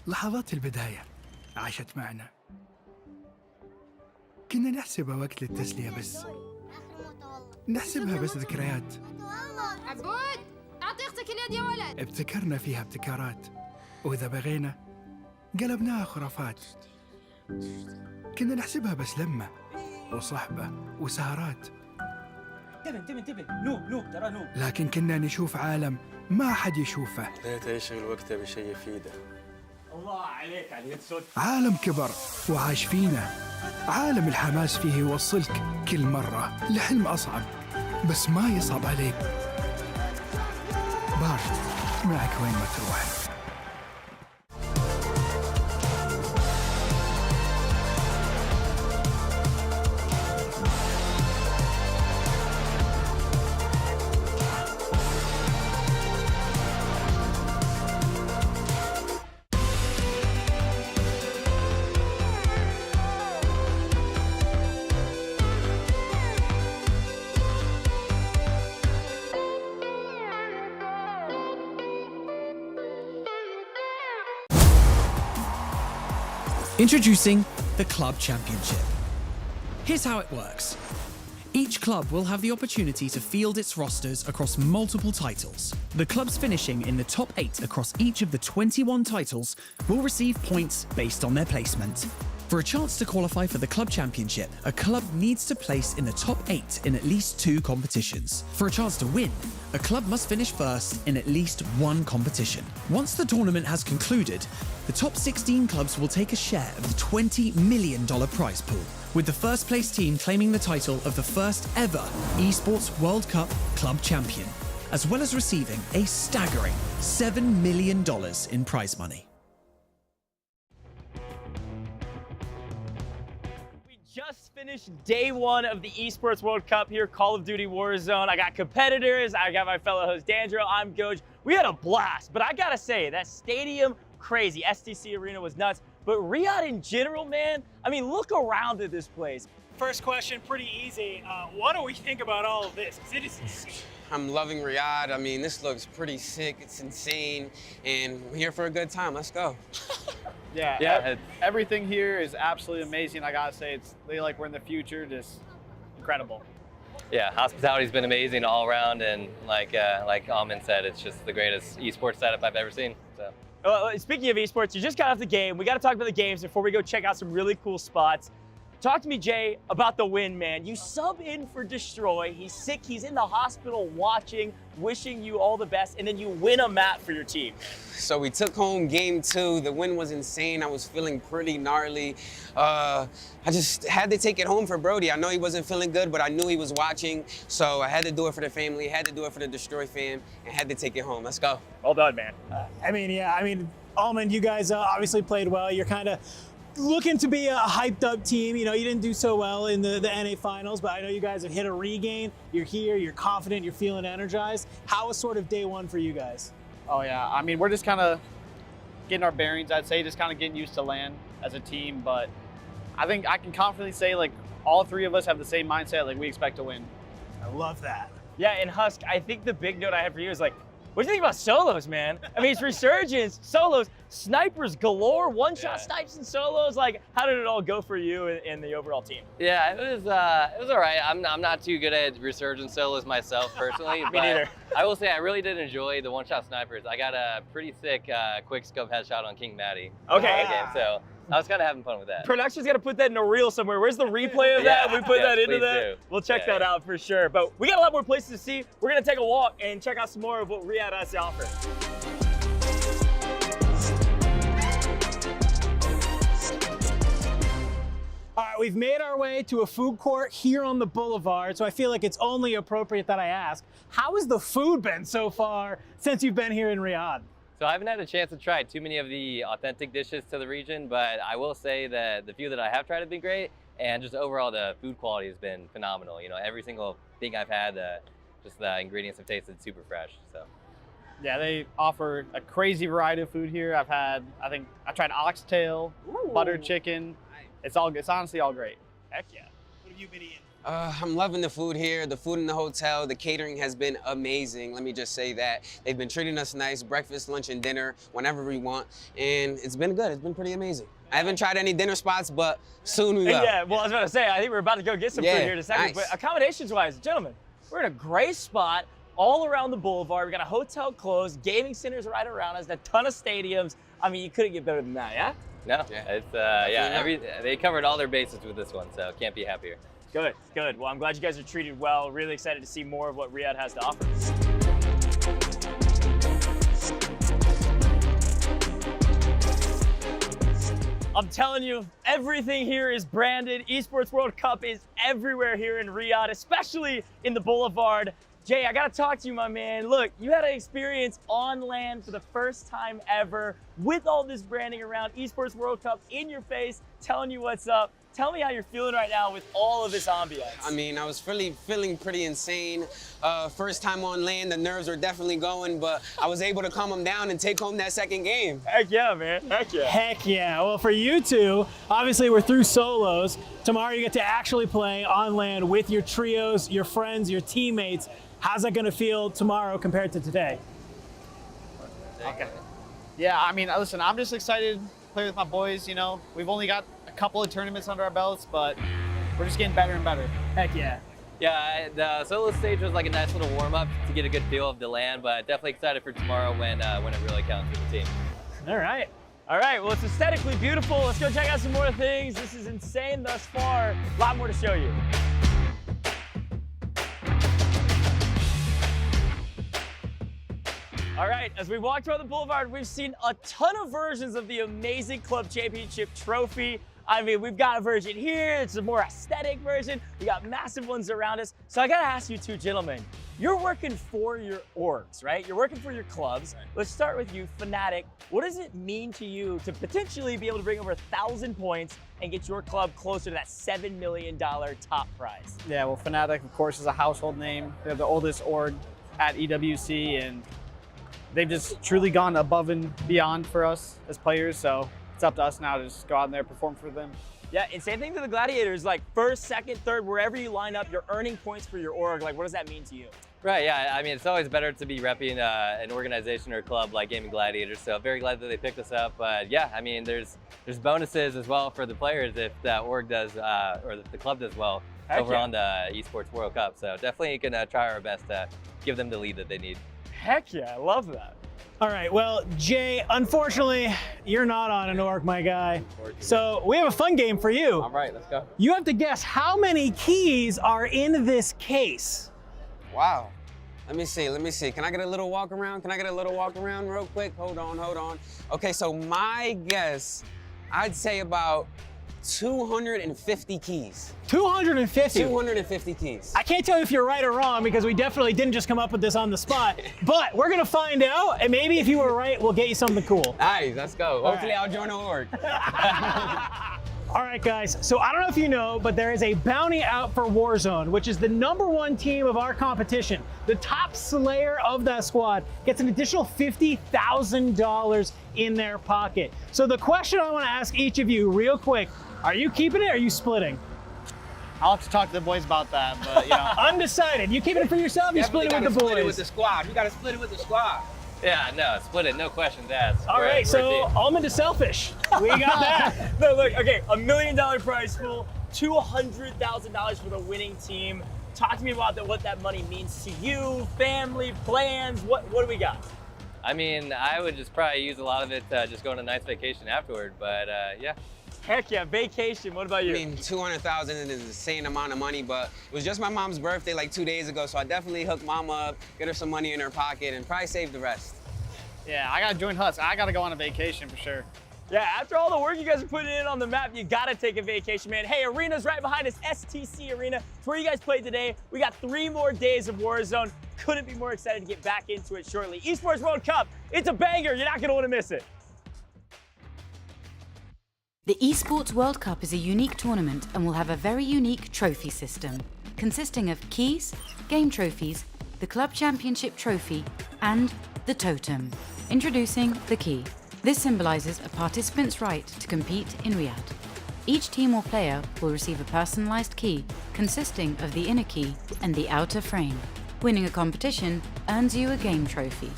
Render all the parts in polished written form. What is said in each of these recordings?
لحظات البداية عاشت معنا، كنا نحسبها وقت للتسلية بس، نحسبها بس ذكريات. عبود أعطي أختك اليد يا ولد. ابتكرنا فيها ابتكارات، وإذا بغينا قلبناها خرافات. كنا نحسبها بس لمة وصحبة وسهرات. انتبه نوب ترى نوب. لكن كنا نشوف عالم ما حد يشوفه. ليته يشغل وقته بشيء يفيده. الله عليك على اليد سود. عالم كبر وعاش فينا، عالم الحماس فيه يوصلك كل مرة لحلم أصعب، بس ما يصعب عليك. بارد معك وين ما تروح. Introducing the Club Championship. Here's how it works. Each club will have the opportunity to field its rosters across multiple titles. The clubs finishing in the top 8 across each of the 21 titles will receive points based on their placement. For a chance to qualify for the Club Championship, a club needs to place in the top 8 in at least 2 competitions. For a chance to win, a club must finish first in at least 1 competition. Once the tournament has concluded, the top 16 clubs will take a share of the $20 million prize pool, with the first place team claiming the title of the first ever Esports World Cup club champion, as well as receiving a staggering $7 million in prize money. We just finished day one of the Esports World Cup here, Call of Duty Warzone. I got competitors, I got my fellow host Dandro, I'm Goj. We had a blast, but I gotta say, that stadium, crazy. STC Arena was nuts, but Riyadh in general, man, I mean, look around at this place. First question, pretty easy. What do we think about all of this? 'Cause it is insane. I'm loving Riyadh. I mean, this looks pretty sick. It's insane, and we're here for a good time. Let's go. Yeah, everything here is absolutely amazing. I gotta say, it's like we're in the future, just incredible. Yeah, hospitality's been amazing all around, and like Alman said, it's just the greatest esports setup I've ever seen. So. Speaking of esports, you just got off the game. We got to talk about the games before we go check out some really cool spots. Talk to me, Jay, about the win, man. You sub in for Destroy. He's sick. He's in the hospital watching, wishing you all the best, and then you win a map for your team. So we took home game 2. The win was insane. I was feeling pretty gnarly. I just had to take it home for Brody. I know he wasn't feeling good, but I knew he was watching. So I had to do it for the family, had to do it for the Destroy fam, and had to take it home. Let's go. Well done, man. Alman, you guys obviously played well. You're kind of looking to be a hyped up team. You know, you didn't do so well in the NA finals, but I know you guys have hit a regain. You're here, you're confident, you're feeling energized. How was sort of day one for you guys? Oh yeah, I mean, we're just kind of getting our bearings, I'd say, just kind of getting used to LAN as a team, but I think I can confidently say, like, all three of us have the same mindset, like, we expect to win. I love that. Yeah, and Husk, I think the big note I have for you is, like, what do you think about solos, man? I mean, it's Resurgence, solos, snipers galore, one-shot snipes and solos. Like, how did it all go for you and the overall team? Yeah, it was all right. I'm not too good at Resurgence solos myself personally. Me neither. I will say I really did enjoy the one-shot snipers. I got a pretty sick quick scope headshot on King Maddie. Okay. Game, so I was kind of having fun with that. Production's got to put that in a reel somewhere. Where's the replay of that? We put that into that. Do. We'll check that out for sure. But we got a lot more places to see. We're going to take a walk and check out some more of what Riyadh has to offer. All right, we've made our way to a food court here on the boulevard, so I feel like it's only appropriate that I ask, how has the food been so far since you've been here in Riyadh? So I haven't had a chance to try too many of the authentic dishes to the region, but I will say that the few that I have tried have been great, and just overall the food quality has been phenomenal. You know, every single thing I've had, just the ingredients have tasted super fresh. So. Yeah, they offer a crazy variety of food here. I tried oxtail, butter chicken. It's honestly all great. Heck yeah. What have you been eating? I'm loving the food here. The food in the hotel, the catering has been amazing. Let me just say that. They've been treating us nice, breakfast, lunch, and dinner, whenever we want. And it's been good. It's been pretty amazing. I haven't tried any dinner spots, but soon we will. Yeah, well, I was about to say, I think we're about to go get some food here in a second. Nice. But accommodations-wise, gentlemen, we're in a great spot all around the boulevard. We got a hotel close, gaming centers right around us, a ton of stadiums. I mean, you couldn't get better than that, yeah? No, it's they covered all their bases with this one, so can't be happier. Good, good. Well, I'm glad you guys are treated well. Really excited to see more of what Riyadh has to offer. I'm telling you, everything here is branded. Esports World Cup is everywhere here in Riyadh, especially in the Boulevard. Jay, I gotta talk to you, my man. Look, you had an experience on land for the first time ever with all this branding around Esports World Cup in your face, telling you what's up. Tell me how you're feeling right now with all of this ambiance. I mean, I was feeling pretty insane. First time on land, the nerves were definitely going, but I was able to calm them down and take home that second game. Heck yeah, man. Heck yeah. Heck yeah. Well, for you two, obviously we're through solos. Tomorrow you get to actually play on land with your trios, your friends, your teammates. How's that gonna feel tomorrow compared to today? Okay. Yeah, I mean, listen, I'm just excited to play with my boys, you know. We've only got a couple of tournaments under our belts, but we're just getting better and better. Heck yeah. Yeah, the solo stage was like a nice little warm-up to get a good feel of the land, but definitely excited for tomorrow when it really counts for the team. All right. All right, well, it's aesthetically beautiful. Let's go check out some more things. This is insane thus far. A lot more to show you. All right, as we walked around the boulevard, we've seen a ton of versions of the amazing club championship trophy. I mean, we've got a version here. It's a more aesthetic version. We got massive ones around us. So I gotta ask you two gentlemen, you're working for your orgs, right? You're working for your clubs. Let's start with you, Fnatic. What does it mean to you to potentially be able to bring over 1,000 points and get your club closer to that $7 million top prize? Yeah, well, Fnatic, of course, is a household name. They're the oldest org at EWC, and they've just truly gone above and beyond for us as players. So it's up to us now to just go out there and perform for them. Yeah, and same thing to the Gladiators, like first, second, third, wherever you line up, you're earning points for your org. Like, what does that mean to you? Right, yeah, I mean, it's always better to be repping an organization or club like Gaming Gladiators, so very glad that they picked us up. But yeah, I mean, there's bonuses as well for the players if that org does, or the club does well over on the Esports World Cup. So definitely can try our best to give them the lead that they need. Heck yeah, I love that. All right, well, Jay, unfortunately, you're not on an org, my guy. So we have a fun game for you. All right, let's go. You have to guess how many keys are in this case. Wow. Let me see. Can I get a little walk around? Real quick? Hold on. Okay, so my guess, I'd say about 250 keys. 250? 250 keys. I can't tell you if you're right or wrong because we definitely didn't just come up with this on the spot, but we're gonna find out, and maybe if you were right, we'll get you something cool. Nice, let's go. Hopefully I'll join the org. All right, guys, so I don't know if you know, but there is a bounty out for Warzone, which is the #1 team of our competition. The top slayer of that squad gets an additional $50,000 in their pocket. So the question I wanna ask each of you real quick, are you keeping it or are you splitting? I'll have to talk to the boys about that, but you know. Undecided. You keeping it for yourself, you split it with the boys? Split it with the squad. We gotta split it with the squad. Yeah, no, split it, no questions asked. All right, so Almond is selfish. We got that. No, look, okay, $1 million prize pool, $200,000 for the winning team. Talk to me about what that money means to you, family, plans. What do we got? I mean, I would just probably use a lot of it to just go on a nice vacation afterward, but yeah. Heck yeah, vacation. What about you? I mean, 200,000 is an insane amount of money, but it was just my mom's birthday like 2 days ago, so I definitely hooked mama up, get her some money in her pocket, and probably save the rest. Yeah, I gotta join Huts. I gotta go on a vacation for sure. Yeah, after all the work you guys are putting in on the map, you gotta take a vacation, man. Hey, Arena's right behind us, STC Arena. It's where you guys played today. We got 3 more days of Warzone. Couldn't be more excited to get back into it shortly. Esports World Cup, it's a banger. You're not gonna wanna miss it. The Esports World Cup is a unique tournament and will have a very unique trophy system, consisting of keys, game trophies, the Club Championship trophy, and the totem. Introducing the key. This symbolizes a participant's right to compete in Riyadh. Each team or player will receive a personalized key consisting of the inner key and the outer frame. Winning a competition earns you a game trophy.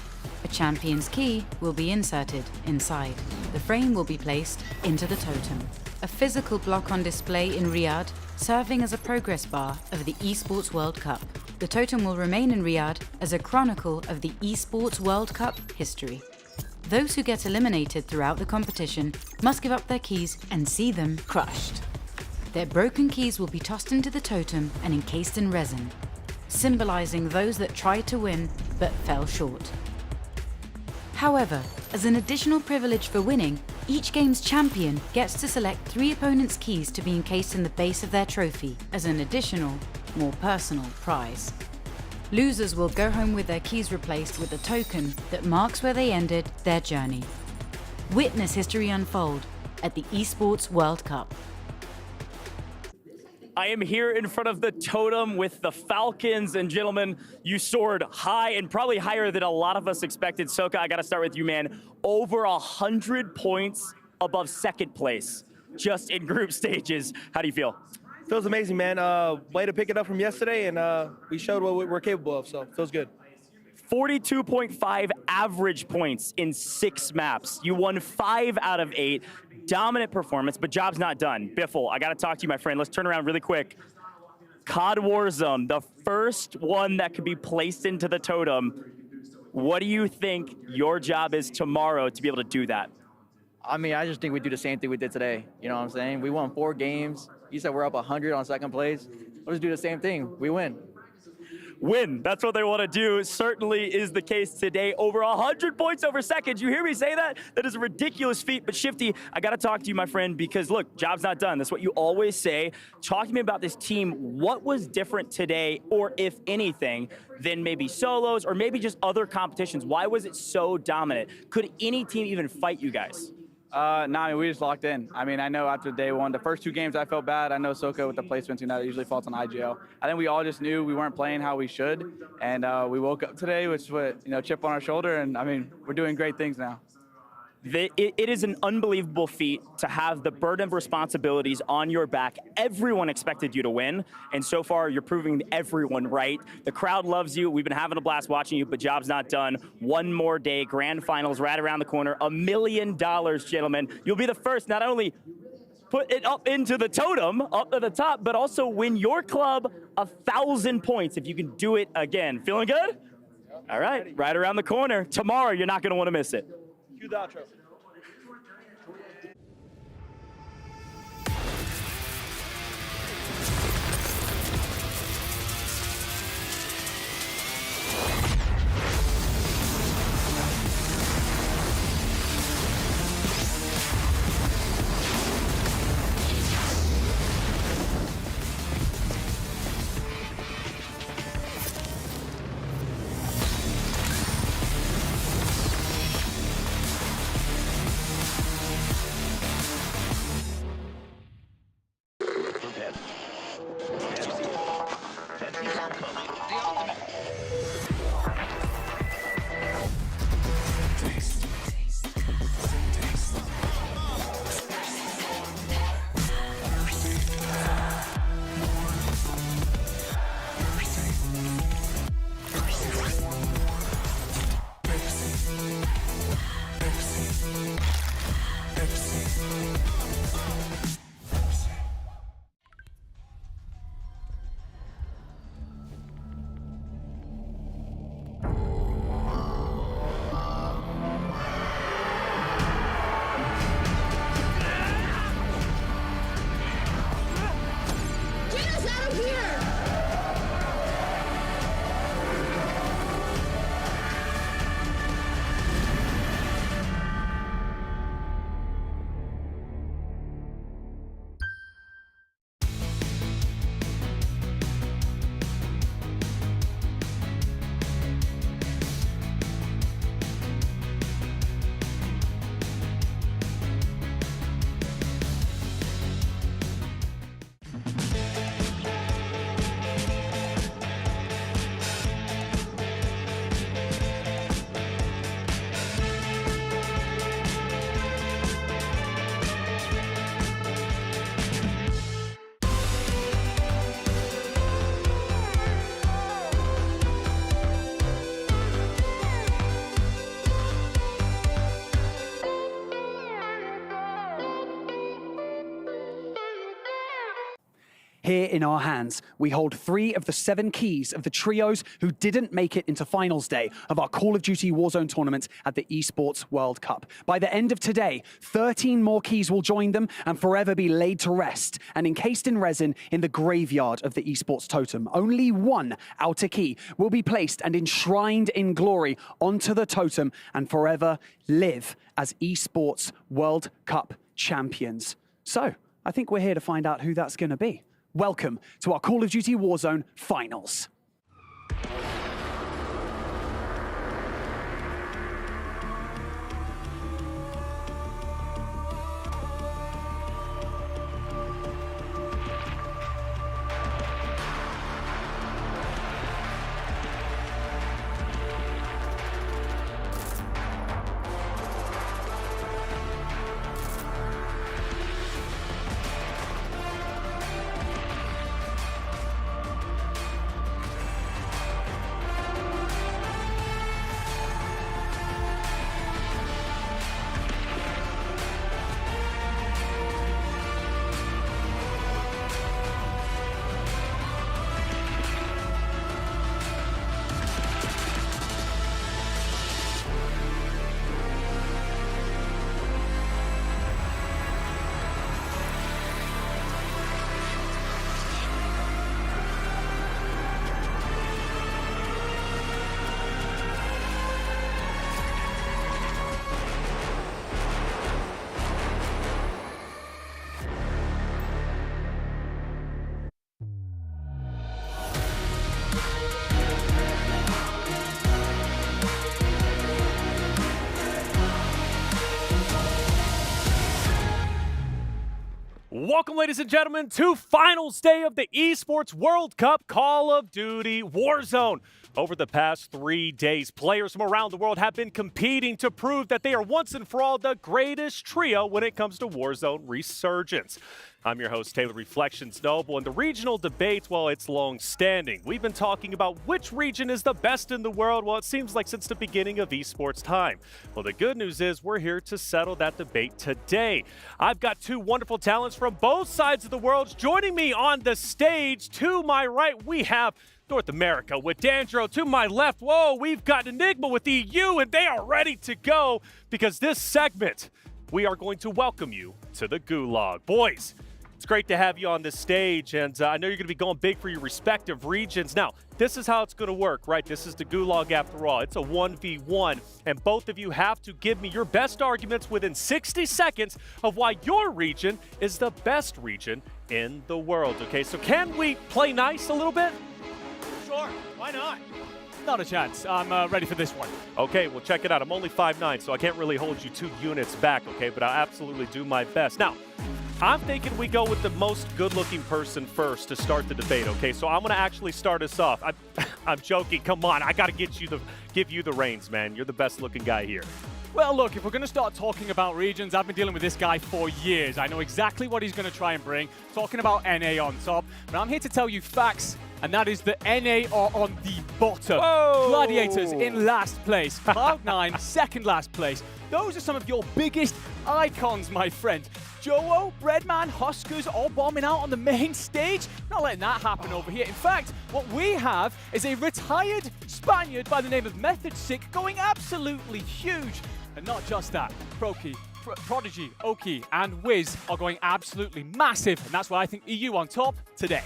A champion's key will be inserted inside. The frame will be placed into the totem. A physical block on display in Riyadh, serving as a progress bar of the Esports World Cup. The totem will remain in Riyadh as a chronicle of the Esports World Cup history. Those who get eliminated throughout the competition must give up their keys and see them crushed. Their broken keys will be tossed into the totem and encased in resin, symbolizing those that tried to win but fell short. However, as an additional privilege for winning, each game's champion gets to select 3 opponents' keys to be encased in the base of their trophy as an additional, more personal prize. Losers will go home with their keys replaced with a token that marks where they ended their journey. Witness history unfold at the Esports World Cup. I am here in front of the totem with the Falcons, and gentlemen, you soared high and probably higher than a lot of us expected. Soka, I gotta start with you, man. Over 100 points above second place, just in group stages. How do you feel? Feels amazing, man. Way to pick it up from yesterday, and we showed what we're capable of, so feels good. 42.5 average points in 6 maps. You won 5 out of 8. Dominant performance, but job's not done. Biffle, I gotta talk to you, my friend. Let's turn around really quick. COD Warzone, the first one that could be placed into the totem. What do you think your job is tomorrow to be able to do that? I mean, I just think we do the same thing we did today. You know what I'm saying? We won 4 games. You said we're up 100 on second place. Let's do the same thing. We win. win. That's what they want to do. Certainly is the case today. Over 100 points over second. You hear me say that? That is a ridiculous feat. But Shifty, I got to talk to you, my friend, because look, job's not done. That's what you always say. Talk to me about this team. What was different today, or if anything, than maybe solos or maybe just other competitions? Why was it so dominant? Could any team even fight you guys? I mean, we just locked in. I mean, I know after day one, the first 2 games I felt bad. I know Soka with the placements, that usually falls on IGL. I think we all just knew we weren't playing how we should, and we woke up today with chip on our shoulder, and I mean, we're doing great things now. It is an unbelievable feat to have the burden of responsibilities on your back. Everyone expected you to win, and so far you're proving everyone right. The crowd loves you. We've been having a blast watching you, but job's not done. One more day, grand finals right around the corner. $1 million, gentlemen. You'll be the first, not only put it up into the totem, up to the top, but also win your club 1,000 points if you can do it again. Feeling good? All right, right around the corner. Tomorrow, you're not going to want to miss it. Cue the outro. Here in our hands, we hold 3 of the 7 keys of the trios who didn't make it into finals day of our Call of Duty Warzone tournament at the Esports World Cup. By the end of today, 13 more keys will join them and forever be laid to rest and encased in resin in the graveyard of the Esports totem. Only 1 outer key will be placed and enshrined in glory onto the totem and forever live as Esports World Cup champions. So, I think we're here to find out who that's going to be. Welcome to our Call of Duty Warzone finals. Welcome, ladies and gentlemen, to finals day of the Esports World Cup Call of Duty Warzone. Over the past 3 days, players from around the world have been competing to prove that they are once and for all the greatest trio when it comes to Warzone resurgence. I'm your host, Taylor Reflections Noble, and the regional debate, well, it's long-standing. We've been talking about which region is the best in the world, well, it seems like since the beginning of esports time. Well, the good news is we're here to settle that debate today. I've got two wonderful talents from both sides of the world joining me on the stage. To my right, we have North America with Dandro. To my left, whoa, we've got Enigma with EU, and they are ready to go because this segment, we are going to welcome you to the Gulag. Boys, it's great to have you on this stage, and I know you're going to be going big for your respective regions. Now, this is how it's going to work, right? This is the Gulag after all. It's a 1v1, and both of you have to give me your best arguments within 60 seconds of why your region is the best region in the world, okay? So can we play nice a little bit? Sure, why not? Not a chance. I'm ready for this one. Okay, well, check it out. I'm only 5'9", so I can't really hold you 2 units back, okay? But I'll absolutely do my best. Now, I'm thinking we go with the most good-looking person first to start the debate, okay? So I'm going to actually start us off. I'm joking. Come on. I got to give you the reins, man. You're the best-looking guy here. Well, look, if we're going to start talking about regions, I've been dealing with this guy for years. I know exactly what he's going to try and bring, talking about NA on top. But I'm here to tell you facts, and that is that NA are on the bottom. Whoa. Gladiators in last place. Cloud9, second last place. Those are some of your biggest icons, my friend. Joe, Breadman, Huskers all bombing out on the main stage. Not letting that happen over here. In fact, what we have is a retired Spaniard by the name of Method Sick going absolutely huge. And not just that, Prodigy, Oki, and Wiz are going absolutely massive. And that's why I think EU on top today.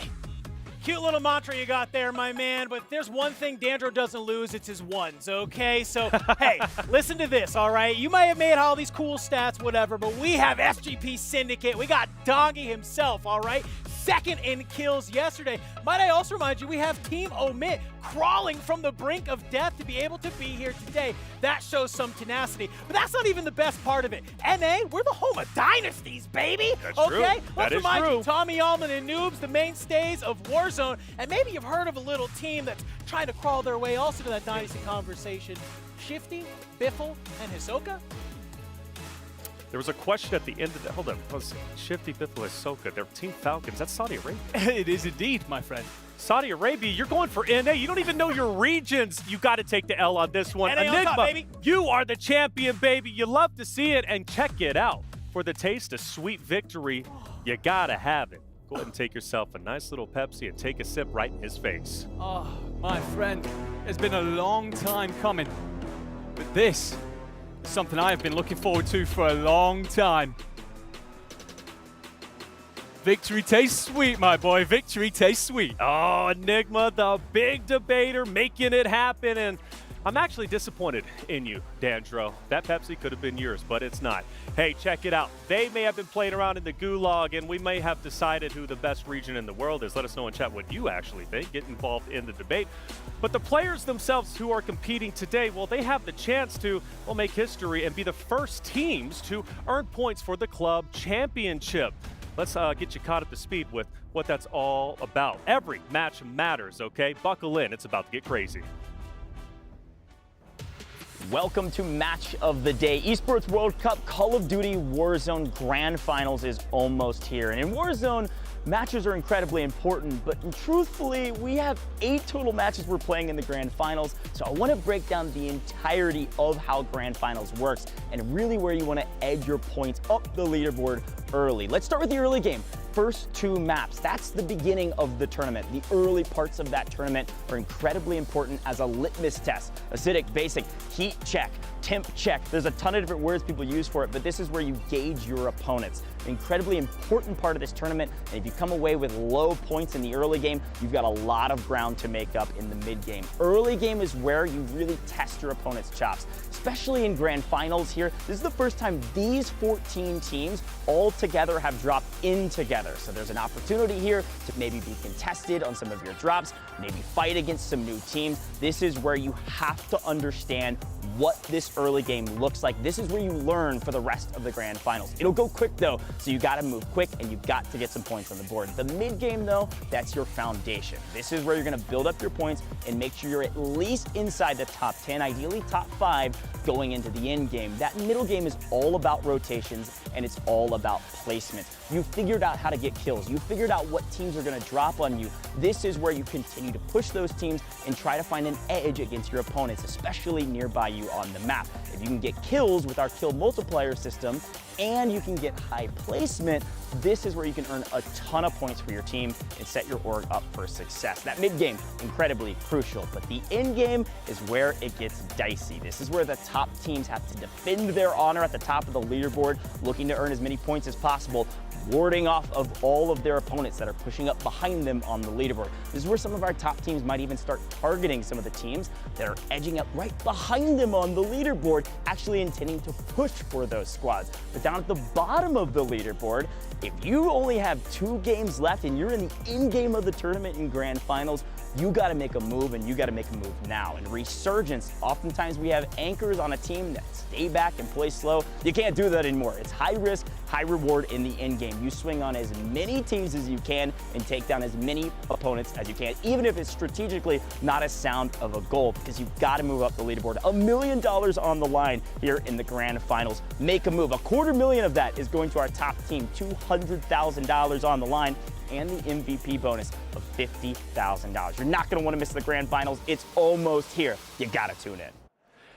Cute little mantra you got there, my man, but there's one thing Dandro doesn't lose, it's his ones, okay? So, hey, listen to this, all right? You might have made all these cool stats, whatever, but we have SGP Syndicate. We got Doggy himself, all right? Second in kills yesterday. Might I also remind you, we have Team Omit crawling from the brink of death to be able to be here today. That shows some tenacity. But that's not even the best part of it. NA, we're the home of dynasties, baby. That's okay? true. Let's That is remind true. you, Tommy Allman and Noobs, the mainstays of Warzone. And maybe you've heard of a little team that's trying to crawl their way also to that dynasty conversation. Shifty, Biffle, and Hisoka. There was a question at the end of the... Hold on. Was Shifty, Biffle, Ahsoka, they're Team Falcons. That's Saudi Arabia. It is indeed, my friend. Saudi Arabia, you're going for NA. You don't even know your regions. You got to take the L on this one. NA on Enigma, top, baby. you are the champion, baby. You love to see it, and check it out. For the taste of sweet victory, you got to have it. Go ahead and take yourself a nice little Pepsi and take a sip right in his face. Oh, my friend, it's been a long time coming. But this is something I have been looking forward to for a long time. Victory tastes sweet, my boy. Victory tastes sweet. Oh, Enigma, the big debater, making it happen. And I'm actually disappointed in you, Dandro. That Pepsi could have been yours, but it's not. Hey, check it out. They may have been playing around in the Gulag, and we may have decided who the best region in the world is. Let us know in chat what you actually think. Get involved in the debate. But the players themselves who are competing today, well, they have the chance to, well, make history and be the first teams to earn points for the club championship. Let's get you caught up to speed with what that's all about. Every match matters, okay? Buckle in. It's about to get crazy. Welcome to Match of the Day. Esports World Cup Call of Duty Warzone Grand Finals is almost here. And in Warzone, matches are incredibly important, but truthfully, we have 8 total matches we're playing in the Grand Finals. So I want to break down the entirety of how Grand Finals works and really where you want to edge your points up the leaderboard early. Let's start with the early game. First 2 maps, that's the beginning of the tournament. The early parts of that tournament are incredibly important as a litmus test. Acidic, basic, heat check, temp check. There's a ton of different words people use for it, but this is where you gauge your opponents. An incredibly important part of this tournament, and if you come away with low points in the early game, you've got a lot of ground to make up in the mid game. Early game is where you really test your opponent's chops, especially in Grand Finals here. This is the first time these 14 teams all together have dropped in together. So there's an opportunity here to maybe be contested on some of your drops, maybe fight against some new teams. This is where you have to understand what this early game looks like. This is where you learn for the rest of the grand finals. It'll go quick though, so you gotta move quick and you've got to get some points on the board. The mid game though, that's your foundation. This is where you're gonna build up your points and make sure you're at least inside the top 10, ideally top 5 going into the end game. That middle game is all about rotations and it's all about placement. You've figured out how to get kills. You've figured out what teams are gonna drop on you. This is where you continue to push those teams and try to find an edge against your opponents, especially nearby you on the map. If you can get kills with our kill multiplier system and you can get high placement, this is where you can earn a ton of points for your team and set your org up for success. That mid game, incredibly crucial, but the end game is where it gets dicey. This is where the top teams have to defend their honor at the top of the leaderboard, looking to earn as many points as possible, warding off of all of their opponents that are pushing up behind them on the leaderboard. This is where some of our top teams might even start targeting some of the teams that are edging up right behind them on the leaderboard, actually intending to push for those squads. But down at the bottom of the leaderboard, if you only have 2 games left and you're in the end game of the tournament in grand finals, you gotta make a move and you gotta make a move now. In Resurgence, oftentimes we have anchors on a team that stay back and play slow. You can't do that anymore. It's high risk, high reward in the end game. You swing on as many teams as you can and take down as many opponents as you can, even if it's strategically not as sound of a goal, because you've gotta move up the leaderboard. $1 million on the line here in the grand finals. Make a move. $250,000 of that is going to our top team, $200,000 on the line, and the MVP bonus of $50,000. You're not gonna wanna miss the grand finals. It's almost here. You gotta tune in.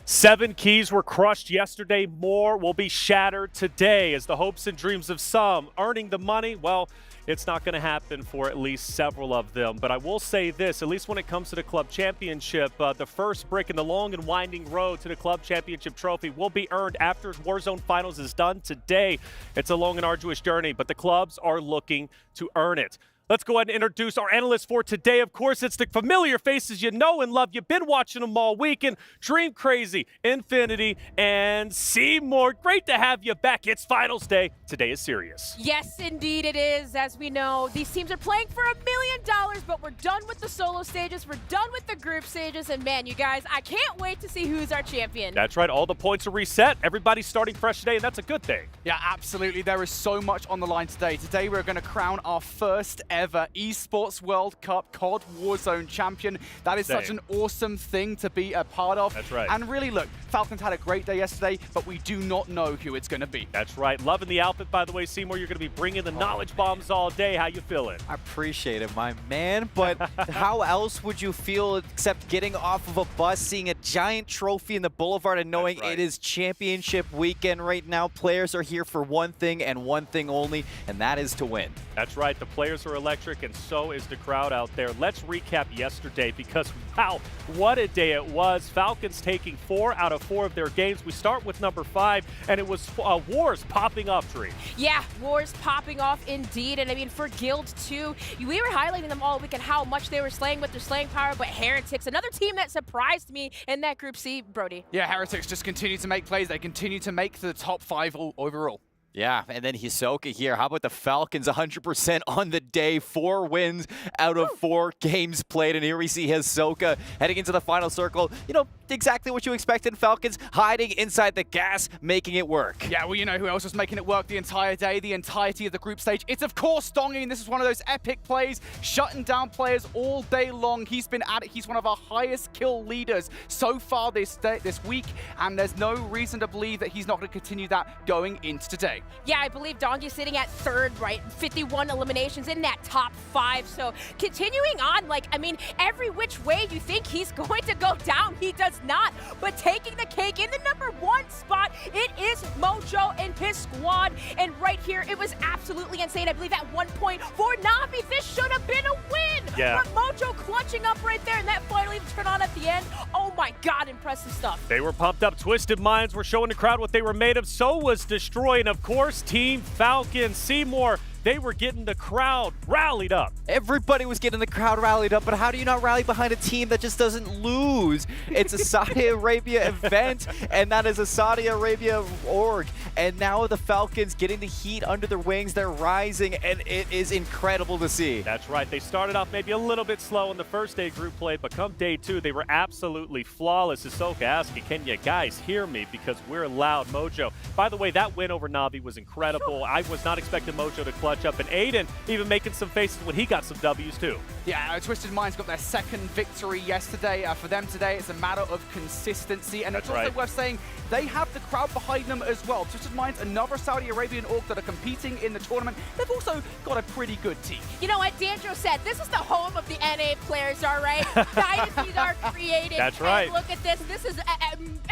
7 keys were crushed yesterday. More will be shattered today as the hopes and dreams of some earning the money, well, it's not going to happen for at least several of them. But I will say this, at least when it comes to the club championship, the first brick in the long and winding road to the club championship trophy will be earned after Warzone Finals is done today. It's a long and arduous journey, but the clubs are looking to earn it. Let's go ahead and introduce our analysts for today. Of course, it's the familiar faces you know and love. You've been watching them all weekend. Dream Crazy, Infinity, and Seymour. Great to have you back. It's finals day. Today is serious. Yes, indeed it is. As we know, these teams are playing for $1 million, but we're done with the solo stages. We're done with the group stages. And man, you guys, I can't wait to see who's our champion. That's right. All the points are reset. Everybody's starting fresh today, and that's a good thing. Yeah, absolutely. There is so much on the line today. Today, we're going to crown our first ever Esports World Cup COD Warzone champion. That is such an awesome thing to be a part of. That's right. And really, look, Falcons had a great day yesterday, but we do not know who it's going to be. That's right. Loving the outfit, by the way, Seymour. You're going to be bringing the knowledge bombs all day. How you feeling? I appreciate it, my man. But how else would you feel except getting off of a bus, seeing a giant trophy in the boulevard, and knowing it is championship weekend right now? Players are here for one thing and one thing only, and that is to win. That's right. The players are electric, and so is the crowd out there. Let's recap yesterday because, wow, what a day it was. Falcons taking 4 out of 4 of their games. We start with number 5, and it was wars popping off, Tree. Yeah, wars popping off indeed. And I mean, for Guild too, we were highlighting them all week and how much they were slaying with their slaying power, but Heretics, another team that surprised me in that Group C, Brody. Yeah, Heretics just continue to make plays. They continue to make the top 5 overall. Yeah, and then Hisoka here. How about the Falcons? 100% on the day. 4 wins out of 4 games played. And here we see Hisoka heading into the final circle. You know, exactly what you expected. Falcons hiding inside the gas, making it work. Yeah, well, you know who else was making it work the entire day, the entirety of the group stage? It's, of course, Dongy, and this is one of those epic plays, shutting down players all day long. He's been at it. He's one of our highest kill leaders so far this week, and there's no reason to believe that he's not going to continue that going into today. Yeah, I believe Dongy's sitting at 3rd, right? 51 eliminations in that top 5. So continuing on, like, I mean, every which way you think he's going to go down, he does not. But taking the cake in the number 1 spot, it is Mojo and his squad. And right here, it was absolutely insane. I believe at one point for Navi, this should have been a win. Yeah. But Mojo clutching up right there, and that finally turned on at the end. Oh my God, impressive stuff. They were pumped up. Twisted Minds were showing the crowd what they were made of. So was Destroy, and of course, Team Falcon. Seymour, they were getting the crowd rallied up. Everybody was getting the crowd rallied up, but how do you not rally behind a team that just doesn't lose? It's a Saudi Arabia event, and that is a Saudi Arabia org. And now the Falcons getting the heat under their wings. They're rising, and it is incredible to see. That's right. They started off maybe a little bit slow in the first day group play, but come day 2, they were absolutely flawless. Hisoka asking, can you guys hear me? Because we're loud. Mojo. By the way, that win over Na'Vi was incredible. I was not expecting Mojo to clutch up, and Aiden even making some faces when he got some W's too. Yeah, Twisted Minds got their second victory yesterday. For them today, it's a matter of consistency, and it's also worth saying they have the crowd behind them as well. Twisted Minds, another Saudi Arabian org that are competing in the tournament. They've also got a pretty good team. You know what Dandro said, this is the home of the NA players, all right? Dynasties are created. That's right. And look at this. This is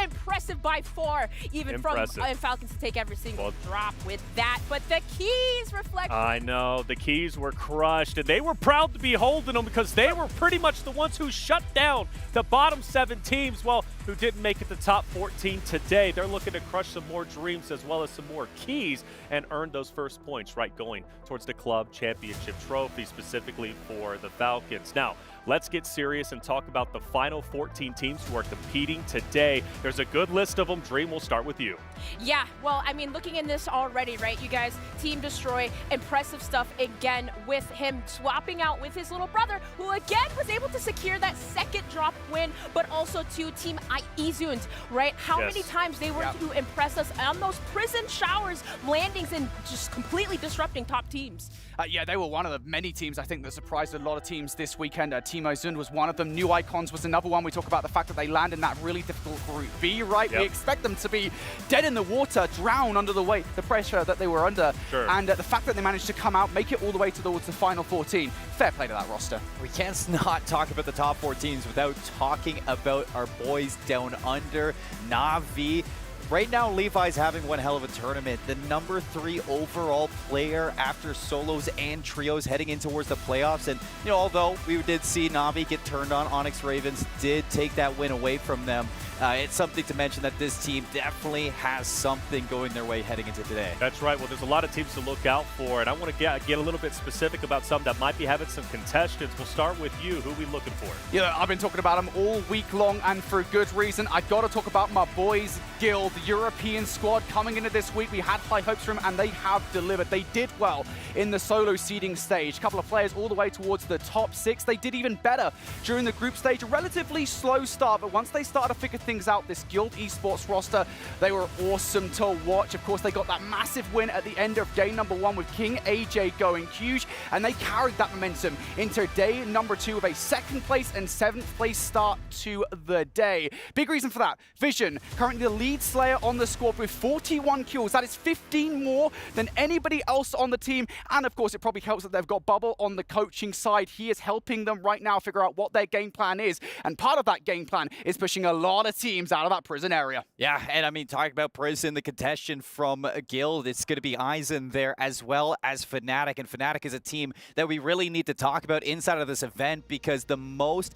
impressive by far, even from Falcons to take every single drop with that. But the keys reflect. I know. The keys were crushed, and they were proud to be holding them because they were pretty much the ones who shut down the bottom 7 teams, well, who didn't make it to top 14 today. They're looking to crush some more dreams as well as some more keys and earn those first points, right, going towards the club championship trophy specifically for the Falcons. Now, let's get serious and talk about the final 14 teams who are competing today. There's a good list of them. Dream, we'll start with you. Yeah, well, I mean, looking in this already, right, you guys, Team Destroy, impressive stuff again with him swapping out with his little brother, who again was able to secure that second drop win, but also to Team Izund, right? How many times they were to impress us on those prison showers, landings, and just completely disrupting top teams. Yeah, they were one of the many teams I think that surprised a lot of teams this weekend. Team Izund was one of them. New Icons was another one. We talk about the fact that they land in that really difficult Group B, right? We expect them to be dead in the water, drown under the weight, the pressure that they were under. And the fact that they managed to come out, make it all the way towards the final 14, fair play to that roster. We can't not talk about the top 4 teams without talking about our boys down under, Na'Vi. Right now, Levi's having one hell of a tournament. The number 3 overall player after solos and trios heading in towards the playoffs. And, you know, although we did see Na'Vi get turned on, Onyx Ravens did take that win away from them. It's something to mention that this team definitely has something going their way heading into today. That's right. Well, there's a lot of teams to look out for, and I want to get a little bit specific about some that might be having some contestants. We'll start with you. Who are we looking for? Yeah, I've been talking about them all week long, and for good reason. I got to talk about my boys Guild, the European squad coming into this week. We had high hopes for them, and they have delivered. They did well in the solo seeding stage. A couple of players all the way towards the top 6. They did even better during the group stage. A relatively slow start, but once they started to figure things out, this Guild Esports roster, they were awesome to watch. Of course, they got that massive win at the end of day number 1 with King AJ going huge, and they carried that momentum into day number 2 with a 2nd place and 7th place start to the day. Big reason for that, Vision, currently the lead slayer on the squad with 41 kills. That is 15 more than anybody else on the team, and of course, it probably helps that they've got Bubble on the coaching side. He is helping them right now figure out what their game plan is, and part of that game plan is pushing a lot of teams out of that prison area. Yeah, and I mean, talking about prison, the contention from Guild, it's going to be Eisen there as well as Fnatic, and Fnatic is a team that we really need to talk about inside of this event because the most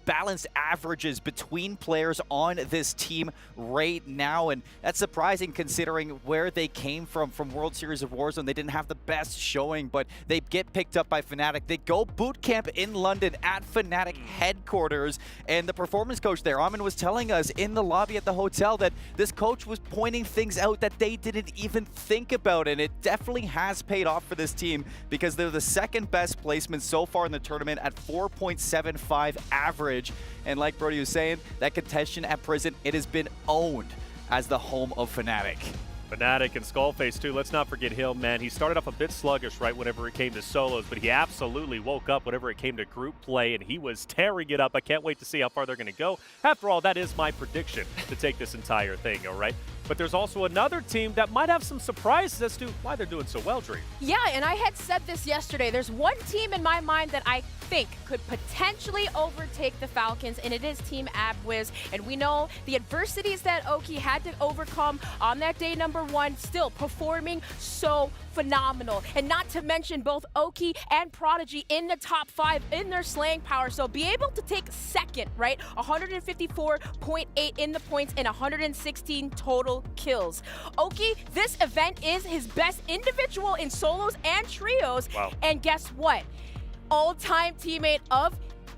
balanced averages between players on this team right now, and that's surprising considering where they came from World Series of Warzone. They didn't have the best showing, but they get picked up by Fnatic. They go boot camp in London at Fnatic headquarters, and the performance coach there, Amin, was telling us in the lobby at the hotel that this coach was pointing things out that they didn't even think about, and it definitely has paid off for this team because they're the 2nd best placement so far in the tournament at 4.75 average. And like Brody was saying, that contention at prison, it has been owned as the home of Fnatic. Fnatic and Skullface too. Let's not forget him, man. He started off a bit sluggish, right, whenever it came to solos, but he absolutely woke up whenever it came to group play, and he was tearing it up. I can't wait to see how far they're going to go. After all, that is my prediction to take this entire thing, all right? But there's also another team that might have some surprises as to why they're doing so well, Dream. Yeah, and I had said this yesterday. There's one team in my mind that I think could potentially overtake the Falcons, and it is Team Abwiz. And we know the adversities that Oki had to overcome on that day number 1, still performing so phenomenal. And not to mention both Oki and Prodigy in the top 5 in their slaying power. So be able to take second, right? 154.8 in the points and 116 total kills. Oki, this event is his best individual in solos and trios. Wow. And guess what? All-time teammate of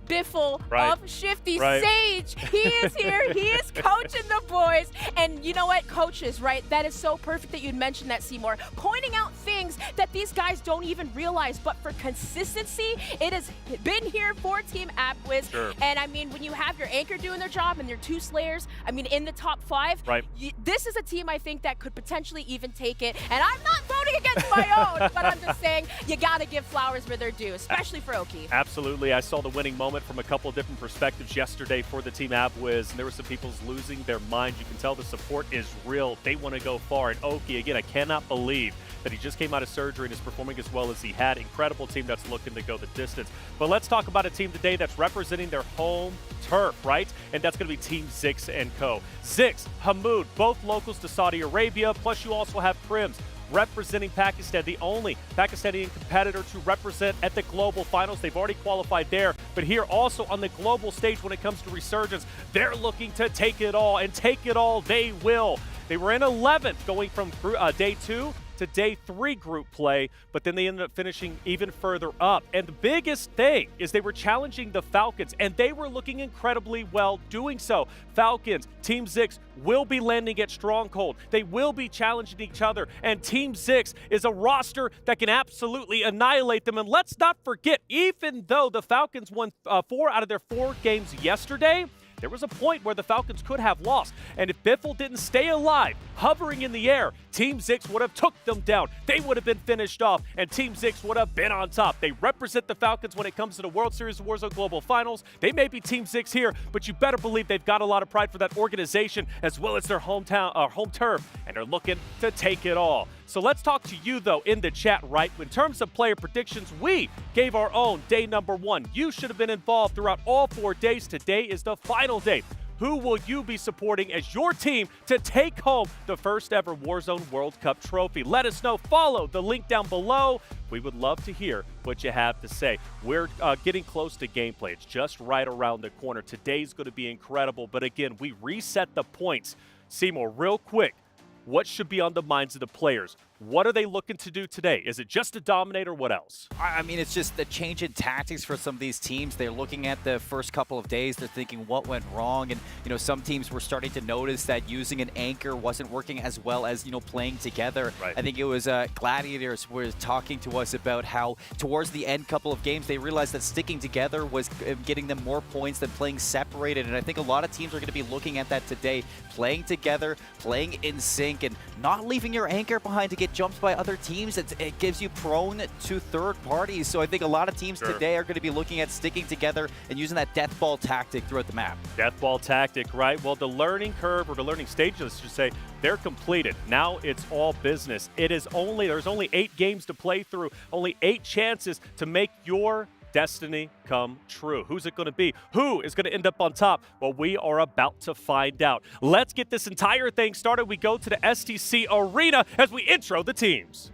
Biffle, right. of Shifty, right. Sage. He is here. He is coaching the boys. And you know what? Coaches, right? That is so perfect that you'd mentioned that, Seymour. Pointing out things that these guys don't even realize. But for consistency, it has been here for Team Abwiz. Sure. And I mean, when you have your anchor doing their job and your 2 slayers, I mean, in the top 5, right. This is a team I think that could potentially even take it. And I'm not voting against my own, but I'm just saying you got to give flowers where they're due, especially for Oki. Absolutely. I saw the winning moment from a couple of different perspectives yesterday for the Team Abwiz, and there were some people losing their minds. You can tell the support is real. They want to go far. And Oki, again, I cannot believe that he just came out of surgery and is performing as well as he had. Incredible team that's looking to go the distance. But let's talk about a team today that's representing their home turf, right? And that's going to be Team Zix and Co. Zix, Hamoud, both locals to Saudi Arabia, plus you also have Prims representing Pakistan, the only Pakistani competitor to represent at the global finals. They've already qualified there, but here also on the global stage when it comes to Resurgence, they're looking to take it all, and take it all they will. They were in 11th going from day 2 to day 3 group play, but then they ended up finishing even further up. And the biggest thing is they were challenging the Falcons, and they were looking incredibly well doing so. Falcons, Team Zix will be landing at Stronghold. They will be challenging each other, and Team Zix is a roster that can absolutely annihilate them. And let's not forget, even though the Falcons won 4 out of their 4 games yesterday, there was a point where the Falcons could have lost. And if Biffle didn't stay alive, hovering in the air, Team Zix would have took them down. They would have been finished off, and Team Zix would have been on top. They represent the Falcons when it comes to the World Series of Warzone Global Finals. They may be Team Zix here, but you better believe they've got a lot of pride for that organization as well as their home turf, and they're looking to take it all. So let's talk to you, though, in the chat, right? In terms of player predictions, we gave our own day number 1. You should have been involved throughout all 4 days. Today is the final day. Who will you be supporting as your team to take home the first ever Warzone World Cup trophy? Let us know. Follow the link down below. We would love to hear what you have to say. We're getting close to gameplay. It's just right around the corner. Today's going to be incredible. But again, we reset the points. Seymour, real quick. What should be on the minds of the players? What are they looking to do today? Is it just to dominate, or what else? I mean, it's just the change in tactics for some of these teams. They're looking at the first couple of days. They're thinking what went wrong. And, you know, some teams were starting to notice that using an anchor wasn't working as well as, you know, playing together. Right. I think it was Gladiators was talking to us about how towards the end couple of games, they realized that sticking together was getting them more points than playing separated. And I think a lot of teams are going to be looking at that today, playing together, playing in sync, and not leaving your anchor behind to get jumped by other teams. It gives you prone to third parties. So I think a lot of teams today are going to be looking at sticking together and using that death ball tactic throughout the map. Death ball tactic, right? Well, the learning curve, or the learning stages, let's just say, they're completed. Now it's all business. There's only 8 games to play through, only 8 chances to make your destiny come true. Who's it going to be? Who is going to end up on top? Well, we are about to find out. Let's get this entire thing started. We go to the STC Arena as we intro the teams.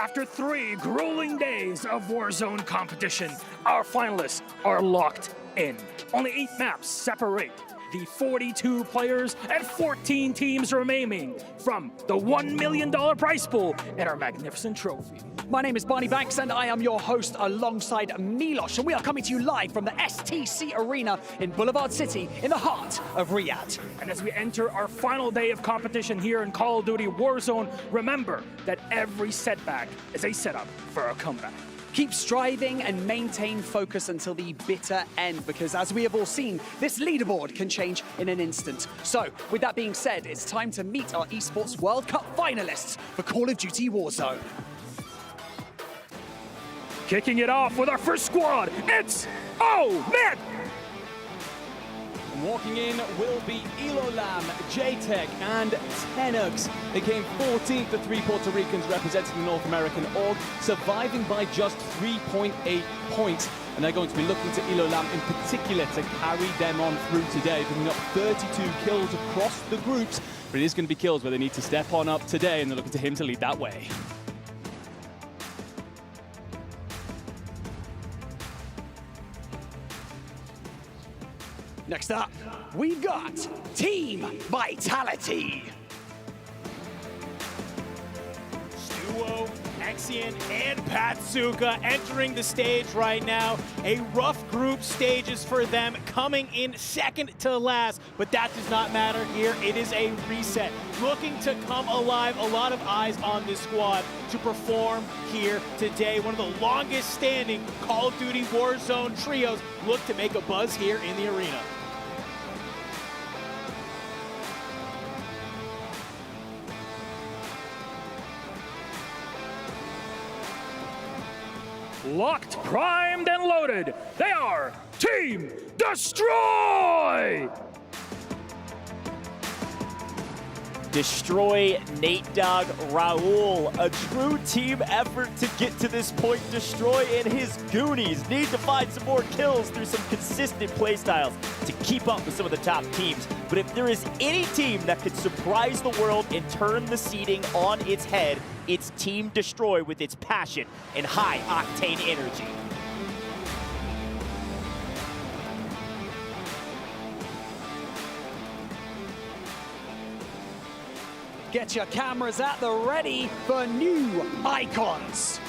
After 3 grueling days of Warzone competition, our finalists are locked in. Only 8 maps separate the 42 players and 14 teams remaining from the $1 million prize pool and our magnificent trophy. My name is Barney Banks and I am your host alongside Milosh, and we are coming to you live from the STC Arena in Boulevard City in the heart of Riyadh. And as we enter our final day of competition here in Call of Duty Warzone, remember that every setback is a setup for a comeback. Keep striving and maintain focus until the bitter end, because as we have all seen, this leaderboard can change in an instant. So, with that being said, it's time to meet our Esports World Cup finalists for Call of Duty Warzone. Kicking it off with our first squad, it's O-Men! And walking in will be Elolam, JTech, and Tenux. They came 14th, the 3 Puerto Ricans representing the North American org, surviving by just 3.8 points. And they're going to be looking to Elolam in particular to carry them on through today, picking up 32 kills across the groups. But it is going to be kills where they need to step on up today, and they're looking to him to lead that way. Next up, we've got Team Vitality. Duo, Exian, and Patsuka entering the stage right now. A rough group stages for them, coming in second to last, but that does not matter here. It is a reset. Looking to come alive, a lot of eyes on this squad to perform here today. One of the longest standing Call of Duty Warzone trios look to make a buzz here in the arena. Locked, primed, and loaded, they are Team Destroy! Destroy, Nate Dogg, Raul. A true team effort to get to this point. Destroy and his Goonies need to find some more kills through some consistent playstyles to keep up with some of the top teams. But if there is any team that could surprise the world and turn the seeding on its head, it's Team Destroy with its passion and high-octane energy. Get your cameras at the ready for new icons.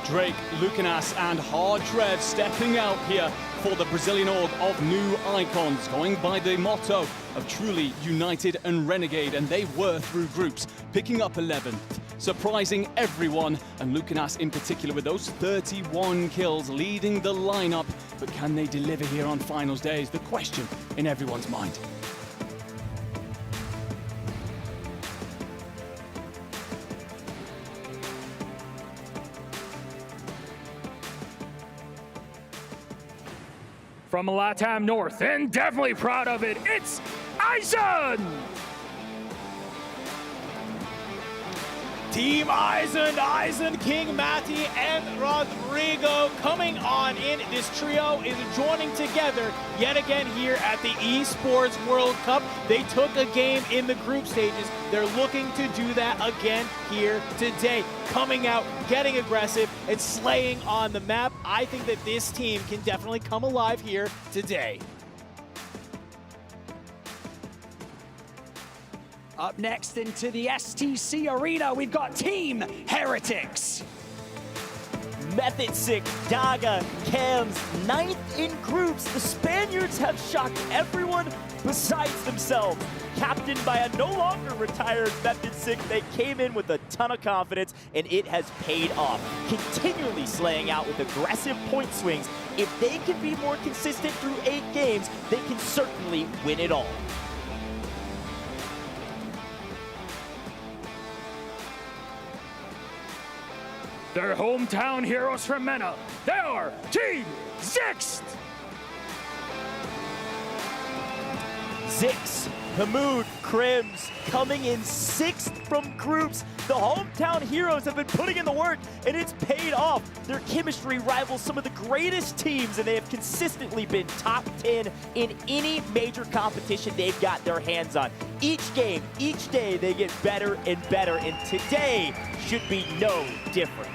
Drake, Lucanas, and Hardrev stepping out here for the Brazilian org of new icons, going by the motto of truly united and renegade, and they were through groups, picking up 11th, surprising everyone, and Lucanas in particular with those 31 kills leading the lineup. But can they deliver here on finals day is the question in everyone's mind. From LATAM North, and definitely proud of it, it's Eisen! Team Eisen, King Matty, and Rodrigo coming on in. This trio is joining together yet again here at the Esports World Cup. They took a game in the group stages. They're looking to do that again here today. Coming out, getting aggressive, and slaying on the map. I think that this team can definitely come alive here today. Up next into the STC Arena, we've got Team Heretics. Method Sick, Daga, Cams, 9th in groups. The Spaniards have shocked everyone besides themselves. Captained by a no longer retired Method Sick, they came in with a ton of confidence, and it has paid off. Continually slaying out with aggressive point swings. If they can be more consistent through 8 games, they can certainly win it all. Their hometown heroes from MENA, they are Team Zix! Zix, Hamoud, Crims coming in 6th from groups. The hometown heroes have been putting in the work, and it's paid off. Their chemistry rivals some of the greatest teams, and they have consistently been top 10 in any major competition they've got their hands on. Each game, each day, they get better and better, and today should be no different.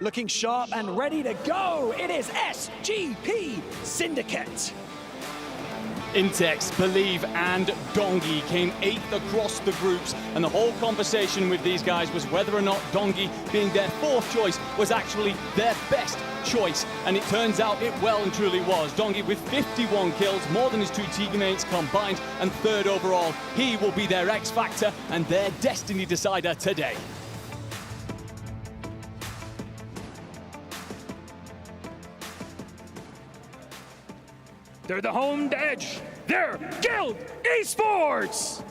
Looking sharp and ready to go, it is SGP Syndicate. Intex, Believe, and Dongi came 8th across the groups, and the whole conversation with these guys was whether or not Dongi, being their 4th choice, was actually their best choice, and it turns out it well and truly was. Dongi with 51 kills, more than his 2 teammates combined, and 3rd overall. He will be their X Factor and their destiny decider today. They're the home edge. They're Guild Esports!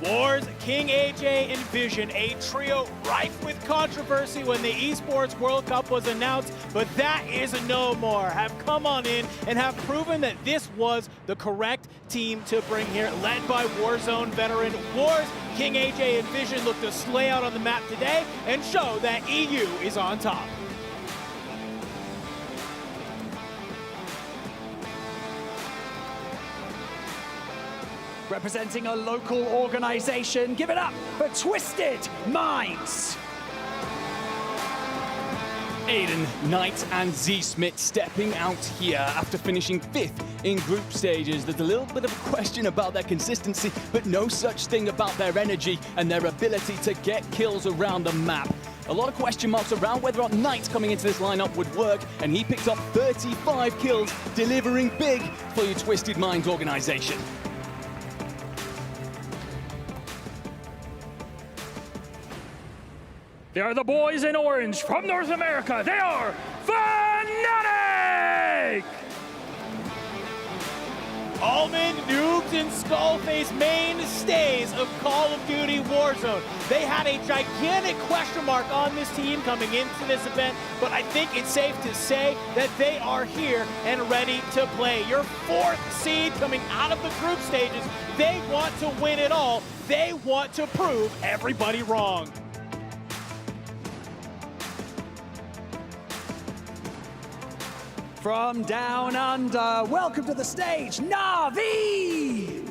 Wars, King AJ, and Vision, a trio rife with controversy when the Esports World Cup was announced, but that is no more. Have come on in and have proven that this was the correct team to bring here, led by Warzone veteran Wars. King AJ and Vision look to slay out on the map today and show that EU is on top. Representing a local organization, give it up for Twisted Minds. Aiden, Knight, and Z Smith stepping out here after finishing 5th in group stages. There's a little bit of a question about their consistency, but no such thing about their energy and their ability to get kills around the map. A lot of question marks around whether or not Knight coming into this lineup would work, and he picked up 35 kills, delivering big for your Twisted Minds organization. They are the boys in orange from North America. They are Fnatic! Almond, Noobs, and Skullface mainstays of Call of Duty Warzone. They had a gigantic question mark on this team coming into this event, but I think it's safe to say that they are here and ready to play. Your 4th seed coming out of the group stages. They want to win it all. They want to prove everybody wrong. From down under, welcome to the stage, Na'Vi!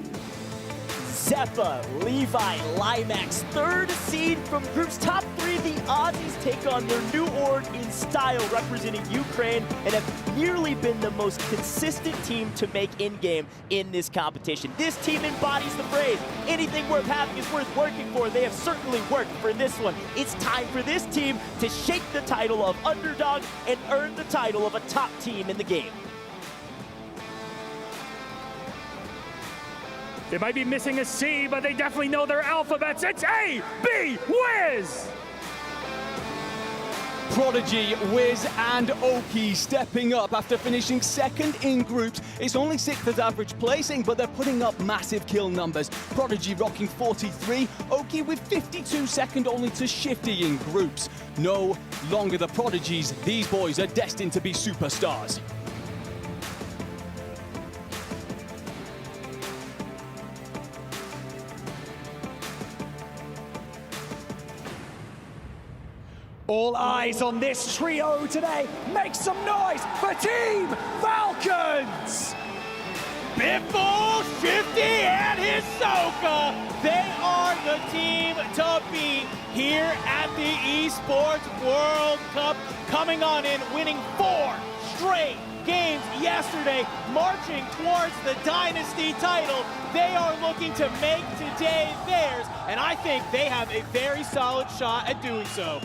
Zeppa, Levi, Limax, 3rd seed from groups. Top 3, the Aussies take on their new org in style, representing Ukraine, and have nearly been the most consistent team to make in-game in this competition. This team embodies the phrase, anything worth having is worth working for. They have certainly worked for this one. It's time for this team to shake the title of underdog and earn the title of a top team in the game. They might be missing a C, but they definitely know their alphabets. It's A, B, Wiz! Prodigy, Wiz, and Oki stepping up after finishing 2nd in groups. It's only 6th as average placing, but they're putting up massive kill numbers. Prodigy rocking 43, Oki with 52, second only to Shifty in groups. No longer the Prodigies, these boys are destined to be superstars. All eyes on this trio today. Make some noise for Team Falcons! Biffle, Shifty, and Hisoka. They are the team to beat here at the Esports World Cup. Coming on in, winning 4 straight games yesterday, marching towards the Dynasty title. They are looking to make today theirs, and I think they have a very solid shot at doing so.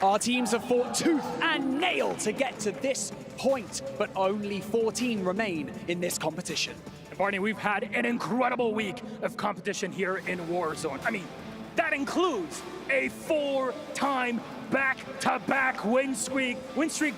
Our teams have fought tooth and nail to get to this point, but only 14 remain in this competition. Barney, we've had an incredible week of competition here in Warzone. I mean, that includes a 4-time back-to-back win streak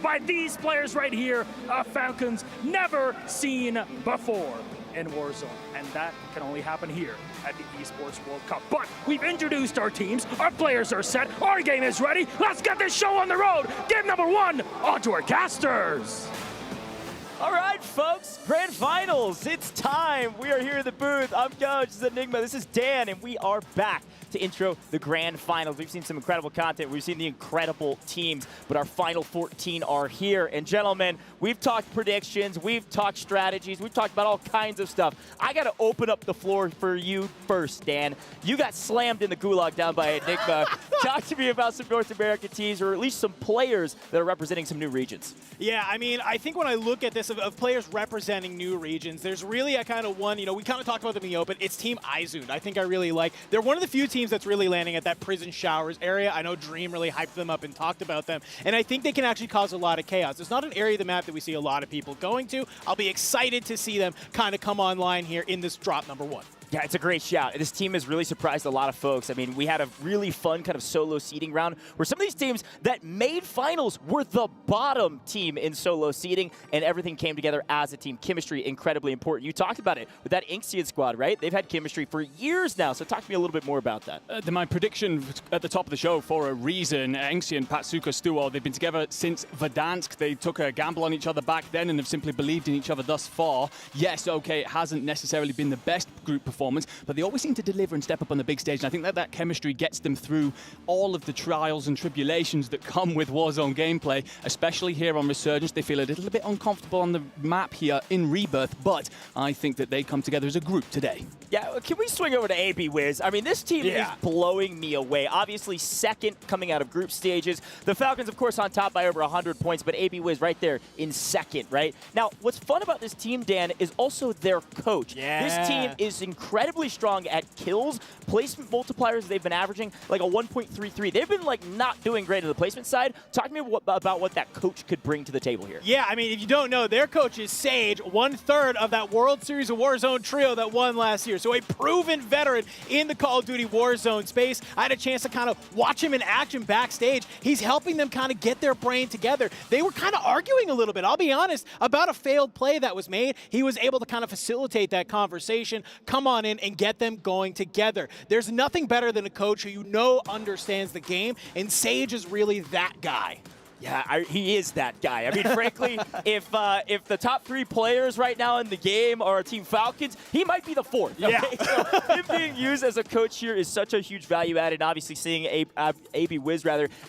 by these players right here, Falcons never seen before in Warzone. And that can only happen here at the Esports World Cup. But we've introduced our teams, our players are set, our game is ready. Let's get this show on the road. Game number 1, on to our casters. All right, folks, grand finals, it's time. We are here in the booth. I'm Coach, this is Enigma, this is Dan, and we are back to intro the grand finals. We've seen some incredible content, we've seen the incredible teams, but our final 14 are here. And gentlemen, we've talked predictions, we've talked strategies, we've talked about all kinds of stuff. I gotta open up the floor for you first, Dan. You got slammed in the gulag down by Enigma. Talk to me about some North American teams, or at least some players that are representing some new regions. Yeah, I mean, I think when I look at this of players representing new regions, there's really a kind of one, you know, we kind of talked about them in the open. It's Team Izund. I think I really like. They're one of the few teams that's really landing at that prison showers area. I know Dream really hyped them up and talked about them, and I think they can actually cause a lot of chaos. It's not an area of the map that we see a lot of people going to. I'll be excited to see them kind of come online here in this drop number 1. Yeah, it's a great shout. This team has really surprised a lot of folks. I mean, we had a really fun kind of solo seeding round where some of these teams that made finals were the bottom team in solo seeding, and everything came together as a team. Chemistry, incredibly important. You talked about it with that Inxian squad, right? They've had chemistry for years now, so talk to me a little bit more about that. My prediction at the top of the show, for a reason, Inxian, Patsuka, Stuo, they've been together since Verdansk. They took a gamble on each other back then and have simply believed in each other thus far. Yes, okay, it hasn't necessarily been the best group performance, but they always seem to deliver and step up on the big stage. And I think that chemistry gets them through all of the trials and tribulations that come with Warzone gameplay, especially here on Resurgence. They feel a little bit uncomfortable on the map here in Rebirth, but I think that they come together as a group today. Yeah, can we swing over to AB Wiz? I mean, this team is blowing me away. Obviously, second coming out of group stages. The Falcons, of course, on top by over 100 points, but AB Wiz right there in second, right? Now, what's fun about this team, Dan, is also their coach. Yeah. This team is incredibly strong at kills. Placement multipliers, they've been averaging like a 1.33. They've been like not doing great on the placement side. Talk to me about what that coach could bring to the table here. Yeah, I mean, if you don't know, their coach is Sage, 1/3 of that World Series of Warzone trio that won last year. So a proven veteran in the Call of Duty Warzone space. I had a chance to kind of watch him in action backstage. He's helping them kind of get their brain together. They were kind of arguing a little bit, I'll be honest, about a failed play that was made. He was able to kind of facilitate that conversation, come on in and get them going together. There's nothing better than a coach who you know understands the game, and Sage is really that guy. Yeah, he is that guy. I mean, frankly, if the top 3 players right now in the game are Team Falcons, he might be the 4th. Okay? Yeah. So him being used as a coach here is such a huge value add, and obviously seeing AB Wiz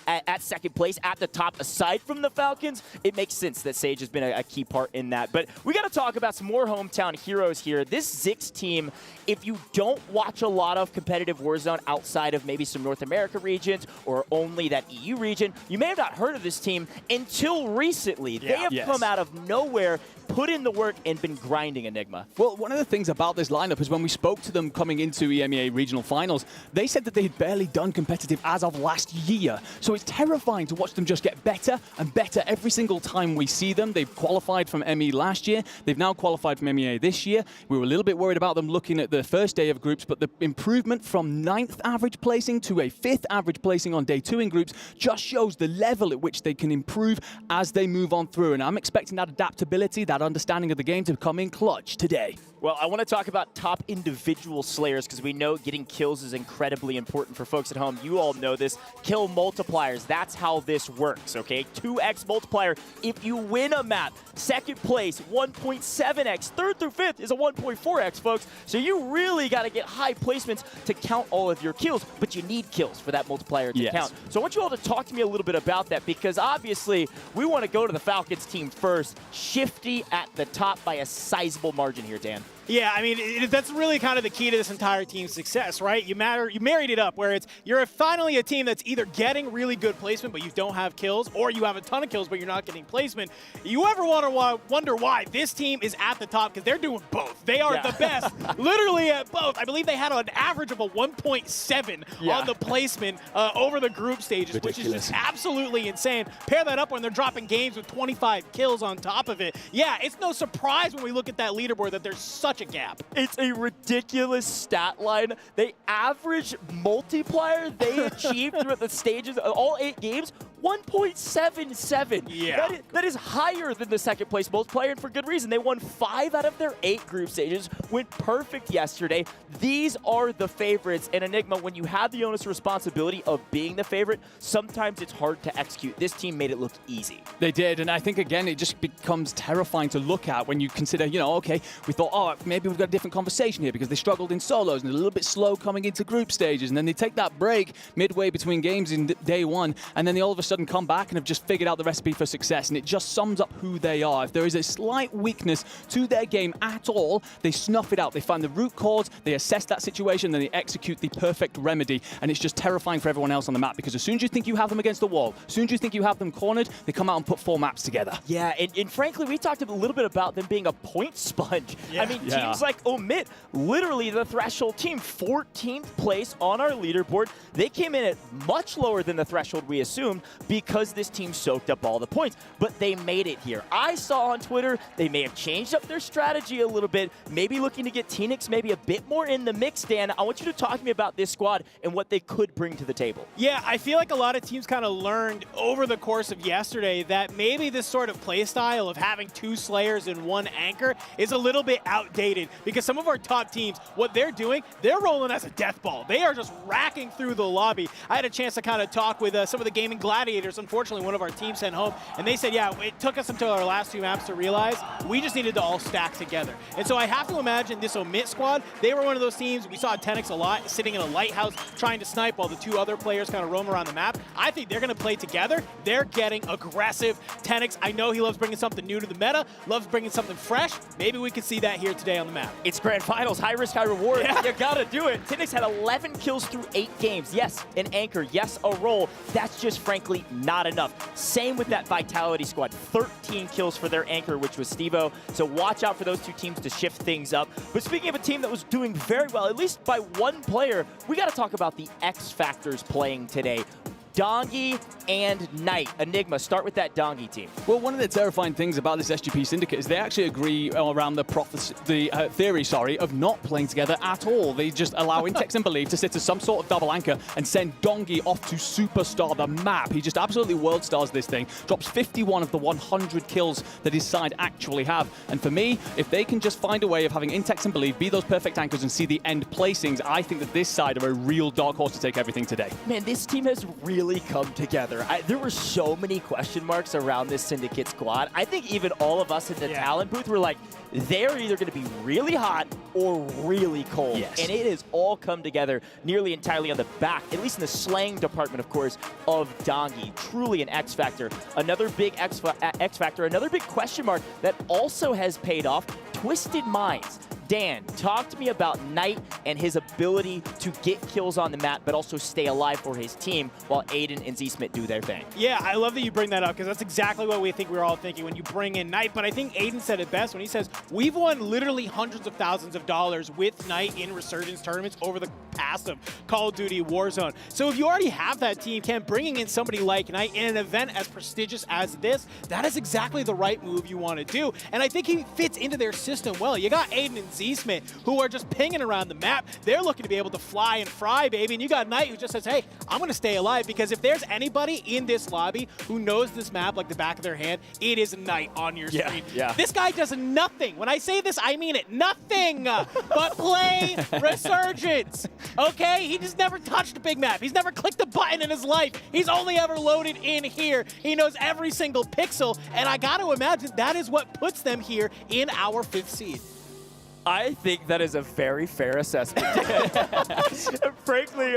at second place at the top, aside from the Falcons, it makes sense that Sage has been a key part in that. But we got to talk about some more hometown heroes here. This Zix team, if you don't watch a lot of competitive Warzone outside of maybe some North America regions or only that EU region, you may have not heard of this team until recently. They have come out of nowhere, put in the work, and been grinding, Enigma. Well, one of the things about this lineup is when we spoke to them coming into EMEA regional finals, they said that they had barely done competitive as of last year. So it's terrifying to watch them just get better and better every single time we see them. They've qualified from ME last year. They've now qualified from MEA this year. We were a little bit worried about them looking at the first day of groups, but the improvement from 9th average placing to a 5th average placing on day 2 in groups just shows the level at which they can improve as they move on through. And I'm expecting that adaptability, that understanding of the game to come in clutch today. Well, I want to talk about top individual slayers because we know getting kills is incredibly important for folks at home. You all know this. Kill multipliers, that's how this works, okay? 2x multiplier if you win a map. Second place, 1.7x. Third through fifth is a 1.4x, folks. So you really got to get high placements to count all of your kills, but you need kills for that multiplier to count. So I want you all to talk to me a little bit about that because obviously we want to go to the Falcons team first. Shifty at the top by a sizable margin here, Dan. Yeah, I mean, that's really kind of the key to this entire team's success, right? You married it up where you're finally a team that's either getting really good placement, but you don't have kills, or you have a ton of kills, but you're not getting placement. You ever wonder why this team is at the top? Because they're doing both. They are the best, literally at both. I believe they had an average of a 1.7 on the placement over the group stages, which is just absolutely insane. Pair that up when they're dropping games with 25 kills on top of it. Yeah, it's no surprise when we look at that leaderboard that there's such such a gap. It's a ridiculous stat line. They average multiplier they achieved throughout the stages of all 8 games, 1.77. Yeah. That is higher than the second place multiplier, and for good reason. They won 5 out of their 8 group stages, went perfect yesterday. These are the favorites. And Enigma, when you have the onus responsibility of being the favorite, sometimes it's hard to execute. This team made it look easy. They did, and I think, again, it just becomes terrifying to look at when you consider, you know, okay, we thought, oh, maybe we've got a different conversation here because they struggled in solos and they're a little bit slow coming into group stages, and then they take that break midway between games in day 1, and then they all of a sudden come back and have just figured out the recipe for success, and it just sums up who they are. If there is a slight weakness to their game at all, they snuff it out. They find the root cause, they assess that situation, then they execute the perfect remedy, and it's just terrifying for everyone else on the map because as soon as you think you have them against the wall, as soon as you think you have them cornered, they come out and put 4 maps together. Yeah, and frankly, we talked a little bit about them being a point sponge. Yeah. I mean, teams like Omit, literally the threshold team, 14th place on our leaderboard. They came in at much lower than the threshold we assumed because this team soaked up all the points, but they made it here. I saw on Twitter they may have changed up their strategy a little bit, maybe looking to get Teenix maybe a bit more in the mix. Dan, I want you to talk to me about this squad and what they could bring to the table. Yeah, I feel like a lot of teams kind of learned over the course of yesterday that maybe this sort of play style of having 2 Slayers and 1 Anchor is a little bit outdated because some of our top teams, what they're doing, they're rolling as a death ball. They are just racking through the lobby. I had a chance to kind of talk with some of the gaming gladiators. Unfortunately, one of our teams sent home, and they said, yeah, it took us until our last 2 maps to realize we just needed to all stack together. And so I have to imagine this Omit squad, they were one of those teams, we saw Tenix a lot, sitting in a lighthouse trying to snipe while the 2 other players kind of roam around the map. I think they're going to play together. They're getting aggressive. Tenix, I know he loves bringing something new to the meta, loves bringing something fresh. Maybe we can see that here today on the map. It's grand finals, high risk, high reward. Yeah. You gotta do it. Tenix had 11 kills through 8 games. Yes, an Anchor. Yes, a roll. That's just frankly not enough. Same with that Vitality squad. 13 kills for their Anchor, which was Stevo. So watch out for those 2 teams to shift things up. But speaking of a team that was doing very well, at least by 1 player, we gotta talk about the X Factors playing today. Dongi and Knight. Enigma, start with that Dongi team. Well, one of the terrifying things about this SGP syndicate is they actually agree around the theory of not playing together at all. They just allow Intex and Believe to sit as some sort of double anchor and send Dongi off to superstar the map. He just absolutely world stars this thing, drops 51 of the 100 kills that his side actually have. And for me, if they can just find a way of having Intex and Believe be those perfect anchors and see the end placings, I think that this side are a real dark horse to take everything today. Man, this team has really come together. There were so many question marks around this Syndicate squad. I think even all of us in the talent booth were like, they're either going to be really hot or really cold. Yes. And it has all come together nearly entirely on the back, at least in the slaying department, of course, of Dongi. Truly an X Factor. Another big X Factor, another big question mark that also has paid off, Twisted Minds. Dan, talk to me about Knight and his ability to get kills on the map, but also stay alive for his team while Aiden and Z-Smith do their thing. Yeah, I love that you bring that up because that's exactly what we think we're all thinking when you bring in Knight. But I think Aiden said it best when he says, we've won literally hundreds of thousands of dollars with Knight in Resurgence tournaments over the past of Call of Duty Warzone. So if you already have that team, Cam, bringing in somebody like Knight in an event as prestigious as this, that is exactly the right move you want to do. And I think he fits into their system well. You got Aiden and Z-Smith, who are just pinging around the map. They're looking to be able to fly and fry, baby. And you got Knight, who just says, hey, I'm going to stay alive, because if there's anybody in this lobby who knows this map like the back of their hand, it is Knight on your screen. Yeah. This guy does nothing. When I say this, I mean it. Nothing but play Resurgence. Okay? He just never touched a big map. He's never clicked a button in his life. He's only ever loaded in here. He knows every single pixel, and I got to imagine that is what puts them here in our 5th seed. I think that is a very fair assessment. Frankly,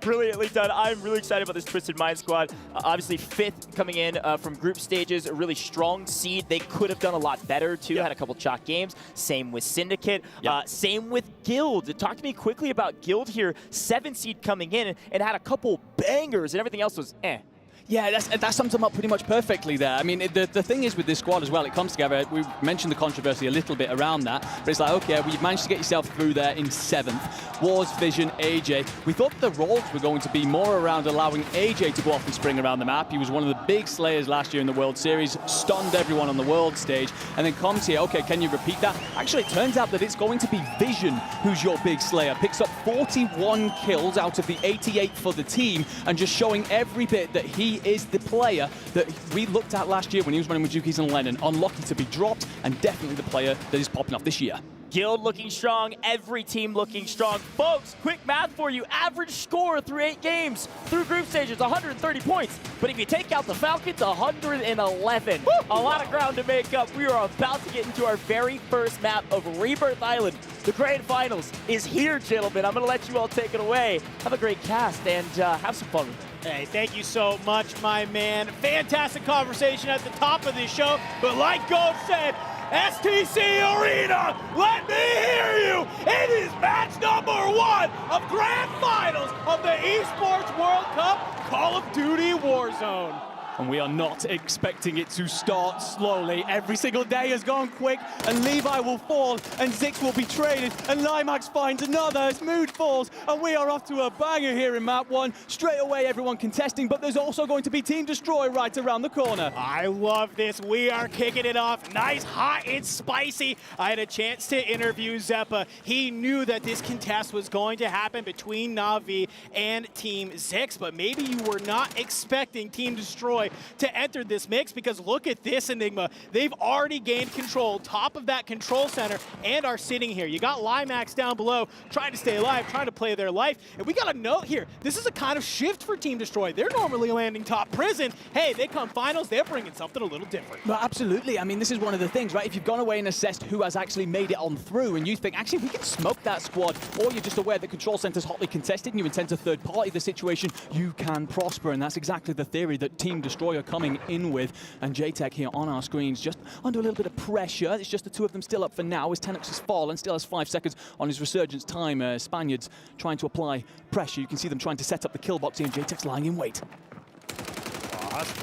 brilliantly done. I'm really excited about this Twisted Mind squad. Obviously, 5th coming in from group stages, a really strong seed. They could have done a lot better, too. Had a couple chalk games. Same with Syndicate. Same with Guild. Talk to me quickly about Guild here. 7th seed coming in and had a couple bangers, and everything else was eh. Yeah, that sums them up pretty much perfectly there. I mean, the thing is with this squad as well, it comes together. We mentioned the controversy a little bit around that, but it's like, okay, we've managed to get yourself through there in 7th. Wars, Vision, AJ. We thought the roles were going to be more around allowing AJ to go off and spring around the map. He was one of the big slayers last year in the World Series, stunned everyone on the world stage, and then comes here, okay, can you repeat that? Actually, it turns out that it's going to be Vision who's your big slayer. Picks up 41 kills out of the 88 for the team, and just showing every bit that he is the player that we looked at last year when he was running with Jukis and Lennon. Unlucky to be dropped, and definitely the player that is popping off this year. Guild looking strong, every team looking strong. Folks, quick math for you. Average score through 8 games, through group stages, 130 points. But if you take out the Falcons, 111. Woo! A lot of ground to make up. We are about to get into our very first map of Rebirth Island. The grand finals is here, gentlemen. I'm going to let you all take it away. Have a great cast and have some fun with it. Hey, thank you so much, my man. Fantastic conversation at the top of this show. But like Gold said, STC Arena, let me hear you. It is match number 1 of grand finals of the Esports World Cup Call of Duty Warzone. And we are not expecting it to start slowly. Every single day has gone quick, and Levi will fall, and Zix will be traded, and Limax finds another as Mood falls, and we are off to a banger here in map 1. Straight away, everyone contesting, but there's also going to be Team Destroy right around the corner. I love this. We are kicking it off. Nice, hot, and spicy. I had a chance to interview Zeppa. He knew that this contest was going to happen between Na'Vi and Team Zix, but maybe you were not expecting Team Destroy to enter this mix, because look at this, Enigma. They've already gained control, top of that control center, and are sitting here. You got Limax down below, trying to stay alive, trying to play their life. And we got a note here. This is a kind of shift for Team Destroy. They're normally landing top prison. Hey, they come finals, they're bringing something a little different. Well, absolutely. I mean, this is one of the things, right? If you've gone away and assessed who has actually made it on through, and you think, actually, we can smoke that squad, or you're just aware that control center's hotly contested, and you intend to third-party the situation, you can prosper. And that's exactly the theory that Team Destroy are coming in with. And JTech here on our screens just under a little bit of pressure. It's just the two of them still up for now as Tennox has fallen, still has 5 seconds on his resurgence time. Spaniards trying to apply pressure. You can see them trying to set up the kill box here, and JTech's lying in wait.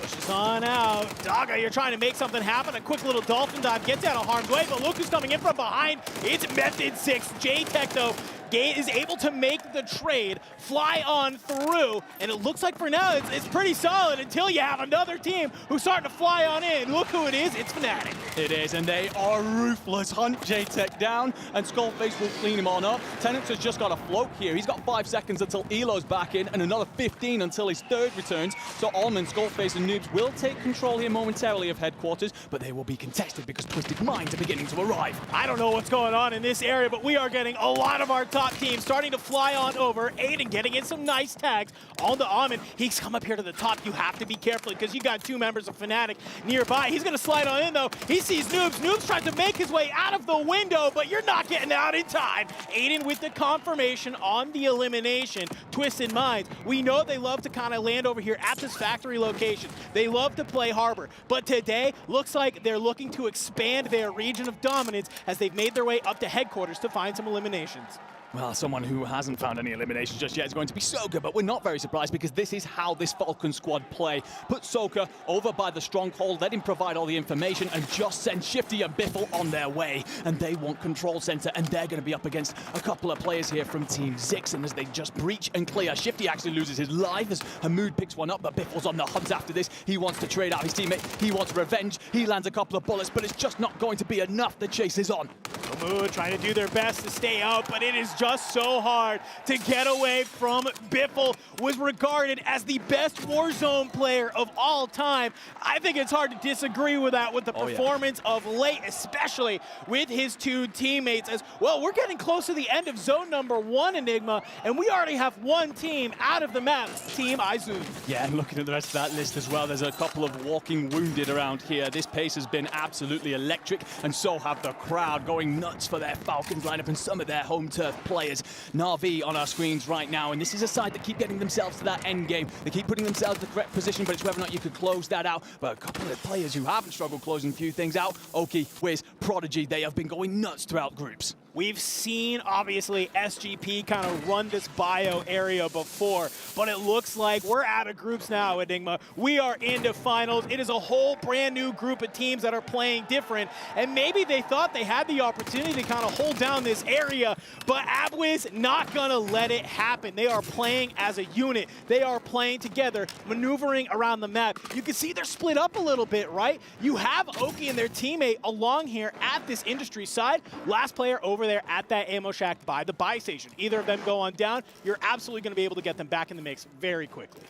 Pushes on out. Daga, you're trying to make something happen. A quick little dolphin dive gets out of harm's way, but look who's coming in from behind. It's Method 6. JTech, though, is able to make the trade, fly on through, and it looks like for now it's pretty solid until you have another team who's starting to fly on in. Look who it is. It's Fnatic. It is, and they are ruthless. Hunt JTech down, and Skullface will clean him on up. Tennox has just got a float here. He's got 5 seconds until Elo's back in, and another 15 until his third returns. So Almond, Skullface, and Noobs will take control here momentarily of headquarters, but they will be contested because Twisted Minds are beginning to arrive. I don't know what's going on in this area, but we are getting a lot of our top team starting to fly on over. Aiden getting in some nice tags on the Almond. He's come up here to the top. You have to be careful because you got 2 members of Fnatic nearby. He's going to slide on in, though. He sees Noobs. Noobs tries to make his way out of the window, but you're not getting out in time. Aiden with the confirmation on the elimination. Twisted Minds. We know they love to kind of land over here at this factory location. They love to play Harbor, but today looks like they're looking to expand their region of dominance as they've made their way up to headquarters to find some eliminations. Well, someone who hasn't found any eliminations just yet is going to be Soka, but we're not very surprised because this is how this Falcon squad play. Put Soka over by the stronghold, let him provide all the information, and just send Shifty and Biffle on their way. And they want control center, and they're going to be up against a couple of players here from Team Zix, and as they just breach and clear, Shifty actually loses his life as Hamoud picks one up, but Biffle's on the hunt after this. He wants to trade out his teammate, he wants revenge, he lands a couple of bullets, but it's just not going to be enough. The chase is on. Hamoud trying to do their best to stay out, but it is just so hard to get away from Biffle. Was regarded as the best Warzone player of all time. I think it's hard to disagree with that with the performance of late, especially with his 2 teammates. As well, we're getting close to the end of zone number 1, Enigma, and we already have 1 team out of the map, Team Izun. Yeah, and looking at the rest of that list as well, there's a couple of walking wounded around here. This pace has been absolutely electric, and so have the crowd going nuts for their Falcons lineup and some of their home turf players. Na'Vi on our screens right now, and this is a side that keep getting themselves to that end game. They keep putting themselves in the correct position, but it's whether or not you could close that out. But a couple of players who haven't struggled closing a few things out, Oki, Wiz, Prodigy, they have been going nuts throughout groups. We've seen, obviously, SGP kind of run this bio area before, but it looks like we're out of groups now, Enigma. We are into finals. It is a whole brand new group of teams that are playing different, and maybe they thought they had the opportunity to kind of hold down this area, but Abwiz not gonna let it happen. They are playing as a unit. They are playing together, maneuvering around the map. You can see they're split up a little bit, right? You have Oki and their teammate along here at this industry side. Last player over there at that ammo shack by the buy station. Either of them go on down, you're absolutely going to be able to get them back in the mix very quickly.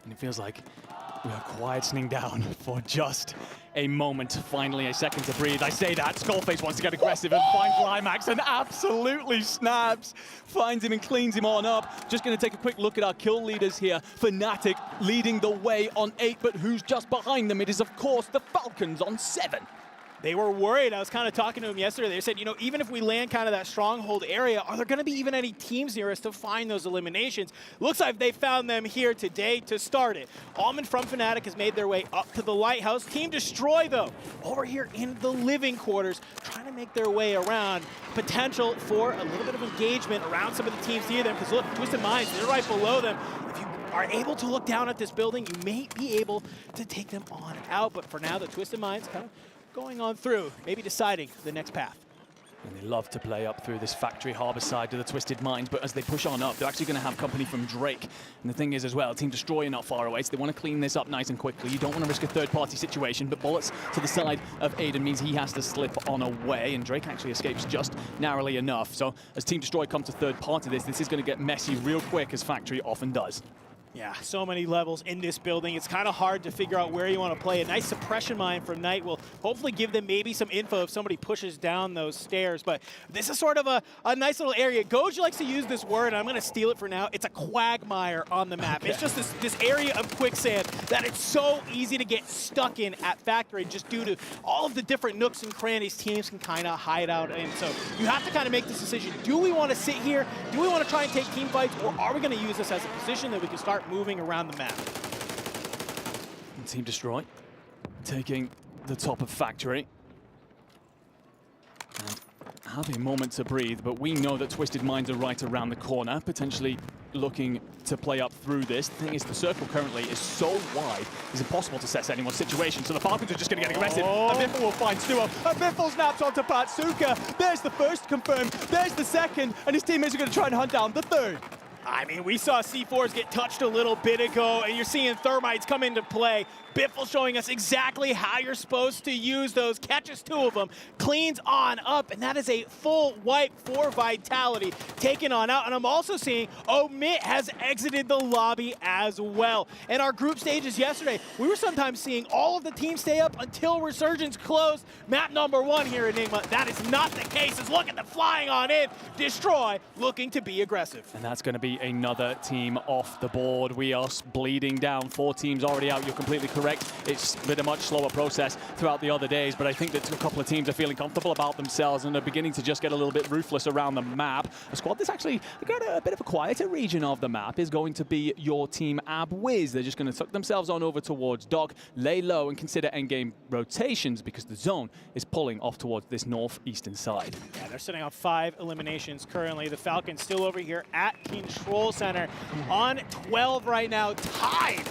And it feels like we are quietening down for just a moment. Finally, a second to breathe. I say that. Skullface wants to get aggressive and find Climax and absolutely snaps. Finds him and cleans him on up. Just going to take a quick look at our kill leaders here. Fnatic leading the way on 8, but who's just behind them? It is, of course, the Falcons on 7. They were worried. I was kind of talking to them yesterday. They said, you know, even if we land kind of that stronghold area, are there going to be even any teams near us to find those eliminations? Looks like they found them here today to start it. Almond from Fnatic has made their way up to the lighthouse. Team Destroy, though, over here in the living quarters, trying to make their way around. Potential for a little bit of engagement around some of the teams near them, because look, Twisted Minds, they're right below them. If you are able to look down at this building, you may be able to take them on out. But for now, the Twisted Minds kind of going on through, maybe deciding the next path. And they love to play up through this factory harbor side to the Twisted Minds, but as they push on up, they're actually going to have company from Drake. And the thing is as well, Team Destroyer not far away, so they want to clean this up nice and quickly. You don't want to risk a third-party situation, but bullets to the side of Aiden means he has to slip on away, and Drake actually escapes just narrowly enough. So as Team Destroy come to third party this is going to get messy real quick, as Factory often does. Yeah, so many levels in this building. It's kind of hard to figure out where you want to play. A nice suppression mine from Knight will hopefully give them maybe some info if somebody pushes down those stairs. But this is sort of a nice little area. Goji likes to use this word, and I'm going to steal it for now. It's a quagmire on the map. Okay. It's just this area of quicksand that it's so easy to get stuck in at Factory just due to all of the different nooks and crannies teams can kind of hide out in. So you have to kind of make this decision. Do we want to sit here? Do we want to try and take team fights? Or are we going to use this as a position that we can start moving around the map? And Team Destroy taking the top of Factory. And have a moment to breathe, but we know that Twisted Minds are right around the corner, potentially looking to play up through this. The thing is, the circle currently is so wide, it's impossible to assess anyone's situation, so the Falcons are just going to get aggressive. And Biffle will find Stuo, and Biffle snaps onto Patsuka. There's the first confirmed, there's the second, and his teammates are going to try and hunt down the third. I mean, we saw C4s get touched a little bit ago, and you're seeing Thermites come into play. Biffle showing us exactly how you're supposed to use those. Catches 2 of them, cleans on up, and that is a full wipe for Vitality. Taken on out, and I'm also seeing Omit has exited the lobby as well. In our group stages yesterday, we were sometimes seeing all of the teams stay up until Resurgence closed. Map number 1 here, Enigma. That is not the case. As look at the flying on in. Destroy looking to be aggressive. And that's going to be another team off the board. We are bleeding down. 4 teams already out. You're completely correct. It's been a much slower process throughout the other days, but I think that a couple of teams are feeling comfortable about themselves and are beginning to just get a little bit ruthless around the map. A squad that's actually got a bit of a quieter region of the map is going to be your team Abwiz. They're just going to tuck themselves on over towards Dock, lay low, and consider endgame rotations because the zone is pulling off towards this northeastern side. Yeah, they're sitting on 5 eliminations currently. The Falcons still over here at Control Center on 12 right now, tied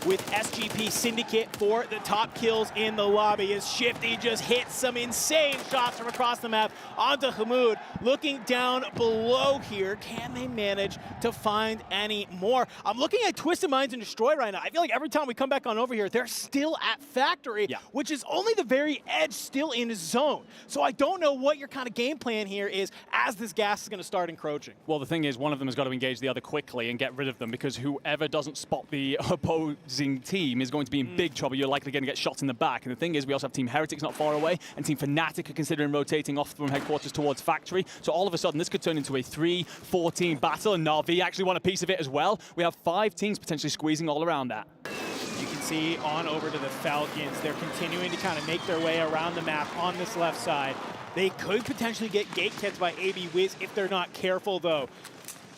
with SGP Syndicate for the top kills in the lobby as Shifty just hits some insane shots from across the map onto Hamoud. Looking down below here, can they manage to find any more? I'm looking at Twisted Minds and Destroy right now. I feel like every time we come back on over here, they're still at Factory, which is only the very edge still in zone. So I don't know what your kind of game plan here is as this gas is going to start encroaching. Well, the thing is, one of them has got to engage the other quickly and get rid of them because whoever doesn't spot the opposing team is going to be in big trouble. You're likely going to get shots in the back. And the thing is, we also have Team Heretics not far away, and Team Fnatic are considering rotating off from headquarters towards Factory. So all of a sudden, this could turn into a 3-4 team battle, and Na'Vi actually want a piece of it as well. We have 5 teams potentially squeezing all around that. You can see on over to the Falcons. They're continuing to kind of make their way around the map on this left side. They could potentially get gate kits by AB Wiz if they're not careful, though.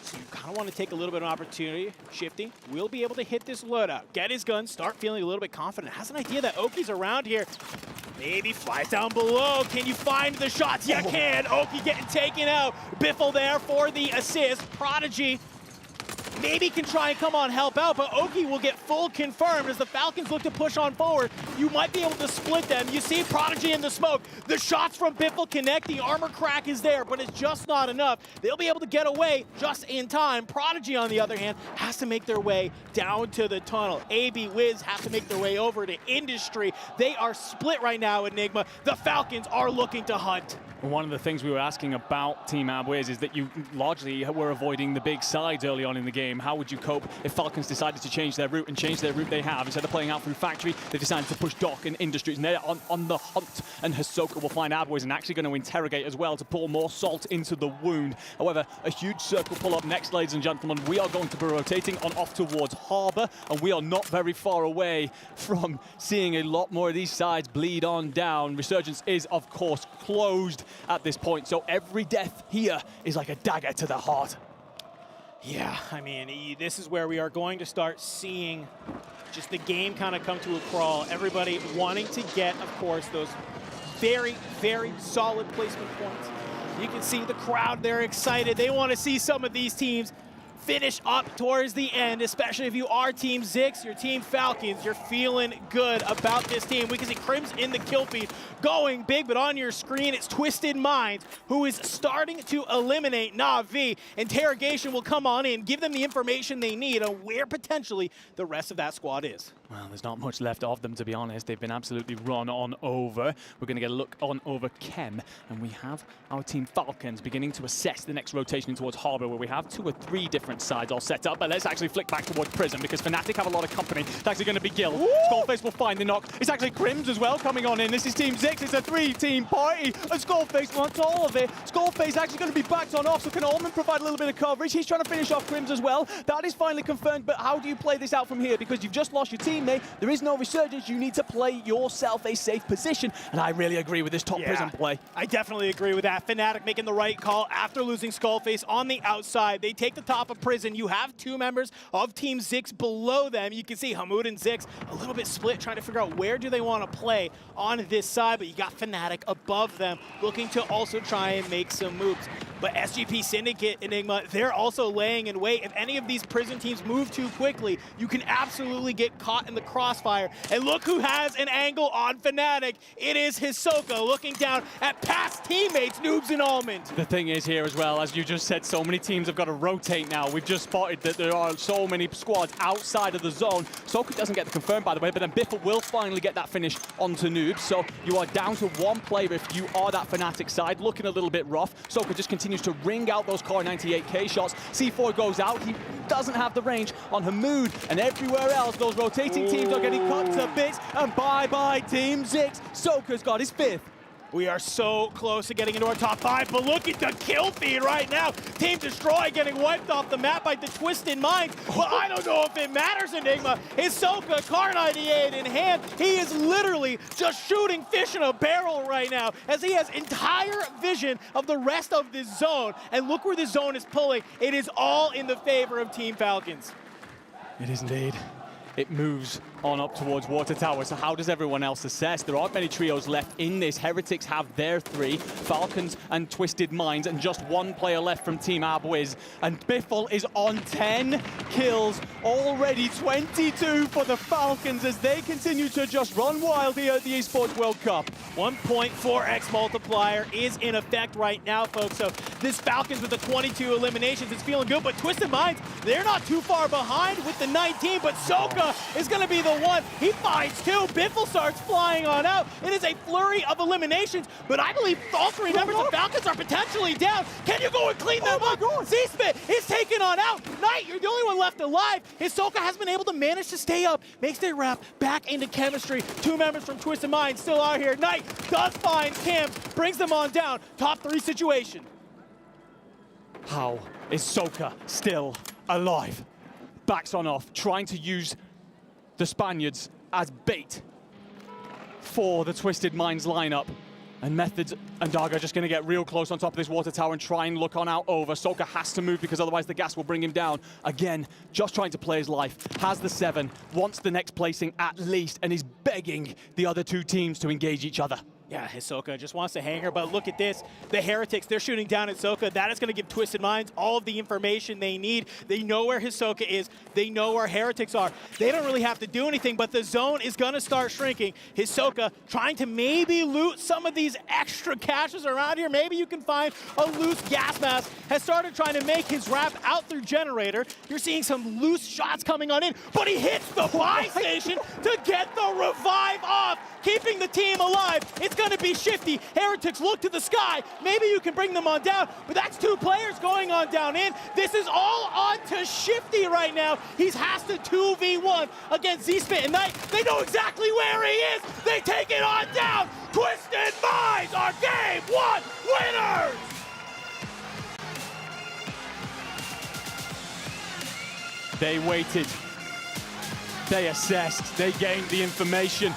So you kind of want to take a little bit of opportunity. Shifty will be able to hit this loadout, get his gun, start feeling a little bit confident. Has an idea that Oki's around here. Maybe flies down below. Can you find the shots? You can. Oki getting taken out. Biffle there for the assist. Prodigy maybe can try and come on help out, but Oki will get full confirmed as the Falcons look to push on forward. You might be able to split them. You see Prodigy in the smoke. The shots from Biffle connect. The armor crack is there, but it's just not enough. They'll be able to get away just in time. Prodigy, on the other hand, has to make their way down to the tunnel. AB Wiz have to make their way over to Industry. They are split right now, Enigma. The Falcons are looking to hunt. One of the things we were asking about Team Abwiz is that you largely were avoiding the big sides early on in the game. How would you cope if Falcons decided to change their route, and change their route they have? Instead of playing out through Factory, they decided to push Dock and Industries, and they're on the hunt, and Hisoka will find Abwiz and actually going to interrogate as well to pour more salt into the wound. However, a huge circle pull up next, ladies and gentlemen. We are going to be rotating on off towards Harbour, and we are not very far away from seeing a lot more of these sides bleed on down. Resurgence is, of course, closed at this point, so every death here is like a dagger to the heart. Yeah, I mean, this is where we are going to start seeing just the game kind of come to a crawl. Everybody wanting to get, of course, those very, very solid placement points. You can see the crowd, they're excited. They want to see some of these teams finish up towards the end, especially if you are Team Zix, your Team Falcons. You're feeling good about this team. We can see Crims in the kill feed going big, but on your screen, it's Twisted Minds, who is starting to eliminate Na'Vi. Interrogation will come on in, give them the information they need on where potentially the rest of that squad is. Well, there's not much left of them, to be honest. They've been absolutely run on over. We're going to get a look on over Chem, and we have our Team Falcons beginning to assess the next rotation towards Harbour, where we have 2 or 3 different sides all set up. But let's actually flick back towards Prism, because Fnatic have a lot of company. It's actually going to be Gil. Skullface will find the knock. It's actually Crims as well coming on in. This is Team Zix. It's a 3-team party, and Skullface wants all of it. Skullface actually going to be backed on off, so can Allman provide a little bit of coverage? He's trying to finish off Crims as well. That is finally confirmed, but how do you play this out from here? Because you've just lost your teammate. There is no resurgence. You need to play yourself a safe position, and I really agree with this top Prism play. I definitely agree with that. Fnatic making the right call after losing Skullface on the outside. They take the top of Prison. You have 2 members of Team Zix below them. You can see Hamoud and Zix a little bit split, trying to figure out where do they want to play on this side, but you got Fnatic above them, looking to also try and make some moves. But SGP Syndicate, Enigma, they're also laying in wait. If any of these Prison teams move too quickly, you can absolutely get caught in the crossfire. And look who has an angle on Fnatic. It is Hisoka looking down at past teammates, Noobs and Almond. The thing is here as well, as you just said, so many teams have got to rotate now. We've just spotted that there are so many squads outside of the zone. Soka doesn't get the confirm, by the way, but then Biffle will finally get that finish onto Noobs. So you are down to 1 player if you are that Fnatic side, looking a little bit rough. Soka just continues to ring out those core 98k shots. C4 goes out. He doesn't have the range on Hamoud, and everywhere else, those rotating teams are getting cut to bits, and bye-bye Team Zix. Soka's got his 5th. We are so close to getting into our top 5, but look at the kill feed right now. Team Destroy getting wiped off the map by the Twisted Minds. Well, I don't know if it matters, Enigma. Hisoka, Car 98 in hand. He is literally just shooting fish in a barrel right now, as he has entire vision of the rest of this zone. And look where the zone is pulling. It is all in the favor of Team Falcons. It is indeed. It moves on up towards Water Tower. So how does everyone else assess? There aren't many trios left in this. Heretics have their 3, Falcons and Twisted Minds, and just 1 player left from Team Abwiz. And Biffle is on 10 kills, already 22 for the Falcons as they continue to just run wild here at the Esports World Cup. 1.4x multiplier is in effect right now, folks. So this Falcons with the 22 eliminations is feeling good, but Twisted Minds, they're not too far behind with the 19, but Soka is going to be the one. He finds 2. Biffle starts flying on out. It is a flurry of eliminations, but I believe all 3 members of Falcons are potentially down. Can you go and clean them up? Z-Spit is taken on out. Knight, you're the only one left alive. Hisoka has been able to manage to stay up, makes their wrap back into chemistry. 2 members from Twisted Minds still are here. Knight does find Cam, brings them on down. Top 3 situation. How is Soka still alive? Backs on off, trying to use the Spaniards as bait for the Twisted Minds lineup. And Methods and Darga are just going to get real close on top of this water tower and try and look on out over. Soka has to move because otherwise the gas will bring him down. Again, just trying to play his life. Has the 7, wants the next placing at least, and is begging the other two teams to engage each other. Yeah, Hisoka just wants to hang her, but look at this. The Heretics, they're shooting down at Hisoka. That is going to give Twisted Minds all of the information they need. They know where Hisoka is. They know where Heretics are. They don't really have to do anything, but the zone is going to start shrinking. Hisoka trying to maybe loot some of these extra caches around here. Maybe you can find a loose gas mask. Has started trying to make his wrap out through generator. You're seeing some loose shots coming on in, but he hits the buy station to get the revive off, keeping the team alive. It's going to be Shifty. Heretics look to the sky. Maybe you can bring them on down, but that's 2 players going on down in. This is all on to Shifty right now. He has to 2v1 against Z-Spit and Knight. They know exactly where he is. They take it on down. Twisted Minds are Game 1 winners! They waited. They assessed. They gained the information.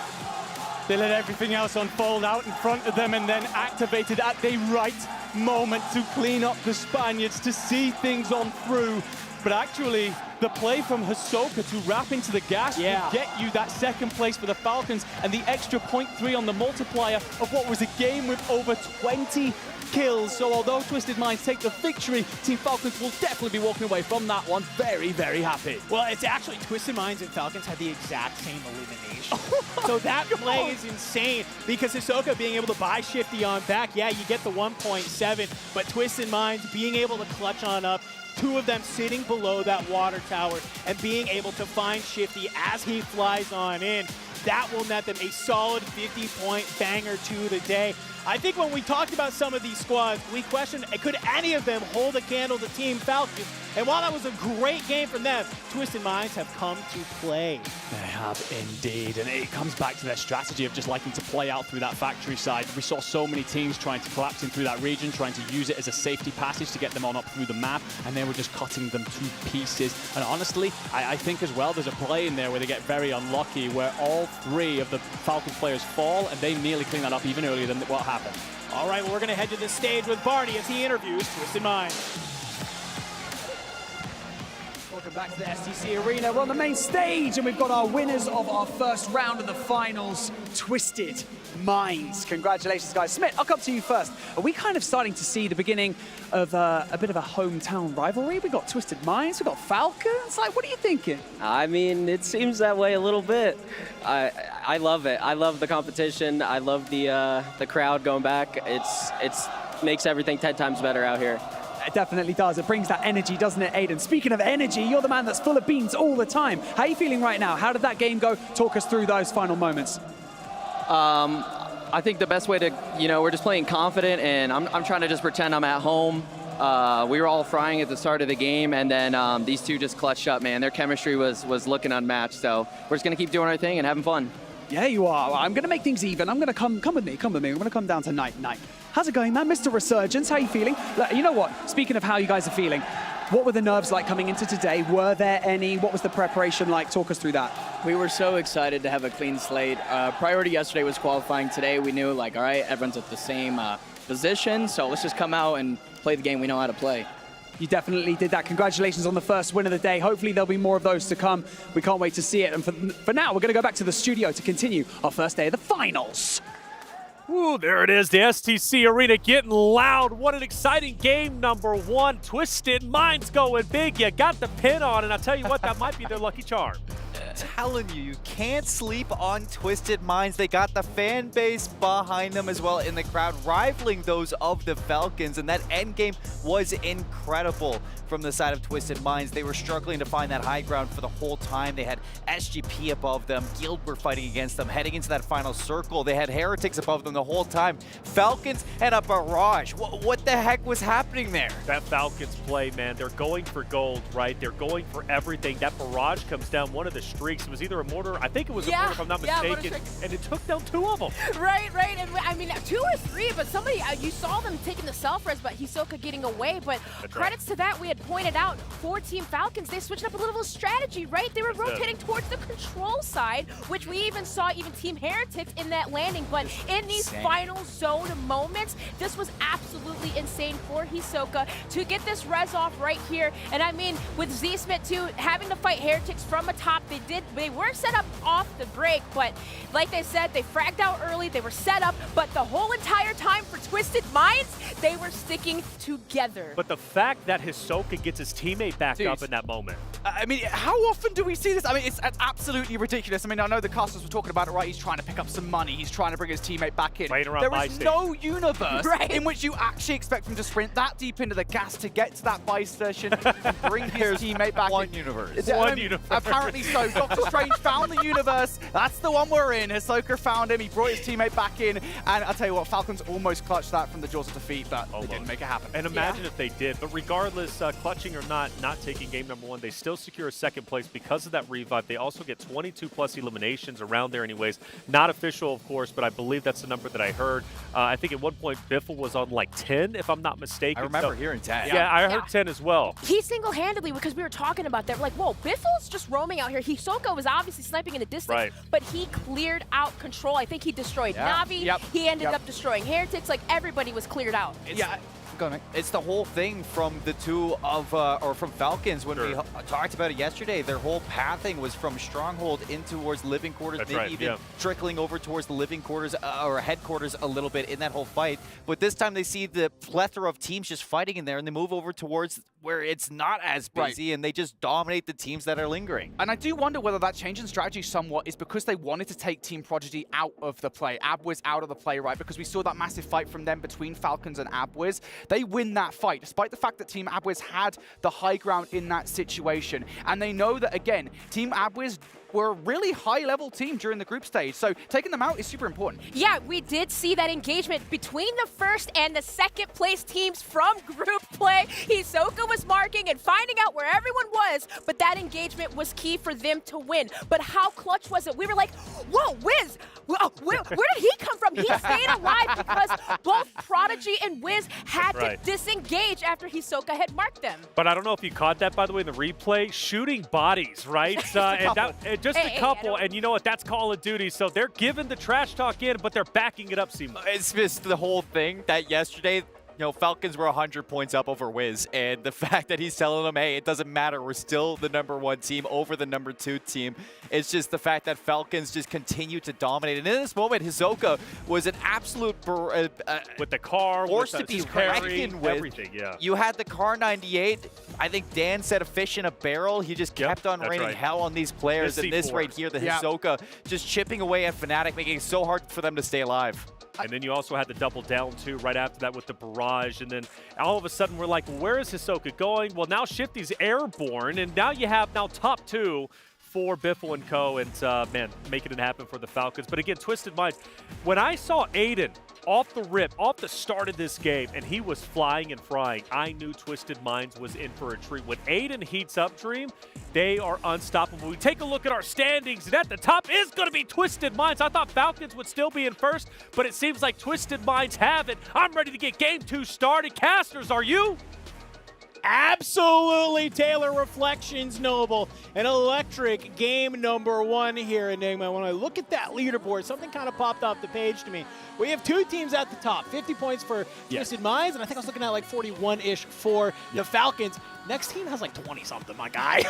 They let everything else unfold out in front of them and then activated at the right moment to clean up the Spaniards, to see things on through. But actually, the play from Hisoka to wrap into the gas will get you that second place for the Falcons and the extra 0.3 on the multiplier of what was a game with over 20 kills. So although Twisted Minds take the victory, Team Falcons will definitely be walking away from that one very, very happy. Well, it's actually Twisted Minds and Falcons had the exact same elimination. So that play is insane because Hisoka being able to buy Shifty on back, yeah, you get the 1.7, but Twisted Minds being able to clutch on up, 2 of them sitting below that water tower and being able to find Shifty as he flies on in, that will net them a solid 50-point banger to the day. I think when we talked about some of these squads, we questioned, could any of them hold a candle to Team Falcons? And while that was a great game from them, Twisted Minds have come to play. They have indeed, and it comes back to their strategy of just liking to play out through that factory side. We saw so many teams trying to collapse in through that region, trying to use it as a safety passage to get them on up through the map, and they were just cutting them to pieces. And honestly, I think as well, there's a play in there where they get very unlucky, where all 3 of the Falcons players fall, and they nearly clean that up even earlier than what happened. All right, well, we're going to head to the stage with Barney as he interviews Twisted Minds. Welcome back to the STC Arena. We're on the main stage and we've got our winners of our first round of the finals, Twisted Minds. Congratulations, guys. Smith, I'll come to you first. Are we kind of starting to see the beginning of a bit of a hometown rivalry? We got Twisted Minds, we got Falcons. Like, what are you thinking? I mean, it seems that way a little bit. I love it. I love the competition. I love the crowd going back. It's makes everything 10 times better out here. It definitely does. It brings that energy, doesn't it, Aiden? Speaking of energy, you're the man that's full of beans all the time. How are you feeling right now? How did that game go? Talk us through those final moments. I think the best way to, we're just playing confident, and I'm trying to just pretend I'm at home. We were all frying at the start of the game, and then these 2 just clutched up, man. Their chemistry was looking unmatched, so we're just going to keep doing our thing and having fun. Yeah, you are. I'm going to make things even. I'm going to come with me. I'm going to come down to Knight. How's it going, man? Mr. Resurgence, how are you feeling? You know what? Speaking of how you guys are feeling, what were the nerves like coming into today? Were there any? What was the preparation like? Talk us through that. We were so excited to have a clean slate. Priority yesterday was qualifying. Today we knew, all right, everyone's at the same position, so let's just come out and play the game we know how to play. You definitely did that. Congratulations on the first win of the day. Hopefully there'll be more of those to come. We can't wait to see it. And for now, we're going to go back to the studio to continue our first day of the finals. Ooh, there it is, the STC Arena getting loud. What an exciting game, number 1. Twisted Minds going big. You got the pin on, and I'll tell you what, that might be their lucky charm. Telling you, you can't sleep on Twisted Minds. They got the fan base behind them as well in the crowd, rivaling those of the Falcons, and that end game was incredible from the side of Twisted Minds. They were struggling to find that high ground for the whole time. They had SGP above them, Guild were fighting against them. Heading into that final circle, they had Heretics above them the whole time. Falcons and a barrage. What the heck was happening there? That Falcons play, man, they're going for gold, right? They're going for everything. That barrage comes down one of the streaks. It was either a mortar, I think it was a mortar if I'm not mistaken, and it took down 2 of them. Right. And I mean, 2 or 3, but somebody, you saw them taking the self-res, but Hisoka getting away. But credits to that, we had pointed out for Team Falcons, they switched up a little strategy, right? They were rotating towards the control side, which we even saw even Team Heretics in that landing. But in these final zone moments, this was absolutely insane for Hisoka to get this res off right here. And I mean, with Z-Smith too, having to fight Heretics from atop, they were set up off the break, but like they said, they fragged out early, they were set up, but the whole entire time for Twisted Minds, they were sticking together. But the fact that Hisoka gets his teammate back up in that moment. I mean, how often do we see this? I mean, it's absolutely ridiculous. I mean, I know the casters were talking about it, right? He's trying to pick up some money. He's trying to bring his teammate back in. There is no universe in which you actually expect him to sprint that deep into the gas to get to that buy station and bring his teammate back in. One universe. Apparently so. Doctor Strange found the universe. That's the one we're in. Hisoka found him. He brought his teammate back in. And I'll tell you what, Falcons almost clutched that from the jaws of defeat, but they didn't make it happen. And imagine if they did. But regardless, clutching or not taking game number 1, they still secure a second place because of that revive. They also get 22 plus eliminations around there anyways. Not official, of course, but I believe that's the number that I heard. I think at one point Biffle was on like 10, if I'm not mistaken. I remember hearing 10. Yeah, I heard 10 as well. He single-handedly, because we were talking about that, we're like, whoa, Biffle's just roaming out here. Hisoka was obviously sniping in the distance, but he cleared out control. I think he destroyed Navi. He ended up destroying Heretics. Like, everybody was cleared out. Go on, it's the whole thing from the two of, or from Falcons when we talked about it yesterday. Their whole pathing was from Stronghold in towards Living Quarters, maybe even trickling over towards the Living Quarters or Headquarters a little bit in that whole fight. But this time they see the plethora of teams just fighting in there and they move over towards where it's not as busy and they just dominate the teams that are lingering. And I do wonder whether that change in strategy somewhat is because they wanted to take Team Prodigy out of the play. Abwiz out of the play, right? Because we saw that massive fight from them between Falcons and Abwiz. They win that fight, despite the fact that Team Abwiz had the high ground in that situation. And they know that, again, Team Abwiz were a really high-level team during the group stage, so taking them out is super important. Yeah, we did see that engagement between the first and the second place teams from group play. Hisoka was marking and finding out where everyone was, but that engagement was key for them to win. But how clutch was it? We were like, whoa, Wiz, where did he come from? He stayed alive because both Prodigy and Wiz had to disengage after Hisoka had marked them. But I don't know if you caught that, by the way, in the replay. Shooting bodies, right? Just a couple, and you know what? That's Call of Duty, so they're giving the trash talk in, but they're backing it up, Seamless. It's just the whole thing that yesterday, Falcons were 100 points up over Wiz, and the fact that he's telling them, hey, it doesn't matter, we're still the #1 team over the #2 team. It's just the fact that Falcons just continue to dominate. And in this moment, Hisoka was an absolute with the car, force to be reckoned with. Everything, You had the car 98. I think Dan said a fish in a barrel. He just kept on raining hell on these players. And this right here, the Hisoka, just chipping away at Fnatic, making it so hard for them to stay alive. And then you also had the double down, too, right after that with the barrage. And then all of a sudden, we're like, where is Hisoka going? Well, now Shifty's airborne, and now you have top 2 for Biffle and Co. And, man, making it happen for the Falcons. But, again, Twisted Minds. When I saw Aiden off the rip, off the start of this game, and he was flying and frying, I knew Twisted Minds was in for a treat. When Aiden heats up, Dream, they are unstoppable. We take a look at our standings, and at the top is going to be Twisted Minds. I thought Falcons would still be in first, but it seems like Twisted Minds have it. I'm ready to get Game 2 started. Casters, are you? Absolutely, Taylor. Reflections Noble. An electric game number 1 here, Enigma. When I look at that leaderboard, something kind of popped off the page to me. We have 2 teams at the top, 50 points for Twisted Minds, and I think I was looking at like 41-ish for the Falcons. Next team has like 20-something, my guy.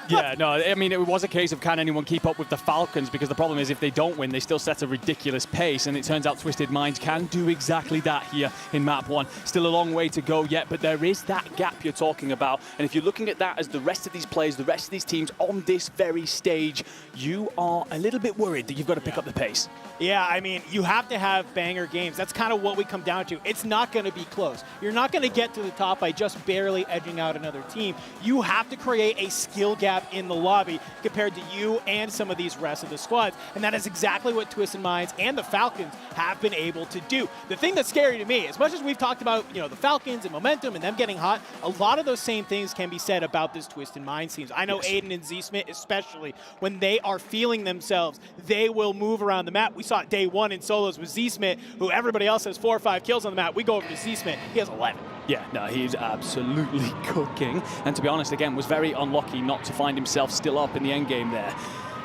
Yeah, no, I mean, it was a case of can anyone keep up with the Falcons, because the problem is if they don't win, they still set a ridiculous pace, and it turns out Twisted Minds can do exactly that here in Map 1. Still a long way to go yet, but there is that gap you're talking about, and if you're looking at that as the rest of these players, the rest of these teams on this very stage, you are a little bit worried that you've got to pick up the pace. Yeah, I mean, you have to have banger games. That's kind of what we come down to. It's not going to be close. You're not going to get to the top by just barely edging out another team. You have to create a skill gap in the lobby compared to you and some of these rest of the squads. And that is exactly what Twisted Minds and the Falcons have been able to do. The thing that's scary to me, as much as we've talked about, the Falcons and momentum and them getting hot, a lot of those same things can be said about this Twisted Minds teams. I know Aiden and Z-Smith, especially when they are feeling themselves, they will move around the map. We saw it day 1 in solos with Z-Smith, who everybody else has 4 or 5 kills on the map. We go over to Z-Smith, he has 11. Yeah, no, he's absolutely cooking. And to be honest, again, was very unlucky not to find himself still up in the end game there.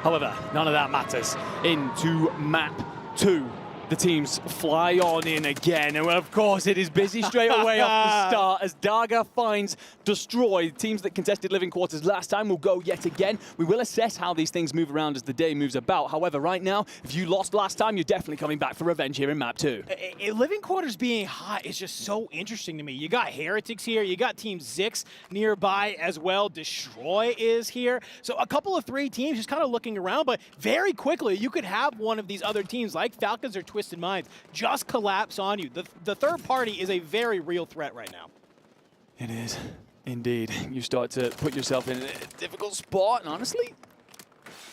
However, none of that matters. Into map 2. The teams fly on in again, and of course it is busy straight away off the start as Daga finds Destroy. Teams that contested living quarters last time will go yet again. We will assess how these things move around as the day moves about. However, right now, if you lost last time, you're definitely coming back for revenge here in map 2. Living quarters being hot is just so interesting to me. You got Heretics here, you got Team Zix nearby as well. Destroy is here. So a couple of 3 teams just kind of looking around, but very quickly you could have one of these other teams like Falcons or Twisted Minds just collapse on you. The third party is a very real threat right now. It is, indeed. You start to put yourself in a difficult spot, and honestly,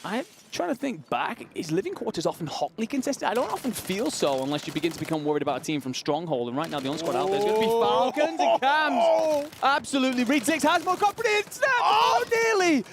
I'm trying to think back. Is living quarters often hotly contested? I don't often feel so unless you begin to become worried about a team from Stronghold, and right now the on-squad out there is going to be Falcons and Cams. Absolutely. Reed 6 has more confidence. Oh, nearly.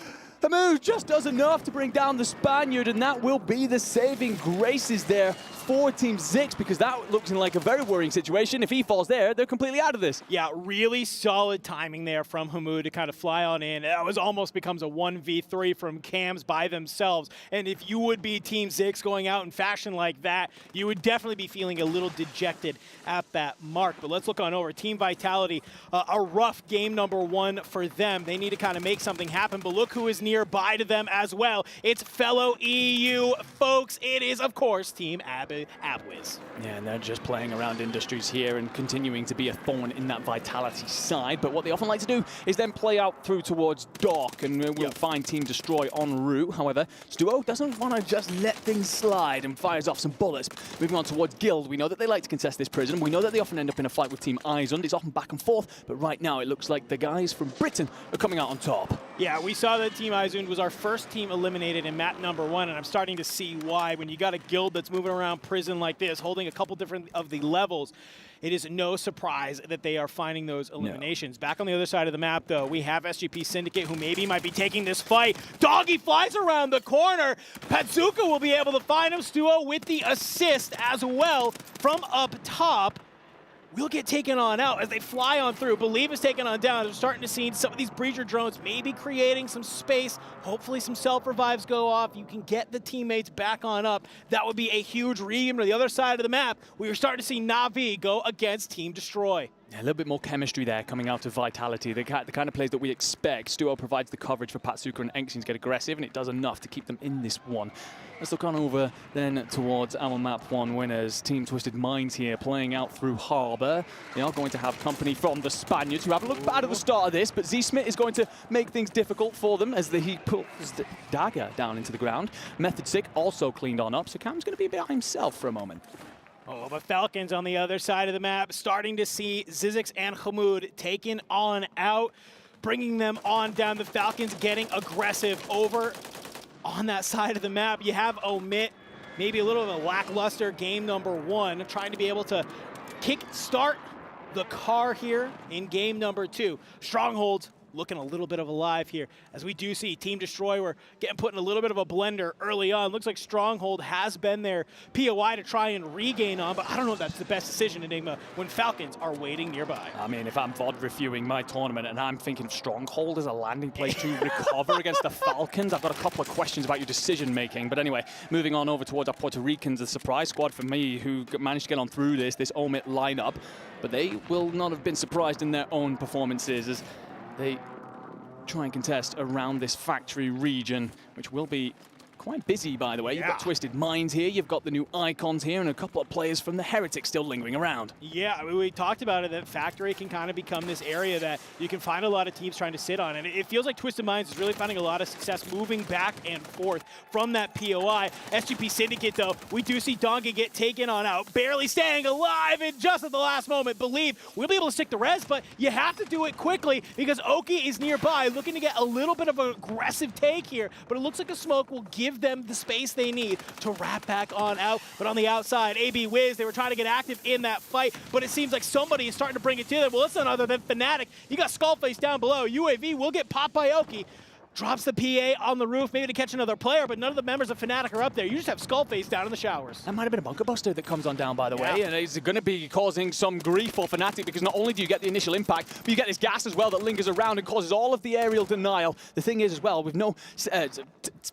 Hamoud just does enough to bring down the Spaniard, and that will be the saving graces there for Team Zix, because that looks like a very worrying situation. If he falls there, they're completely out of this. Yeah, really solid timing there from Hamoud to kind of fly on in. That was almost becomes a 1v3 from Cams by themselves. And if you would be Team Zix going out in fashion like that, you would definitely be feeling a little dejected at that mark. But let's look on over. Team Vitality, a rough game number 1 for them. They need to kind of make something happen, but look who is nearby to them as well. It's fellow EU folks. It is, of course, Team Abwiz. Yeah, and they're just playing around Industries here and continuing to be a thorn in that Vitality side. But what they often like to do is then play out through towards Dock, and we'll find Team Destroy en route. However, Stuo doesn't want to just let things slide and fires off some bullets. Moving on towards Guild, we know that they like to contest this prison. We know that they often end up in a fight with Team Izund. It's often back and forth, but right now it looks like the guys from Britain are coming out on top. Yeah, we saw that Team Izund was our first team eliminated in map number 1, and I'm starting to see why. When you got a Guild that's moving around prison like this, holding a couple different of the levels, it is no surprise that they are finding those eliminations. No. Back on the other side of the map, though, we have SGP Syndicate, who maybe might be taking this fight. Doggy flies around the corner. Patsuka will be able to find him. Stuo with the assist as well from up top. Will get taken on out as they fly on through. Believe is taken on down. We're starting to see some of these breacher drones maybe creating some space. Hopefully some self-revives go off. You can get the teammates back on up. That would be a huge ream to the other side of the map. We are starting to see Na'Vi go against Team Destroy. Yeah, a little bit more chemistry there coming out of Vitality. The kind of plays that we expect. Stuo provides the coverage for Patsuka and Enxin to get aggressive, and it does enough to keep them in this one. Let's look on over then towards our map 1 winners. Team Twisted Minds here playing out through Harbour. They are going to have company from the Spaniards, who haven't looked bad at the start of this, but Z-Smith is going to make things difficult for them as he pulls the dagger down into the ground. Method Sick also cleaned on up, so Cam's going to be by himself for a moment. Oh, but Falcons on the other side of the map, starting to see Zizix and Hamoud taken on out, bringing them on down. The Falcons getting aggressive over on that side of the map. You have Omit, maybe a little of a lackluster game number 1, trying to be able to kick-start the car here in game number 2. Strongholds looking a little bit of alive here, as we do see Team Destroy, we're getting put in a little bit of a blender early on. Looks like Stronghold has been their POI to try and regain on, but I don't know if that's the best decision, Enigma, when Falcons are waiting nearby. I mean, if I'm VOD reviewing my tournament and I'm thinking Stronghold as a landing place to recover against the Falcons, I've got a couple of questions about your decision making. But anyway, moving on over towards our Puerto Ricans, the surprise squad for me, who managed to get on through this Omit lineup, but they will not have been surprised in their own performances as they try and contest around this factory region, which will be quite busy, by the way. You've got Twisted Minds here, you've got the new Icons here, and a couple of players from the Heretics still lingering around. Yeah, I mean, we talked about it, that Factory can kind of become this area that you can find a lot of teams trying to sit on, and it feels like Twisted Minds is really finding a lot of success moving back and forth from that POI. SGP Syndicate, though, we do see Donkey get taken on out, barely staying alive, and just at the last moment, Believe we'll be able to stick the res, but you have to do it quickly because Oki is nearby, looking to get a little bit of an aggressive take here, but it looks like a smoke will give them the space they need to wrap back on out. But on the outside, AB Wiz, they were trying to get active in that fight, but it seems like somebody is starting to bring it to them. Well, it's none other than Fnatic. You got Skullface down below. UAV will get popped by Oki. Drops the PA on the roof, maybe to catch another player, but none of the members of Fnatic are up there. You just have Skullface down in the showers. That might have been a bunker buster that comes on down, by the way, and it's going to be causing some grief for Fnatic because not only do you get the initial impact, but you get this gas as well that lingers around and causes all of the aerial denial. The thing is as well, with no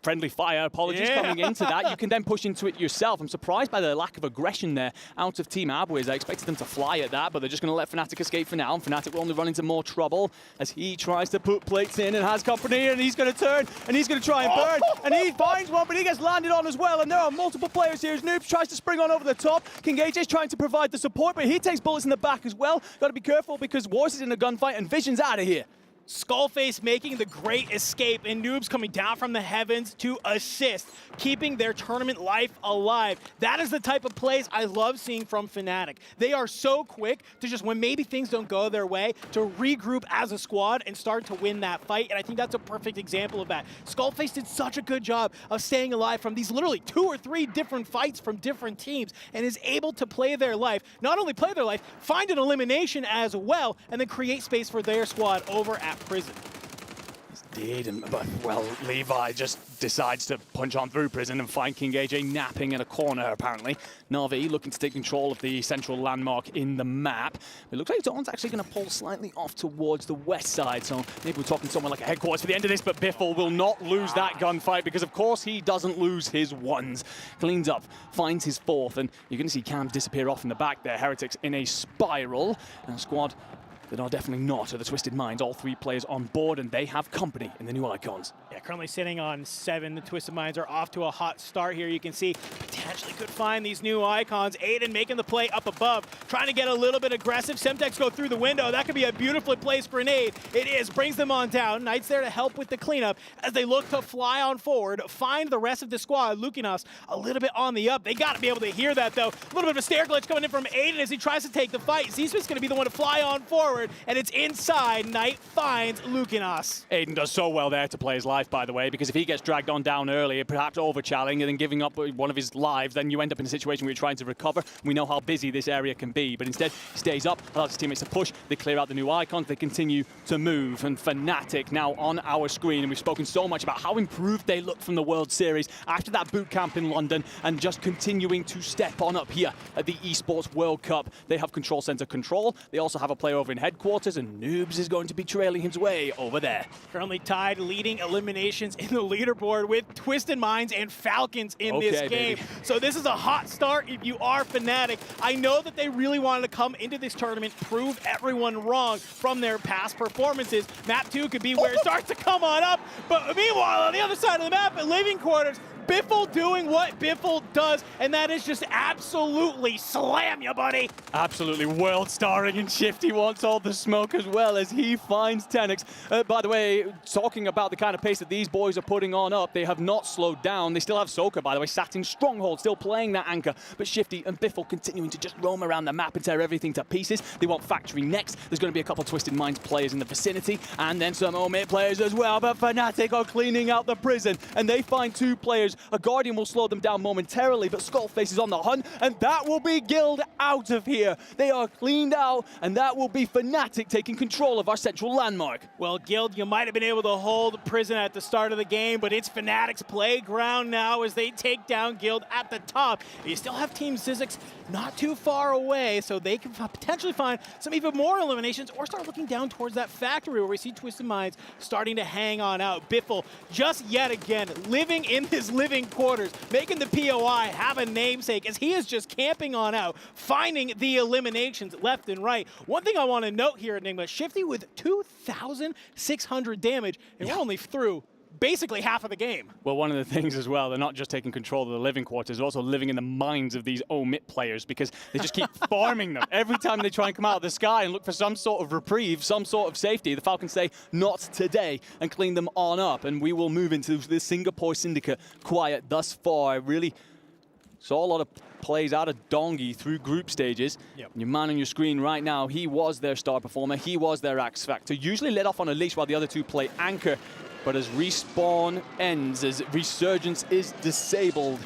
friendly fire, apologies, coming into that, you can then push into it yourself. I'm surprised by the lack of aggression there out of Team Abwiz. I expected them to fly at that, but they're just going to let Fnatic escape for now, and Fnatic will only run into more trouble as he tries to put plates in and has company, and he's going to turn, and he's going to try and burn, and he finds one, but he gets landed on as well, and there are multiple players here as Noobs tries to spring on over the top. King AJ's trying to provide the support, but he takes bullets in the back as well. Got to be careful because Wars is in a gunfight, and Vision's out of here. Skullface making the great escape, and Noobs coming down from the heavens to assist, keeping their tournament life alive. That is the type of plays I love seeing from Fnatic. They are so quick to just, when maybe things don't go their way, to regroup as a squad and start to win that fight, and I think that's a perfect example of that. Skullface did such a good job of staying alive from these literally 2 or 3 different fights from different teams, and is able to play their life, not only play their life, find an elimination as well, and then create space for their squad over at Prison. Indeed, but well, Levi just decides to punch on through Prison and find King AJ napping in a corner, apparently. Na'Vi looking to take control of the central landmark in the map. It looks like Dawn's actually going to pull slightly off towards the west side, so maybe we're talking somewhere like a headquarters for the end of this, but Biffle will not lose that gunfight because, of course, he doesn't lose his ones. Cleans up, finds his 4th, and you're going to see Cams disappear off in the back there. Heretics in a spiral, and a squad that are definitely not the Twisted Minds. All 3 players on board, and they have company in the new icons. Yeah, currently sitting on 7. The Twisted Minds are off to a hot start here. You can see potentially could find these new icons. Aiden making the play up above, trying to get a little bit aggressive. Semtex go through the window. That could be a beautifully placed grenade. It is, brings them on down. Knight's there to help with the cleanup as they look to fly on forward, find the rest of the squad. Lukinas a little bit on the up. They got to be able to hear that, though. A little bit of a stair glitch coming in from Aiden as he tries to take the fight. Z-Smith's going to be the one to fly on forward, and it's inside. Knight finds Lukinas. Aiden does so well there to play his life, by the way, because if he gets dragged on down early, perhaps overchalling and then giving up one of his lives, then you end up in a situation where you're trying to recover. We know how busy this area can be, but instead stays up, allows his teammates to push, they clear out the new icons, they continue to move, and Fnatic now on our screen, and we've spoken so much about how improved they look from the World Series after that boot camp in London, and just continuing to step on up here at the Esports World Cup. They have control center control, they also have a player over in headquarters, and Noobs is going to be trailing his way over there. Currently tied, leading eliminations in the leaderboard with Twisted Minds and Falcons in this game. Baby. So this is a hot start if you are Fnatic. I know that they really wanted to come into this tournament, prove everyone wrong from their past performances. Map 2 could be where it starts to come on up, but meanwhile, on the other side of the map at Living Quarters, Biffle doing what Biffle does, and that is just absolutely slam you, buddy. Absolutely world starring, and Shifty wants all the smoke as well as he finds Tenix. By the way, talking about the kind of pace that these boys are putting on up, they have not slowed down. They still have Soka, by the way, sat in Stronghold, still playing that anchor, but Shifty and Biffle continuing to just roam around the map and tear everything to pieces. They want Factory next. There's going to be a couple Twisted Minds players in the vicinity, and then some Omit players as well, but Fnatic are cleaning out the prison, and they find 2 players. A Guardian will slow them down momentarily, but Skullface is on the hunt, and that will be Guild out of here. They are cleaned out, and that will be Fnatic taking control of our central landmark. Well, Guild, you might have been able to hold Prison at the start of the game, but it's Fnatic's playground now as they take down Guild at the top. You still have Team Zizix not too far away, so they can potentially find some even more eliminations or start looking down towards that factory where we see Twisted Minds starting to hang on out. Biffle, just yet again, living in his living quarters, making the POI have a namesake as he is just camping on out, finding the eliminations left and right. One thing I want to note here, Enigma, Shifty with 2,600 damage, and we're only through basically half of the game. Well, one of the things as well, they're not just taking control of the living quarters, they're also living in the minds of these Omit players because they just keep farming them. Every time they try and come out of the sky and look for some sort of reprieve, some sort of safety, the Falcons say, not today, and clean them on up. And we will move into the Singapore Syndicate quiet thus far. I really saw a lot of plays out of Dongi through group stages. Yep. Your man on your screen right now, he was their star performer, he was their X Factor. Usually let off on a leash while the other 2 play anchor. But as respawn ends, as resurgence is disabled,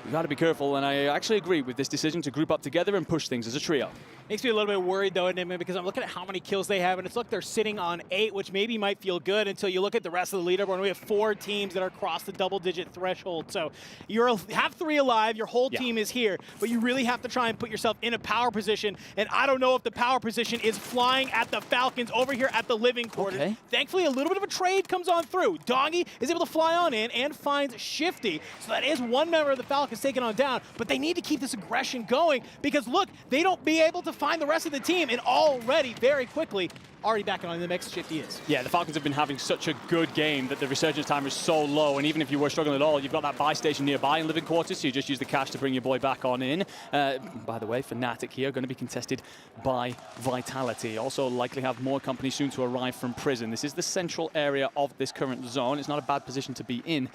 you got to be careful, and I actually agree with this decision to group up together and push things as a trio. Makes me a little bit worried, though, Enigma, because I'm looking at how many kills they have, and it's look, they're sitting on 8, which maybe might feel good until you look at the rest of the leaderboard, and we have 4 teams that are across the double-digit threshold. So you have 3 alive, your whole team is here, but you really have to try and put yourself in a power position, and I don't know if the power position is flying at the Falcons over here at the living quarters. Okay. Thankfully, a little bit of a trade comes on through. Dongy is able to fly on in and finds Shifty, so that is one member of the Falcons taken on down, but they need to keep this aggression going, because look, they don't be able to find the rest of the team, and already, very quickly, already back on in the mix, Shifty is. Yeah, the Falcons have been having such a good game that the resurgence time is so low, and even if you were struggling at all, you've got that buy station nearby in living quarters, so you just use the cash to bring your boy back on in. By the way, Fnatic here going to be contested by Vitality. Also likely have more company soon to arrive from Prison. This is the central area of this current zone. It's not a bad position to be in.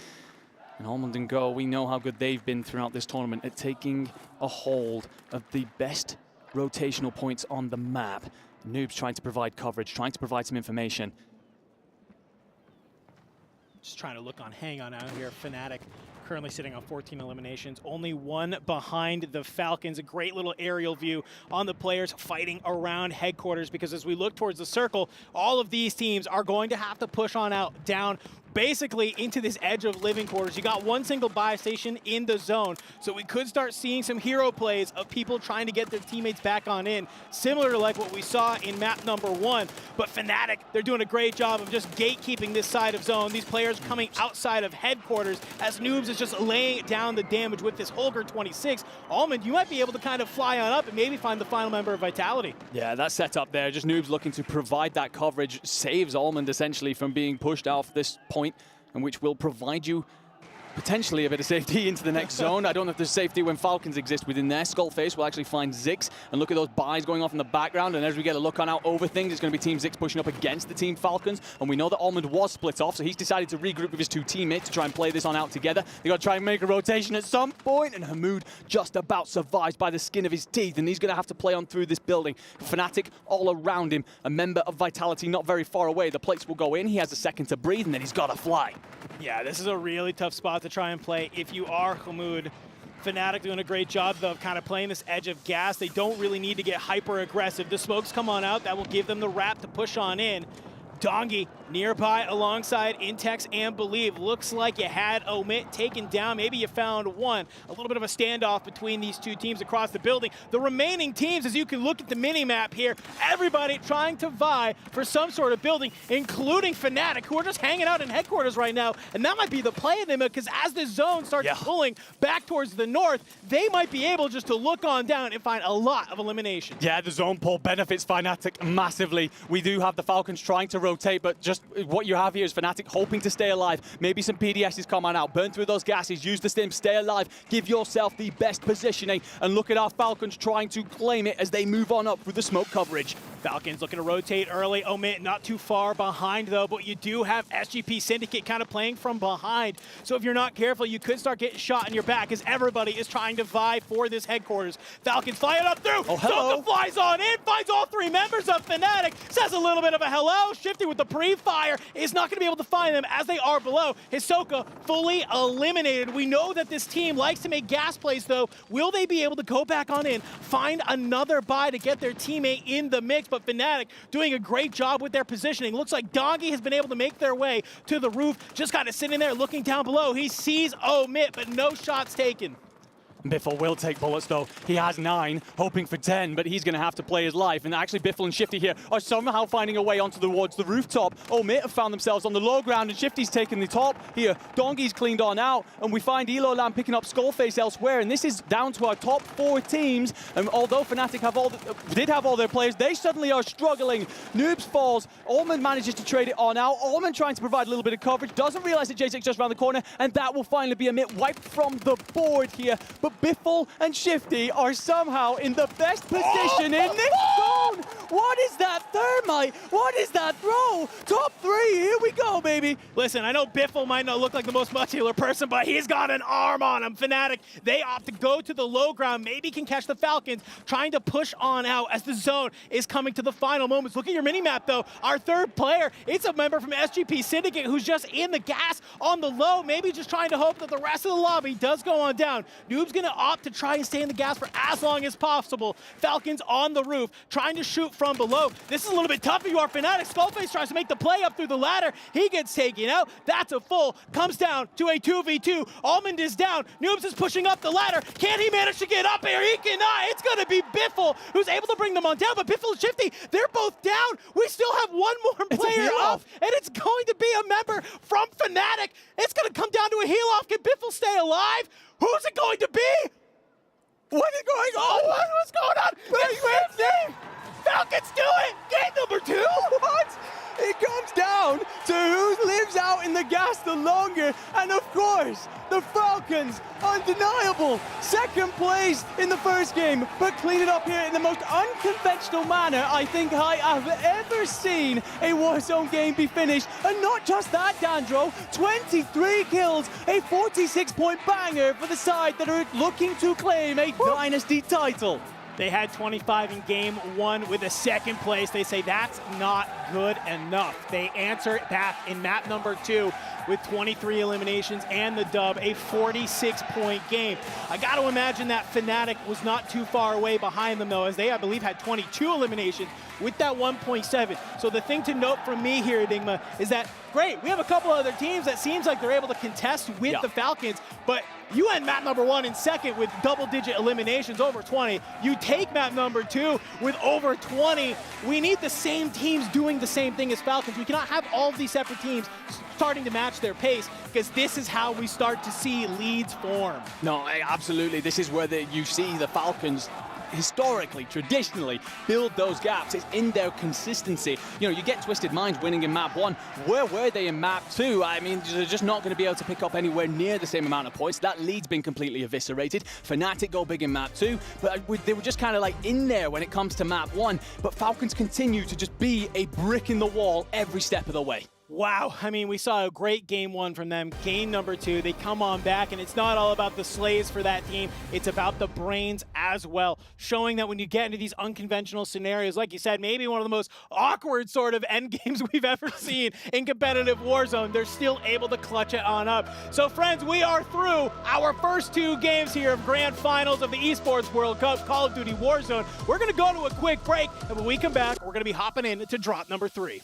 And Almond and Go, we know how good they've been throughout this tournament at taking a hold of the best rotational points on the map. Noob's trying to provide coverage, trying to provide some information. Just trying to look on hang on out here. Fnatic currently sitting on 14 eliminations, only 1 behind the Falcons. A great little aerial view on the players fighting around headquarters, because as we look towards the circle, all of these teams are going to have to push on out, down, basically into this edge of living quarters. You got 1 single buy station in the zone, so we could start seeing some hero plays of people trying to get their teammates back on in, similar to like what we saw in map number 1. But Fnatic, they're doing a great job of just gatekeeping this side of zone. These players coming outside of headquarters, as Noobs is just laying down the damage with this Holger 26. Almond, you might be able to kind of fly on up and maybe find the final member of Vitality. Yeah, that setup there, just Noobs looking to provide that coverage, saves Almond essentially from being pushed off this point, and which will provide you potentially a bit of safety into the next zone. I don't know if there's safety when Falcons exist within there. Skullface will actually find Zix, and look at those buys going off in the background, and as we get a look on out over things, it's going to be Team Zix pushing up against the Team Falcons, and we know that Almond was split off, so he's decided to regroup with his 2 teammates to try and play this on out together. They got to try and make a rotation at some point, and Hamoud just about survives by the skin of his teeth, and he's going to have to play on through this building. Fnatic all around him, a member of Vitality not very far away. The plates will go in, he has a second to breathe, and then he's got to fly. Yeah, this is a really tough spot to try and play if you are Hamoud. Fnatic doing a great job, though, of kind of playing this edge of gas. They don't really need to get hyper-aggressive. The smokes come on out. That will give them the wrap to push on in. Dongy nearby alongside Intex and Believe. Looks like you had Omit taken down. Maybe you found one. A little bit of a standoff between these 2 teams across the building. The remaining teams, as you can look at the mini-map here, everybody trying to vie for some sort of building, including Fnatic, who are just hanging out in headquarters right now. And that might be the play of them, because as the zone starts pulling back towards the north, they might be able just to look on down and find a lot of elimination. Yeah, the zone pull benefits Fnatic massively. We do have the Falcons trying to rotate, but just what you have here is Fnatic hoping to stay alive. Maybe some PDSs come on out, burn through those gases, use the stim, stay alive, give yourself the best positioning, and look at our Falcons trying to claim it as they move on up through the smoke coverage. Falcons looking to rotate early. Omit not too far behind, though, but you do have SGP Syndicate kind of playing from behind. So if you're not careful, you could start getting shot in your back, as everybody is trying to vie for this headquarters. Falcons flying up through. Oh, hello. Soka flies on in, finds all 3 members of Fnatic, says a little bit of a hello. Shifty with the pre-fire is not going to be able to find them as they are below. Hisoka fully eliminated. We know that this team likes to make gas plays, though. Will they be able to go back on in, find another buy to get their teammate in the mix? But Fnatic doing a great job with their positioning. Looks like Dongy has been able to make their way to the roof, just kind of sitting there looking down below. He sees Omit, but no shots taken. Biffle will take bullets, though. He has 9, hoping for 10, but he's going to have to play his life. And actually, Biffle and Shifty here are somehow finding a way onto towards the rooftop. Omit have found themselves on the low ground, and Shifty's taking the top here. Dongy's cleaned on out, and we find Elolam picking up Skullface elsewhere. And this is down to our top 4 teams. And although Fnatic did have all their players, they suddenly are struggling. Noobs falls. Almond manages to trade it on out. Almond trying to provide a little bit of coverage. Doesn't realize that J6 just around the corner, and that will finally be Omit wiped from the board here. But Biffle and Shifty are somehow in the best position in this zone. What is that thermite? What is that throw? Top 3, here we go, baby. Listen, I know Biffle might not look like the most muscular person, but he's got an arm on him. Fnatic, they opt to go to the low ground, maybe can catch the Falcons, trying to push on out as the zone is coming to the final moments. Look at your mini-map, though. Our 3rd player, it's a member from SGP Syndicate who's just in the gas on the low, maybe just trying to hope that the rest of the lobby does go on down. Noob's going going to opt to try and stay in the gas for as long as possible. Falcons on the roof, trying to shoot from below. This is a little bit tough if you are Fnatic. Skullface tries to make the play up through the ladder. He gets taken out. That's a full. Comes down to a 2v2. Almond is down. Noobs is pushing up the ladder. Can he manage to get up here? He cannot. It's going to be Biffle who's able to bring them on down, but Biffle and Shifty, they're both down. We still have one more player up, and it's going to be a member from Fnatic. It's going to come down to a heal off. Can Biffle stay alive? Who's it going to be? What is going on? What's going on? Big Man's name! Falcons do it! Game number 2? What? It comes down to who lives out in the gas the longer, and of course, the Falcons, undeniable. Second place in the first game, but clean it up here in the most unconventional manner I think I have ever seen a Warzone game be finished. And not just that, Dandro, 23 kills, a 46-point banger for the side that are looking to claim a Dynasty title. They had 25 in game 1 with a second place. They say that's not good enough. They answer back in map number 2 with 23 eliminations and the dub, a 46-point game. I got to imagine that Fnatic was not too far away behind them, though, as they, I believe, had 22 eliminations with that 1.7. So the thing to note from me here, Enigma, is that, great, we have a couple other teams that seems like they're able to contest with the Falcons, but you end map number 1 in second with double-digit eliminations, over 20. You take map number 2 with over 20. We need the same teams doing the same thing as Falcons. We cannot have all of these separate teams starting to match their pace, because this is how we start to see leads form. No, absolutely. This is where you see the Falcons historically, traditionally, build those gaps. It's in their consistency. You know, you get Twisted Minds winning in map 1. Where were they in map 2? I mean, they're just not going to be able to pick up anywhere near the same amount of points. That lead's been completely eviscerated. Fnatic go big in map 2, but they were just kind of like in there when it comes to map 1. But Falcons continue to just be a brick in the wall every step of the way. Wow, I mean, we saw a great game 1 from them. Game number 2, they come on back, and it's not all about the slays for that team. It's about the brains as well, showing that when you get into these unconventional scenarios, like you said, maybe one of the most awkward sort of end games we've ever seen in competitive Warzone, they're still able to clutch it on up. So friends, we are through our first 2 games here of Grand Finals of the Esports World Cup, Call of Duty Warzone. We're going to go to a quick break, and when we come back, we're going to be hopping in to drop number 3.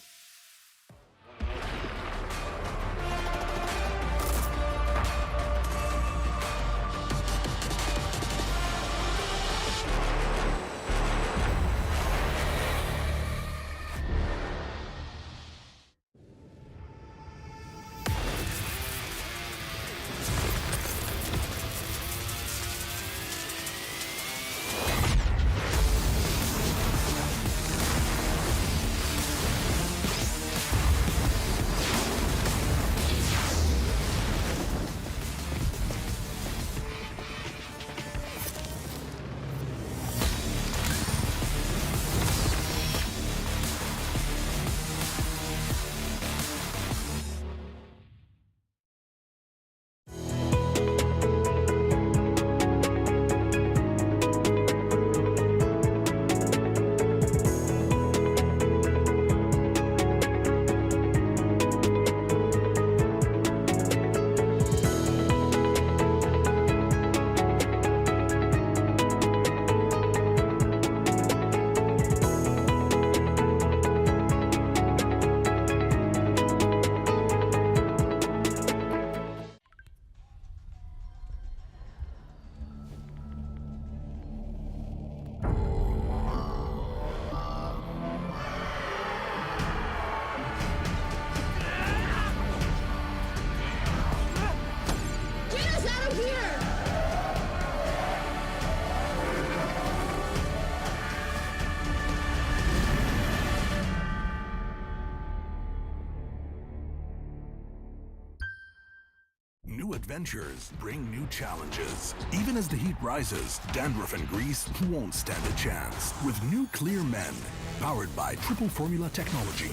New adventures bring new challenges. Even as the heat rises, dandruff and grease won't stand a chance. With new Clear Men, powered by triple formula technology.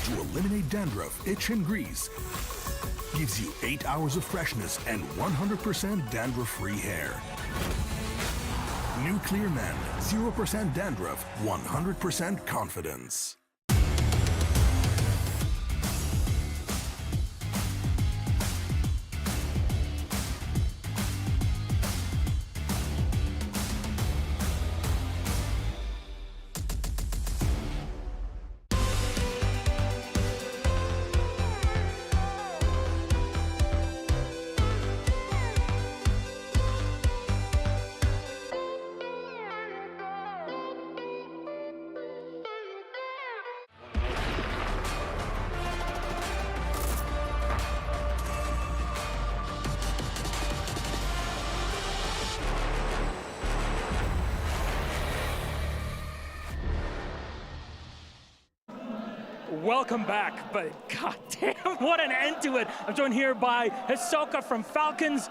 To eliminate dandruff, itch, and grease, gives you 8 hours of freshness and 100% dandruff-free hair. New Clear Men, 0% dandruff, 100% confidence. welcome back, but god damn, what an end to it. I'm joined here by Hisoka from Falcons.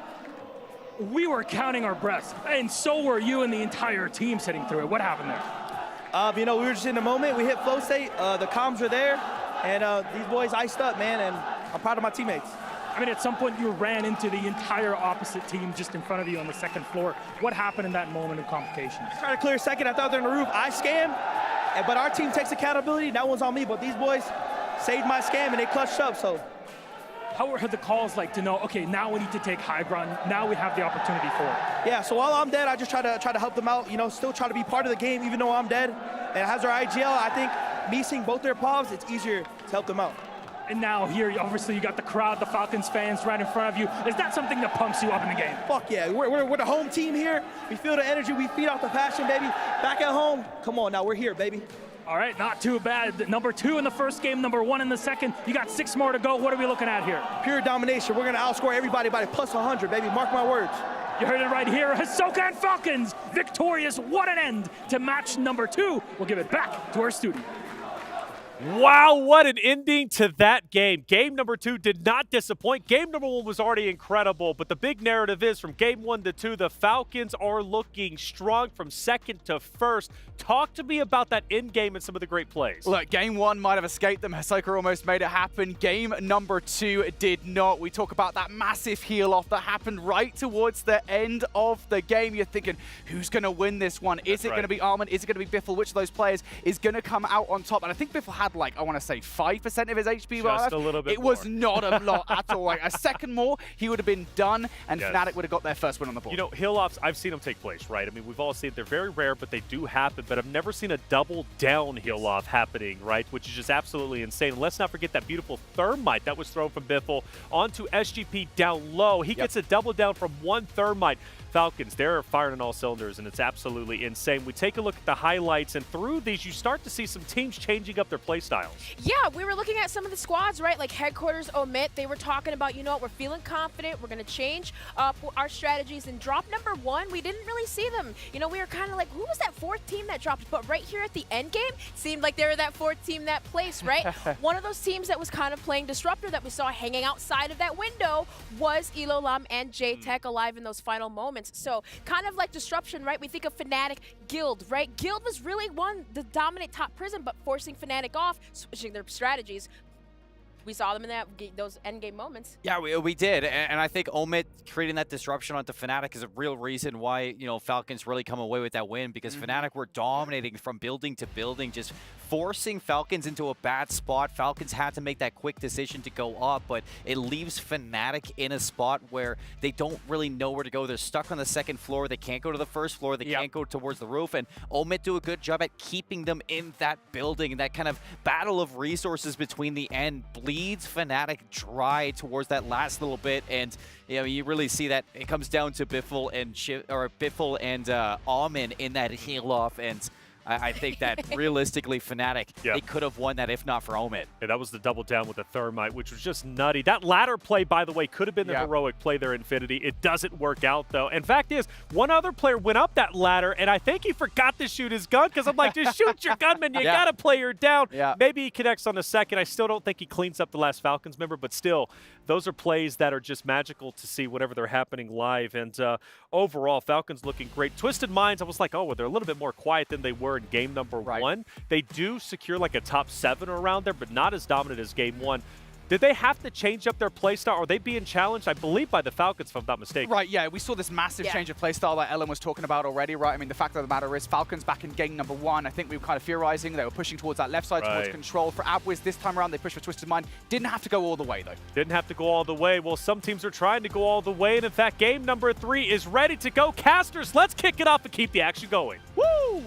We were counting our breaths, and so were you and the entire team sitting through it. What happened there? You know, we were just in the moment. We hit flow state. The comms were there, and these boys iced up, man, and I'm proud of my teammates. I mean, at some point you ran into the entire opposite team just in front of you on the second floor. What happened in that moment of complications? Trying to clear a second. I thought they're on the roof. I scammed, but our team takes accountability. That one's on me, but these boys saved my scam, and they clutched up, so. How were the calls like to know, okay, now we need to take high ground, now we have the opportunity for it? Yeah, so while I'm dead, I just try to help them out, you know, still try to be part of the game even though I'm dead. And as our IGL, I think me seeing both their pavs, it's easier to help them out. And now here, obviously you got the crowd, the Falcons fans right in front of you. Is that something that pumps you up in the game? Fuck yeah, we're the home team here. We feel the energy, we feed off the passion, baby. Back at home, come on now, we're here, baby. All right, not too bad. Number 2 in the first game, number 1 in the second. You got 6 more to go. What are we looking at here? Pure domination. We're gonna outscore everybody by plus 100, baby. Mark my words. You heard it right here. Hisoka and Falcons victorious. What an end to match number 2. We'll give it back to our studio. Wow, what an ending to that game. Game number 2 did not disappoint. Game number 1 was already incredible, but the big narrative is from game 1 to 2, the Falcons are looking strong from second to first. Talk to me about that end game and some of the great plays. Look, game 1 might have escaped them. Hisoka almost made it happen. Game number 2 did not. We talk about that massive heel off that happened right towards the end of the game. You're thinking, who's going to win this one? Is it going to be Armin? Is it going to be Biffle? Which of those players is going to come out on top? And I think Biffle had, like, I want to say 5% of his HP left. Just a little bit It was not a lot at all. Like a second more, he would have been done, and Fnatic would have got their first win on the board. You know, heal-offs, I've seen them take place, right? I mean, we've all seen it. They're very rare, but they do happen. But I've never seen a double-down heal-off happening, right? Which is just absolutely insane. And let's not forget that beautiful Thermite that was thrown from Biffle onto SGP down low. He gets a double down from one Thermite. Falcons, they're firing on all cylinders, and it's absolutely insane. We take a look at the highlights, and through these, you start to see some teams changing up their play styles. Yeah, we were looking at some of the squads, right? Like Headquarters, Omit, they were talking about, you know what, we're feeling confident, we're going to change up our strategies. And drop number 1, we didn't really see them. You know, we were kind of like, who was that 4th team that dropped? But right here at the end game, seemed like they were that 4th team that placed, right? One of those teams that was kind of playing Disruptor that we saw hanging outside of that window was Elolam and J-Tech alive in those final moments. So kind of like Disruption, right? We think of Fnatic, Guild, right? Guild was really the dominant top prison, but forcing Fnatic off, switching their strategies. We saw them in those endgame moments. Yeah, we did, and I think Omit creating that disruption onto Fnatic is a real reason why, you know, Falcons really come away with that win, because Fnatic were dominating from building to building, just forcing Falcons into a bad spot. Falcons had to make that quick decision to go up, but it leaves Fnatic in a spot where they don't really know where to go. They're stuck on the second floor. They can't go to the first floor. They can't go towards the roof, and Omit do a good job at keeping them in that building, and that kind of battle of resources between the end bleeds Fnatic dry towards that last little bit, and you know, you really see that it comes down to Biffle and Almin in that heal off, and I think that realistically Fnatic, they could have won that if not for Omit. Yeah, that was the double down with the Thermite, which was just nutty. That ladder play, by the way, could have been the heroic play there, Infinity. It doesn't work out, though. And fact is, one other player went up that ladder, and I think he forgot to shoot his gun, because I'm like, just shoot your gunman. You got to play her down. Maybe he connects on the second. I still don't think he cleans up the last Falcons member, but still, those are plays that are just magical to see whenever they're happening live. And overall, Falcons looking great. Twisted Minds, I was like, oh, well, they're a little bit more quiet than they were in game number 1. They do secure like a top 7 around there, but not as dominant as game 1. Did they have to change up their playstyle? Are they being challenged, I believe, by the Falcons, if I'm not mistaken? Right, yeah, we saw this massive change of playstyle that Ellen was talking about already, right? I mean, the fact of the matter is, Falcons back in game number 1, I think we were kind of theorizing they were pushing towards that left side, towards control. For Abwiz this time around, they pushed for Twisted Mind. Didn't have to go all the way, though. Didn't have to go all the way. Well, some teams are trying to go all the way, and in fact, game number 3 is ready to go. Casters, let's kick it off and keep the action going. Woo!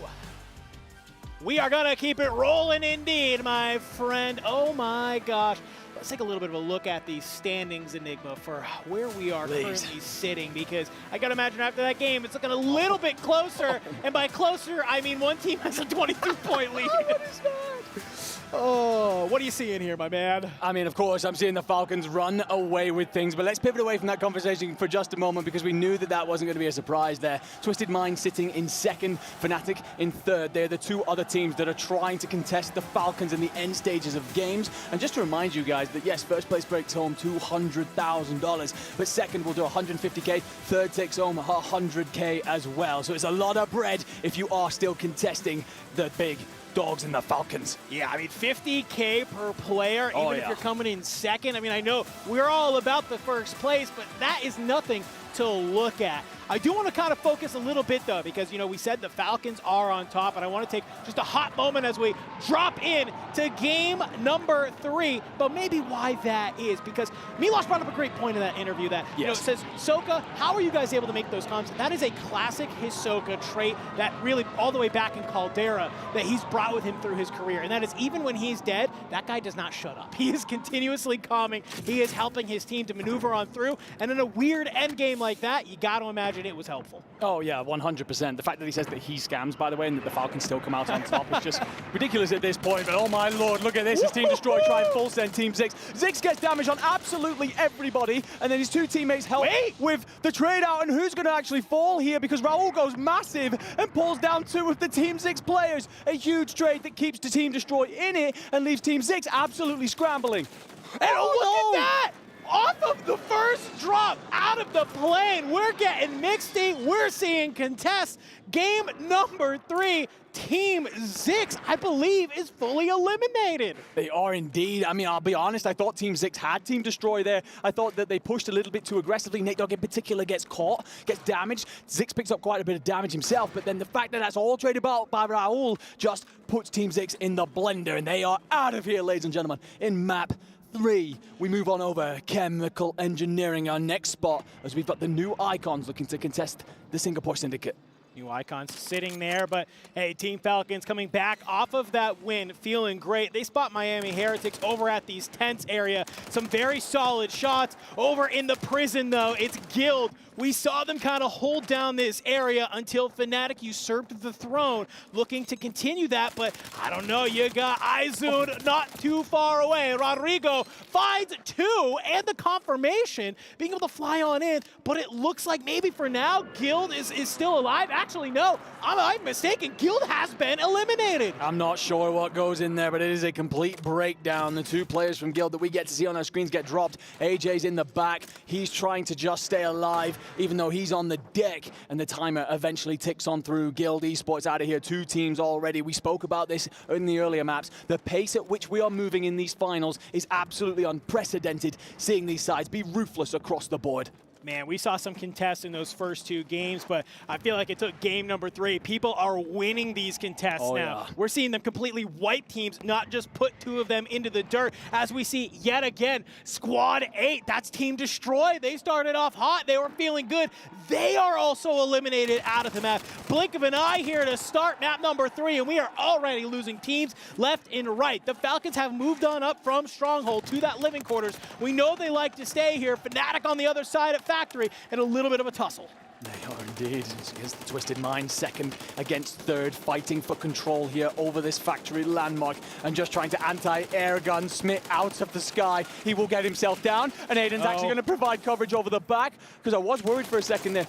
We are going to keep it rolling indeed, my friend. Oh my gosh. Let's take a little bit of a look at the standings, Enigma, for where we are currently sitting, because I got to imagine after that game, it's looking a little bit closer. And by closer, I mean one team has a 22-point lead. Oh, what is that? Oh, what are you seeing here, my man? I mean, of course, I'm seeing the Falcons run away with things, but let's pivot away from that conversation for just a moment because we knew that that wasn't going to be a surprise there. Twisted Mind sitting in second, Fnatic in third. They're the two other teams that are trying to contest the Falcons in the end stages of games. And just to remind you guys that, yes, first place breaks home $200,000, but second will do 150K, third takes home 100K as well. So it's a lot of bread if you are still contesting the big dogs and the Falcons. Yeah, I mean, 50K per player, even if you're coming in second. I mean, I know we're all about the first place, but that is nothing to look at. I do want to kind of focus a little bit, though, because, you know, we said the Falcons are on top, and I want to take just a hot moment as we drop in to game number 3, but maybe why that is, because Milosh brought up a great point in that interview that, you know, it says, Soka, how are you guys able to make those comments? That is a classic Hisoka trait that really, all the way back in Caldera, that he's brought with him through his career, and that is even when he's dead, that guy does not shut up. He is continuously calming. He is helping his team to maneuver on through, and in a weird end game like that, you got to imagine it was helpful. Oh yeah, 100%. The fact that he says that he scams, by the way, and that the Falcons still come out on top is just ridiculous at this point. But oh my lord, look at this. His Team Destroy trying full send Team Zix. Zix gets damage on absolutely everybody, and then his two teammates help with the trade out. And who's going to actually fall here? Because Raul goes massive and pulls down two of the Team Zix players. A huge trade that keeps the Team Destroy in it and leaves Team Zix absolutely scrambling. And oh, look at that! Off of the first drop out of the plane, we're getting mixed-y, we're seeing contests. Game number 3, Team Zix, I believe, is fully eliminated. They are indeed. I mean, I'll be honest, I thought Team Zix had Team Destroy there. I thought that they pushed a little bit too aggressively. Nate Dogg in particular gets caught, gets damaged. Zix picks up quite a bit of damage himself, but then the fact that that's all traded out by Raul just puts Team Zix in the blender, and they are out of here, ladies and gentlemen, in map 3. We move on over Chemical Engineering, our next spot, as we've got the new Icons looking to contest the Singapore Syndicate. New Icons sitting there, but hey, Team Falcons coming back off of that win, feeling great. They spot Miami Heretics over at these tents area. Some very solid shots. Over in the prison, though, it's Guild. We saw them kind of hold down this area until Fnatic usurped the throne, looking to continue that, but I don't know, you got Izun not too far away. Rodrigo finds 2 and the confirmation, being able to fly on in, but it looks like maybe for now, Guild is still alive. Actually, no, I'm mistaken. Guild has been eliminated. I'm not sure what goes in there, but it is a complete breakdown. The 2 players from Guild that we get to see on our screens get dropped. AJ's in the back. He's trying to just stay alive, even though he's on the deck, and the timer eventually ticks on through. Guild Esports out of here, 2 teams already. We spoke about this in the earlier maps. The pace at which we are moving in these finals is absolutely unprecedented, seeing these sides be ruthless across the board. Man, we saw some contests in those first 2 games, but I feel like it took game number 3. People are winning these contests now. Yeah. We're seeing them completely wipe teams, not just put 2 of them into the dirt, as we see yet again, Squad 8, that's Team Destroy. They started off hot. They were feeling good. They are also eliminated out of the map. Blink of an eye here to start map number 3, and we are already losing teams left and right. The Falcons have moved on up from Stronghold to that living quarters. We know they like to stay here. Fnatic on the other side at Factory, and a little bit of a tussle. They are indeed. Here's the Twisted Mind, second against third, fighting for control here over this Factory landmark, and just trying to anti-air gun Smith out of the sky. He will get himself down, and Aiden's actually going to provide coverage over the back, because I was worried for a second there.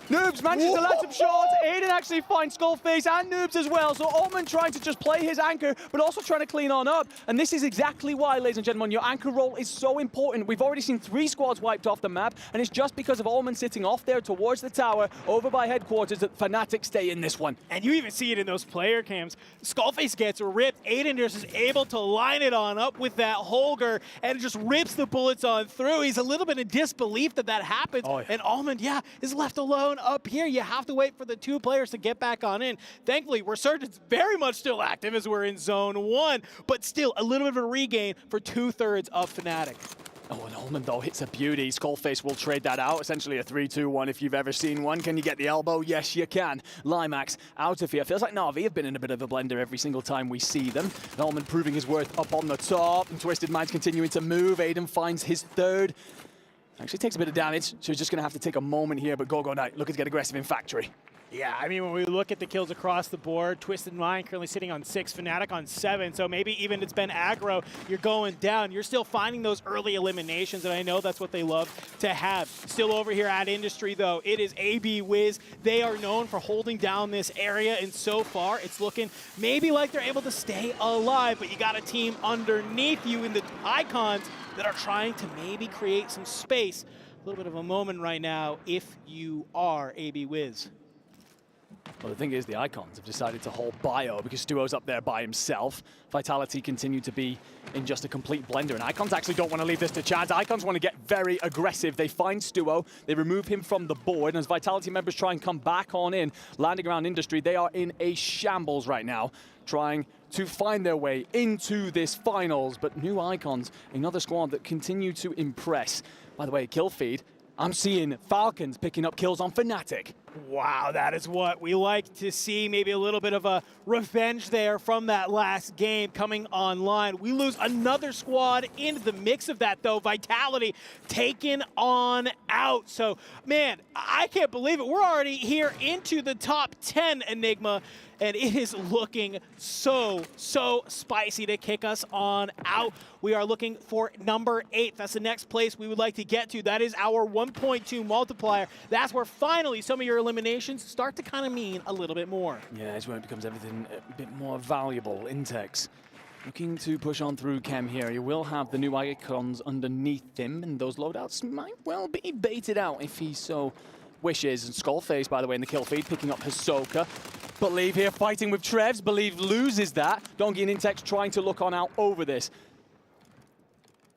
Noobs manages to land some shots. Aiden actually finds Skullface and Noobs as well. So Omen trying to just play his anchor, but also trying to clean on up. And this is exactly why, ladies and gentlemen, your anchor role is so important. We've already seen 3 squads wiped off the map, and it's just because of Omen sitting off there towards the tower, over by headquarters, that Fnatic stay in this one. And you even see it in those player cams. Skullface gets ripped. Aiden just is able to line it on up with that Holger, and just rips the bullets on through. He's a little bit in disbelief that that happens. Oh, yeah. And Omen, is left alone up here. You have to wait for the 2 players to get back on in. Thankfully, Resurgence very much still active as we're in zone 1, but still a little bit of a regain for 2/3 of Fnatic. Oh, and Omen, though, hits a beauty. Skullface will trade that out. Essentially a 3-2-1 if you've ever seen one. Can you get the elbow? Yes, you can. Limax out of here. Feels like Na'Vi have been in a bit of a blender every single time we see them. And Omen proving his worth up on the top. And Twisted Mind's continuing to move. Aiden finds his 3rd. Actually takes a bit of damage, so he's just going to have to take a moment here, but Go Knight looking to get aggressive in Factory. Yeah, I mean, when we look at the kills across the board, Twisted Mind currently sitting on 6, Fnatic on 7, so maybe even it's been aggro, you're going down. You're still finding those early eliminations, and I know that's what they love to have. Still over here at Industry, though, it is AB Wiz. They are known for holding down this area, and so far, it's looking maybe like they're able to stay alive, but you got a team underneath you in the Icons that are trying to maybe create some space. A little bit of a moment right now if you are AB Wiz. Well, the thing is, the Icons have decided to hold Bio because Stuo's up there by himself. Vitality continue to be in just a complete blender, and Icons actually don't want to leave this to chance. Icons want to get very aggressive. They find Stuo, they remove him from the board, and as Vitality members try and come back on in, landing around Industry, they are in a shambles right now, trying to find their way into this finals. But new Icons, another squad that continue to impress. By the way, kill feed, I'm seeing Falcons picking up kills on Fnatic. Wow, that is what we like to see. Maybe a little bit of a revenge there from that last game coming online. We lose another squad into the mix of that, though. Vitality taken on out. So, man, I can't believe it. We're already here into the top 10, Enigma, and it is looking so spicy to kick us on out. We are looking for number 8. That's the next place we would like to get to. That is our 1.2 multiplier. That's where finally some of your eliminations start to kind of mean a little bit more. Yeah, it's when it becomes everything a bit more valuable. Intex looking to push on through Chem here. You will have the new Icons underneath him, and those loadouts might well be baited out if he so wishes. And Skullface, by the way, in the kill feed, picking up Hisoka. Believe here fighting with Trevs. Believe loses that. Dongi and Intex trying to look on out over this.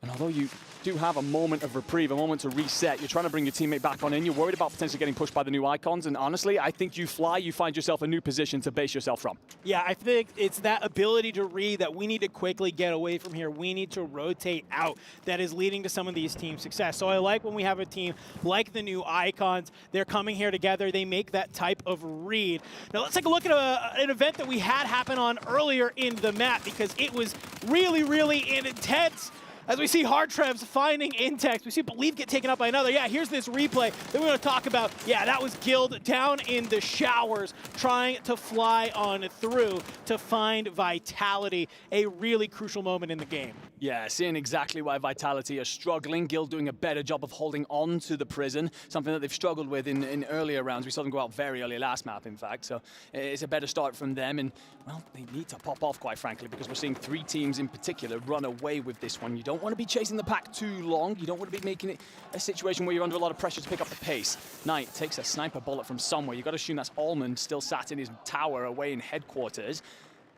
And although you do have a moment of reprieve, a moment to reset, you're trying to bring your teammate back on in. You're worried about potentially getting pushed by the new Icons. And honestly, I think you fly, you find yourself a new position to base yourself from. Yeah, I think it's that ability to read that we need to quickly get away from here. We need to rotate out that is leading to some of these team success. So I like when we have a team like the new Icons. They're coming here together. They make that type of read. Now let's take a look at an event that we had happen on earlier in the map because it was really intense. As we see Hard Trevs finding Intex, we see Believe get taken up by another. Yeah, here's this replay that we're going to talk about. Yeah, that was Guild down in the showers trying to fly on through to find Vitality. A really crucial moment in the game. Yeah, seeing exactly why Vitality are struggling. Guild doing a better job of holding on to the prison, something that they've struggled with in earlier rounds. We saw them go out very early last map, in fact, so it's a better start from them. And, well, they need to pop off, quite frankly, because we're seeing 3 teams in particular run away with this one. You don't want to be chasing the pack too long. You don't want to be making it a situation where you're under a lot of pressure to pick up the pace. Knight takes a sniper bullet from somewhere. You got to assume that's Almond still sat in his tower away in headquarters.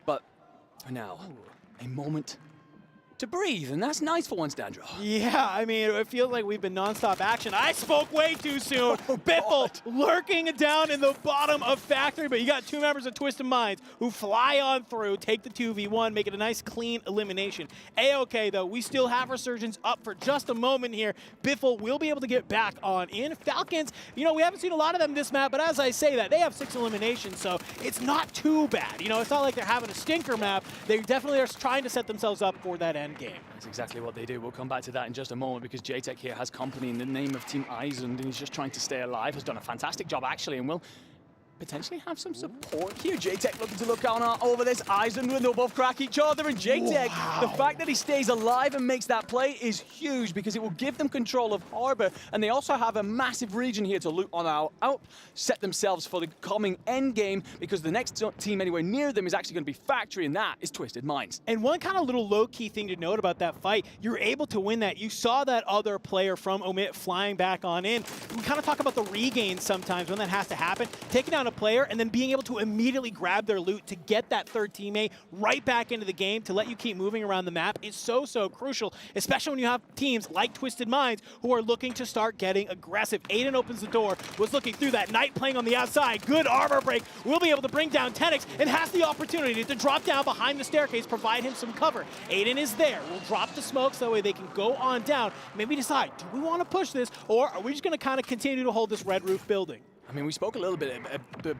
But for now, a moment to breathe, and that's nice for once, Dandro. Yeah, I mean, it feels like we've been nonstop action. I spoke way too soon. Biffle lurking down in the bottom of Factory, but you got 2 members of Twisted Minds who fly on through, take the 2v1, make it a nice, clean elimination. A-okay, though, we still have Resurgence up for just a moment here. Biffle will be able to get back on in. Falcons, you know, we haven't seen a lot of them this map, but as I say that, they have 6 eliminations, so it's not too bad. You know, it's not like they're having a stinker map. They definitely are trying to set themselves up for that end game. That's exactly what they do. We'll come back to that in just a moment because JTech here has company in the name of Team Eisund, and he's just trying to stay alive. Has done a fantastic job, actually, and will potentially have some support here. JTech looking to look on over this. Eisund, they'll both crack each other, and JTech, the fact that he stays alive and makes that play is huge because it will give them control of Harbor, and they also have a massive region here to loot on out, set themselves for the coming end game because the next team anywhere near them is actually going to be Factory, and that is Twisted Minds. And one kind of little low-key thing to note about that fight, you're able to win that. You saw that other player from Omit flying back on in. We kind of talk about the regain sometimes when that has to happen. Taking down a player and then being able to immediately grab their loot to get that third teammate right back into the game to let you keep moving around the map is so crucial, especially when you have teams like Twisted Minds who are looking to start getting aggressive. Aiden opens the door, was looking through that. Knight playing on the outside, good armor break, will be able to bring down Tenix and has the opportunity to drop down behind the staircase, provide him some cover. Aiden is there, we'll drop the smokes, that way they can go on down, maybe decide, do we want to push this or are we just going to kind of continue to hold this red roof building? I mean, we spoke a little bit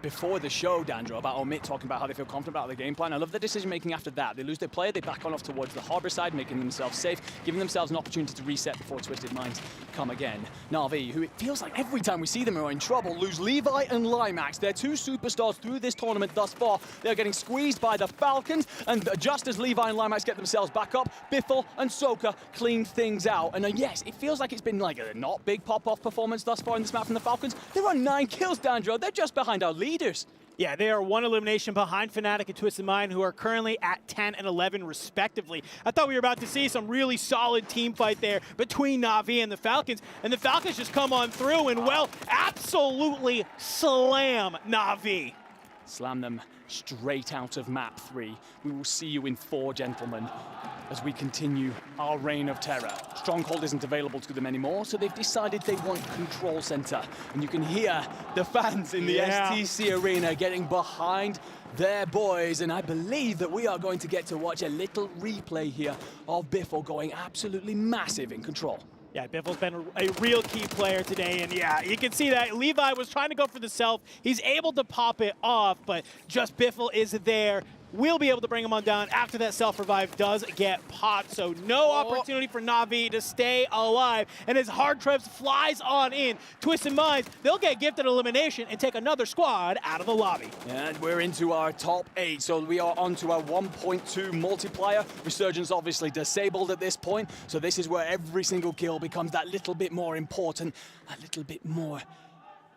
before the show, Dandro, about Omit talking about how they feel confident about the game plan. I love the decision-making after that. They lose their player, they back on off towards the Harbor side, making themselves safe, giving themselves an opportunity to reset before Twisted Minds come again. Na'Vi, who it feels like every time we see them are in trouble, lose Levi and Limax. They're two superstars through this tournament thus far. They're getting squeezed by the Falcons, and just as Levi and Limax get themselves back up, Biffle and Soka clean things out. And yes, it feels like it's been like a not big pop-off performance thus far in this map from the Falcons. They're on 9 kills, Dandro. They're just behind our leaders. Yeah, they are 1 elimination behind Fnatic and Twisted Mind, who are currently at 10 and 11 respectively. I thought we were about to see some really solid team fight there between Na'Vi and the Falcons, and the Falcons just come on through and, well, absolutely slam Na'Vi. Slam them straight out of map 3. We will see you in 4, gentlemen, as we continue our reign of terror. Stronghold isn't available to them anymore, so they've decided they want Control Center. And you can hear the fans in the STC arena getting behind their boys, and I believe that we are going to get to watch a little replay here of Biffle going absolutely massive in Control. Yeah, Biffle's been a real key player today, and yeah, you can see that Levi was trying to go for the self. He's able to pop it off, but just Biffle is there. We'll be able to bring him on down after that self-revive does get popped, so no opportunity for Na'Vi to stay alive. And as Hard Trebs flies on in, Twisted Minds, they'll get gifted elimination and take another squad out of the lobby. And we're into our top 8, so we are onto our 1.2 multiplier. Resurgence obviously disabled at this point, so this is where every single kill becomes that little bit more important, a little bit more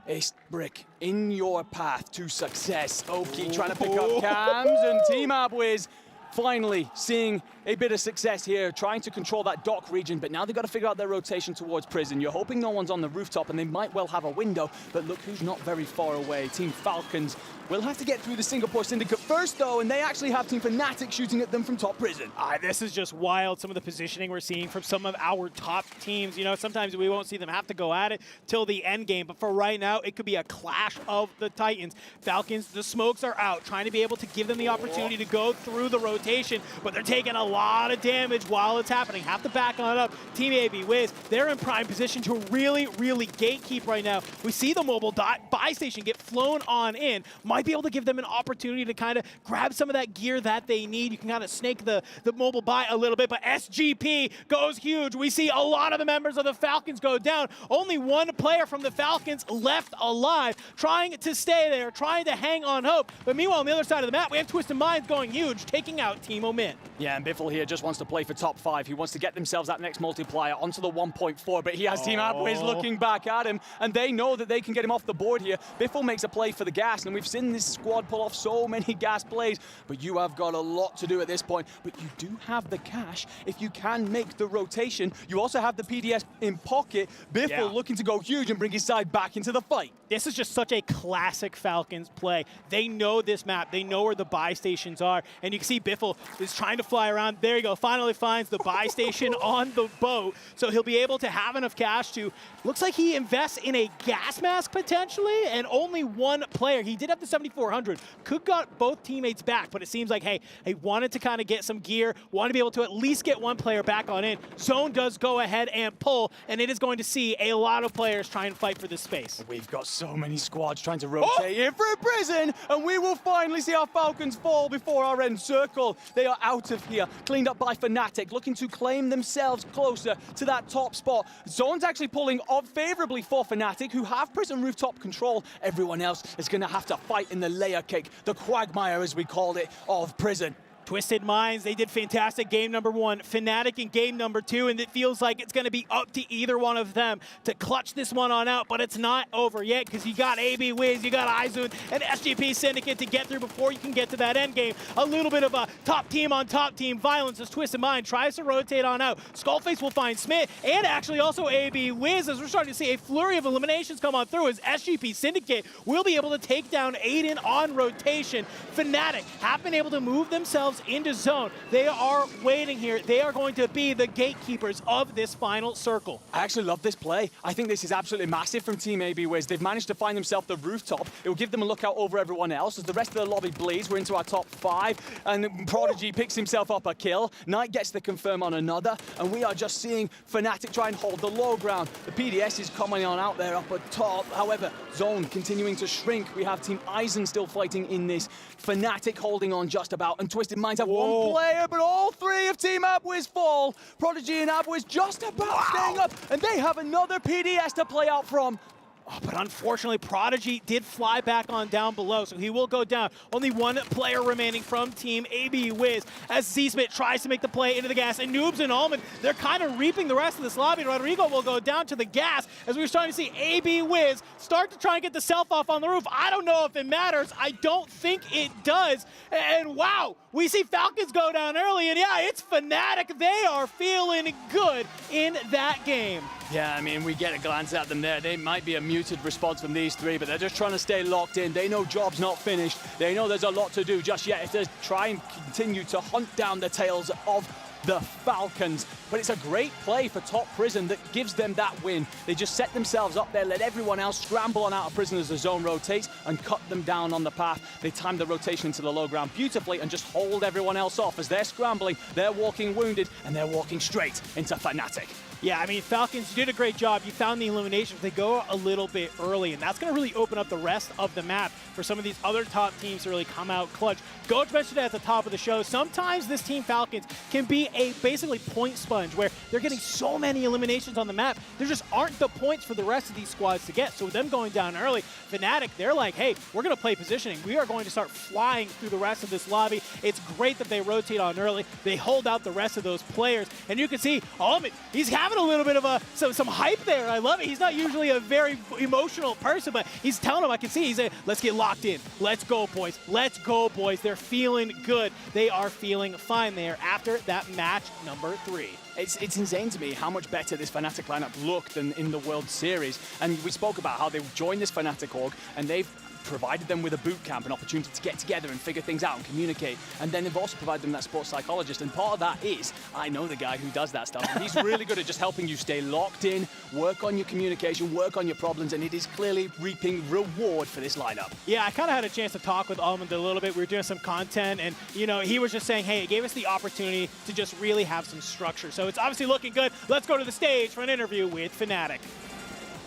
ace brick in your path to success. Oki trying to pick up cams, and Team Abwiz finally seeing a bit of success here, trying to control that dock region, but now they've got to figure out their rotation towards prison. You're hoping no one's on the rooftop, and they might well have a window, but look who's not very far away. Team Falcons will have to get through the Singapore Syndicate first, though, and they actually have Team Fnatic shooting at them from top prison. This is just wild, some of the positioning we're seeing from some of our top teams. You know, sometimes we won't see them have to go at it till the end game, but for right now, it could be a clash of the Titans. Falcons, the smokes are out, trying to be able to give them the opportunity to go through the rotation, but they're taking a lot of damage while it's happening. Have to back on up. Team AB Wiz, they're in prime position to really, really gatekeep right now. We see the mobile buy station get flown on in. Might be able to give them an opportunity to kind of grab some of that gear that they need. You can kind of snake the mobile buy a little bit, but SGP goes huge. We see a lot of the members of the Falcons go down. Only 1 player from the Falcons left alive, trying to stay there, trying to hang on hope. But meanwhile, on the other side of the map, we have Twisted Minds going huge, taking out Team Omit. Yeah, and Biffle here just wants to play for top 5. He wants to get themselves that next multiplier onto the 1.4, but he has Team Abwiz looking back at him, and they know that they can get him off the board here. Biffle makes a play for the gas, and we've seen this squad pull off so many gas plays, but you have got a lot to do at this point. But you do have the cash if you can make the rotation. You also have the PDS in pocket. Biffle looking to go huge and bring his side back into the fight. This is just such a classic Falcons play. They know this map. They know where the buy stations are. And you can see Biffle is trying to fly around. There you go. Finally finds the buy station on the boat. So he'll be able to have enough cash to, looks like he invests in a gas mask potentially, and only 1 player. He did have the 7400. Could got both teammates back, but it seems like, hey, he wanted to kind of get some gear, wanted to be able to at least get 1 player back on in. Zone does go ahead and pull, and it is going to see a lot of players try and fight for this space. We've got so many squads trying to rotate in through prison, and we will finally see our Falcons fall before our end circle. They are out of here, cleaned up by Fnatic, looking to claim themselves closer to that top spot. Zone's actually pulling off favorably for Fnatic, who have prison rooftop control. Everyone else is going to have to fight in the layer cake, the quagmire as we called it, of prison. Twisted Minds, they did fantastic game number 1. Fnatic in game number 2, and it feels like it's going to be up to either one of them to clutch this one on out, but it's not over yet because you got AB Wiz, you got Izun, and SGP Syndicate to get through before you can get to that end game. A little bit of a top team on top team violence as Twisted Mind tries to rotate on out. Skullface will find Smith, and actually also AB Wiz, as we're starting to see a flurry of eliminations come on through as SGP Syndicate will be able to take down Aiden on rotation. Fnatic have been able to move themselves themselves into zone. They are waiting here. They are going to be the gatekeepers of this final circle. I actually love this play. I think this is absolutely massive from Team AB Wiz. They've managed to find themselves the rooftop. It will give them a lookout over everyone else as the rest of the lobby bleeds. We're into our top 5, and Prodigy picks himself up a kill. Knight gets the confirm on another, and we are just seeing Fnatic try and hold the low ground. The PDS is coming on out there up at top. However, zone continuing to shrink. We have Team Eisen still fighting in this. Fnatic holding on just about, and Twisted Minds have one player, but all 3 of Team Abwiz fall. Prodigy and Abwiz just about staying up, and they have another PDS to play out from. Oh, but unfortunately, Prodigy did fly back on down below, so he will go down. Only 1 player remaining from Team AB Wiz as Z-Smith tries to make the play into the gas. And Noobs and Almond, they're kind of reaping the rest of this lobby. Rodrigo will go down to the gas as we're starting to see AB Wiz start to try and get the self-off on the roof. I don't know if it matters. I don't think it does. And wow, we see Falcons go down early, and yeah, it's Fnatic. They are feeling good in that game. Yeah, I mean, we get a glance at them there. They might be a muted response from these 3, but they're just trying to stay locked in. They know job's not finished. They know there's a lot to do just yet. It's to try and continue to hunt down the tails of the Falcons. But it's a great play for Top Prison that gives them that win. They just set themselves up there, let everyone else scramble on out of prison as the zone rotates and cut them down on the path. They time the rotation into the low ground beautifully and just hold everyone else off as they're scrambling, they're walking wounded, and they're walking straight into Fnatic. Yeah, I mean, Falcons did a great job. You found the eliminations. They go a little bit early, and that's going to really open up the rest of the map for some of these other top teams to really come out clutch. Coach mentioned it at the top of the show. Sometimes this Team Falcons can be a basically point sponge where they're getting so many eliminations on the map. There just aren't the points for the rest of these squads to get. So with them going down early, Fnatic, they're like, hey, we're going to play positioning. We are going to start flying through the rest of this lobby. It's great that they rotate on early. They hold out the rest of those players. And you can see, Almond, he's having a little bit of some hype there. I love it. He's not usually a very emotional person, but he's telling them, I can see, he's saying, let's get locked in. Let's go, boys. Let's go, boys. They're feeling good. They are feeling fine there after that match number 3. It's insane to me how much better this Fnatic lineup looked than in the World Series. And we spoke about how they joined this Fnatic org, and they've provided them with a boot camp, an opportunity to get together and figure things out and communicate. And then they've also provided them that sports psychologist. And part of that is, I know the guy who does that stuff. And he's really good at just helping you stay locked in, work on your communication, work on your problems, and it is clearly reaping reward for this lineup. Yeah, I kind of had a chance to talk with Almond a little bit. We were doing some content, and you know, he was just saying, hey, it gave us the opportunity to just really have some structure. So it's obviously looking good. Let's go to the stage for an interview with Fnatic.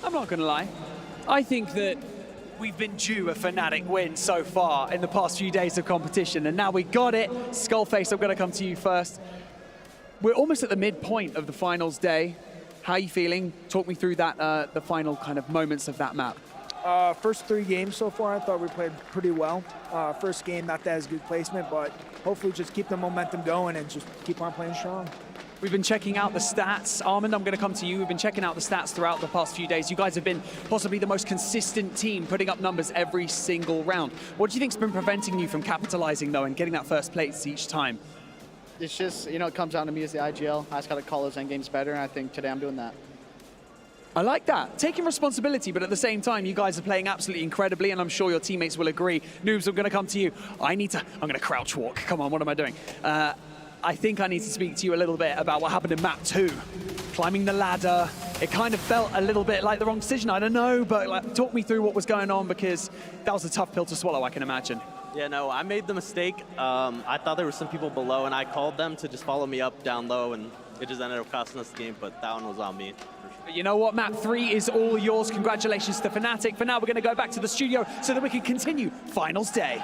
I'm not going to lie. I think that we've been due a Fnatic win so far in the past few days of competition, and now we got it. Skullface, I'm going to come to you first. We're almost at the midpoint of the finals day. How are you feeling? Talk me through that, the final kind of moments of that map. First 3 games so far, I thought we played pretty well. First game, not that as good placement, but hopefully just keep the momentum going and just keep on playing strong. We've been checking out the stats. Armand, I'm going to come to you. We've been checking out the stats throughout the past few days. You guys have been possibly the most consistent team, putting up numbers every single round. What do you think's been preventing you from capitalizing, though, and getting that first place each time? It's just, you know, it comes down to me as the IGL. I just got to call those end games better, and I think today I'm doing that. I like that. Taking responsibility, but at the same time, you guys are playing absolutely incredibly, and I'm sure your teammates will agree. Noobs, I'm going to come to you. I'm going to crouch walk. Come on, what am I doing? I think I need to speak to you a little bit about what happened in map 2. Climbing the ladder, it kind of felt a little bit like the wrong decision, I don't know, but talk me through what was going on, because that was a tough pill to swallow, I can imagine. Yeah, no, I made the mistake. I thought there were some people below, and I called them to just follow me up down low, and it just ended up costing us the game, but that one was on me. But you know what, map 3 is all yours. Congratulations to Fnatic. For now, we're going to go back to the studio so that we can continue finals day.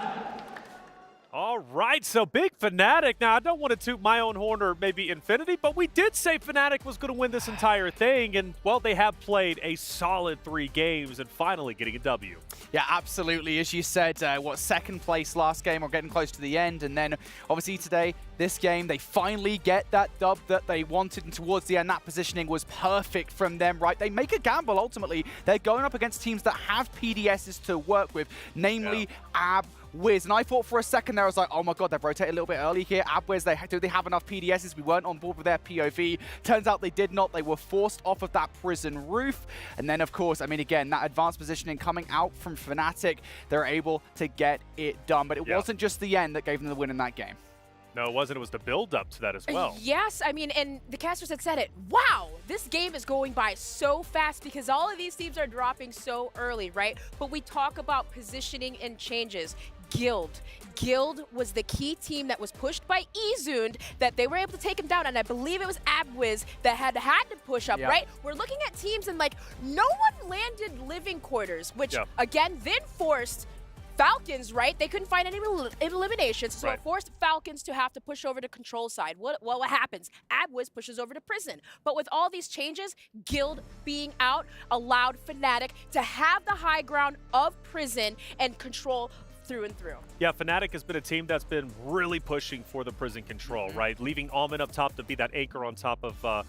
All right, so big Fnatic. Now, I don't want to toot my own horn or maybe Infinity, but we did say Fnatic was going to win this entire thing, and, well, they have played a solid 3 games and finally getting a W. Yeah, absolutely. As you said, second place last game or getting close to the end, and then obviously today, this game, they finally get that dub that they wanted, and towards the end, that positioning was perfect from them, right? They make a gamble, ultimately. They're going up against teams that have PDSs to work with, namely Abwiz. And I thought for a second there, I was like, oh my god, they've rotated a little bit early here. Abwiz, do they have enough PDSs? We weren't on board with their POV. Turns out they did not. They were forced off of that prison roof. And then, of course, I mean, again, that advanced positioning coming out from Fnatic, they're able to get it done. But it wasn't just the end that gave them the win in that game. No, it wasn't. It was the build-up to that as well. Yes, I mean, and the casters had said it. Wow, this game is going by so fast because all of these teams are dropping so early, right? But we talk about positioning and changes. Guild was the key team that was pushed by Ezund, that they were able to take him down, and I believe it was Abwiz that had to push up, right? We're looking at teams and like no one landed living quarters, which again then forced Falcons, right? They couldn't find any eliminations, so it forced Falcons to have to push over to control side. What happens? Abwiz pushes over to prison. But with all these changes, Guild being out allowed Fnatic to have the high ground of prison and control through and through. Yeah, Fnatic has been a team that's been really pushing for the prison control, right? Leaving Almond up top to be that anchor on top of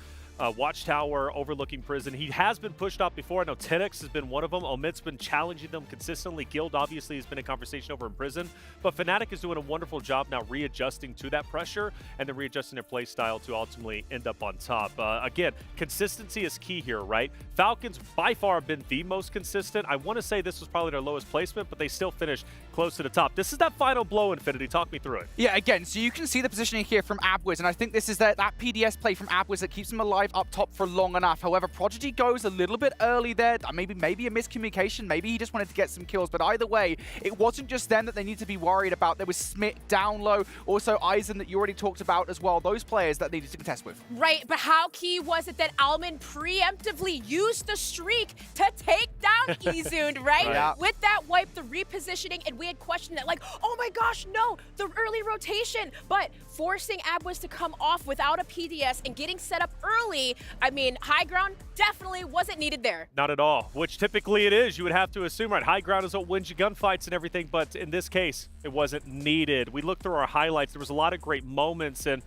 Watchtower overlooking prison. He has been pushed off before. I know 10X has been one of them. Omid's been challenging them consistently. Guild obviously has been a conversation over in prison, but Fnatic is doing a wonderful job now readjusting to that pressure and then readjusting their play style to ultimately end up on top. Again, consistency is key here, right? Falcons by far have been the most consistent. I want to say this was probably their lowest placement, but they still finished close to the top. This is that final blow, Infinity. Talk me through it. Yeah, again, so you can see the positioning here from Abwiz, and I think this is that PDS play from Abwiz that keeps them alive up top for long enough. However, Prodigy goes a little bit early there. Maybe a miscommunication. Maybe he just wanted to get some kills. But either way, it wasn't just them that they need to be worried about. There was Smith down low. Also, Eisen that you already talked about as well. Those players that they needed to contest with. Right, but how key was it that Almond preemptively used the streak to take down Ezund, right? Yeah. With that wipe, the repositioning, and we had questioned it like, oh my gosh, no, the early rotation. But forcing Abwiz to come off without a PDS and getting set up early, I mean, high ground definitely wasn't needed there. Not at all, which typically it is. You would have to assume, right? High ground is what wins you gunfights and everything, but in this case, it wasn't needed. We looked through our highlights. There was a lot of great moments, and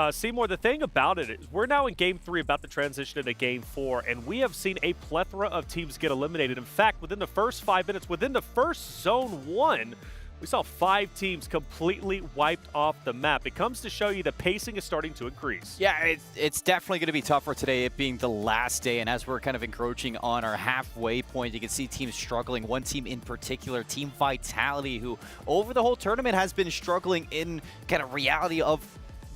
Seymour, the thing about it is we're now in Game 3 about to transition into Game 4, and we have seen a plethora of teams get eliminated. In fact, within the first 5 minutes, within the first Zone 1, we saw 5 teams completely wiped off the map. It comes to show you the pacing is starting to increase. Yeah, it's definitely going to be tougher today, it being the last day. And as we're kind of encroaching on our halfway point, you can see teams struggling. One team in particular, Team Vitality, who over the whole tournament has been struggling in kind of reality of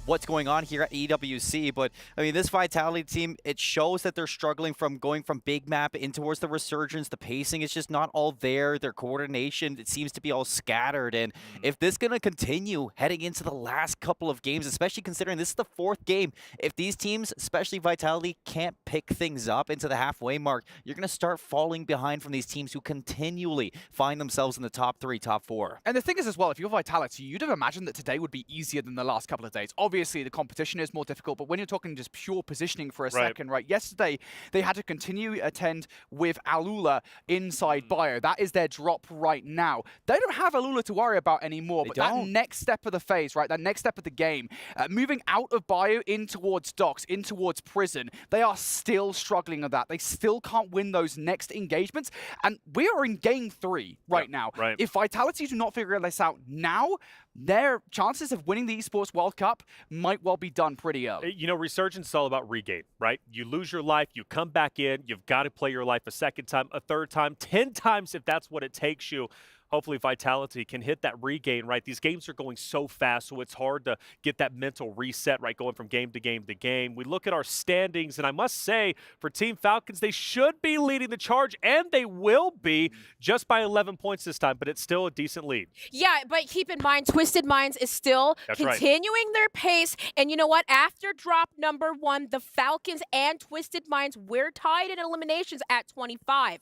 what's going on here at EWC. But I mean, this Vitality team, it shows that they're struggling from going from big map in towards the resurgence. The pacing is just not all there. Their coordination, it seems to be all scattered. And if this is going to continue heading into the last couple of games, especially considering this is the 4th game, if these teams, especially Vitality, can't pick things up into the halfway mark, you're going to start falling behind from these teams who continually find themselves in the top 3, top 4. And the thing is as well, if you're Vitality, you'd have imagined that today would be easier than the last couple of days. Obviously, the competition is more difficult, but when you're talking just pure positioning for a second, right? Yesterday, they had to continue attend with Alula inside bio. That is their drop right now. They don't have Alula to worry about anymore, but that next step of the phase, right? That next step of the game, moving out of bio in towards docks, in towards prison, they are still struggling with that. They still can't win those next engagements, and we are in Game 3 right now. Right. If Vitality do not figure this out now, their chances of winning the Esports World Cup might well be done pretty early. You know, Resurgence is all about regain, right? You lose your life, you come back in, you've got to play your life a second time, a third time, 10 times if that's what it takes you. Hopefully Vitality can hit that regain, right? These games are going so fast, so it's hard to get that mental reset, right, going from game to game to game. We look at our standings, and I must say, for Team Falcons, they should be leading the charge, and they will be just by 11 points this time, but it's still a decent lead. Yeah, but keep in mind, Twisted Minds is still continuing their pace, and you know what? After drop number 1, the Falcons and Twisted Minds, we're tied in eliminations at 25.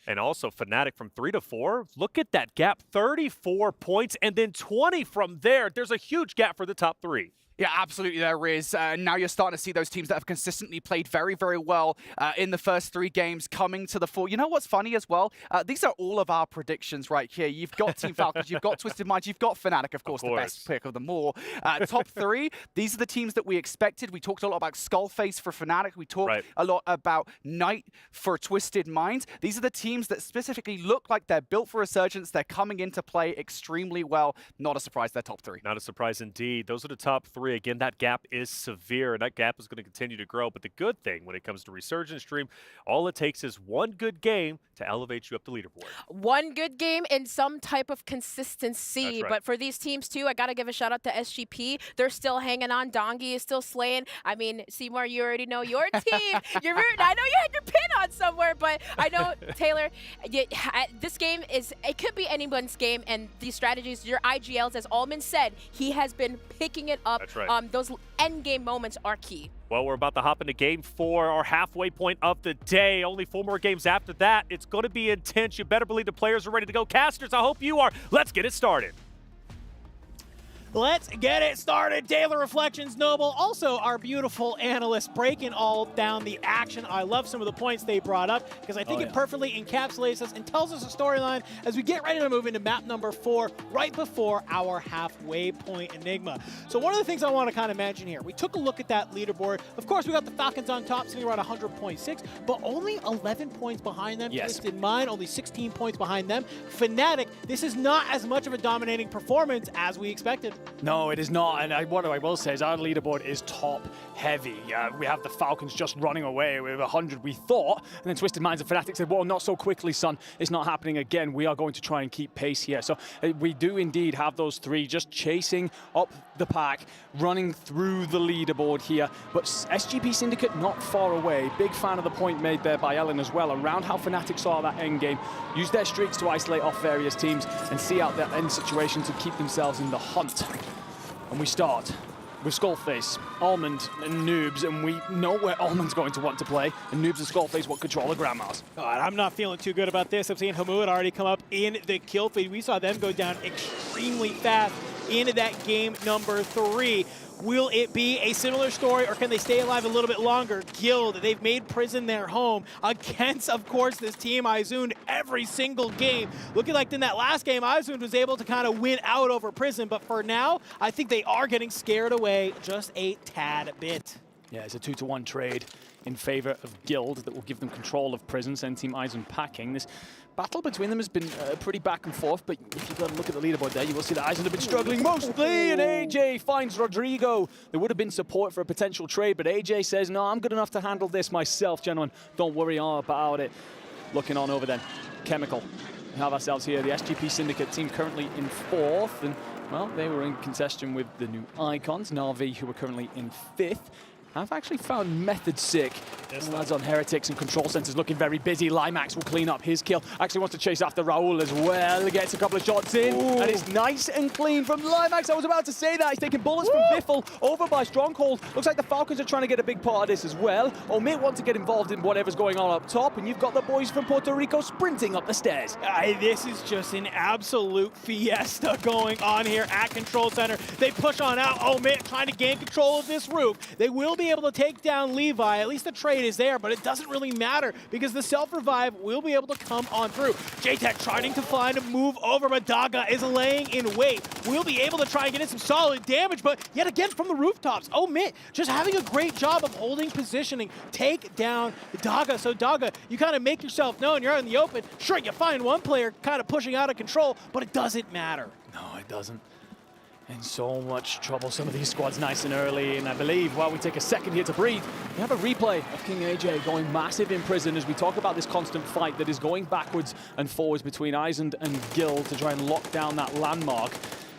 And also Fnatic from 3 to 4. Look at that gap, 34 points, and then 20 from there. There's a huge gap for the top 3. Yeah, absolutely there is. Now you're starting to see those teams that have consistently played very, very well in the first 3 games coming to the 4. You know what's funny as well? These are all of our predictions right here. You've got Team Falcons, you've got Twisted Minds, you've got Fnatic, of course, the best pick of them all. Top 3, these are the teams that we expected. We talked a lot about Skullface for Fnatic. We talked a lot about Knight for Twisted Minds. These are the teams that specifically look like they're built for Resurgence. They're coming into play extremely well. Not a surprise, they're top 3. Not a surprise indeed. Those are the top 3. 3. Again, that gap is severe, and that gap is going to continue to grow. But the good thing when it comes to Resurgence Stream, all it takes is one good game to elevate you up the leaderboard. One good game and some type of consistency. That's right. But for these teams, too, I got to give a shout out to SGP. They're still hanging on. Dongi is still slaying. I mean, Seymour, you already know your team. You're rooting. I know you had your pin on somewhere, but I know, Taylor, this game it could be anyone's game, and these strategies, your IGLs, as Allman said, he has been picking it up. That's right. Those end game moments are key. Well, we're about to hop into Game 4, our halfway point of the day. Only 4 more games after that. It's going to be intense. You better believe the players are ready to go. Casters, I hope you are. Let's get it started. Let's get it started. Daily Reflections, Noble, also our beautiful analyst breaking all down the action. I love some of the points they brought up because I think it perfectly encapsulates us and tells us a storyline as we get ready to move into map number 4 right before our halfway point Enigma. So one of the things I want to kind of mention here, we took a look at that leaderboard. Of course, we got the Falcons on top sitting around 100.6, but only 11 points behind them. Yes. Twisted Mind, only 16 points behind them. Fnatic, this is not as much of a dominating performance as we expected. No, it is not. And what I will say is our leaderboard is top heavy. We have the Falcons just running away with 100, we thought. And then Twisted Minds and Fnatic said, well, not so quickly, son. It's not happening again. We are going to try and keep pace here. So we do indeed have those 3 just chasing up the pack, running through the leaderboard here. But SGP Syndicate not far away. Big fan of the point made there by Ellen as well, around how Fnatic saw that end game. Use their streaks to isolate off various teams and see out their end situation to keep themselves in the hunt. And we start with Skullface, Almond, and Noobs, and we know where Almond's going to want to play, and Noobs and Skullface want control of Grandma's. God, I'm not feeling too good about this. I've seen Hamoud already come up in the kill feed. We saw them go down extremely fast into that game number 3. Will it be a similar story, or can they stay alive a little bit longer? Guild, they've made Prison their home against, of course, this team Izund every single game. Looking like in that last game, Izund was able to kind of win out over Prison, but for now, I think they are getting scared away just a tad bit. Yeah, it's a 2-to-1 trade in favor of Guild that will give them control of Prison, send Team Izund packing. This battle between them has been pretty back and forth, but if you look at the leaderboard there, you will see that Izund have been struggling mostly, and AJ finds Rodrigo. There would have been support for a potential trade, but AJ says, no, I'm good enough to handle this myself, gentlemen. Don't worry all about it. Looking on over then, Chemical. We have ourselves here, the SGP Syndicate team currently in 4th, and, well, they were in contention with the new Icons, Na'Vi, who are currently in 5th. I've actually found Method sick. Lads on Heretics and Control Centers looking very busy. Limax will clean up his kill. Actually wants to chase after Raul as well. Gets a couple of shots in. Ooh. And it's nice and clean from Limax. I was about to say that. He's taking bullets from Biffle over by Stronghold. Looks like the Falcons are trying to get a big part of this as well. Omit want to get involved in whatever's going on up top. And you've got the boys from Puerto Rico sprinting up the stairs. This is just an absolute fiesta going on here at Control Center. They push on out. Omit trying to gain control of this roof. They will be able to take down Levi. At least the trade is there, but it doesn't really matter because the self-revive will be able to come on through. J-Tech trying to find a move over, but Daga is laying in wait. We'll be able to try and get in some solid damage, but yet again from the rooftops, Omit just having a great job of holding positioning, take down Daga. So Daga, you kind of make yourself known, you're out in the open. Sure, you find one player kind of pushing out of control, but it doesn't matter. No, it doesn't. In so much trouble, some of these squads nice and early, and I believe while we take a second here to breathe, we have a replay of King AJ going massive in Prison as we talk about this constant fight that is going backwards and forwards between Izund and Guild to try and lock down that landmark.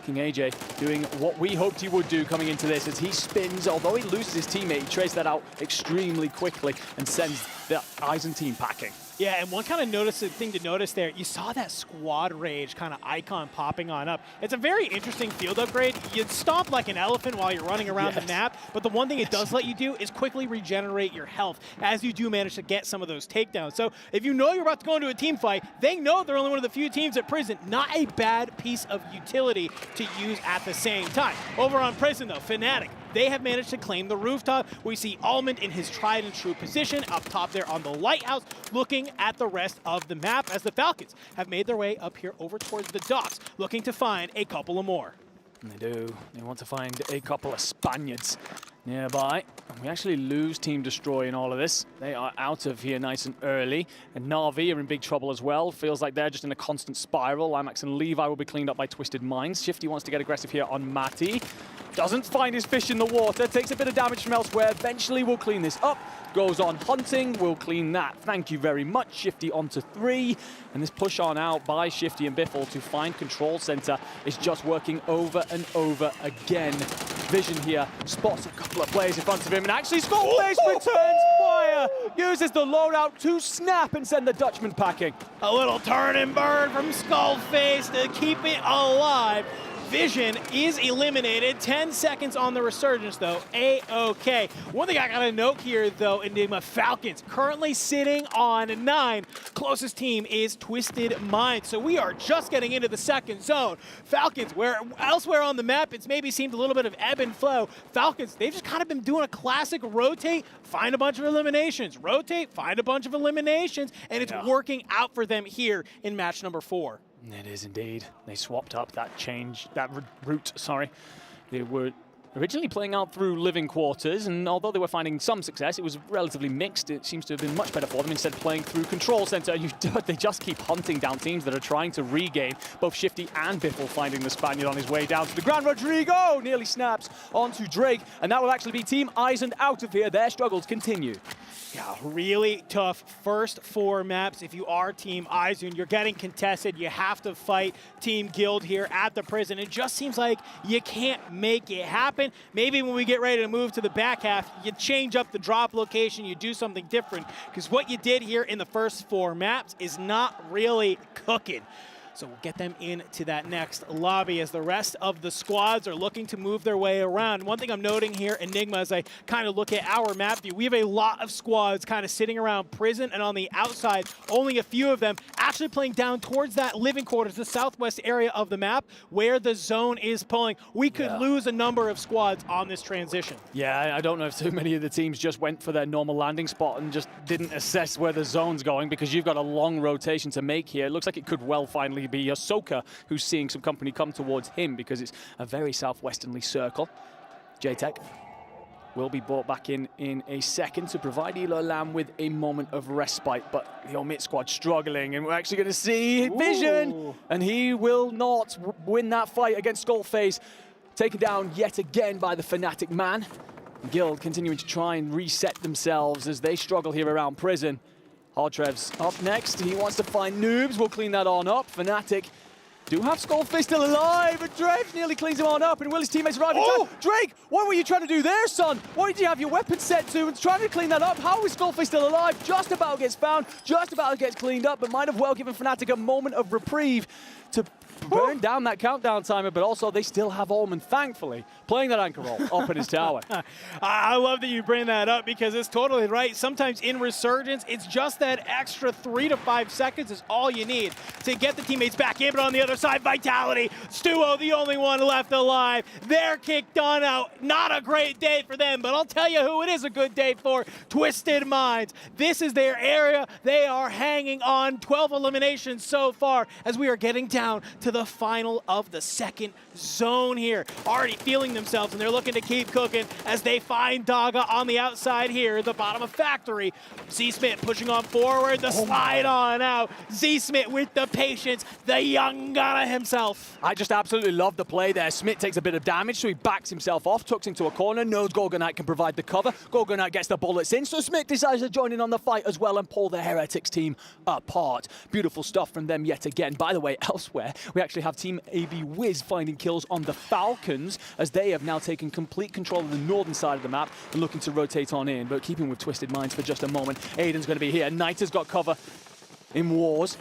King AJ doing what we hoped he would do coming into this as he spins, although he loses his teammate, he traced that out extremely quickly and sends the Izund team packing. Yeah, and one kind of thing to notice there, you saw that squad rage kind of icon popping on up. It's a very interesting field upgrade. You stomp like an elephant while you're running around the map, but the one thing it does let you do is quickly regenerate your health as you do manage to get some of those takedowns. So if you know you're about to go into a team fight, they know they're only one of the few teams at Prison. Not a bad piece of utility to use at the same time. Over on Prison though, Fnatic, they have managed to claim the rooftop. We see Almond in his tried and true position up top there on the lighthouse, looking at the rest of the map as the Falcons have made their way up here over towards the docks, looking to find a couple of more. And they do. They want to find a couple of Spaniards. nearby. And we actually lose Team Destroy in all of this. They are out of here nice and early. And Na'Vi are in big trouble as well. Feels like they're just in a constant spiral. Limax and Levi will be cleaned up by Twisted Minds. Shifty wants to get aggressive here on Matty. Doesn't find his fish in the water. Takes a bit of damage from elsewhere. Eventually will clean this up. Goes on hunting. Will clean that. Thank you very much. Shifty onto 3. And this push on out by Shifty and Biffle to find control center is just working over and over again. Vision here. Spots a couple of players in front of him. And actually Skullface returns fire. Uses the loadout to snap and send the Dutchman packing. A little turn and burn from Skullface to keep it alive. Vision is eliminated. 10 seconds on the resurgence, though. A-okay. One thing I gotta note here, though, Enigma Falcons currently sitting on 9. Closest team is Twisted Minds. So we are just getting into the second zone. Falcons, where elsewhere on the map, it's maybe seemed a little bit of ebb and flow. Falcons, they've just kind of been doing a classic rotate, find a bunch of eliminations. Rotate, find a bunch of eliminations, and it's working out for them here in match number 4. It is indeed. They swapped up that route, sorry. They were originally playing out through living quarters, and although they were finding some success, it was relatively mixed. It seems to have been much better for them instead playing through control center. They just keep hunting down teams that are trying to regain. Both Shifty and Biffle finding the Spaniard on his way down to the ground. Rodrigo nearly snaps onto Drake, and that will actually be Team Eisen out of here. Their struggles continue. Yeah, really tough first 4 maps. If you are Team Izun, you're getting contested. You have to fight Team Guild here at the prison. It just seems like you can't make it happen. Maybe when we get ready to move to the back half, you change up the drop location, you do something different, because what you did here in the first 4 maps is not really cooking. So we'll get them into that next lobby as the rest of the squads are looking to move their way around. One thing I'm noting here, Enigma, as I kind of look at our map view, we have a lot of squads kind of sitting around prison, and on the outside, only a few of them actually playing down towards that living quarters, the southwest area of the map, where the zone is pulling. We could lose a number of squads on this transition. Yeah, I don't know if too many of the teams just went for their normal landing spot and just didn't assess where the zone's going, because you've got a long rotation to make here. It looks like it could well finally be Ahsoka who's seeing some company come towards him, because it's a very southwesternly circle. J-Tech will be brought back in a second to provide Elo Lamb with a moment of respite, but the Omit squad struggling, and we're actually going to see Vision, and he will not win that fight against Skullface, taken down yet again by the Fnatic man. Guild continuing to try and reset themselves as they struggle here around prison. Hardtrev's up next. He wants to find Noobs. We'll clean that on up. Fnatic do have Skullface still alive, but Drake nearly cleans him on up, and will his teammates arrive in time? Drake, what were you trying to do there, son? What did you have your weapon set to and trying to clean that up? How is Skullface still alive? Just about gets found, just about gets cleaned up, but might have well given Fnatic a moment of reprieve to burn down that countdown timer, but also they still have Allman, thankfully, playing that anchor roll up in his tower. I love that you bring that up, because it's totally right. Sometimes in Resurgence, it's just that extra 3 to 5 seconds is all you need to get the teammates back in. But on the other side, Vitality, Stuo, the only one left alive. They're kicked on out. Not a great day for them, but I'll tell you who it is a good day for. Twisted Minds. This is their area. They are hanging on. 12 eliminations so far as we are getting down to the final of the second zone here. Already feeling themselves, and they're looking to keep cooking as they find Daga on the outside here at the bottom of Factory. Z-Smith pushing on forward, the slide on out. Z-Smith with the patience, the young gunner himself. I just absolutely love the play there. Smith takes a bit of damage, so he backs himself off, tucks into a corner, knows Gorgonite can provide the cover. Gorgonite gets the bullets in, so Smith decides to join in on the fight as well and pull the Heretics team apart. Beautiful stuff from them yet again. By the way, elsewhere, we actually have Team AB Wiz finding kills on the Falcons, as they have now taken complete control of the northern side of the map and looking to rotate on in, but keeping with Twisted Minds for just a moment. Aiden's going to be here. Knight has got cover in Wars.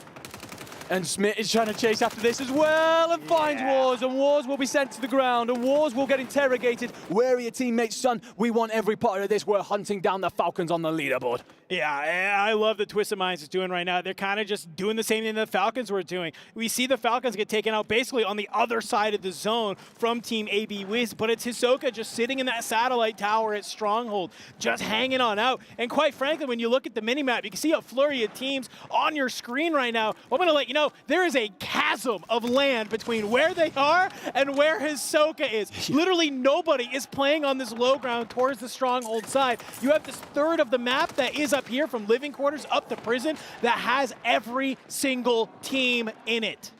And Smith is trying to chase after this as well and finds Wars, and Wars will be sent to the ground, and Wars will get interrogated. Where are your teammates, son? We want every part of this. We're hunting down the Falcons on the leaderboard. Yeah, I love the Twisted Minds is doing right now. They're kind of just doing the same thing the Falcons were doing. We see the Falcons get taken out basically on the other side of the zone from Team AB Wiz, but it's Hisoka just sitting in that satellite tower at Stronghold, just hanging on out. And quite frankly, when you look at the minimap, you can see a flurry of teams on your screen right now. I'm going to let you know, there is a cast chasm of land between where they are and where Hisoka is. Literally nobody is playing on this low ground towards the stronghold side. You have this third of the map that is up here from living quarters up to prison that has every single team in it.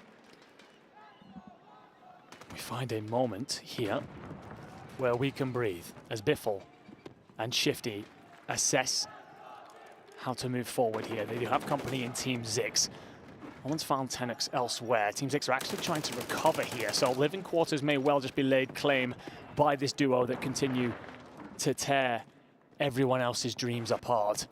We find a moment here where we can breathe as Biffle and Shifty assess how to move forward here. They do have company in Team Zix. One's found Tenix elsewhere. Team Zix are actually trying to recover here, so living quarters may well just be laid claim by this duo that continue to tear everyone else's dreams apart.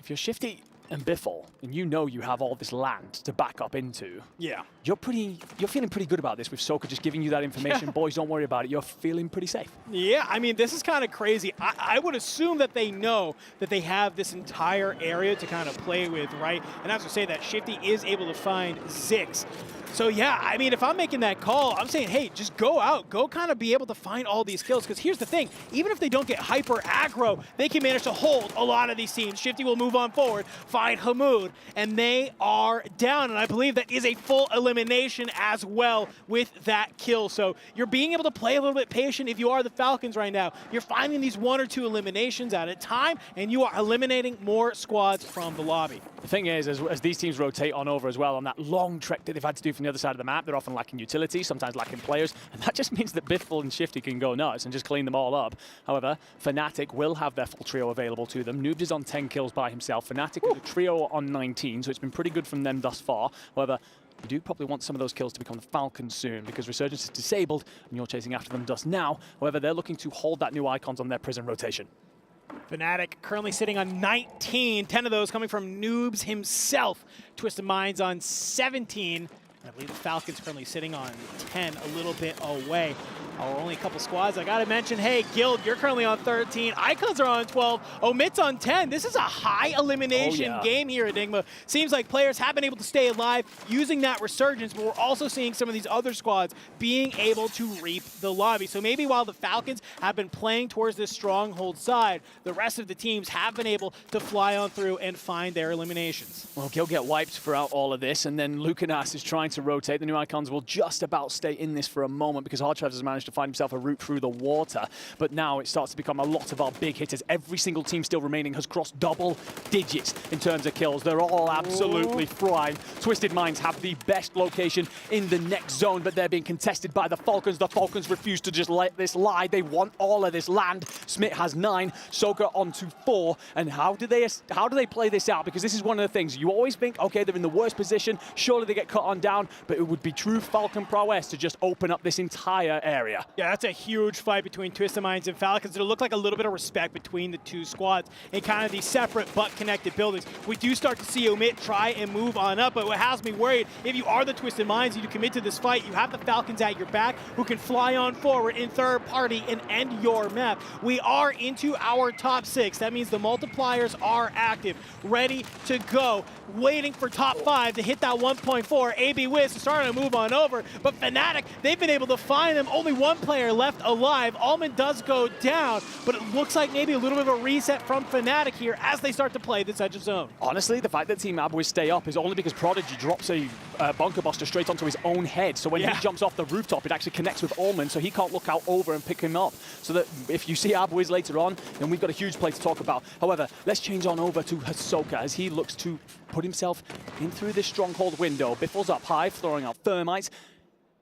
If you're Shifty and Biffle, and you know you have all this land to back up into, yeah, you're feeling pretty good about this with Soka just giving you that information. Boys, don't worry about it. You're feeling pretty safe. Yeah, I mean, this is kind of crazy. I would assume that they know that they have this entire area to kind of play with, right? And as I say, that Shifty is able to find Zix. So yeah, I mean, if I'm making that call, I'm saying, hey, just go out, go kind of be able to find all these kills. Because here's the thing, even if they don't get hyper aggro, they can manage to hold a lot of these teams. Shifty will move on forward, find Hamoud, and they are down. And I believe that is a full elimination as well with that kill. So you're being able to play a little bit patient if you are the Falcons right now. You're finding these 1 or 2 eliminations at a time, and you are eliminating more squads from the lobby. The thing is, as these teams rotate on over as well, on that long trek that they've had to do from the other side of the map, they're often lacking utility, sometimes lacking players, and that just means that Biffle and Shifty can go nuts and just clean them all up. However, Fnatic will have their full trio available to them. Noobs is on 10 kills by himself. Fnatic with a trio on 19, so it's been pretty good from them thus far. However, you do probably want some of those kills to become the Falcons soon, because Resurgence is disabled and you're chasing after them thus now. However, they're looking to hold that new icons on their prison rotation. Fnatic currently sitting on 19, 10 of those coming from Noobs himself. Twisted Minds on 17. I believe the Falcons currently sitting on 10, a little bit away. Only a couple squads. I got to mention, hey, Guild, you're currently on 13. Icons are on 12. Omit's on 10. This is a high elimination game here, Enigma. Seems like players have been able to stay alive using that Resurgence, but we're also seeing some of these other squads being able to reap the lobby. So maybe while the Falcons have been playing towards this stronghold side, the rest of the teams have been able to fly on through and find their eliminations. Well, Guild get wiped throughout all of this, and then Lucanas is trying to rotate. The new icons will just about stay in this for a moment because Hardtrav has managed to find himself a route through the water, but now it starts to become a lot of our big hitters. Every single team still remaining has crossed double digits in terms of kills. They're all absolutely flying. Twisted Minds have the best location in the next zone, but they're being contested by the Falcons. The Falcons refuse to just let this lie. They want all of this land. Smith has 9, Soka onto 4, and how do they play this out? Because this is one of the things you always think, okay, they're in the worst position, surely they get cut on down, but it would be true Falcon prowess to just open up this entire area. Yeah, that's a huge fight between Twisted Minds and Falcons. It'll look like a little bit of respect between the two squads in kind of these separate but connected buildings. We do start to see Omit try and move on up, but what has me worried, if you are the Twisted Minds and you commit to this fight, you have the Falcons at your back who can fly on forward in third party and end your map. We are into our top 6. That means the multipliers are active, ready to go, waiting for top 5 to hit that 1.4. AB Wiz is starting to move on over, but Fnatic, they've been able to find them. Only one player left alive. Almond does go down, but it looks like maybe a little bit of a reset from Fnatic here as they start to play this edge of zone. Honestly, the fact that Team Abwiz stay up is only because Prodigy drops a bunker buster straight onto his own head. So when he jumps off the rooftop, it actually connects with Almond, so he can't look out over and pick him up. So that if you see Abwiz later on, then we've got a huge play to talk about. However, let's change on over to Hisoka as he looks to put himself in through this stronghold window. Biffle's up high, throwing out thermites.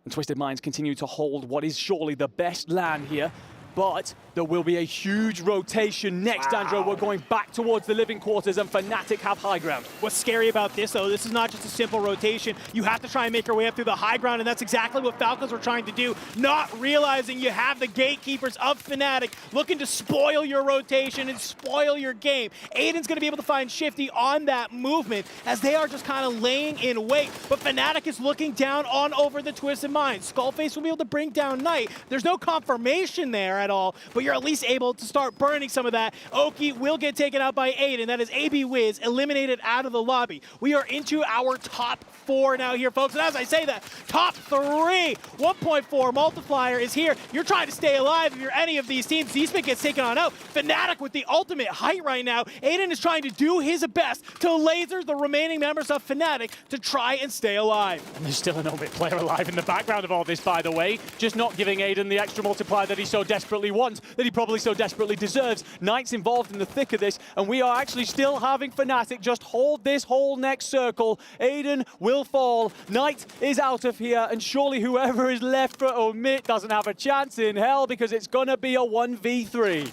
And Twisted Minds continue to hold what is surely the best land here. But there will be a huge rotation next, Andrew. We're going back towards the living quarters, and Fnatic have high ground. What's scary about this, though, this is not just a simple rotation. You have to try and make your way up through the high ground, and that's exactly what Falcons were trying to do, not realizing you have the gatekeepers of Fnatic looking to spoil your rotation and spoil your game. Aiden's going to be able to find Shifty on that movement as they are just kind of laying in wait, but Fnatic is looking down on over the Twisted Minds. Skullface will be able to bring down Knight. There's no confirmation there at all, but but you're at least able to start burning some of that. Oki will get taken out by Aiden. That is AB Wiz eliminated out of the lobby. We are into our top 4 now here, folks. And as I say that, top 3, 1.4 multiplier is here. You're trying to stay alive if you're any of these teams. Z-Spit gets taken on out. Fnatic with the ultimate height right now. Aiden is trying to do his best to laser the remaining members of Fnatic to try and stay alive. And there's still an Omit player alive in the background of all this, by the way. Just not giving Aiden the extra multiplier that he so desperately wants, that he probably so desperately deserves. Knight's involved in the thick of this, and we are actually still having Fnatic just hold this whole next circle. Aiden will fall. Knight is out of here, and surely whoever is left for Omit doesn't have a chance in hell, because it's gonna be a 1v3.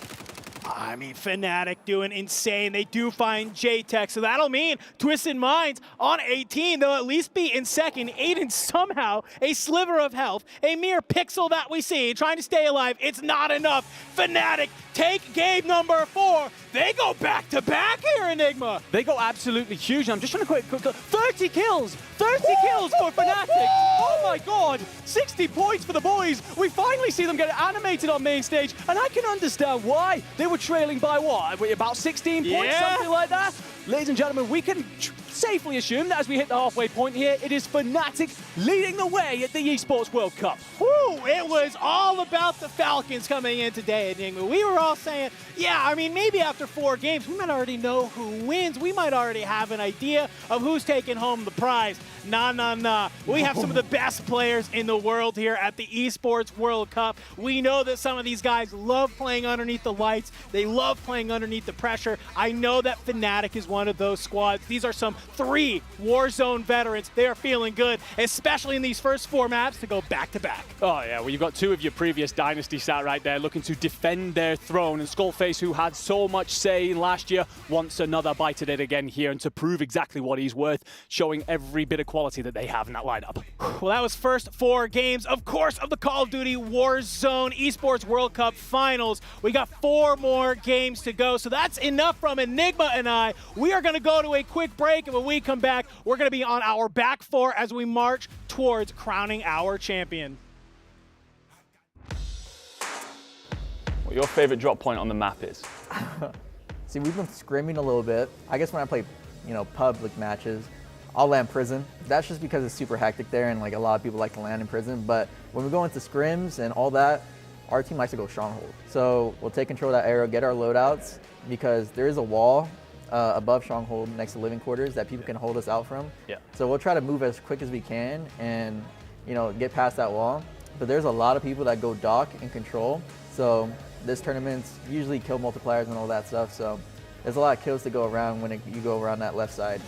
I mean, Fnatic doing insane. They do find J-Tech, so that'll mean Twisted Minds on 18. They'll at least be in second. Aiden somehow a sliver of health, a mere pixel that we see, trying to stay alive. It's not enough. Fnatic take game number 4. They go back-to-back here, Enigma. They go absolutely huge. I'm just trying to quick 30 kills! 30 kills for Fnatic! Oh my god! 60 points for the boys! We finally see them get animated on main stage, and I can understand why. They were trailing by what? About 16 points, something like that? Ladies and gentlemen, we can safely assume that as we hit the halfway point here, it is Fnatic leading the way at the Esports World Cup. Whew, it was all about the Falcons coming in today, Enigma. We were all saying, yeah, I mean, maybe after 4 games, we might already know who wins. We might already have an idea of who's taking home the prize. Nah. We have some of the best players in the world here at the Esports World Cup. We know that some of these guys love playing underneath the lights. They love playing underneath the pressure. I know that Fnatic is one of those squads. These are some 3 Warzone veterans. They are feeling good, especially in these first 4 maps to go back-to-back. Oh yeah, well you've got 2 of your previous Dynasty sat right there looking to defend their throne, and Skullface, who had so much say in last year, wants another bite at it again here, and to prove exactly what he's worth, showing every bit of quality that they have in that lineup. Well, that was first 4 games, of course, of the Call of Duty Warzone Esports World Cup Finals. We got 4 more games to go, so that's enough from Enigma and I. We are going to go to a quick break, and when we come back, we're going to be on our back 4 as we march towards crowning our champion. What your favorite drop point on the map is? See, we've been scrimming a little bit. I guess when I play, public matches, I'll land prison. That's just because it's super hectic there, and like a lot of people like to land in prison. But when we go into scrims and all that, our team likes to go stronghold. So we'll take control of that area, get our loadouts, because there is a wall above stronghold next to living quarters that people can hold us out from. Yeah. So we'll try to move as quick as we can and get past that wall. But there's a lot of people that go dock and control. So this tournament's usually kill multipliers and all that stuff. So there's a lot of kills to go around when you go around that left side.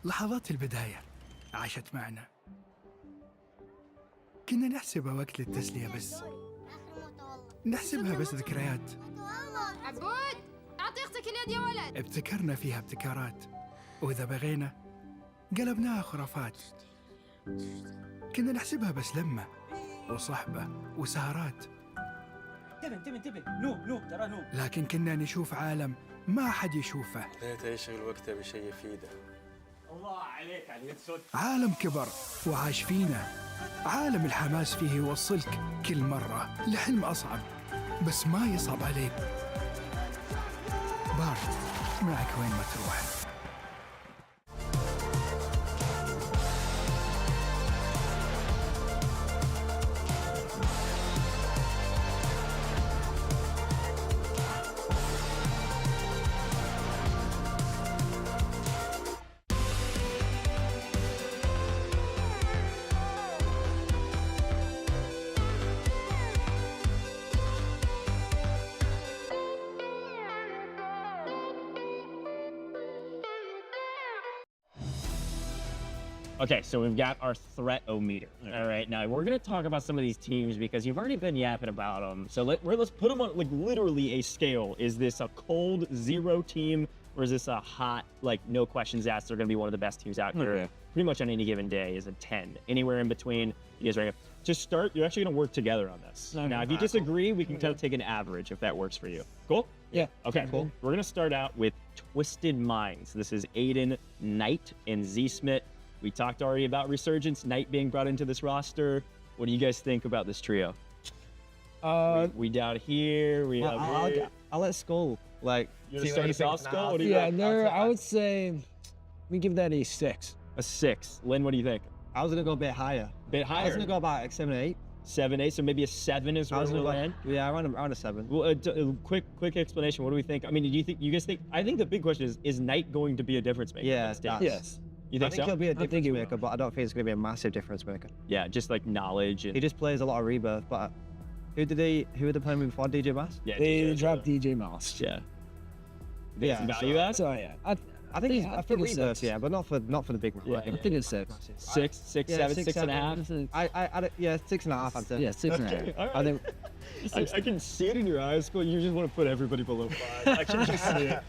لحظات البداية عاشت معنا. كنا نحسبها وقت للتسلية بس. نحسبها بس ذكريات. عبود أعطي أختك اليد يا ولد. ابتكرنا فيها ابتكارات، وإذا بغينا قلبناها خرافات. كنا نحسبها بس لمة وصحبة وسهرات، انتبه نو ترى نو. لكن كنا نشوف عالم ما حد يشوفه. ليت يشغل وقته بشيء يفيده. الله عليك على اليد صوت. عالم كبر وعاش فينا، عالم الحماس فيه يوصلك كل مرة لحلم أصعب، بس ما يصعب عليك. بارد معك وين ما تروح. Okay, so we've got our threat-o-meter. All right, now we're going to talk about some of these teams because you've already been yapping about them. So let's put them on like literally a scale. Is this a cold 0 team, or is this a hot, like no questions asked, they're going to be one of the best teams out here? Okay. Pretty much on any given day is a 10. Anywhere in between, you guys are right. To start, you're actually going to work together on this. Okay. Now, if you disagree, we can kind of take an average if that works for you. Cool? Yeah. Okay, Cool. We're going to start out with Twisted Minds. This is Aiden, Knight, and Z-Smith. We talked already about Resurgence, Knight being brought into this roster. What do you guys think about this trio? We down here, we up here. I'll let Skull, like... You're gonna start us off, Skull? What do you think? I would say we give that a 6. A 6. Lynn, what do you think? I was gonna go a bit higher. Bit higher? I was gonna go about like 7 or 8. 7, 8, so maybe a 7 is where we'll land? Yeah, around a 7. Well, quick explanation. What do we think? I mean, do you guys think? I think the big question is Knight going to be a difference maker? Yeah, yes. You think I think so? he'll be a difference maker, but I don't think it's going to be a massive difference maker. Yeah, just like knowledge. And... He just plays a lot of Rebirth, but who were they playing with before, DJ Mass? Yeah, they dropped DJ Mass. Yeah. Yeah. Value that? So yeah, I think it's 6, yeah, but not for the big one. Yeah, I think it's 6. 6, 7, 6.5. Yeah, 6.5. I'd say. Yeah, 6.5. Okay, all right. I think. I can see it in your eyes, but you just want to put everybody below 5. I can just see it.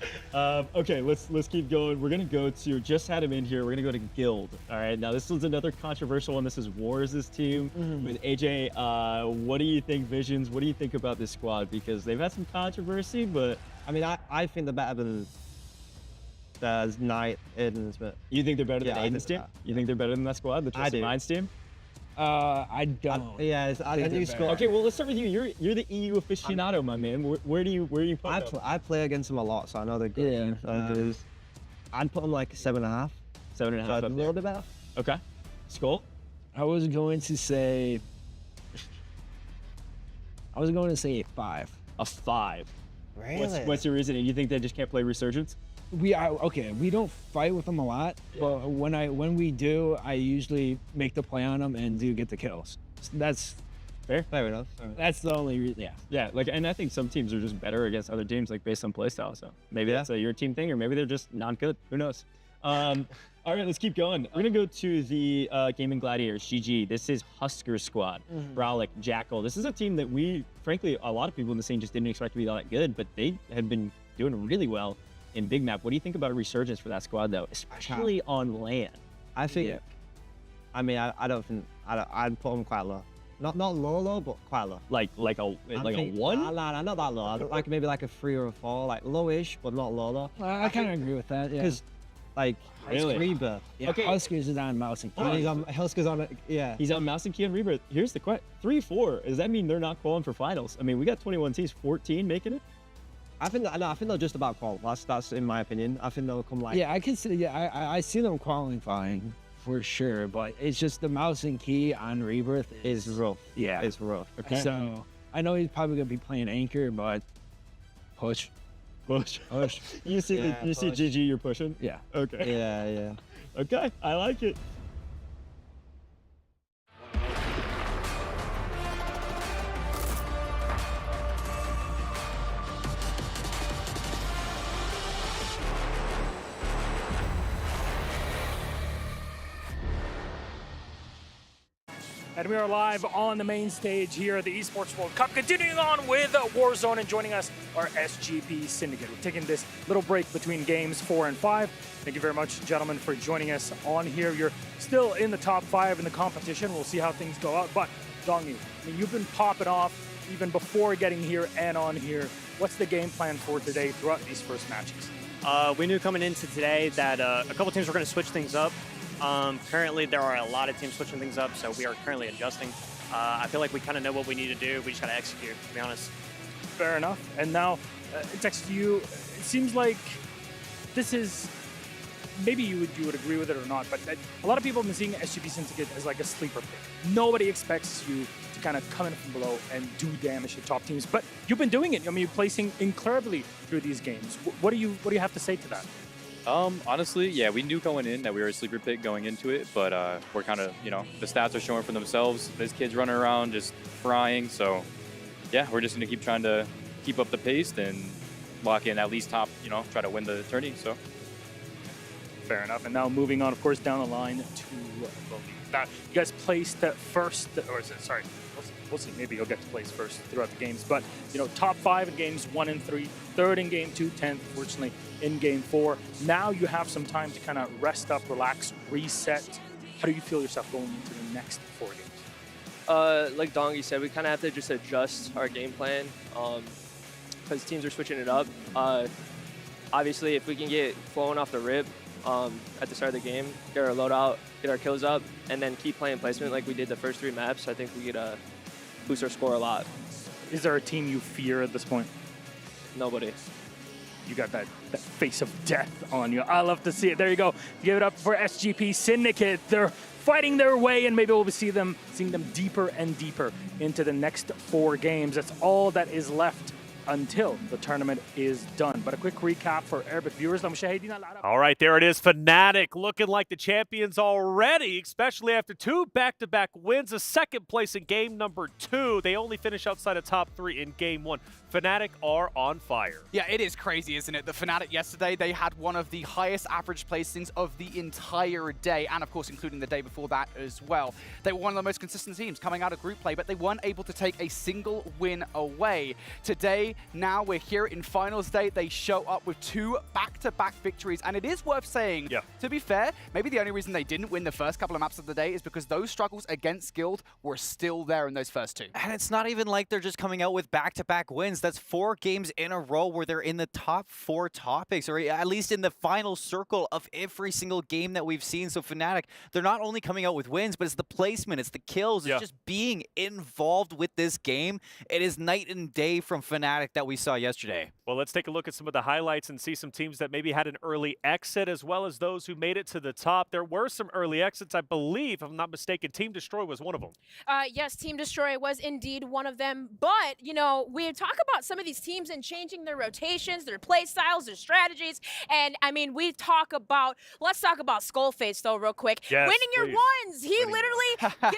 Okay, let's keep going. We're gonna go to just had him in here. We're gonna go to Guild. All right, now this one's another controversial one. This is Wars' team with AJ. What do you think, Visions? What do you think about this squad? Because they've had some controversy, but I mean, I think they're better than Knight, Aiden's. But you think they're better than Aiden's team? You think they're better than that squad, the Twisted Minds team? I don't. I think score. Okay, well, let's start with you. You're the EU aficionado, my man. Where do you put them? I play against them a lot, so I know they're good. Yeah. I'd put them like 7.5. 7.5. So a little bit better. Okay. Skull? I was going to say a 5. A 5. Really? What's your reasoning? You think they just can't play Resurgence? We don't fight with them a lot, but when we do, I usually make the play on them and do get the kills. That's fair enough. That's the only reason. Yeah. Like, and I think some teams are just better against other teams, like based on playstyle. So maybe that's your team thing, or maybe they're just not good. Who knows? All right, let's keep going. We're gonna go to the Gaming Gladiators, GG. This is Husker Squad, Brolic, Jackal. This is a team that frankly, a lot of people in the scene just didn't expect to be all that good, but they have been doing really well in Big Map. What do you think about a Resurgence for that squad, though, especially on land? I think. I mean, I don't think I'd put them quite low. Not low, but quite low. Like a 1? Nah, not that low. Like maybe like a 3 or a 4, like lowish, but not low. I kind of agree with that. Yeah. Because like really? it's Rebirth. Yeah, okay. Huskers is on Mouse and Key. Huskers on it. Yeah. He's on Mouse and Key and Rebirth. Here's the question: 3-4. Does that mean they're not qualifying for finals? I mean, we got 21 teams, 14 making it. I think they're just about qualifying. That's in my opinion. I think they'll come like. Yeah, I can see. Yeah, I see them qualifying for sure, but it's just the Mouse and Key on Rebirth is rough. Yeah, it's rough. Okay. So I know he's probably gonna be playing Anchor, but push. You see GG, you're pushing. Yeah. Okay. Yeah. Okay, I like it. And we are live on the main stage here at the Esports World Cup, continuing on with Warzone, and joining us our SGP Syndicate. We're taking this little break between games 4 and 5. Thank you very much, gentlemen, for joining us on here. You're still in the top 5 in the competition. We'll see how things go out. But, Dongy, I mean, you've been popping off even before getting here and on here. What's the game plan for today throughout these first matches? We knew coming into today that a couple teams were going to switch things up. Currently, there are a lot of teams switching things up, so we are currently adjusting. I feel like we kind of know what we need to do. We just got to execute, to be honest. Fair enough. And now, Tex, to you, it seems like this is, maybe you would agree with it or not, but a lot of people have been seeing SGP Syndicate as like a sleeper pick. Nobody expects you to kind of come in from below and do damage to top teams, but you've been doing it. I mean, you're placing incredibly through these games. What do you have to say to that? Honestly, yeah, we knew going in that we were a sleeper pick going into it, but we're kind of, the stats are showing for themselves. There's kids running around just frying, so yeah, we're just going to keep trying to keep up the pace and lock in at least top, try to win the tourney, so. Fair enough. And now moving on, of course, down the line to now, you guys placed first, or sorry, we'll see. Maybe you'll get to place first throughout the games. But, top 5 in games 1 and 3, third in game 2, 10th, fortunately, in game 4. Now you have some time to kind of rest up, relax, reset. How do you feel yourself going into the next 4 games? Like Dongy said, we kind of have to just adjust our game plan because teams are switching it up. Obviously, if we can get flowing off the rip at the start of the game, get our loadout, get our kills up, and then keep playing placement like we did the first 3 maps, I think we could boost our score a lot. Is there a team you fear at this point? Nobody. You got that face of death on you. I love to see it. There you go. Give it up for SGP Syndicate. They're fighting their way, and maybe we'll seeing them deeper and deeper into the next 4 games. That's all that is left until the tournament is done. But a quick recap for Arabic viewers. All right, there it is. Fnatic looking like the champions already, especially after 2 back-to-back wins, a second place in game number 2. They only finish outside of top 3 in game 1. Fnatic are on fire. Yeah, it is crazy, isn't it? The Fnatic yesterday, they had one of the highest average placings of the entire day, and of course, including the day before that as well. They were one of the most consistent teams coming out of group play, but they weren't able to take a single win away. Today, now we're here in finals day. They show up with 2 back-to-back victories, and it is worth saying, to be fair, maybe the only reason they didn't win the first couple of maps of the day is because those struggles against Guild were still there in those first 2. And it's not even like they're just coming out with back-to-back wins. That's 4 games in a row where they're in the top 4 topics, or at least in the final circle of every single game that we've seen. So Fnatic, they're not only coming out with wins, but it's the placement, it's the kills, it's just being involved with this game. It is night and day from Fnatic that we saw yesterday. Well, let's take a look at some of the highlights and see some teams that maybe had an early exit, as well as those who made it to the top. There were some early exits, I believe, if I'm not mistaken. Team Destroy was one of them. Yes, Team Destroy was indeed one of them. But, we talk about some of these teams and changing their rotations, their play styles, their strategies. And, I mean, let's talk about Skullface, though, real quick. Yes, winning your ones. He literally,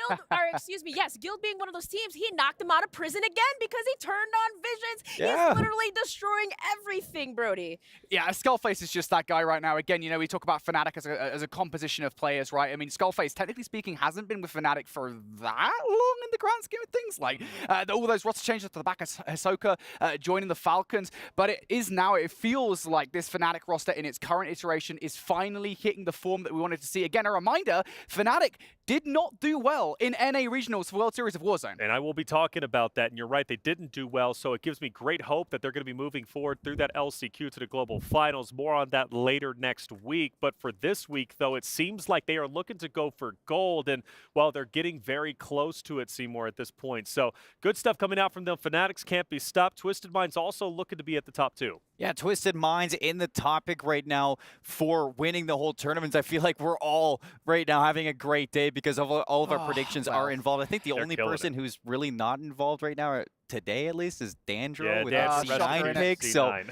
Guild being one of those teams, he knocked him out of prison again because he turned on visions. Yeah. He's literally destroying everything, Brody. Yeah, Skullface is just that guy right now. Again, we talk about Fnatic as a composition of players, right? I mean, Skullface, technically speaking, hasn't been with Fnatic for that long in the grand scheme of things. Like, all those roster changes to the back of Hisoka, joining the Falcons, but it feels like this Fnatic roster in its current iteration is finally hitting the form that we wanted to see. Again, a reminder, Fnatic did not do well in NA Regionals for World Series of Warzone. And I will be talking about that, and you're right, they didn't do well, so it gives me great hope that they're going to be moving forward through that LCQ to the Global Finals. More on that later next week, but for this week, though, it seems like they are looking to go for gold, and while they're getting very close to it, Seymour, at this point. So good stuff coming out from them. Fanatics can't be stopped. Twisted Mind's also looking to be at the top 2. Yeah, Twisted Minds in the topic right now for winning the whole tournament. I feel like we're all right now having a great day because of all of our predictions are involved. I think the only person who's really not involved right now, today at least, is Dandro with that C9 pick. So,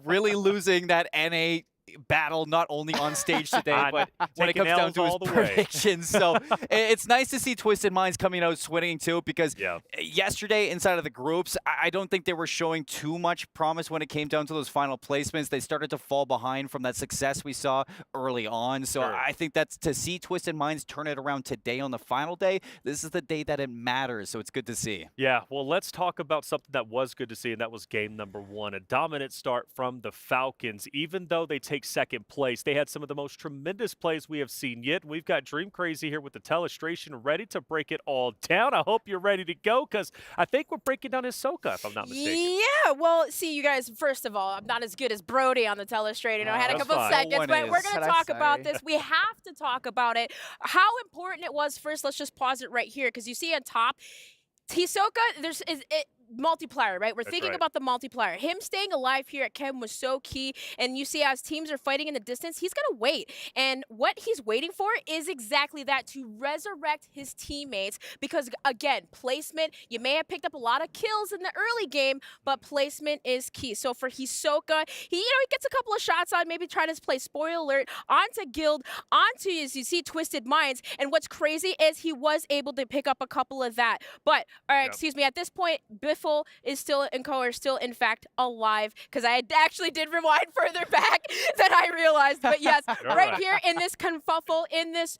really losing that NA battle, not only on stage today, but when it comes Taking down to his L's all the way. predictions. So it's nice to see Twisted Minds coming out swinging too, because yesterday inside of the groups, I don't think they were showing too much promise when it came down to those final placements. They started to fall behind from that success we saw early on. So I think that's to see Twisted Minds turn it around today on the final day. This is the day that it matters, so it's good to see. Yeah, well, let's talk about something that was good to see, and that was game number 1. A dominant start from the Falcons. Even though they take second place, they had some of the most tremendous plays we have seen yet. We've got Dream Crazy here with the telestration ready to break it all down. I hope you're ready to go, because I think we're breaking down Hisoka, if I'm not mistaken. Yeah, well, see, you guys, first of all, I'm not as good as Brody on the telestrator. I had a couple seconds, but we're going to talk about this. We have to talk about it. How important it was. First, let's just pause it right here, because you see on top, Hisoka, multiplier, right? We're thinking about the multiplier. Him staying alive here at Chem was so key. And you see, as teams are fighting in the distance, he's going to wait. And what he's waiting for is exactly that, to resurrect his teammates. Because, again, placement, you may have picked up a lot of kills in the early game, but placement is key. So for Hisoka, he gets a couple of shots on, maybe trying to play spoiler alert, onto Guild, onto, as you see, Twisted Minds. And what's crazy is he was able to pick up a couple of that. But, excuse me, at this point, Biffle is still, and Co are still, in fact, alive, because I actually did rewind further back than I realized. But yes, right here in this confuffle, in this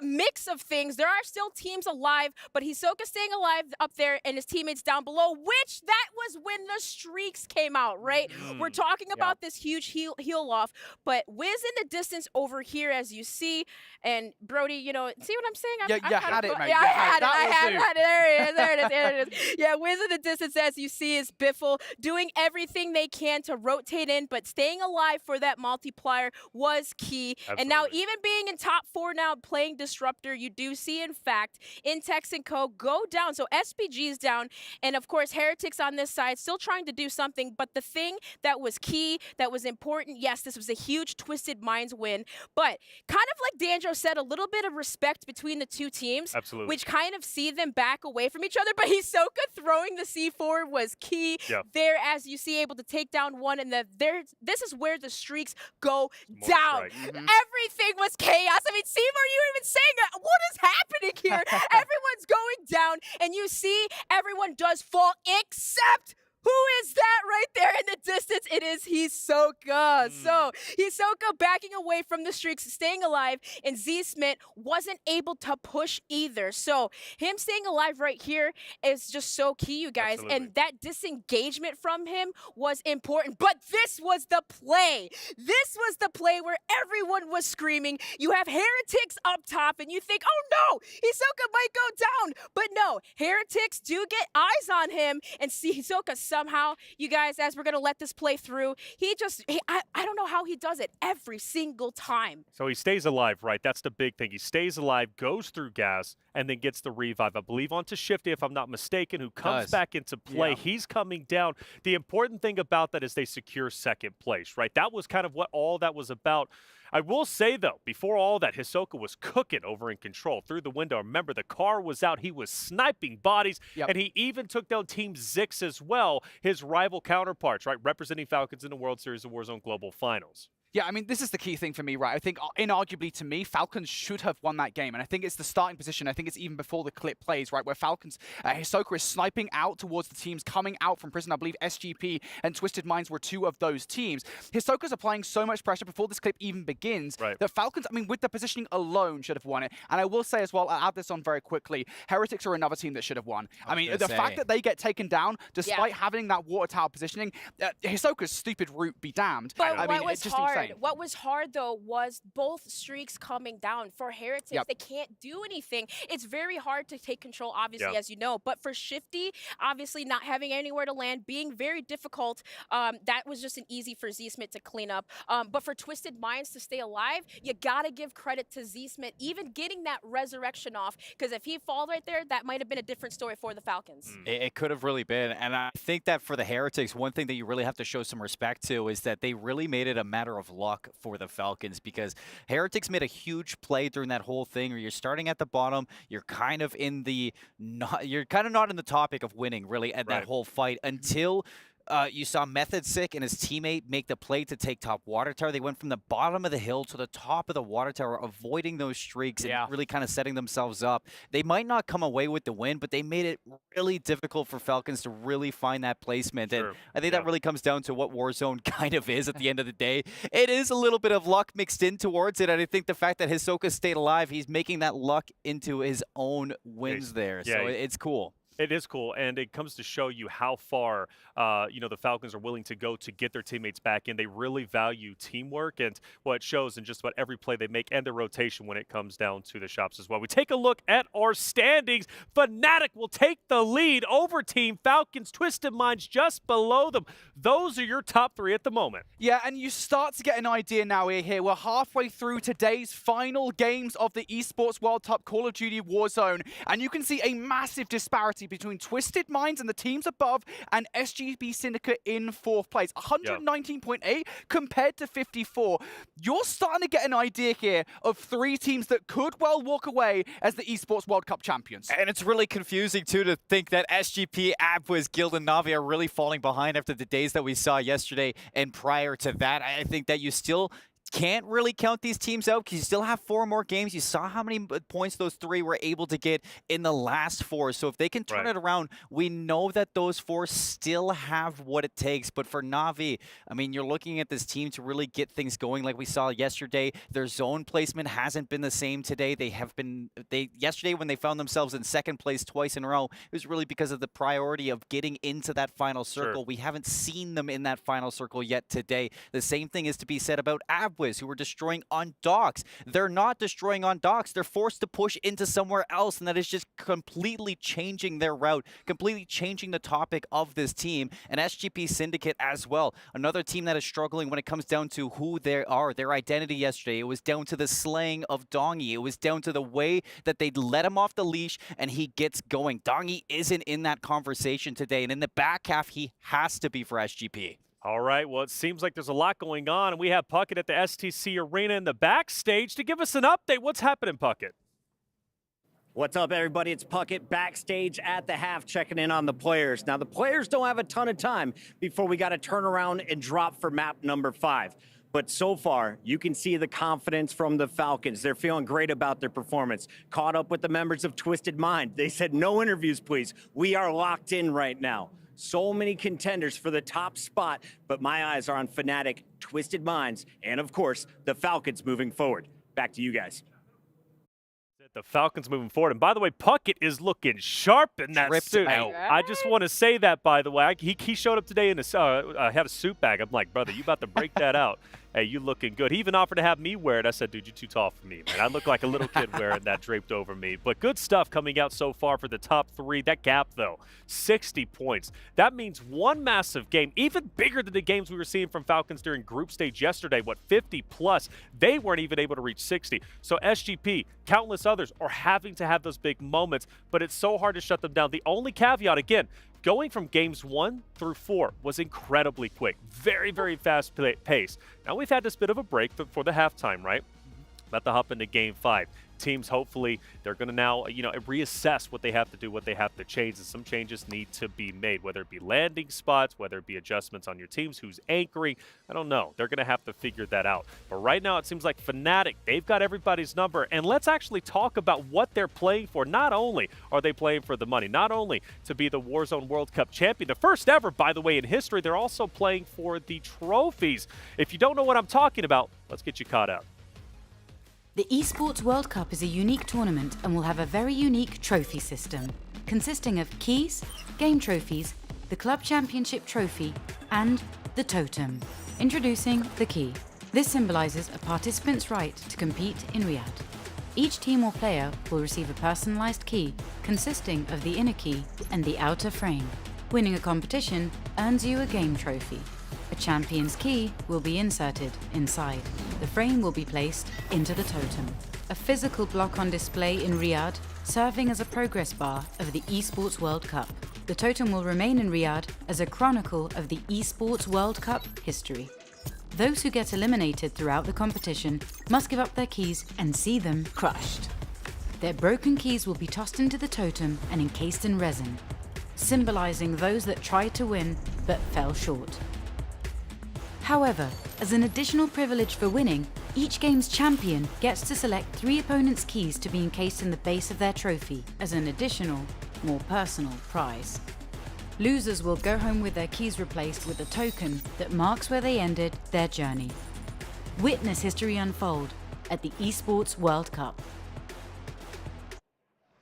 mix of things, there are still teams alive, but Hisoka staying alive up there and his teammates down below, which that was when the streaks came out, right? We're talking about this huge heal off, but Wiz in the distance over here, as you see, and Brody, see what I'm saying? You had it, mate. Yeah, I had it. There it is. Yeah, Wiz in the distance, as you see, is Biffle doing everything they can to rotate in, but staying alive for that multiplier was key. Absolutely. And now, even being in top 4 now, playing Disruptor, you do see, in fact, Intex and Co go down. So SPG's down, and of course, Heretics on this side still trying to do something. But the thing that was key, that was important, yes, this was a huge Twisted Minds win, but kind of like Dandro said, a little bit of respect between the two teams. Absolutely. Which kind of see them back away from each other. But Hisoka throwing the C4 was key there, as you see, able to take down one. And this is where the streaks go down. Everything was chaos. I mean, Seymour, you were even saying, what is happening here? Everyone's going down, and you see everyone does fall, except... who is that right there in the distance? It is Hisoka. So Hisoka backing away from the streaks, staying alive, and Z-Smith wasn't able to push either. So him staying alive right here is just so key, you guys. Absolutely. And that disengagement from him was important. But this was the play. This was the play where everyone was screaming. You have Heretics up top, and you think, oh no, Hisoka might go down. But no, Heretics do get eyes on him, and see Hisoka somehow, you guys, as we're going to let this play through, I don't know how he does it every single time. So he stays alive, right? That's the big thing. He stays alive, goes through gas, and then gets the revive, I believe, onto Shifty, if I'm not mistaken, who comes back into play. Yeah. He's coming down. The important thing about that is they secure second place, right? That was kind of what all that was about. I will say, though, before all that, Hisoka was cooking over in control through the window. Remember, the car was out. He was sniping bodies, and he even took down Team Zix as well, his rival counterparts, right, representing Falcons in the World Series of Warzone Global Finals. Yeah, I mean, this is the key thing for me, right? I think, inarguably to me, Falcons should have won that game. And I think it's the starting position. I think it's even before the clip plays, right? Where Falcons, Hisoka is sniping out towards the teams coming out from prison. I believe SGP and Twisted Minds were 2 of those teams. Hisoka's applying so much pressure before this clip even begins that Falcons, I mean, with the positioning alone, should have won it. And I will say as well, I'll add this on very quickly, Heretics are another team that should have won. I mean, the fact that they get taken down, despite having that water tower positioning, Hisoka's stupid route be damned. But I mean, it's just insane. What was hard, though, was both streaks coming down. For Heretics, they can't do anything. It's very hard to take control, obviously, as you know. But for Shifty, obviously not having anywhere to land, being very difficult, that was just an easy for Z-Smith to clean up. But for Twisted Minds to stay alive, you got to give credit to Z-Smith, even getting that resurrection off. Because if he falls right there, that might have been a different story for the Falcons. It could have really been. And I think that for the Heretics, one thing that you really have to show some respect to is that they really made it a matter of luck for the Falcons, because Heretics made a huge play during that whole thing where you're starting at the bottom, you're kind of in the not in the topic of winning really at that whole fight until You saw Method Sick and his teammate make the play to take top water tower. They went from the bottom of the hill to the top of the water tower, avoiding those streaks and really kind of setting themselves up. They might not come away with the win, but they made it really difficult for Falcons to really find that placement. And I think that really comes down to what Warzone kind of is at the end of the day. It is a little bit of luck mixed in towards it, and I think the fact that Hisoka stayed alive, he's making that luck into his own wins there. So it's cool. It is cool, and it comes to show you how far, the Falcons are willing to go to get their teammates back in. They really value teamwork, and it shows in just about every play they make and their rotation when it comes down to the shops as well. We take a look at our standings. Fnatic will take the lead over Team Falcons. Twisted Minds just below them. Those are your top 3 at the moment. Yeah, and you start to get an idea now here. We're halfway through today's final games of the Esports World Cup Call of Duty Warzone, and you can see a massive disparity between Twisted Minds and the teams above and SGP Syndicate in 4th place. 119.8 compared to 54. You're starting to get an idea here of 3 teams that could well walk away as the Esports World Cup champions. And it's really confusing, too, to think that SGP, Abwiz, Guild, and Na'Vi are really falling behind after the days that we saw yesterday and prior to that. I think that you still can't really count these teams out because you still have 4 more games. You saw how many points those 3 were able to get in the last 4. So if they can turn it around, we know that those 4 still have what it takes. But for Na'Vi, I mean, you're looking at this team to really get things going like we saw yesterday. Their zone placement hasn't been the same today. Yesterday when they found themselves in 2nd place twice in a row, it was really because of the priority of getting into that final circle. We haven't seen them in that final circle yet today. The same thing is to be said about Abwiz, who were destroying on docks. They're not destroying on docks. They're forced to push into somewhere else, and that is just completely changing their route, completely changing the topic of this team. And SGP Syndicate as well. Another team that is struggling when it comes down to who they are, their identity yesterday. It was down to the slaying of Dongi. It was down to the way that they let him off the leash and he gets going. Dongi isn't in that conversation today, and in the back half, he has to be for SGP. All right, well, it seems like there's a lot going on, and we have Puckett at the STC Arena in the backstage to give us an update. What's happening, Puckett? What's up, everybody? It's Puckett backstage at the half, checking in on the players. Now, the players don't have a ton of time before we got to turn around and drop for map number 5. But so far, you can see the confidence from the Falcons. They're feeling great about their performance. Caught up with the members of Twisted Mind. They said, no interviews, please. We are locked in right now. So many contenders for the top spot, but my eyes are on Fnatic, Twisted Minds, and of course, the Falcons moving forward. Back to you guys. The Falcons moving forward. And by the way, Puckett is looking sharp in that suit. I just want to say that, by the way. He showed up today in a had a suit bag. I'm like, brother, you about to break that out. Hey, you looking good. He even offered to have me wear it. I said, dude, you're too tall for me, man. I look like a little kid wearing that draped over me. But good stuff coming out so far for the top 3. That gap, though, 60 points. That means one massive game, even bigger than the games we were seeing from Falcons during group stage yesterday. 50 plus? They weren't even able to reach 60. So SGP, countless others are having to have those big moments, but it's so hard to shut them down. The only caveat, again, going from games 1 through 4 was incredibly quick. Very, very fast pace. Now we've had this bit of a break for the halftime, right? About to hop into game 5. Teams, hopefully, they're going to now, reassess what they have to do, what they have to change, and some changes need to be made, whether it be landing spots, whether it be adjustments on your teams, who's anchoring. I don't know. They're going to have to figure that out. But right now, it seems like Fnatic, they've got everybody's number. And let's actually talk about what they're playing for. Not only are they playing for the money, not only to be the Warzone World Cup champion, the first ever, by the way, in history, they're also playing for the trophies. If you don't know what I'm talking about, let's get you caught up. The Esports World Cup is a unique tournament and will have a very unique trophy system, consisting of keys, game trophies, the club championship trophy, and the totem. Introducing the key. This symbolizes a participant's right to compete in Riyadh. Each team or player will receive a personalized key consisting of the inner key and the outer frame. Winning a competition earns you a game trophy. A champion's key will be inserted inside. The frame will be placed into the totem. A physical block on display in Riyadh, serving as a progress bar of the Esports World Cup. The totem will remain in Riyadh as a chronicle of the Esports World Cup history. Those who get eliminated throughout the competition must give up their keys and see them crushed. Their broken keys will be tossed into the totem and encased in resin, symbolizing those that tried to win but fell short. However, as an additional privilege for winning, each game's champion gets to select 3 opponents' keys to be encased in the base of their trophy as an additional, more personal prize. Losers will go home with their keys replaced with a token that marks where they ended their journey. Witness history unfold at the Esports World Cup.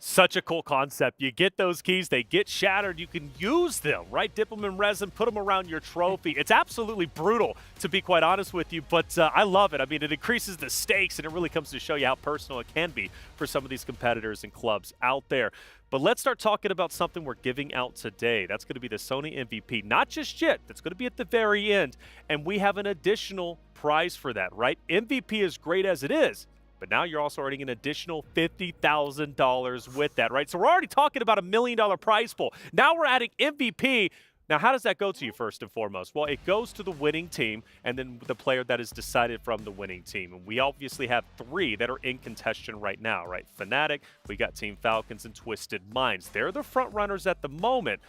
Such a cool concept. You get those keys, they get shattered, you can use them, right? Dip them in resin, put them around your trophy. It's absolutely brutal, to be quite honest with you, but I love it. I mean, it increases the stakes, and it really comes to show you how personal it can be for some of these competitors and clubs out there. But let's start talking about something we're giving out today. That's going to be the Sony MVP. Not just yet, that's going to be at the very end, and we have an additional prize for that, right? MVP is great as it is, but now you're also earning an additional $50,000 with that, right? So we're already talking about $1 million prize pool. Now we're adding MVP. Now, how does that go to you first and foremost? Well, it goes to the winning team and then the player that is decided from the winning team. And we obviously have 3 that are in contention right now, right? Fnatic, we got Team Falcons, and Twisted Minds. They're the front runners at the moment.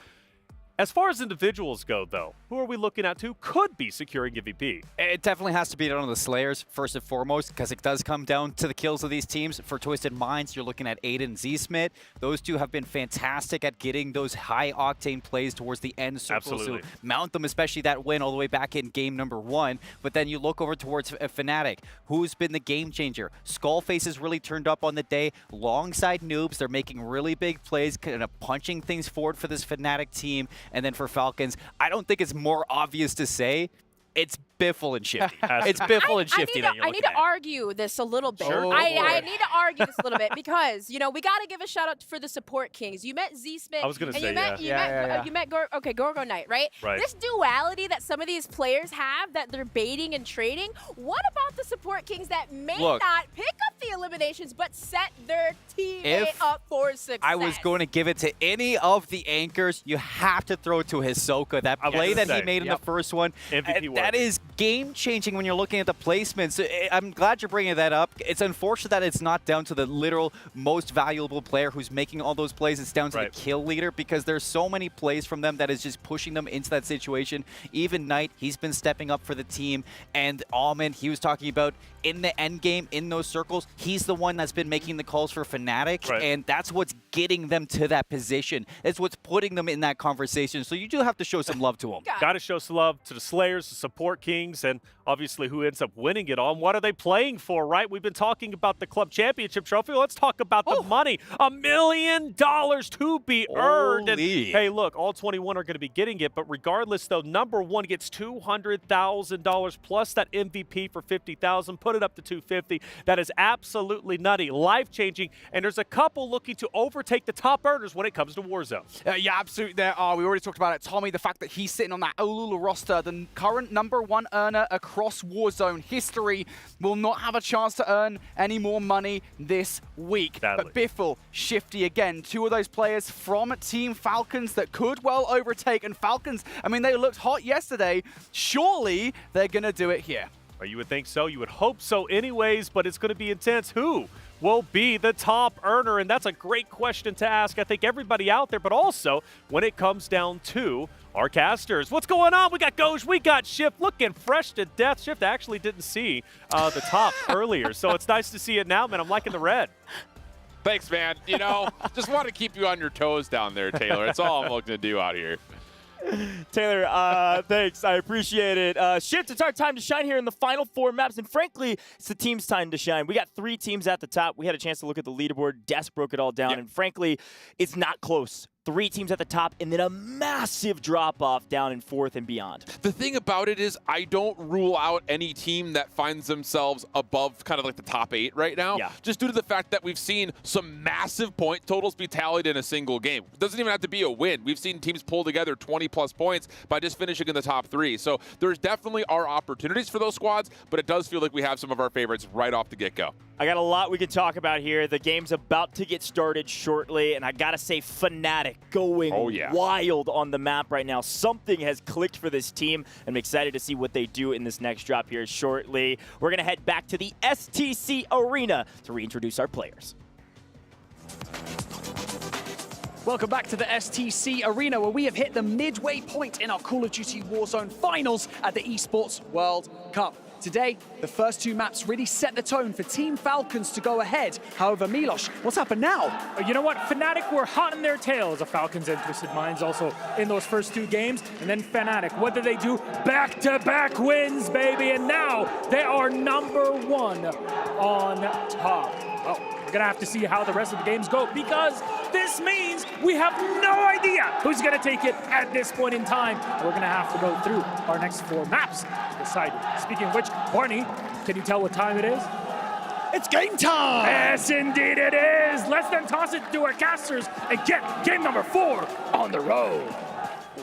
As far as individuals go, though, who are we looking at who could be securing MVP? It definitely has to be one of the Slayers, first and foremost, because it does come down to the kills of these teams. For Twisted Minds, you're looking at Aiden and Z-Smith. Those two have been fantastic at getting those high-octane plays towards the end circle. Absolutely. So mount them, especially that win all the way back in game number 1. But then you look over towards Fnatic, who's been the game changer. Skullface has really turned up on the day. Longside Noobs, they're making really big plays, kind of punching things forward for this Fnatic team. And then for Falcons, I don't think it's more obvious to say it's Biffle and Shifty. It's Biffle and Shifty I need to argue this a little bit. Sure. I need to argue this a little bit because, you know, we got to give a shout out for the support kings. You met Z-Smith. I was going to say, you met Gorgo Knight, right? Right. This duality that some of these players have that they're baiting and trading, what about the support kings that may not pick up the eliminations but set their teammate up for success? I was going to give it to any of the anchors. You have to throw it to Hisoka. That play that he made in the first one, that is game-changing when you're looking at the placements. I'm glad you're bringing that up. It's unfortunate that it's not down to the literal most valuable player who's making all those plays. It's down to the kill leader because there's so many plays from them that is just pushing them into that situation. Even Knight, he's been stepping up for the team. And Almond, he was talking about in the end game, in those circles, he's the one that's been making the calls for Fnatic. And that's what's getting them to that position. It's what's putting them in that conversation. So you do have to show some love to them. Got to show some love to the Slayers, the support kings, and obviously who ends up winning it all. And what are they playing for, right? We've been talking about the club championship trophy. Let's talk about the money. $1 million to be earned. And hey, look, all 21 are going to be getting it. But regardless, though, number 1 gets $200,000 plus that MVP for $50,000. Put it up to $250,000. That is absolutely nutty, life-changing. And there's a couple looking to overtake the top earners when it comes to Warzone. Yeah, absolutely. There are. We already talked about it. Tommy, the fact that he's sitting on that Olula roster, the current #1 earner across Warzone history, will not have a chance to earn any more money this week. But Biffle, Shifty again, 2 of those players from Team Falcons that could well overtake. And Falcons, I mean, they looked hot yesterday. Surely they're going to do it here. Well, you would think so. You would hope so anyways, but it's going to be intense. Who will be the top earner? And that's a great question to ask, I think, everybody out there, but also when it comes down to our casters. What's going on? We got Goj, we got Shift looking fresh to death. Shift actually didn't see the top earlier, so it's nice to see it now, man. I'm liking the red. Thanks, man. You know, just want to keep you on your toes down there, Taylor. That's all I'm looking to do out here. Taylor, thanks. I appreciate it. Shift, it's our time to shine here in the final 4 maps, and frankly, it's the team's time to shine. We got 3 teams at the top. We had a chance to look at the leaderboard. Desk broke it all down, and frankly, it's not close. 3 teams at the top, and then a massive drop-off down in 4th and beyond. The thing about it is I don't rule out any team that finds themselves above kind of like the top 8 right now, just due to the fact that we've seen some massive point totals be tallied in a single game. It doesn't even have to be a win. We've seen teams pull together 20-plus points by just finishing in the top 3. So there's definitely are opportunities for those squads, but it does feel like we have some of our favorites right off the get-go. I got a lot we can talk about here. The game's about to get started shortly, and I gotta say Fnatic going wild on the map right now. Something has clicked for this team. I'm excited to see what they do in this next drop here shortly. We're gonna head back to the STC Arena to reintroduce our players. Welcome back to the STC Arena, where we have hit the midway point in our Call of Duty Warzone finals at the Esports World Cup. Today, the first two maps really set the tone for Team Falcons to go ahead. However, Milos, what's happened now? You know what? Fnatic were hot in their tails of Falcons and Twisted Minds also in those first two games. And then Fnatic, what did they do? Back-to-back wins, baby. And now they are #1 on top. Well, we're going to have to see how the rest of the games go, because this means we have no idea who's going to take it at this point in time. We're going to have to go through our next 4 maps to decide. Speaking of which, Barney, can you tell what time it is? It's game time! Yes, indeed it is! Let's then toss it to our casters and get game number 4 on the road.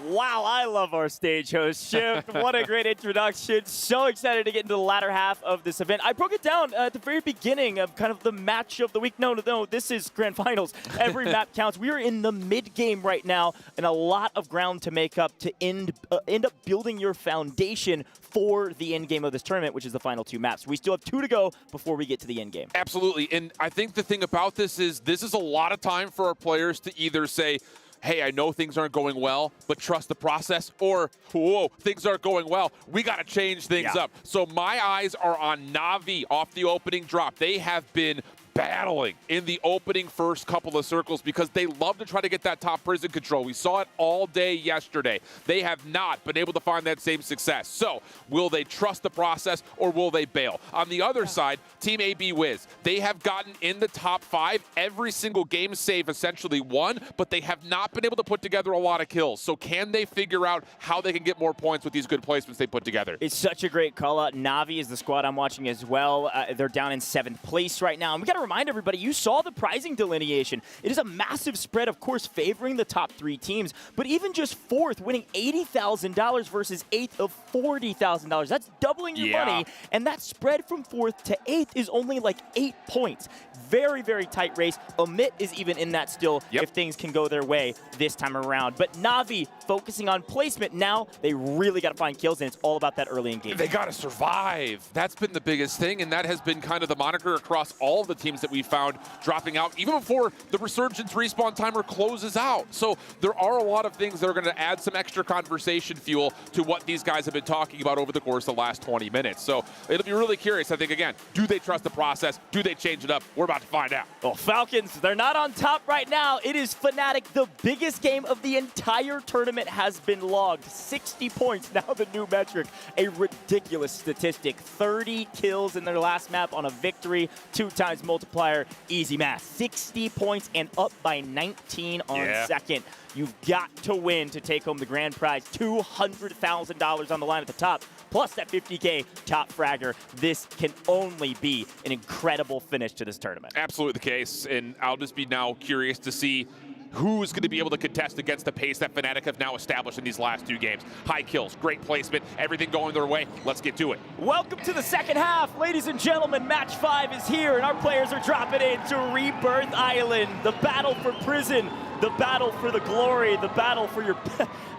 Wow, I love our stage host, Shift. What a great introduction. So excited to get into the latter half of this event. I broke it down at the very beginning of kind of the match of the week. No, this is Grand Finals. Every map counts. We are in the mid-game right now, and a lot of ground to make up to end up building your foundation for the end game of this tournament, which is the final 2 maps. We still have 2 to go before we get to the end game. Absolutely, and I think the thing about this is a lot of time for our players to either say, hey, I know things aren't going well, but trust the process, or, whoa, things aren't going well, we got to change things up. So my eyes are on Na'Vi off the opening drop. They have been battling in the opening first couple of circles because they love to try to get that top prison control. We saw it all day yesterday. They have not been able to find that same success. So will they trust the process or will they bail? On the other side, Team AB Wiz, they have gotten in the top 5 every single game save essentially won, but they have not been able to put together a lot of kills. So can they figure out how they can get more points with these good placements they put together? It's such a great call out. Na'Vi is the squad I'm watching as well. They're down in 7th place right now. And we got to remind everybody, you saw the prizing delineation. It is a massive spread, of course, favoring the top 3 teams, but even just 4th, winning $80,000 versus 8th of $40,000. That's doubling your money, and that spread from 4th to 8th is only like 8 points. Very, very tight race. Omit is even in that still if things can go their way this time around. But Na'Vi focusing on placement now, they really got to find kills, and it's all about that early engagement. They got to survive. That's been the biggest thing, and that has been kind of the moniker across all of the teams that we found dropping out, even before the Resurgence respawn timer closes out. So there are a lot of things that are going to add some extra conversation fuel to what these guys have been talking about over the course of the last 20 minutes. So it'll be really curious, I think, again, do they trust the process? Do they change it up? We're about to find out. Well, Falcons, they're not on top right now. It is Fnatic. The biggest game of the entire tournament has been logged. 60 points, now the new metric. A ridiculous statistic. 30 kills in their last map on a victory, 2 times multiplier. Easy math. 60 points and up by 19 on second. You've got to win to take home the grand prize. $200,000 on the line at the top, plus that 50K top fragger. This can only be an incredible finish to this tournament. Absolutely the case, and I'll just be now curious to see who's going to be able to contest against the pace that Fnatic have now established in these last 2 games. High kills, great placement, everything going their way. Let's get to it. Welcome to the second half. Ladies and gentlemen, match 5 is here, and our players are dropping into Rebirth Island. The battle for prison, the battle for the glory, the battle for your,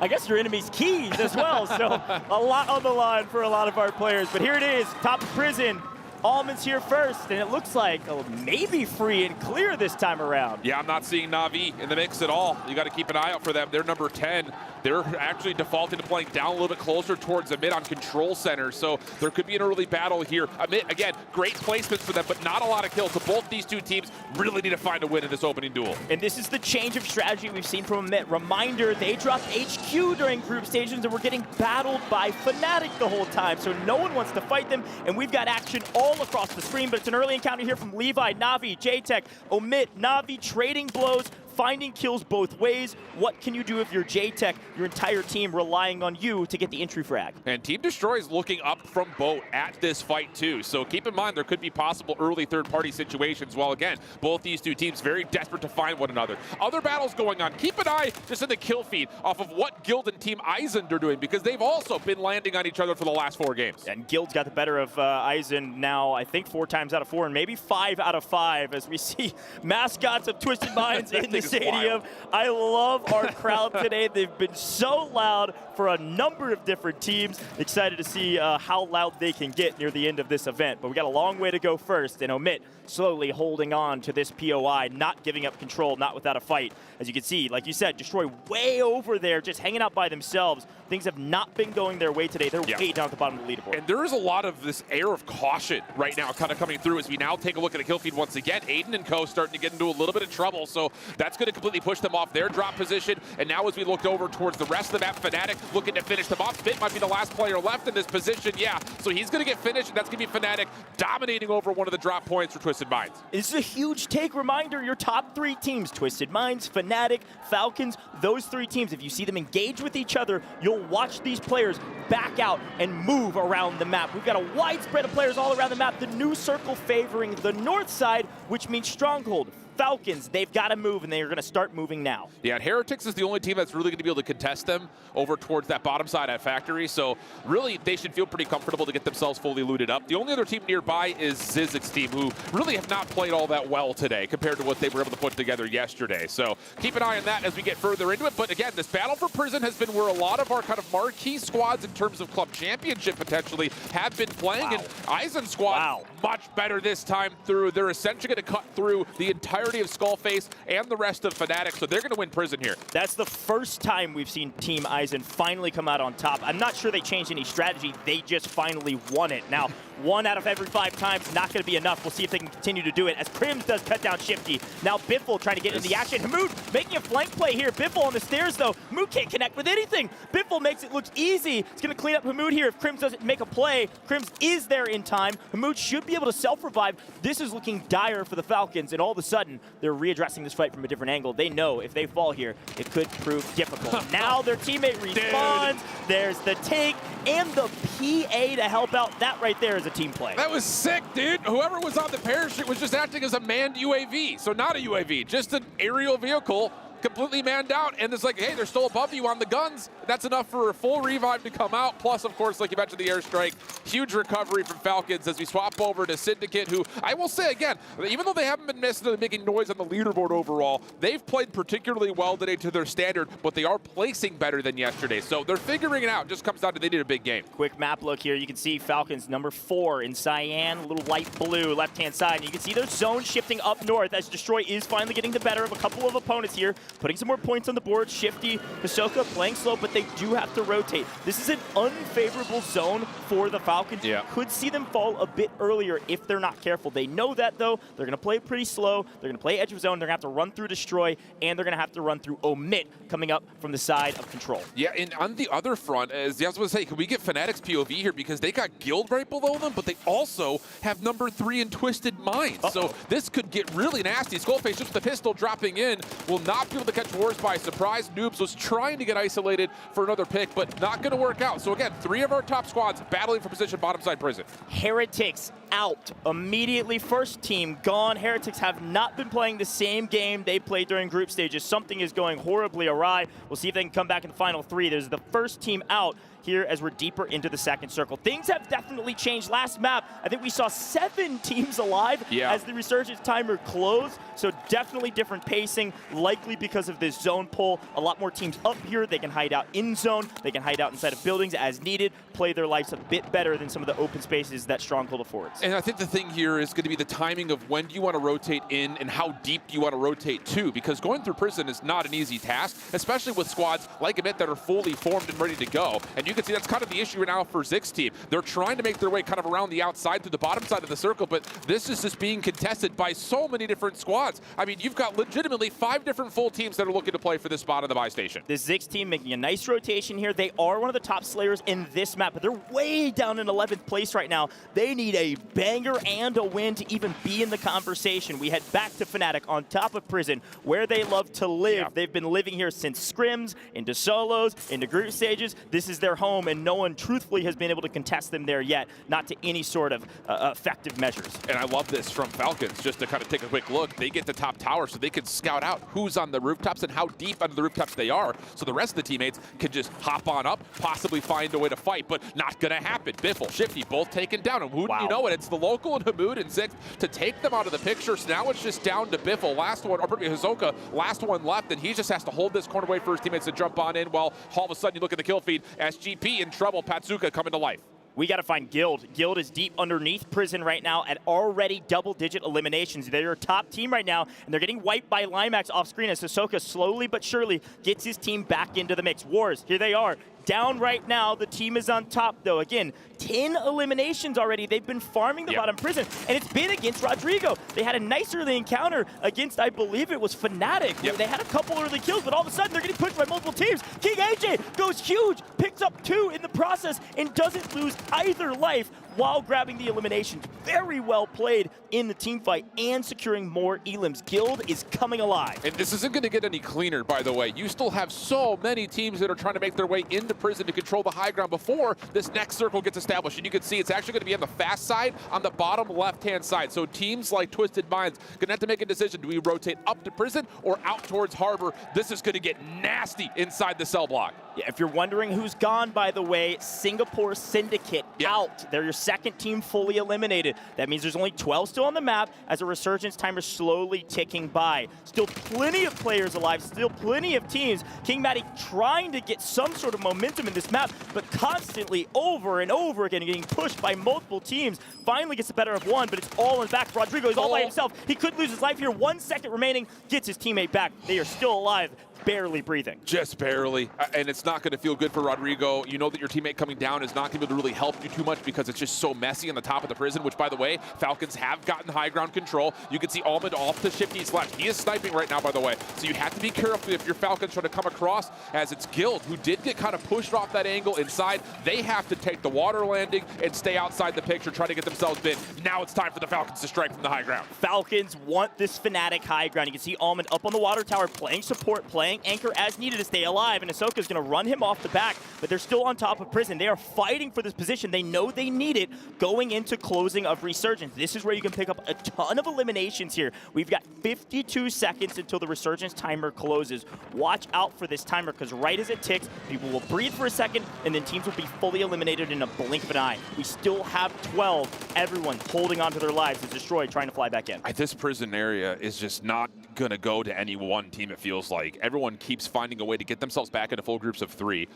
I guess your enemy's keys as well. So a lot on the line for a lot of our players. But here it is, top of prison. Almond's here first, and it looks like maybe free and clear this time around. Yeah, I'm not seeing Na'Vi in the mix at all. You got to keep an eye out for them. They're number 10. They're actually defaulting to playing down a little bit closer towards the mid on control center, so there could be an early battle here. Again, great placements for them, but not a lot of kills. So both these 2 teams really need to find a win in this opening duel. And this is the change of strategy we've seen from Amit. Reminder, they dropped HQ during group stages and were getting battled by Fnatic the whole time, so no one wants to fight them, and we've got action all across the screen, but it's an early encounter here from Levi, Na'Vi, JTech, Omit, Na'Vi trading blows, finding kills both ways. What can you do if you're JTech, your entire team relying on you to get the entry frag? And Team Destroy is looking up from boat at this fight too. So keep in mind there could be possible early third-party situations. While again, both these 2 teams very desperate to find one another. Other battles going on. Keep an eye just in the kill feed off of what Guild and Team Eisen are doing, because they've also been landing on each other for the last 4 games. And Guild's got the better of Eisen now, I think 4 times out of 4, and maybe 5 out of 5, as we see mascots of Twisted Minds in the stadium. I love our crowd today. They've been so loud for a number of different teams. Excited to see how loud they can get near the end of this event. But we got a long way to go first, and Omit slowly holding on to this POI, not giving up control, not without a fight. As you can see, like you said, Destroy way over there, just hanging out by themselves. Things have not been going their way today. They're way down at the bottom of the leaderboard. And there is a lot of this air of caution right now kind of coming through as we now take a look at a kill feed once again. Aiden and co starting to get into a little bit of trouble, so that's going to completely push them off their drop position. And now as we look over towards the rest of the map, Fnatic looking to finish them off. Fit might be the last player left in this position, so he's going to get finished, and that's going to be Fnatic dominating over one of the drop points for Twisted Minds. This is a huge take. Reminder, your top 3 teams, Twisted Minds, Fnatic, Falcons, those 3 teams, if you see them engage with each other, you'll watch these players back out and move around the map. We've got a wide spread of players all around the map. The new circle favoring the north side, which means Stronghold. Falcons, they've got to move, and they are going to start moving now. Yeah, and Heretics is the only team that's really going to be able to contest them over towards that bottom side at Factory, so really they should feel pretty comfortable to get themselves fully looted up. The only other team nearby is Zizik's team, who really have not played all that well today compared to what they were able to put together yesterday. So keep an eye on that as we get further into it. But again, this battle for Prison has been where a lot of our kind of marquee squads in terms of club championship potentially have been playing. And Eisen squad much better this time through. They're essentially going to cut through the entirety of Skullface and the rest of Fnatic, so they're going to win Prison here. That's the first time we've seen Team Eisen finally come out on top. I'm not sure they changed any strategy. They just finally won it. Now, 1 out of every 5 times, not going to be enough. We'll see if they can continue to do it as Crims does cut down Shifty. Now Biffle trying to get into the action. Hamoud making a flank play here. Biffle on the stairs, though. Hamoud can't connect with anything. Biffle makes it look easy. It's going to clean up Hamoud here if Crims doesn't make a play. Crims is there in time. Hamoud should be able to self-revive. This is looking dire for the Falcons, and all of a sudden, they're readdressing this fight from a different angle. They know if they fall here, it could prove difficult. Now their teammate respawns. There's the take and the PA to help out. That right there is a team play. That was sick, dude. Whoever was on the parachute was just acting as a manned UAV. So not a UAV, just an aerial vehicle, completely manned out, and it's like, hey, they're still above you on the guns. That's enough for a full revive to come out. Plus, of course, like you mentioned, the airstrike. Huge recovery from Falcons as we swap over to Syndicate, who I will say again, even though they haven't been necessarily making noise on the leaderboard overall, they've played particularly well today to their standard, but they are placing better than yesterday. So they're figuring it out. Just comes down to they need a big game. Quick map look here. You can see Falcons number 4 in cyan, a little light blue left-hand side. And you can see their zone shifting up north as Destroy is finally getting the better of a couple of opponents here, putting some more points on the board. Shifty, Hisoka playing slow, but they do have to rotate. This is an unfavorable zone for the Falcons. Could see them fall a bit earlier if they're not careful. They know that, though. They're going to play pretty slow. They're going to play edge of zone. They're going to have to run through Destroy, and they're going to have to run through Omit coming up from the side of Control. Yeah, and on the other front, as I was going to say, can we get Fnatic's POV here? Because they got Guild right below them, but they also have number 3 in Twisted Minds. So this could get really nasty. Skullface just with the pistol dropping in will not be able to catch Wars by surprise. Noobs was trying to get isolated for another pick, but not going to work out. So again, 3 of our top squads battling for position bottom side Prison. Heretics out immediately. First team gone. Heretics have not been playing the same game they played during group stages. Something is going horribly awry. We'll see if they can come back in the final 3. There's the first team out here as we're deeper into the second circle. Things have definitely changed. Last map, I think we saw 7 teams alive as the resurgence timer closed. So definitely different pacing, likely because of this zone pull. A lot more teams up here. They can hide out in zone. They can hide out inside of buildings as needed, play their lives a bit better than some of the open spaces that Stronghold affords. And I think the thing here is going to be the timing of when do you want to rotate in and how deep do you want to rotate to, because going through Prison is not an easy task, especially with squads like Emit that are fully formed and ready to go. And you can see that's kind of the issue right now for Zig's team. They're trying to make their way kind of around the outside through the bottom side of the circle, but this is just being contested by so many different squads. I mean, you've got legitimately 5 different full teams that are looking to play for this spot on the buy station. The Zig's team making a nice rotation here. They are one of the top slayers in this map, but they're way down in 11th place right now. They need a banger and a win to even be in the conversation. We head back to Fnatic on top of Prison, where they love to live. They've been living here since scrims, into solos, into group stages. This is their home, and no one truthfully has been able to contest them there yet, not to any sort of effective measures. And I love this from Falcons, just to kind of take a quick look. They get the top tower so they can scout out who's on the rooftops and how deep under the rooftops they are, so the rest of the teammates can just hop on up, possibly find a way to fight, but not going to happen. Biffle, Shifty, both taken down, and wouldn't you know it, it's the local and Hamoud and Zix to take them out of the picture, so now it's just down to Biffle, last one, or Hizoka, last one left, and he just has to hold this corner away for his teammates to jump on in, while all of a sudden you look at the kill feed, SGP in trouble, Patsuka coming to life. We got to find Guild. Guild is deep underneath Prison right now at already double-digit eliminations. They're your top team right now, and they're getting wiped by Limax off screen as Hisoka slowly but surely gets his team back into the mix. Wars, here they are. Down right now, the team is on top though. Again, 10 eliminations already. They've been farming the bottom Prison, and it's been against Rodrigo. They had a nice early encounter against, I believe it was Fnatic. They had a couple early kills, but all of a sudden they're getting pushed by multiple teams. King AJ goes huge, picks up 2 in the process, and doesn't lose either life while grabbing the eliminations. Very well played in the team fight and securing more elims. Guild is coming alive. And this isn't going to get any cleaner, by the way. You still have so many teams that are trying to make their way into Prison to control the high ground before this next circle gets established. And you can see it's actually going to be on the fast side on the bottom left-hand side. So teams like Twisted Minds going to have to make a decision. Do we rotate up to Prison or out towards Harbor? This is going to get nasty inside the cell block. Yeah, if you're wondering who's gone, by the way, Singapore Syndicate out. They're your second team fully eliminated. That means there's only 12 still on the map as a resurgence timer slowly ticking by. Still plenty of players alive, still plenty of teams. King Matty trying to get some sort of momentum in this map, but constantly over and over again getting pushed by multiple teams. Finally gets the better of one, but it's all in the back. Rodrigo is all by himself. He could lose his life here. 1 second remaining, gets his teammate back. They are still alive. Barely breathing. Just barely, and it's not going to feel good for Rodrigo. You know that your teammate coming down is not going to be able to really help you too much because it's just so messy on the top of the Prison, which, by the way, Falcons have gotten high ground control. You can see Almond off to Shifty's left. He is sniping right now, by the way, so you have to be careful if your Falcons try to come across, as it's Guild, who did get kind of pushed off that angle inside. They have to take the water landing and stay outside the picture, try to get themselves bit. Now it's time for the Falcons to strike from the high ground. Falcons want this Fnatic high ground. You can see Almond up on the water tower, playing support, playing anchor as needed to stay alive, and Ahsoka's going to run him off the back, but they're still on top of Prison. They are fighting for this position. They know they need it going into closing of Resurgence. This is where you can pick up a ton of eliminations here. We've got 52 seconds until the Resurgence timer closes. Watch out for this timer, because right as it ticks, people will breathe for a second, and then teams will be fully eliminated in a blink of an eye. We still have 12. Everyone holding on to their lives is destroyed, trying to fly back in. This Prison area is just not going to go to any one team, it feels like. Everyone keeps finding a way to get themselves back into full groups of 3.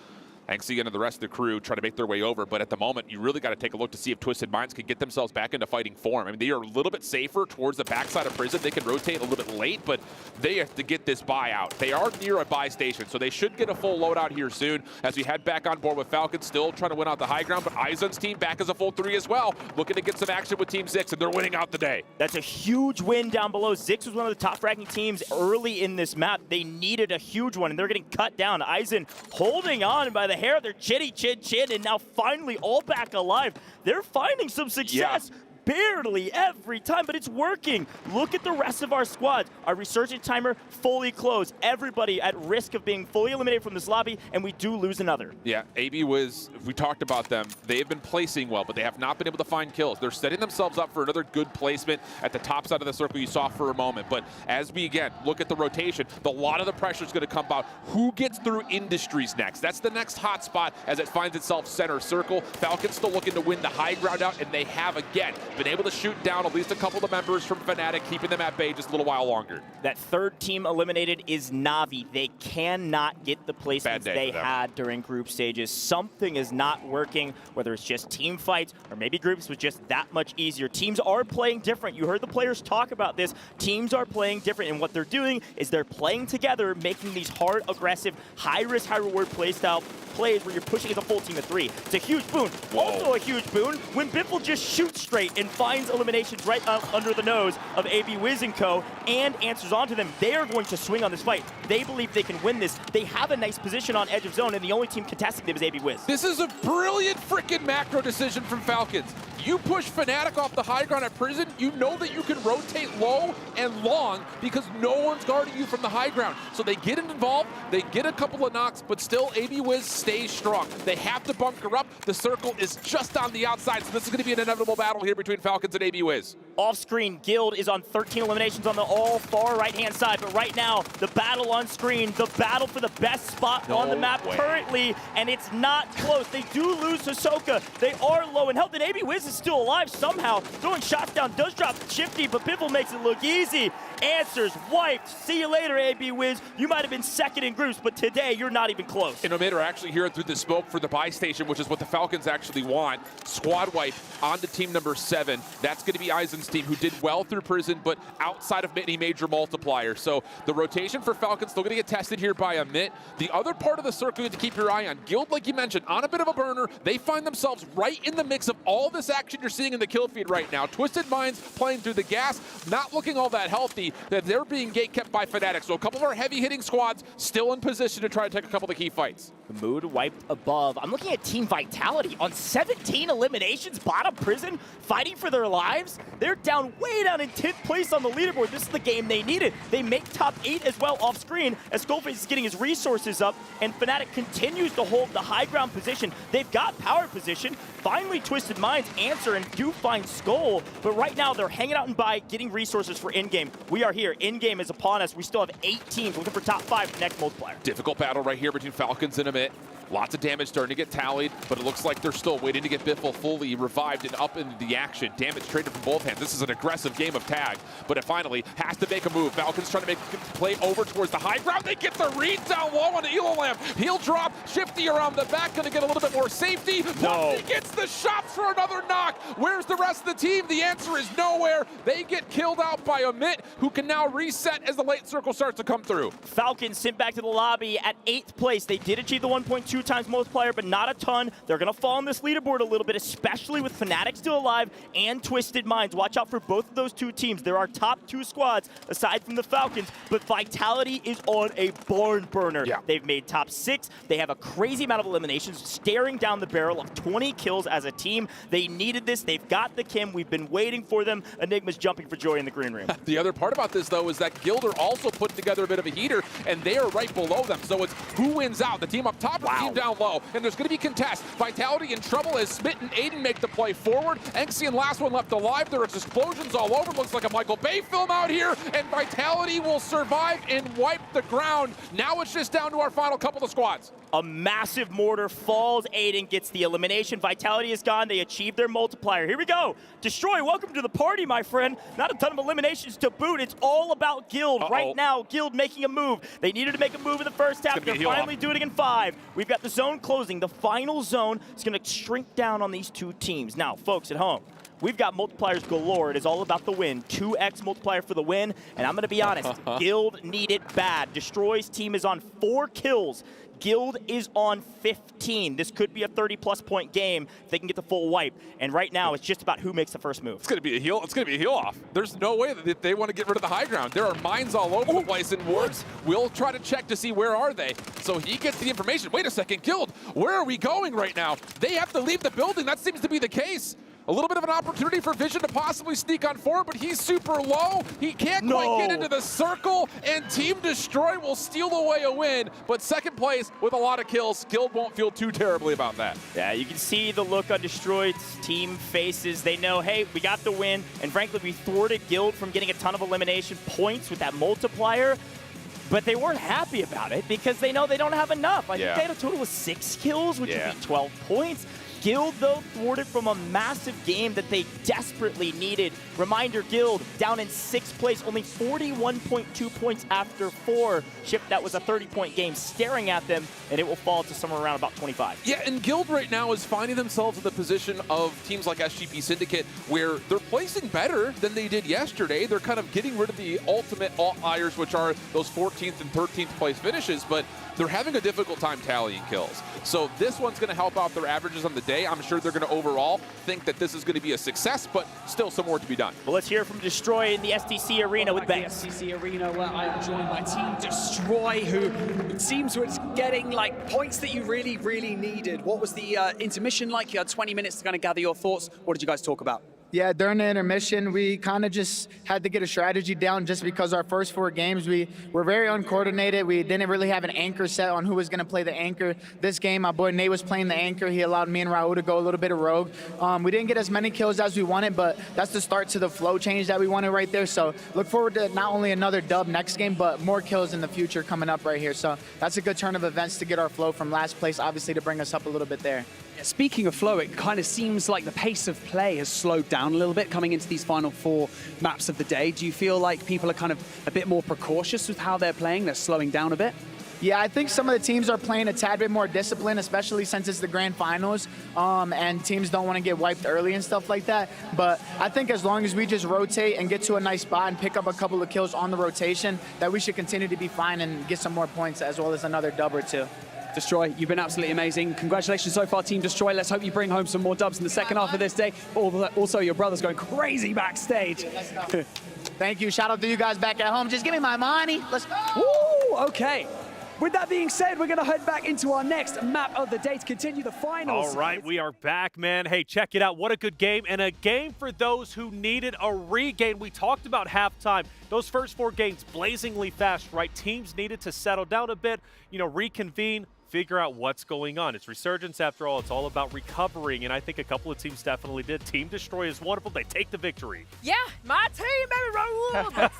Anxie and the rest of the crew try to make their way over, but at the moment, you really got to take a look to see if Twisted Minds can get themselves back into fighting form. I mean, they are a little bit safer towards the backside of Prison. They can rotate a little bit late, but they have to get this buy out. They are near a buy station, so they should get a full loadout here soon as we head back on board with Falcons, still trying to win out the high ground, but Izun's team back as a full 3 as well, looking to get some action with Team 6, and they're winning out the day. That's a huge win down below. Zix was one of the top ranking teams early in this map. They needed a huge one, and they're getting cut down. Izun holding on by the hair of their chin, and now finally all back alive. They're finding some success. Barely every time, but it's working. Look at the rest of our squads. Our resurgent timer fully closed. Everybody at risk of being fully eliminated from this lobby, and we do lose another. Yeah, AB Wiz, we talked about them. They have been placing well, but they have not been able to find kills. They're setting themselves up for another good placement at the top side of the circle you saw for a moment. But as we, again, look at the rotation, a lot of the pressure is going to come about who gets through Industries next. That's the next hot spot as it finds itself center circle. Falcons still looking to win the high ground out, and they have, again, been able to shoot down at least a couple of the members from Fnatic, keeping them at bay just a little while longer. That third team eliminated is Na'Vi. They cannot get the placements they had during group stages. Something is not working, whether it's just team fights or maybe groups was just that much easier. Teams are playing different. You heard the players talk about this. Teams are playing different, and what they're doing is they're playing together, making these hard, aggressive, high-risk, high-reward playstyle plays where you're pushing as a full team of 3. It's a huge boon. Also a huge boon when Biffle just shoots straight and finds eliminations right up under the nose of AB Wiz and Co. and answers onto them. They are going to swing on this fight. They believe they can win this. They have a nice position on edge of zone, and the only team contesting them is AB Wiz. This is a brilliant freaking macro decision from Falcons. You push Fnatic off the high ground at Prison, you know that you can rotate low and long because no one's guarding you from the high ground. So they get involved, they get a couple of knocks, but still AB Wiz stays strong. They have to bunker up. The circle is just on the outside, so this is going to be an inevitable battle here between Falcons and AB Wiz. Off-screen, Guild is on 13 eliminations on the all far right-hand side, but right now, the battle on screen, the battle for the best spot on the map currently, and it's not close. They do lose Hisoka. They are low in health, and AB Wiz is still alive somehow. Throwing shots down does drop Shifty, but Biffle makes it look easy. Answers, wiped. See you later, AB Wiz. You might have been second in groups, but today, you're not even close. And Omid are actually here through the smoke for the buy station, which is what the Falcons actually want. Squad wipe onto team number 7. That's going to be Eisen's team, who did well through Prison, but outside of any major multiplier. So the rotation for Falcons still going to get tested here by Amit. The other part of the circle you have to keep your eye on, Guild, like you mentioned, on a bit of a burner. They find themselves right in the mix of all this action you're seeing in the kill feed right now. Twisted Minds playing through the gas, not looking all that healthy. That they're being gate-kept by Fnatic. So a couple of our heavy-hitting squads still in position to try to take a couple of the key fights. The mood wiped above. I'm looking at Team Vitality on 17 eliminations, bottom Prison, fighting for their lives. They're down, way down in 10th place on the leaderboard. This is the game they needed. They make top 8 as well off screen as Skullface is getting his resources up, and Fnatic continues to hold the high ground position. They've got power position. Finally, Twisted Minds answer and do find Skull, but right now they're hanging out and by getting resources for in-game. We are here. In-game is upon us. We still have 8 teams looking for top 5 for next multiplier. Difficult battle right here between Falcons and Amit. Lots of damage starting to get tallied, but it looks like they're still waiting to get Biffle fully revived and up into the action. Damage traded from both hands. This is an aggressive game of tag, but it finally has to make a move. Falcons trying to make a play over towards the high ground. They get the read down low on the Elolam. He'll drop. Shifty around the back, going to get a little bit more safety. No. He gets the shots for another knock. Where's the rest of the team? The answer is nowhere. They get killed out by Amit, who can now reset as the late circle starts to come through. Falcons sent back to the lobby at 8th place. They did achieve the 1.2 times multiplier, but not a ton. They're going to fall on this leaderboard a little bit, especially with Fnatic still alive and Twisted Minds. Watch out for both of those two teams. There are top 2 squads aside from the Falcons, but Vitality is on a barn burner. Yeah. They've made top 6. They have a crazy amount of eliminations, staring down the barrel of 20 kills as a team. They needed this. They've got the Kim. We've been waiting for them. Enigma's jumping for joy in the green room. The other part about this, though, is that Guild are also putting together a bit of a heater, and they are right below them. So it's who wins out, the team up top or the team down low. And there's going to be contest. Vitality in trouble as Smith and Aiden make the play forward. Enxian last one left alive. There is explosions all over. Looks like a Michael Bay film out here. And Vitality will survive and wipe the ground. Now it's just down to our final couple of squads. A massive mortar falls. Aiden gets the elimination. Vitality is gone. They achieve their multiplier. Here we go. Destroy, welcome to the party, my friend. Not a ton of eliminations to boot. It's all about Guild. Right now, Guild making a move. They needed to make a move in the first half. They're finally doing it in 5. We've got the zone closing. The final zone is going to shrink down on these 2 teams. Now, folks at home, we've got multipliers galore. It is all about the win. 2x multiplier for the win. And I'm going to be honest, Guild need it bad. Destroy's team is on 4 kills. Guild is on 15. This could be a 30-plus point game if they can get the full wipe. And right now, it's just about who makes the first move. It's going to be a heal. It's going to be a heal off. There's no way that they want to get rid of the high ground. There are mines all over the place, and Wards will try to check to see where are they. So he gets the information. Wait a second, Guild, where are we going right now? They have to leave the building. That seems to be the case. A little bit of an opportunity for Vision to possibly sneak on forward, but he's super low. He can't quite get into the circle, and Team Destroy will steal away a win. But second place with a lot of kills. Guild won't feel too terribly about that. Yeah, you can see the look on Destroy's team faces. They know, hey, we got the win, and frankly, we thwarted Guild from getting a ton of elimination points with that multiplier. But they weren't happy about it because they know they don't have enough. I think they had a total of 6 kills, which would be 12 points. Guild, though, thwarted from a massive game that they desperately needed. Reminder, Guild down in 6th place, only 41.2 points after 4. Chip, that was a 30-point game staring at them, and it will fall to somewhere around about 25. Yeah, and Guild right now is finding themselves in the position of teams like SGP Syndicate, where they're placing better than they did yesterday. They're kind of getting rid of the ultimate outliers, which are those 14th and 13th place finishes, but they're having a difficult time tallying kills. So this one's going to help out their averages on the day. I'm sure they're going to overall think that this is going to be a success, but still some work to be done. Well, let's hear from Destroy in the STC Arena with the Banks. STC Arena, where I am joined by Team Destroy, who it seems was getting like points that you really, really needed. What was the intermission like? You had 20 minutes to kind of gather your thoughts. What did you guys talk about? Yeah, during the intermission, we kind of just had to get a strategy down just because our first 4 games, we were very uncoordinated. We didn't really have an anchor set on who was going to play the anchor. This game, my boy Nate was playing the anchor. He allowed me and Raul to go a little bit of rogue. We didn't get as many kills as we wanted, but that's the start to the flow change that we wanted right there. So look forward to not only another dub next game, but more kills in the future coming up right here. So that's a good turn of events to get our flow from last place, obviously to bring us up a little bit there. Speaking of flow, it kind of seems like the pace of play has slowed down a little bit coming into these final 4 maps of the day. Do you feel like people are kind of a bit more precautious with how they're playing? They're slowing down a bit? Yeah, I think some of the teams are playing a tad bit more disciplined, especially since it's the grand finals, and teams don't want to get wiped early and stuff like that. But I think as long as we just rotate and get to a nice spot and pick up a couple of kills on the rotation, that we should continue to be fine and get some more points as well as another dub or 2. Destroy, you've been absolutely amazing. Congratulations so far, Team Destroy. Let's hope you bring home some more dubs in the second half of this day. Also, your brother's going crazy backstage. Thank you. Shout out to you guys back at home. Just give me my money. Let's go. Woo! Okay. With that being said, we're going to head back into our next map of the day to continue the finals. All right, we are back, man. Hey, check it out. What a good game, and a game for those who needed a regain. We talked about halftime. Those first 4 games blazingly fast, right? Teams needed to settle down a bit, reconvene, figure out what's going on. It's Resurgence after all. It's all about recovering, and I think a couple of teams definitely did. Team Destroy is wonderful. They take the victory. Yeah, my team, baby, Raul.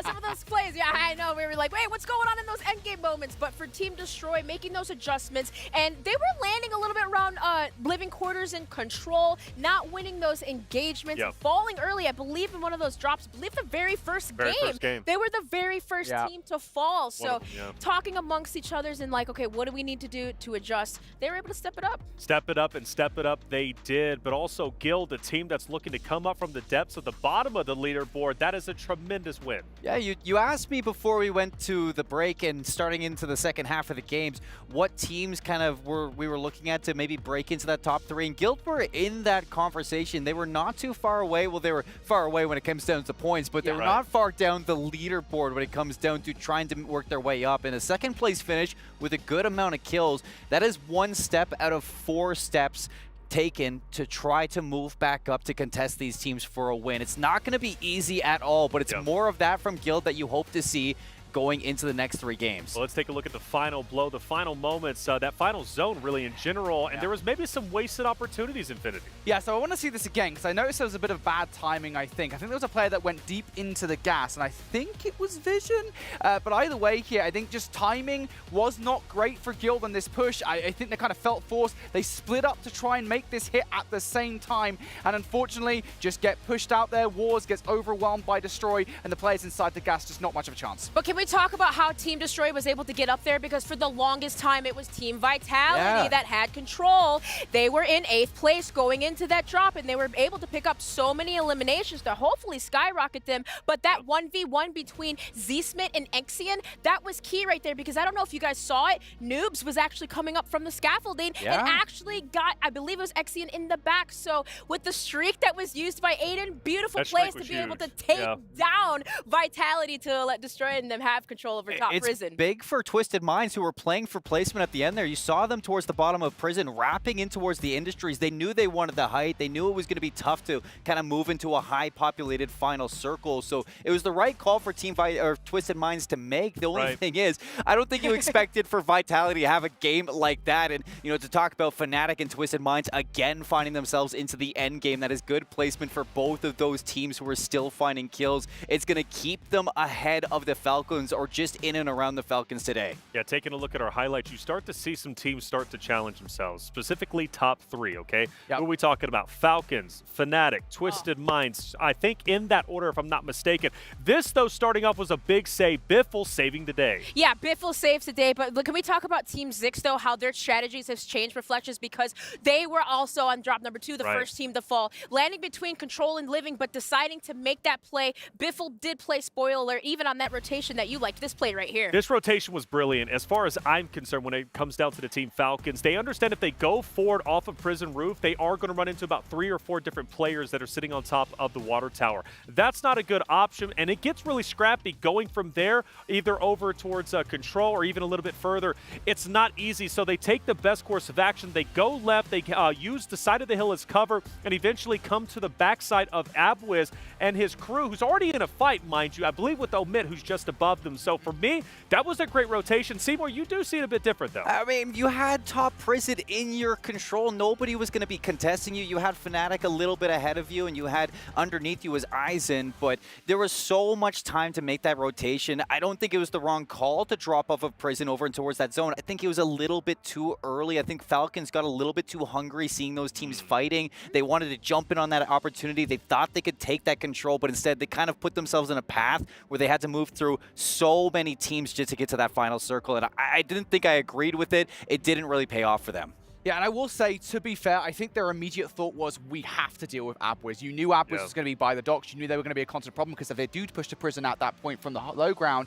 Some of those plays, yeah, I know. We were like, wait, what's going on in those endgame moments? But for Team Destroy, making those adjustments, and they were landing a little bit around living quarters and control, not winning those engagements, falling early, I believe, in one of those drops. I believe the very first game. They were the very first team to fall. So talking amongst each other's and like, okay, what do we need to do to adjust? They were able to step it up. Step it up and step it up they did. But also Guild, a team that's looking to come up from the depths of the bottom of the leaderboard. That is a tremendous win. Yeah, you asked me before we went to the break and starting into the second half of the games, what teams kind of we were looking at to maybe break into that top 3. And Guild were in that conversation. They were not too far away. Well, they were far away when it comes down to points, but they were not far down the leaderboard when it comes down to trying to work their way up. And a second place finish with a good amount of kills, that is 1 step out of 4 steps taken to try to move back up to contest these teams for a win. It's not going to be easy at all, but it's more of that from Guild that you hope to see going into the next 3 games. Well, let's take a look at the final blow, the final moments, that final zone really in general, and there was maybe some wasted opportunities, Infinity. Yeah, so I want to see this again, because I noticed there was a bit of bad timing, I think. I think there was a player that went deep into the gas, and I think it was Vision. But either way here, I think just timing was not great for Guild on this push. I think they kind of felt forced. They split up to try and make this hit at the same time, and unfortunately, just get pushed out there. Wars gets overwhelmed by Destroy, and the players inside the gas, just not much of a chance. But can we talk about how Team Destroy was able to get up there? Because for the longest time, it was Team Vitality that had control. They were in 8th place going into that drop, and they were able to pick up so many eliminations to hopefully skyrocket them. But that 1v1 between Z-Smith and Exian, that was key right there, because I don't know if you guys saw it, Noobs was actually coming up from the scaffolding and actually got, I believe it was Exian in the back. So with the streak that was used by Aiden, beautiful place to be able to take down Vitality to let Destroy and them have control over top Prison. It's big for Twisted Minds, who were playing for placement at the end there. You saw them towards the bottom of Prison, wrapping in towards the Industries. They knew they wanted the height. They knew it was going to be tough to kind of move into a high-populated final circle. So it was the right call for Twisted Minds to make. The only thing is, I don't think you expected for Vitality to have a game like that. And, to talk about Fnatic and Twisted Minds again finding themselves into the end game, that is good placement for both of those teams who are still finding kills. It's going to keep them ahead of the Falcons, or just in and around the Falcons today. Yeah, taking a look at our highlights, you start to see some teams start to challenge themselves, specifically top 3, okay? Who are we talking about? Falcons, Fnatic, Twisted Minds, I think in that order if I'm not mistaken. This, though, starting off was a big save. Biffle saving the day. Yeah, Biffle saves the day, but look, can we talk about Team Zix, though, how their strategies have changed Reflections, because they were also on drop number 2, the first team to fall, landing between Control and Living, but deciding to make that play. Biffle did play spoiler alert, even on that rotation that that you liked this play right here. This rotation was brilliant. As far as I'm concerned, when it comes down to the Team Falcons, they understand if they go forward off of Prison Roof, they are going to run into about 3 or 4 different players that are sitting on top of the water tower. That's not a good option, and it gets really scrappy going from there, either over towards control or even a little bit further. It's not easy, so they take the best course of action. They go left, they use the side of the hill as cover, and eventually come to the backside of Abwiz and his crew, who's already in a fight, mind you, I believe with Omid, who's just above them. So for me, that was a great rotation. Seymour, you do see it a bit different, though. I mean, you had top Prison in your control. Nobody was going to be contesting you. You had Fnatic a little bit ahead of you, and you had underneath you was Aizen, but there was so much time to make that rotation. I don't think it was the wrong call to drop off of Prison over and towards that zone. I think it was a little bit too early. I think Falcons got a little bit too hungry seeing those teams fighting. They wanted to jump in on that opportunity. They thought they could take that control, but instead they kind of put themselves in a path where they had to move through so many teams just to get to that final circle. And I didn't think I agreed with it. It didn't really pay off for them. Yeah, and I will say, to be fair, I think their immediate thought was, we have to deal with Abwiz. You knew Abwiz was going to be by the docks. You knew they were going to be a constant problem, because if they do push to Prison at that point from the low ground,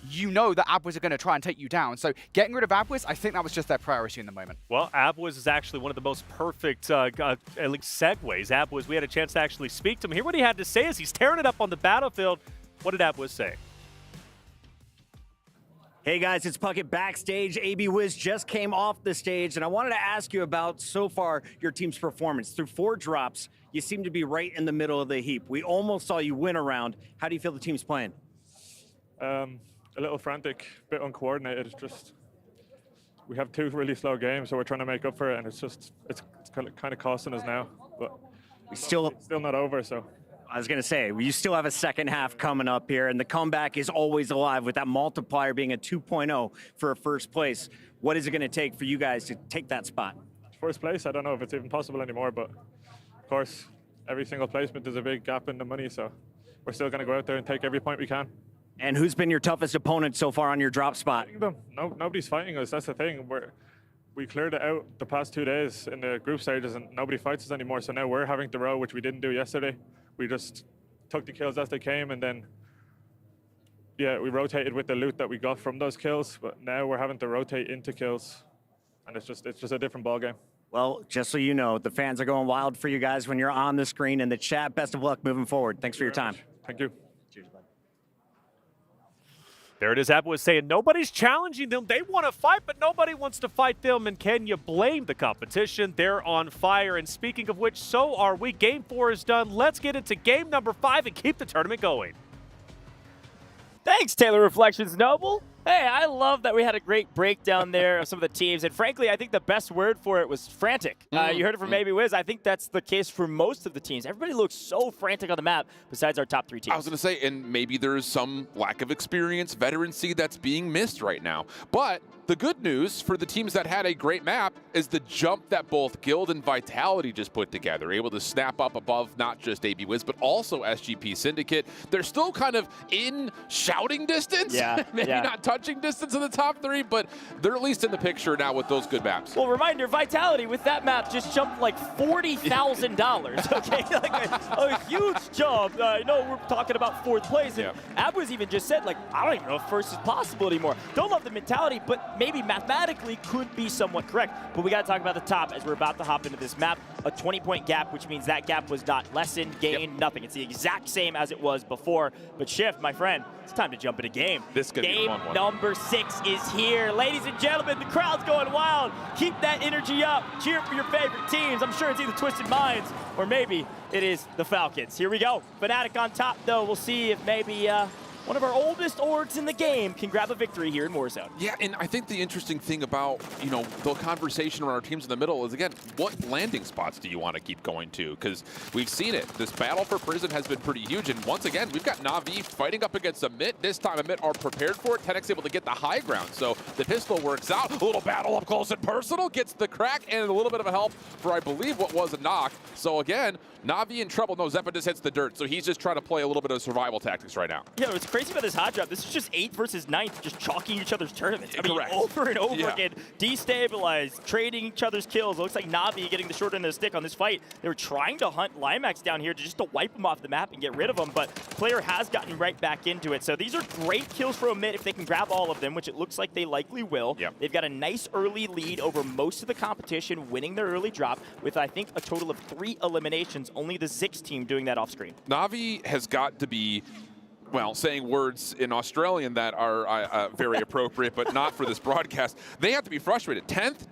you know that Abwiz are going to try and take you down. So getting rid of Abwiz, I think that was just their priority in the moment. Well, Abwiz is actually one of the most perfect at least segues. Abwiz, we had a chance to actually speak to him. Hear what he had to say as he's tearing it up on the battlefield. What did Abwiz say? Hey guys, it's Puckett backstage. AB Wiz just came off the stage, and I wanted to ask you about, so far, your team's performance. Through 4 drops, you seem to be right in the middle of the heap. We almost saw you win a round. How do you feel the team's playing? A little frantic, a bit uncoordinated. Just, we have 2 really slow games, so we're trying to make up for it, and it's kind of costing us now. But it's still not over, so. I was going to say, you still have a second half coming up here, and the comeback is always alive with that multiplier being a 2.0 for a first place. What is it going to take for you guys to take that spot? First place, I don't know if it's even possible anymore, but of course, every single placement is a big gap in the money, so we're still going to go out there and take every point we can. And who's been your toughest opponent so far on your drop spot? Nobody's fighting us. That's the thing. We cleared it out the past 2 days in the group stages, and nobody fights us anymore, so now we're having to row, which we didn't do yesterday. We just took the kills as they came, and then, yeah, we rotated with the loot that we got from those kills, but now we're having to rotate into kills, and it's just a different ballgame. Well, just so you know, the fans are going wild for you guys when you're on the screen in the chat. Best of luck moving forward. Thanks for your time. Thank you. Cheers, bud. There it is. Abwiz saying nobody's challenging them. They want to fight, but nobody wants to fight them. And can you blame the competition? They're on fire. And speaking of which, so are we. Game 4 is done. Let's get into game number 5 and keep the tournament going. Thanks, Taylor Reflections Noble. Hey, I love that we had a great breakdown there of some of the teams. And frankly, I think the best word for it was frantic. You heard it from AB Wiz. I think that's the case for most of the teams. Everybody looks so frantic on the map besides our top 3 teams. I was going to say, and maybe there's some lack of experience, veterancy that's being missed right now. But the good news for the teams that had a great map is the jump that both Guild and Vitality just put together, able to snap up above not just AB Wiz, but also SGP Syndicate. They're still kind of in shouting distance. Yeah, maybe not touching distance in the top 3, but they're at least in the picture now with those good maps. Well, reminder, Vitality with that map just jumped like $40,000, okay? Like a huge jump. I know we're talking about 4th place, and Abwiz even just said, like, I don't even know if first is possible anymore. Don't love the mentality, but maybe mathematically could be somewhat correct. But we got to talk about the top as we're about to hop into this map. A 20-point gap, which means that gap was not lessened, gained, nothing. It's the exact same as it was before. But Shift, my friend, it's time to jump into game. This could be a fun one. Number 6 is here. Ladies and gentlemen, the crowd's going wild. Keep that energy up. Cheer for your favorite teams. I'm sure it's either Twisted Minds or maybe it is the Falcons. Here we go. Fnatic on top, though. We'll see if maybe one of our oldest orgs in the game can grab a victory here in Warzone. Yeah, and I think the interesting thing about, the conversation around our teams in the middle is, again, what landing spots do you want to keep going to? Because we've seen it. This battle for Prison has been pretty huge, and once again, we've got Na'Vi fighting up against Amit. This time, Amit are prepared for it. 10X able to get the high ground, so the pistol works out. A little battle up close and personal, gets the crack, and a little bit of a help for, I believe, what was a knock. So again, Na'Vi in trouble. No, Zeppa just hits the dirt, so he's just trying to play a little bit of survival tactics right now. Yeah, what's crazy about this hot drop, this is just 8th versus 9th, just chalking each other's tournaments. I mean, over and over again, destabilized, trading each other's kills. It looks like Na'Vi getting the short end of the stick on this fight. They were trying to hunt Limax down here just to wipe him off the map and get rid of him, but player has gotten right back into it. So these are great kills for Omit if they can grab all of them, which it looks like they likely will. They've got a nice early lead over most of the competition, winning their early drop with, I think, a total of 3 eliminations. Only the Zix team doing that off screen. Na'Vi has got to be, well, saying words in Australian that are very appropriate, but not for this broadcast. They have to be frustrated. 10th,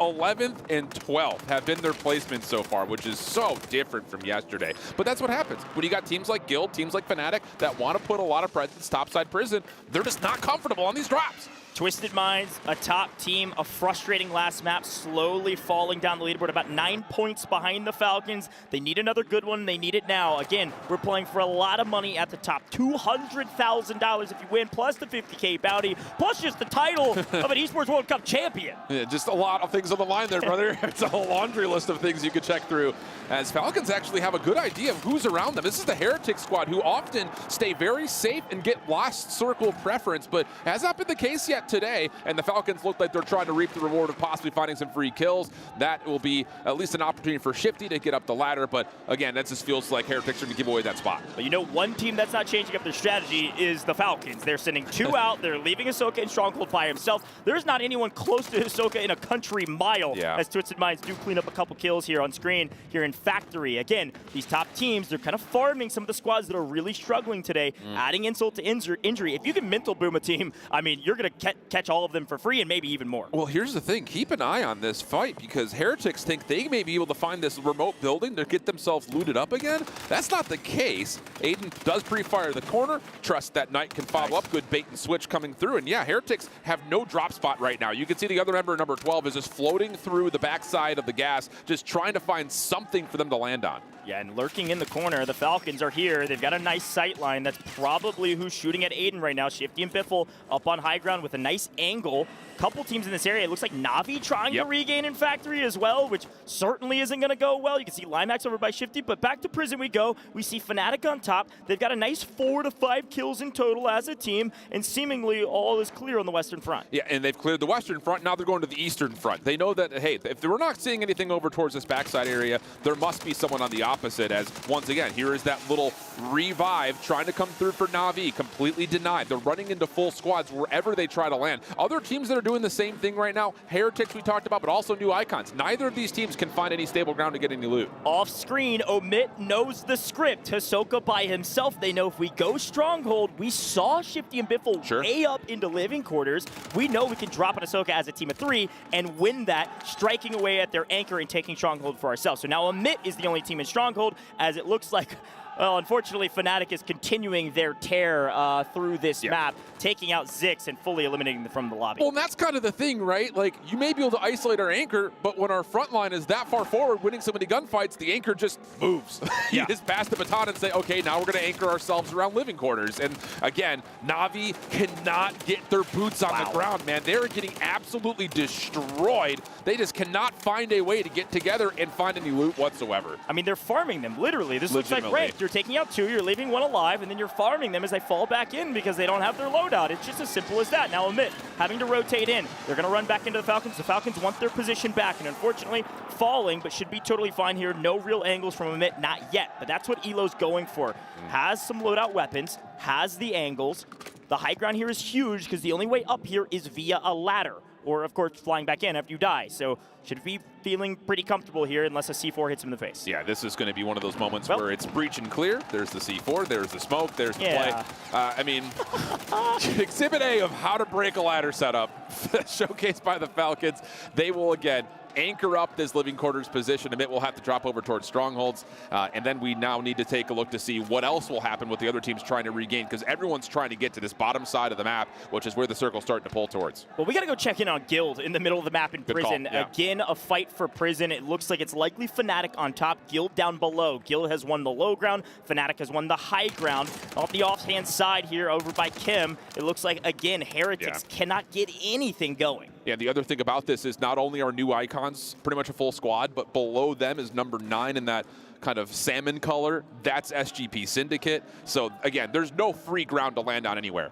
11th, and 12th have been their placements so far, which is so different from yesterday. But that's what happens. When you got teams like Guild, teams like Fnatic that want to put a lot of presence topside prison, they're just not comfortable on these drops. Twisted Minds, a top team, a frustrating last map, slowly falling down the leaderboard, about 9 points behind the Falcons. They need another good one. They need it now. Again, we're playing for a lot of money at the top. $200,000 if you win, plus the 50K bounty, plus just the title of an Esports World Cup champion. Yeah, just a lot of things on the line there, brother. It's a whole laundry list of things you could check through, as Falcons actually have a good idea of who's around them. This is the Heretic squad, who often stay very safe and get last circle preference, but has not been the case yet today, and the Falcons look like they're trying to reap the reward of possibly finding some free kills. That will be at least an opportunity for Shifty to get up the ladder, but again, that just feels like Heretics are going to give away that spot. But you know, one team that's not changing up their strategy is the Falcons. They're sending 2 out. They're leaving Hisoka in Stronghold by himself. There's not anyone close to Hisoka in a country mile, as Twisted Minds do clean up a couple kills here on screen here in Factory. Again, these top teams, they're kind of farming some of the squads that are really struggling today, adding insult to injury. If you can mental boom a team, I mean, you're going to catch all of them for free and maybe even more. Well, here's the thing. Keep an eye on this fight, because Heretics think they may be able to find this remote building to get themselves looted up again. That's not the case. Aiden does pre-fire the corner. Trust that Knight can follow up. Good bait and switch coming through. And yeah, Heretics have no drop spot right now. You can see the other member, number 12, is just floating through the backside of the gas, just trying to find something for them to land on. Yeah, and lurking in the corner, the Falcons are here. They've got a nice sight line. That's probably who's shooting at Aiden right now. Shifty and Biffle up on high ground with a nice angle. Couple teams in this area. It looks like Na'Vi trying to regain in Factory as well, which certainly isn't going to go well. You can see Limax over by Shifty, but back to prison we go. We see Fnatic on top. They've got a nice 4 to 5 kills in total as a team, and seemingly all is clear on the Western front. Yeah, and they've cleared the Western front. Now they're going to the Eastern front. They know that, hey, if we're not seeing anything over towards this backside area, there must be someone on the opposite, as once again, here is that little revive trying to come through for Na'Vi, completely denied. They're running into full squads wherever they try to land. Other teams that are doing the same thing right now, Heretics we talked about, but also New Icons. Neither of these teams can find any stable ground to get any loot. Off screen, Omit knows the script. Hisoka by himself. They know if we go Stronghold, we saw Shifty and Biffle way up into living quarters. We know we can drop an Hisoka as a team of 3 and win that, striking away at their anchor and taking Stronghold for ourselves. So now Omit is the only team in Stronghold, as it looks like, well, unfortunately, Fnatic is continuing their tear through this map, taking out Zix and fully eliminating them from the lobby. Well, and that's kind of the thing, right? Like, you may be able to isolate our anchor, but when our front line is that far forward, winning so many gunfights, the anchor just moves. You just pass the baton and say, okay, now we're going to anchor ourselves around living quarters. And again, Na'Vi cannot get their boots on the ground, man. They're getting absolutely destroyed. They just cannot find a way to get together and find any loot whatsoever. I mean, they're farming them, literally. This looks like ranked. You're taking out 2, you're leaving 1 alive, and then you're farming them as they fall back in because they don't have their loadout. It's just as simple as that. Now Omit having to rotate in. They're going to run back into the Falcons. The Falcons want their position back, and unfortunately falling, but should be totally fine here. No real angles from Omit, not yet, but that's what Elo's going for. Has some loadout weapons, has the angles. The high ground here is huge because the only way up here is via a ladder, or of course flying back in after you die. So should be feeling pretty comfortable here unless a C4 hits him in the face. Yeah, this is going to be one of those moments where it's breach and clear. There's the C4, there's the smoke, there's the play. I mean, Exhibit A of how to break a ladder setup, showcased by the Falcons. They will, again, anchor up this living quarters position. Omit will have to drop over towards strongholds. And then we now need to take a look to see what else will happen with the other teams trying to regain, because everyone's trying to get to this bottom side of the map, which is where the circle's starting to pull towards. Well, we got to go check in on Guild in the middle of the map in Good prison. call, yeah. Again, a fight for prison. It looks like it's likely Fnatic on top, Guild down below. Guild has won the low ground. Fnatic has won the high ground. Off the offhand side here over by Kim, it looks like, again, Heretics cannot get anything going. Yeah, the other thing about this is not only are new icons pretty much a full squad, but below them is number 9 in that kind of salmon color. That's SGP Syndicate. So again, there's no free ground to land on anywhere.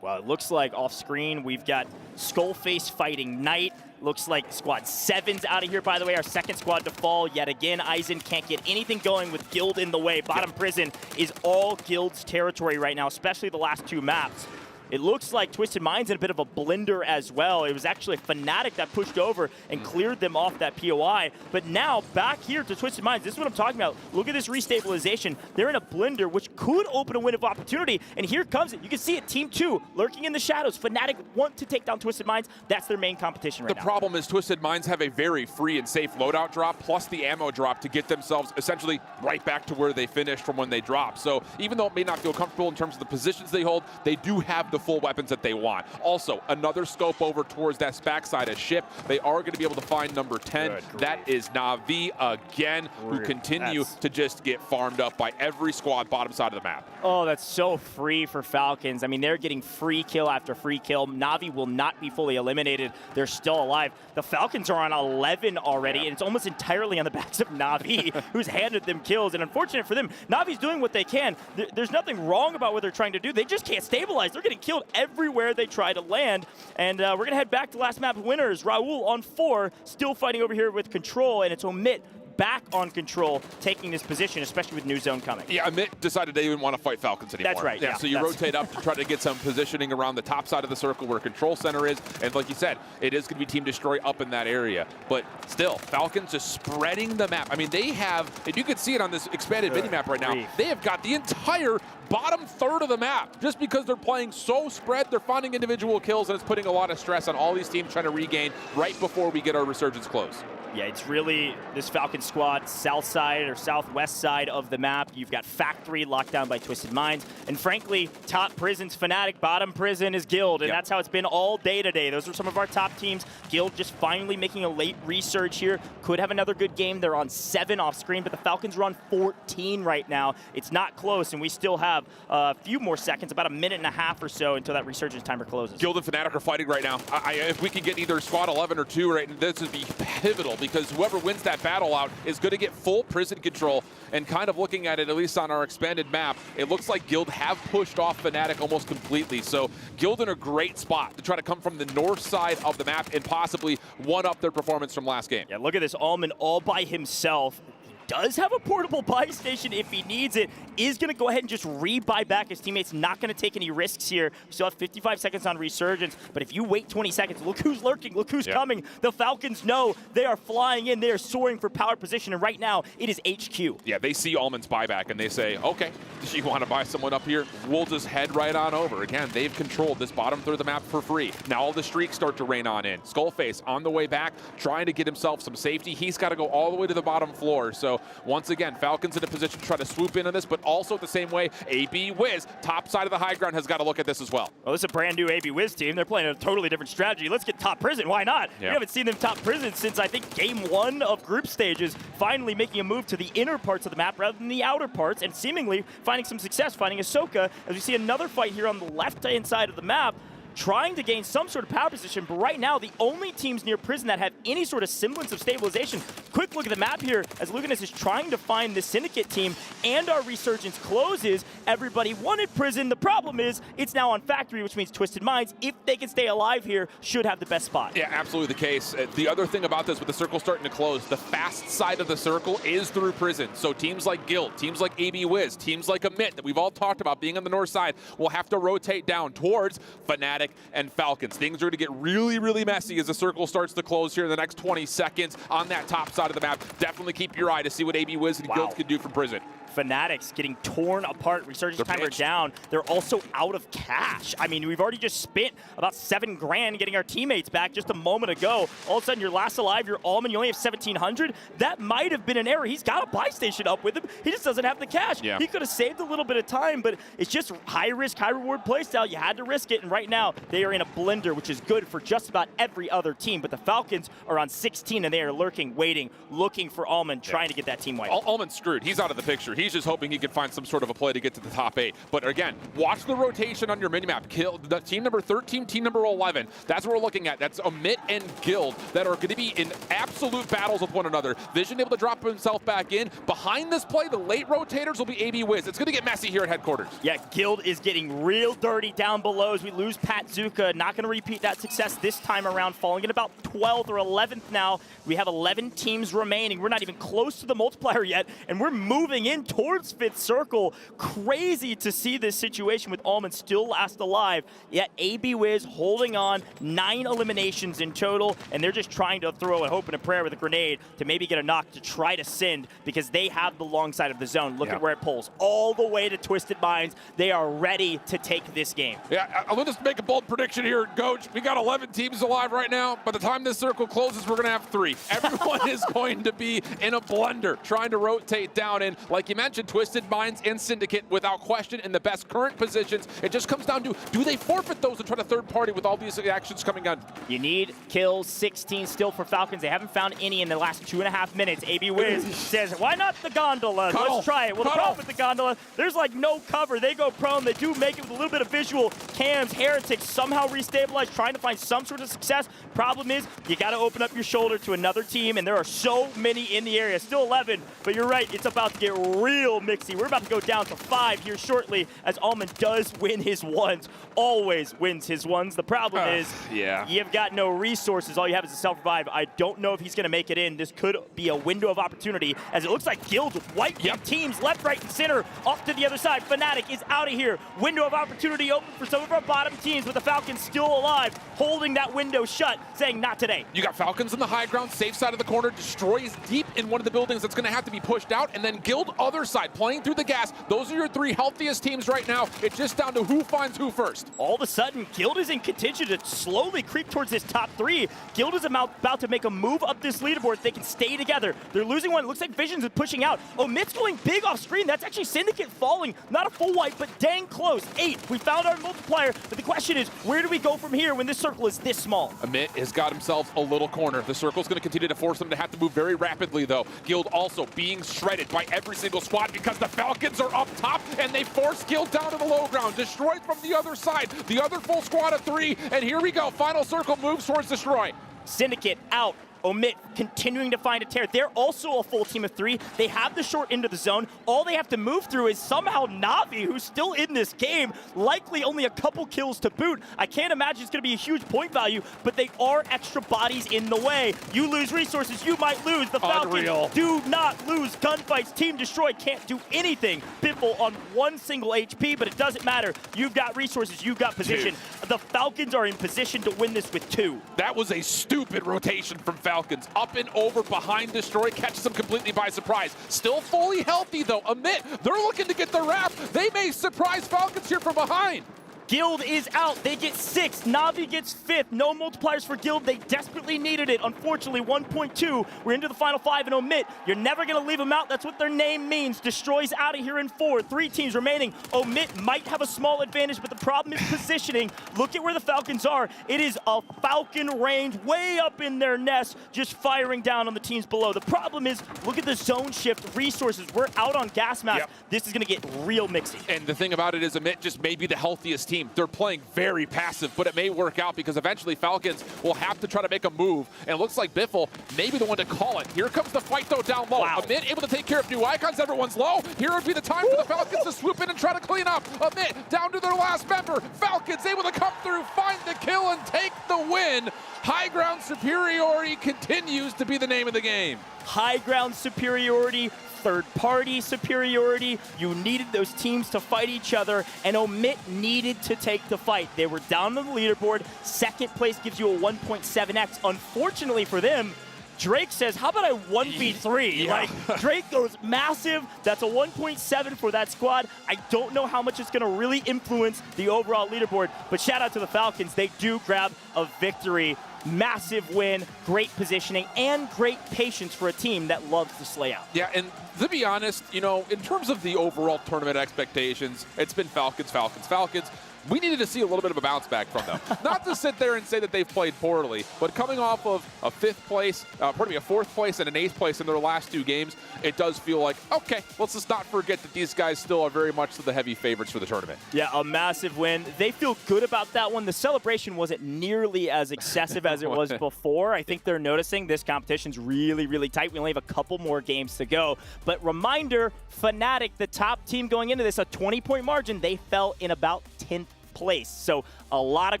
Well, it looks like off screen we've got Skullface fighting Knight. Looks like squad 7's out of here, by the way. Our second squad to fall yet again. Eisen can't get anything going with Guild in the way. Bottom Prison is all Guild's territory right now, especially the last 2 maps. It looks like Twisted Mind's in a bit of a blender as well. It was actually Fnatic that pushed over and cleared them off that POI. But now, back here to Twisted Minds, this is what I'm talking about. Look at this restabilization. They're in a blender, which could open a window of opportunity. And here comes it. You can see it, Team 2, lurking in the shadows. Fnatic want to take down Twisted Minds. That's their main competition right now. The problem is Twisted Minds have a very free and safe loadout drop, plus the ammo drop to get themselves essentially right back to where they finished from when they dropped. So even though it may not feel comfortable in terms of the positions they hold, they do have the full weapons that they want. Also, another scope over towards that backside of ship. They are going to be able to find number 10. That is Na'Vi again, who continue to just get farmed up by every squad bottom side of the map. Oh, that's so free for Falcons. I mean, they're getting free kill after free kill. Na'Vi will not be fully eliminated. They're still alive. The Falcons are on 11 already, and it's almost entirely on the backs of Na'Vi, who's handed them kills. And unfortunate for them, Na'Vi's doing what they can. There's nothing wrong about what they're trying to do. They just can't stabilize. They're getting killed everywhere they try to land. And we're going to head back to last map winners. Raul on 4, still fighting over here with Control, and it's Omit back on Control, taking this position, especially with new zone coming. Yeah, Amit decided they didn't want to fight Falcons anymore. That's right. Yeah, so you rotate up to try to get some positioning around the top side of the circle where Control Center is. And like you said, it is going to be Team Destroy up in that area. But still, Falcons just spreading the map. I mean, they have, and you can see it on this expanded mini-map right now, they have got the entire bottom third of the map. Just because they're playing so spread, they're finding individual kills, and it's putting a lot of stress on all these teams trying to regain right before we get our resurgence close. Yeah, it's really this Falcon squad, south side or southwest side of the map. You've got Factory locked down by Twisted Minds. And frankly, top prison's Fnatic, bottom prison is Guild. And that's how it's been all day today. Those are some of our top teams. Guild just finally making a late resurge here. Could have another good game. They're on 7 off screen, but the Falcons are on 14 right now. It's not close, and we still have a few more seconds, about a minute and a half or so until that resurgence timer closes. Guild and Fnatic are fighting right now. If we can get either squad 11 or 2 right, this would be pivotal, because whoever wins that battle out is going to get full prison control. And kind of looking at it, at least on our expanded map, it looks like Guild have pushed off Fnatic almost completely. So Guild in a great spot to try to come from the north side of the map and possibly one-up their performance from last game. Yeah, look at this Almond all by himself. Does have a portable buy station if he needs it, is going to go ahead and just rebuy back his teammates, not going to take any risks here. We still have 55 seconds on Resurgence, but if you wait 20 seconds, look who's lurking, look who's coming. The Falcons know they are flying in, they are soaring for power position, and right now, it is HQ. Yeah, they see Almond's buyback, and they say, okay, do you want to buy someone up here? We'll just head right on over. Again, they've controlled this bottom third of the map for free. Now all the streaks start to rain on in. Skullface on the way back, trying to get himself some safety. He's got to go all the way to the bottom floor, so once again, Falcons in a position to try to swoop in on this, but also the same way, AB Wiz, top side of the high ground, has got to look at this as well. Well, this is a brand new AB Wiz team. They're playing a totally different strategy. Let's get top prison. Why not? We haven't seen them top prison since, I think, game 1 of group stages, finally making a move to the inner parts of the map rather than the outer parts, and seemingly finding some success, finding Ahsoka, as we see another fight here on the left-hand side of the map, trying to gain some sort of power position, but right now, the only teams near prison that have any sort of semblance of stabilization. Quick look at the map here, as Luganis is trying to find the Syndicate team, and our Resurgence closes. Everybody wanted prison. The problem is, it's now on Factory, which means Twisted Minds, if they can stay alive here, should have the best spot. Yeah, absolutely the case. The other thing about this, with the circle starting to close, the fast side of the circle is through prison. So teams like Guild, teams like AB Wiz, teams like Amit, that we've all talked about being on the north side, will have to rotate down towards Fnatic and Falcons. Things are going to get really, really messy as the circle starts to close here in the next 20 seconds on that top side of the map. Definitely keep your eye to see what AB Wiz and Guild can do from prison. Fanatics getting torn apart, Resurgence timer down. They're also out of cash. I mean, we've already just spent about $7 grand getting our teammates back just a moment ago. All of a sudden, you're last alive, you're Almond, you only have 1,700. That might have been an error. He's got a buy station up with him. He just doesn't have the cash. Yeah. He could have saved a little bit of time, but it's just high risk, high reward playstyle. You had to risk it, and right now, they are in a blender, which is good for just about every other team. But the Falcons are on 16, and they are lurking, waiting, looking for Almond, trying to get that team wiped. Almond's screwed. He's out of the picture. He's just hoping he can find some sort of a play to get to the top 8. But again, watch the rotation on your minimap. Kill the team number 13, team number 11. That's what we're looking at. That's Omit and Guild that are going to be in absolute battles with one another. Vision able to drop himself back in. Behind this play, the late rotators will be AB Wiz. It's going to get messy here at headquarters. Yeah, Guild is getting real dirty down below as we lose Pat Zuka. Not going to repeat that success this time around, falling at about 12th or 11th now. We have 11 teams remaining. We're not even close to the multiplier yet, and we're moving in towards 5th circle. Crazy to see this situation with Almond still last alive, yet AB Wiz holding on, 9 eliminations in total, and they're just trying to throw a hope and a prayer with a grenade to maybe get a knock to try to send, because they have the long side of the zone. Look at where it pulls, all the way to Twisted Minds. They are ready to take this game. Yeah, I'll just make a bold prediction here, Coach. We got 11 teams alive right now. By the time this circle closes, we're going to have 3. Everyone is going to be in a blender trying to rotate down in, like you mentioned, Twisted Minds and Syndicate without question in the best current positions. It just comes down to, do they forfeit those and try to third party with all these actions coming on? You need kills, 16 still for Falcons. They haven't found any in the last 2.5 minutes. AB Wiz says, why not the gondola? Let's try it. Well, the problem with the gondola, there's like no cover. They go prone. They do make it with a little bit of visual. Cams, Heretics somehow restabilize, trying to find some sort of success. Problem is, you got to open up your shoulder to another team, and there are so many in the area. Still 11, but you're right. It's about to get real mixy. We're about to go down to 5 here shortly as Almond does win his ones. Always wins his ones. The problem is, you've got no resources. All you have is a self-revive. I don't know if he's going to make it in. This could be a window of opportunity, as it looks like Guild with white teams left, right, and center off to the other side. Fnatic is out of here. Window of opportunity open for some of our bottom teams, with the Falcons still alive, holding that window shut, saying not today. You got Falcons in the high ground, safe side of the corner. Destroy is deep in one of the buildings that's going to have to be pushed out, and then Guild other side, playing through the gas. Those are your 3 healthiest teams right now. It's just down to who finds who first. All of a sudden, Guild is in contention to slowly creep towards this top 3. Guild is about to make a move up this leaderboard. They can stay together. They're losing one. It looks like Visions is pushing out. Omit's going big off screen. That's actually Syndicate falling. Not a full wipe, but dang close. 8. We found our multiplier, but the question is, where do we go from here when this circle is this small? Amit has got himself a little corner. The circle's going to continue to force them to have to move very rapidly, though. Guild also being shredded by every single squad because the Falcons are up top, and they force Guild down to the low ground. Destroyed from the other side. The other full squad of 3, and here we go. Final circle moves towards Destroy. Syndicate out. Omit continuing to find a tear. They're also a full team of 3. They have the short end of the zone. All they have to move through is somehow Navi, who's still in this game, likely only a couple kills to boot. I can't imagine it's going to be a huge point value, but they are extra bodies in the way. You lose resources, you might lose. The Falcons do not lose gunfights. Team Destroy can't do anything. Biffle on 1 single HP, but it doesn't matter. You've got resources, you've got position. The Falcons are in position to win this with 2. That was a stupid rotation from Falcons. Up and over behind Destroy, catches them completely by surprise. Still fully healthy though. Amit, they're looking to get the wrap. They may surprise Falcons here from behind. Guild is out. They get 6. Navi gets 5th. No multipliers for Guild. They desperately needed it. Unfortunately, 1.2. We're into the final 5, and Omit, you're never going to leave them out. That's what their name means. Destroy's out of here in 4. 3 teams remaining. Omit might have a small advantage, but the problem is positioning. Look at where the Falcons are. It is a Falcon range way up in their nest, just firing down on the teams below. The problem is, look at the zone shift resources. We're out on gas map. This is going to get real mixy. And the thing about it is, Omit just may be the healthiest team. They're playing very passive, but it may work out because eventually Falcons will have to try to make a move. And it looks like Biffle may be the one to call it. Here comes the fight, though, down low. Amit able to take care of new icons. Everyone's low. Here would be the time for the Falcons to swoop in and try to clean up. Amit down to their last member. Falcons able to come through, find the kill, and take the win. High ground superiority continues to be the name of the game. High ground superiority, third-party superiority. You needed those teams to fight each other, and Omit needed to take the fight. They were down on the leaderboard. Second place gives you a 1.7x. Unfortunately for them, Drake says, how about I 1v3? Like, Drake goes massive. That's a 1.7 for that squad. I don't know how much it's going to really influence the overall leaderboard, but shout out to the Falcons. They do grab a victory. Massive win, great positioning, and great patience for a team that loves to slay out. Yeah, and to be honest, you know, in terms of the overall tournament expectations, it's been Falcons, Falcons, Falcons. we needed to see a little bit of a bounce back from them. Not to sit there and say that they've played poorly, but coming off of a fourth place and an 8th place in their last 2 games, it does feel like, okay, let's just not forget that these guys still are very much the heavy favorites for the tournament. Yeah, a massive win. They feel good about that one. The celebration wasn't nearly as excessive as it was before. I think they're noticing this competition's really, really tight. We only have a couple more games to go. But reminder, Fnatic, the top team going into this, a 20-point margin, they fell in about 10th place. So a lot of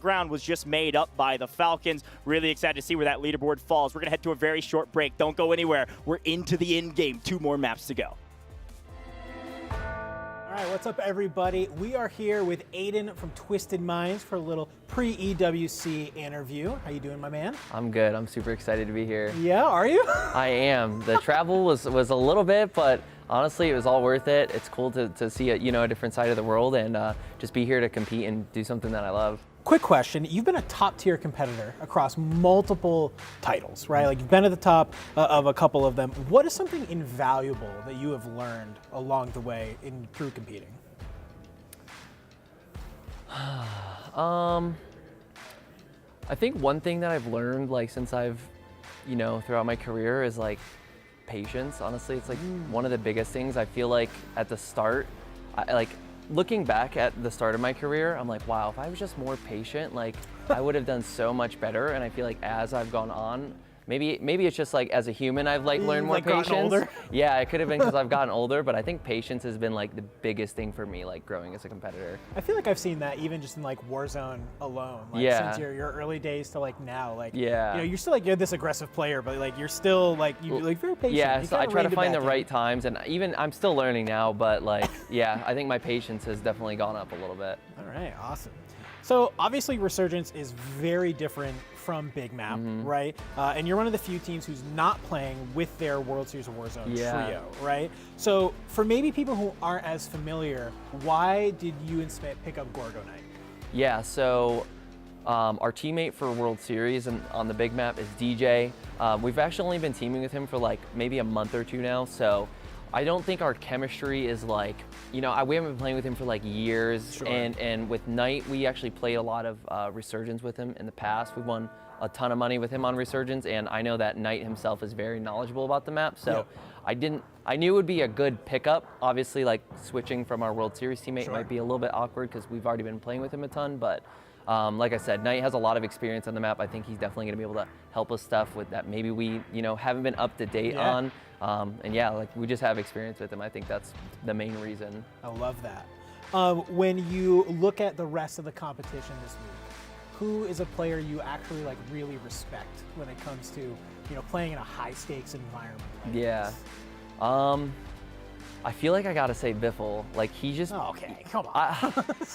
ground was just made up by the Falcons. Really excited to see where that leaderboard falls. We're going to head to a very short break. Don't go anywhere. We're into the end game. 2 more maps to go. All right, what's up, everybody? We are here with Aiden from Twisted Minds for a little pre-EWC interview. How you doing, my man? I'm good. I'm super excited to be here. Yeah, are you? I am. The travel was a little bit, but honestly, it was all worth it. It's cool to see a different side of the world and just be here to compete and do something that I love. Quick question. You've been a top-tier competitor across multiple titles, right? Like, you've been at the top of a couple of them. What is something invaluable that you have learned along the way through competing? I think one thing that I've learned, like, since I've, throughout my career is, like, patience. Honestly, it's, like, one of the biggest things. I feel like at the start, looking back at the start of my career, I'm like, wow, if I was just more patient, like, I would have done so much better. And I feel like as I've gone on, maybe it's just like as a human, I've learned more patience. Older? Yeah, it could have been because I've gotten older, but I think patience has been like the biggest thing for me, like growing as a competitor. I feel like I've seen that even just in like Warzone alone. Like, yeah. Since your early days to like now, like, yeah. You're still like, you're this aggressive player, but like you're still like, you're very patient. Yeah, You so I kinda try to reined it find the back in. right times, and even I'm still learning now, but like, yeah, I think my patience has definitely gone up a little bit. All right, awesome. So obviously Resurgence is very different from Big Map, right? And you're one of the few teams who's not playing with their World Series of Warzone trio, right? So for maybe people who aren't as familiar, why did you and Smith pick up Gorgo Knight? Yeah, so our teammate for World Series and on the Big Map is DJ. We've actually only been teaming with him for like maybe a month or 2 now, so I don't think our chemistry is like, we haven't been playing with him for like years. Sure. And with Knight, we actually played a lot of Resurgence with him in the past. We won a ton of money with him on Resurgence, and I know that Knight himself is very knowledgeable about the map. So yeah. I knew it would be a good pickup. Obviously, like switching from our World Series teammate might be a little bit awkward because we've already been playing with him a ton, but like I said, Knight has a lot of experience on the map. I think he's definitely gonna be able to help us stuff with that maybe we, haven't been up to date on. And yeah, like we just have experience with him. I think that's the main reason. I love that. When you look at the rest of the competition this week, who is a player you actually like really respect when it comes to, playing in a high stakes environment? Like yeah. this? I feel like I gotta say Biffle. Like he just. Oh, okay, come on.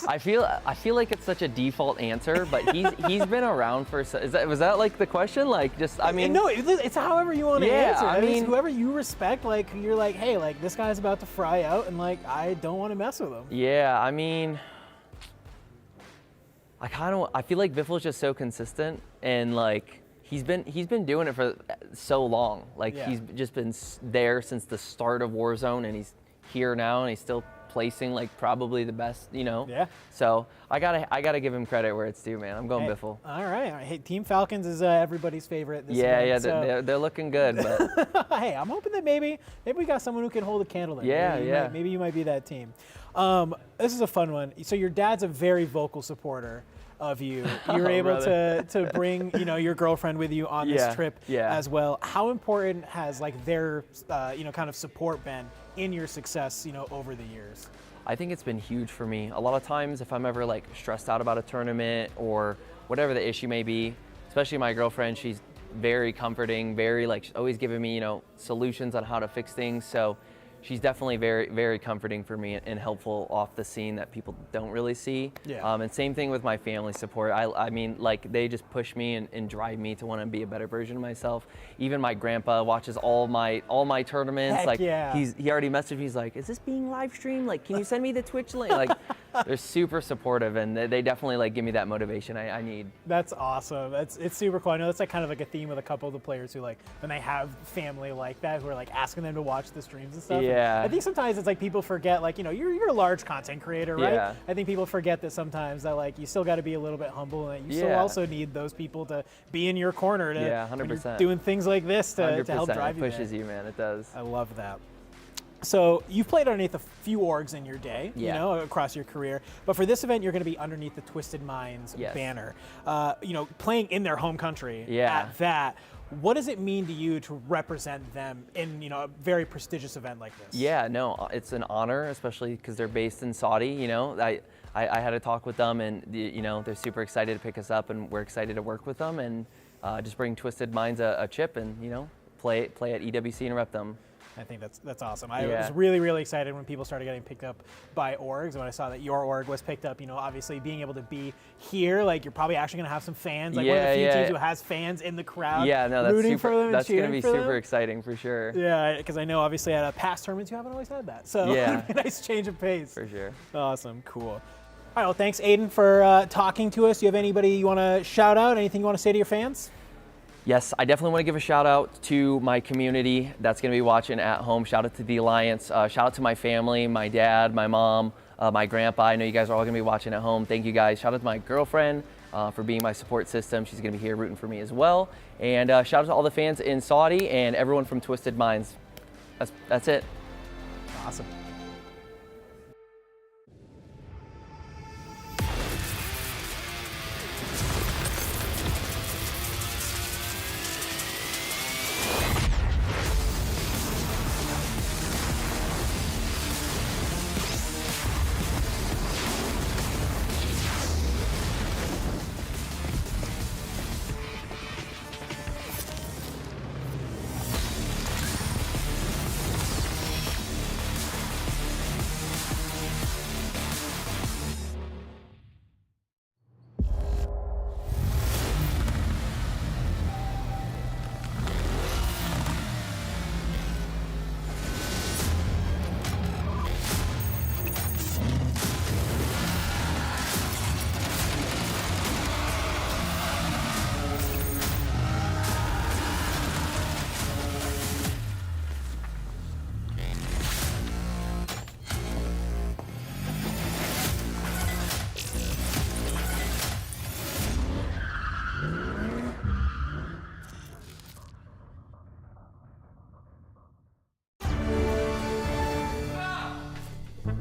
I feel like it's such a default answer, but he's been around for. Was that like the question? Like just I mean. No, it's however you want to yeah, answer. I mean, it's whoever you respect. Like you're like, hey, like this guy's about to fry out, and like I don't want to mess with him. Yeah, I mean. I feel like Biffle's just so consistent, and like. He's been doing it for so long. Like he's just been there since the start of Warzone, and he's here now, and he's still placing like probably the best, Yeah. So I gotta give him credit where it's due, man. I'm going Biffle. All right. Hey, Team Falcons is everybody's favorite. This yeah, event, yeah, so. they're looking good. But hey, I'm hoping that maybe we got someone who can hold a candle there. Yeah, Maybe you might be that team. This is a fun one. So your dad's a very vocal supporter of you. You're able to bring your girlfriend with you on this trip as well. How important has like their kind of support been in your success over the years? I think it's been huge for me. A lot of times if I'm ever like stressed out about a tournament or whatever the issue may be, especially my girlfriend, she's very comforting, very like she's always giving me solutions on how to fix things. So she's definitely very, very comforting for me and helpful off the scene that people don't really see. Yeah. And same thing with my family support. I mean, like they just push me and drive me to want to be a better version of myself. Even my grandpa watches all my tournaments. Heck like yeah. he already messaged me. He's like, "Is this being live streamed? Like, can you send me the Twitch link?" Like, they're super supportive, and they definitely like give me that motivation I need. That's awesome. It's super cool. I know that's like kind of like a theme with a couple of the players who like when they have family like that who are like asking them to watch the streams and stuff. Yeah. And I think sometimes it's like people forget, like, you know, you're a large content creator, right? Yeah. I think people forget that sometimes that like you still got to be a little bit humble, and that you still also need those people to be in your corner to 100%. doing things like this to help drive you. It pushes you, man. It does. I love that. So you've played underneath a few orgs in your day, you know, across your career. But for this event, you're going to be underneath the Twisted Minds banner. You know, playing in their home country at that. What does it mean to you to represent them in, you know, a very prestigious event like this? Yeah, no, it's an honor, especially because they're based in Saudi. You know, I had a talk with them, and you know, they're super excited to pick us up, and we're excited to work with them, and just bring Twisted Minds a chip, and you know, play at EWC and rep them. I think that's awesome. I was really, really excited when people started getting picked up by orgs. When I saw that your org was picked up, you know, obviously being able to be here, like you're probably actually going to have some fans. Like one of the few teams who has fans in the crowd rooting for them and cheering for them. That's going to be super exciting for sure. Yeah, because I know obviously at past tournaments you haven't always had that. So it'd be a nice change of pace. For sure. Awesome, cool. All right, well, thanks, Aiden, for talking to us. Do you have anybody you want to shout out? Anything you want to say to your fans? Yes, I definitely want to give a shout out to my community that's going to be watching at home. Shout out to the Alliance. Shout out to my family, my dad, my mom, my grandpa. I know you guys are all going to be watching at home. Thank you guys. Shout out to my girlfriend for being my support system. She's going to be here rooting for me as well. And shout out to all the fans in Saudi and everyone from Twisted Minds. That's it. Awesome.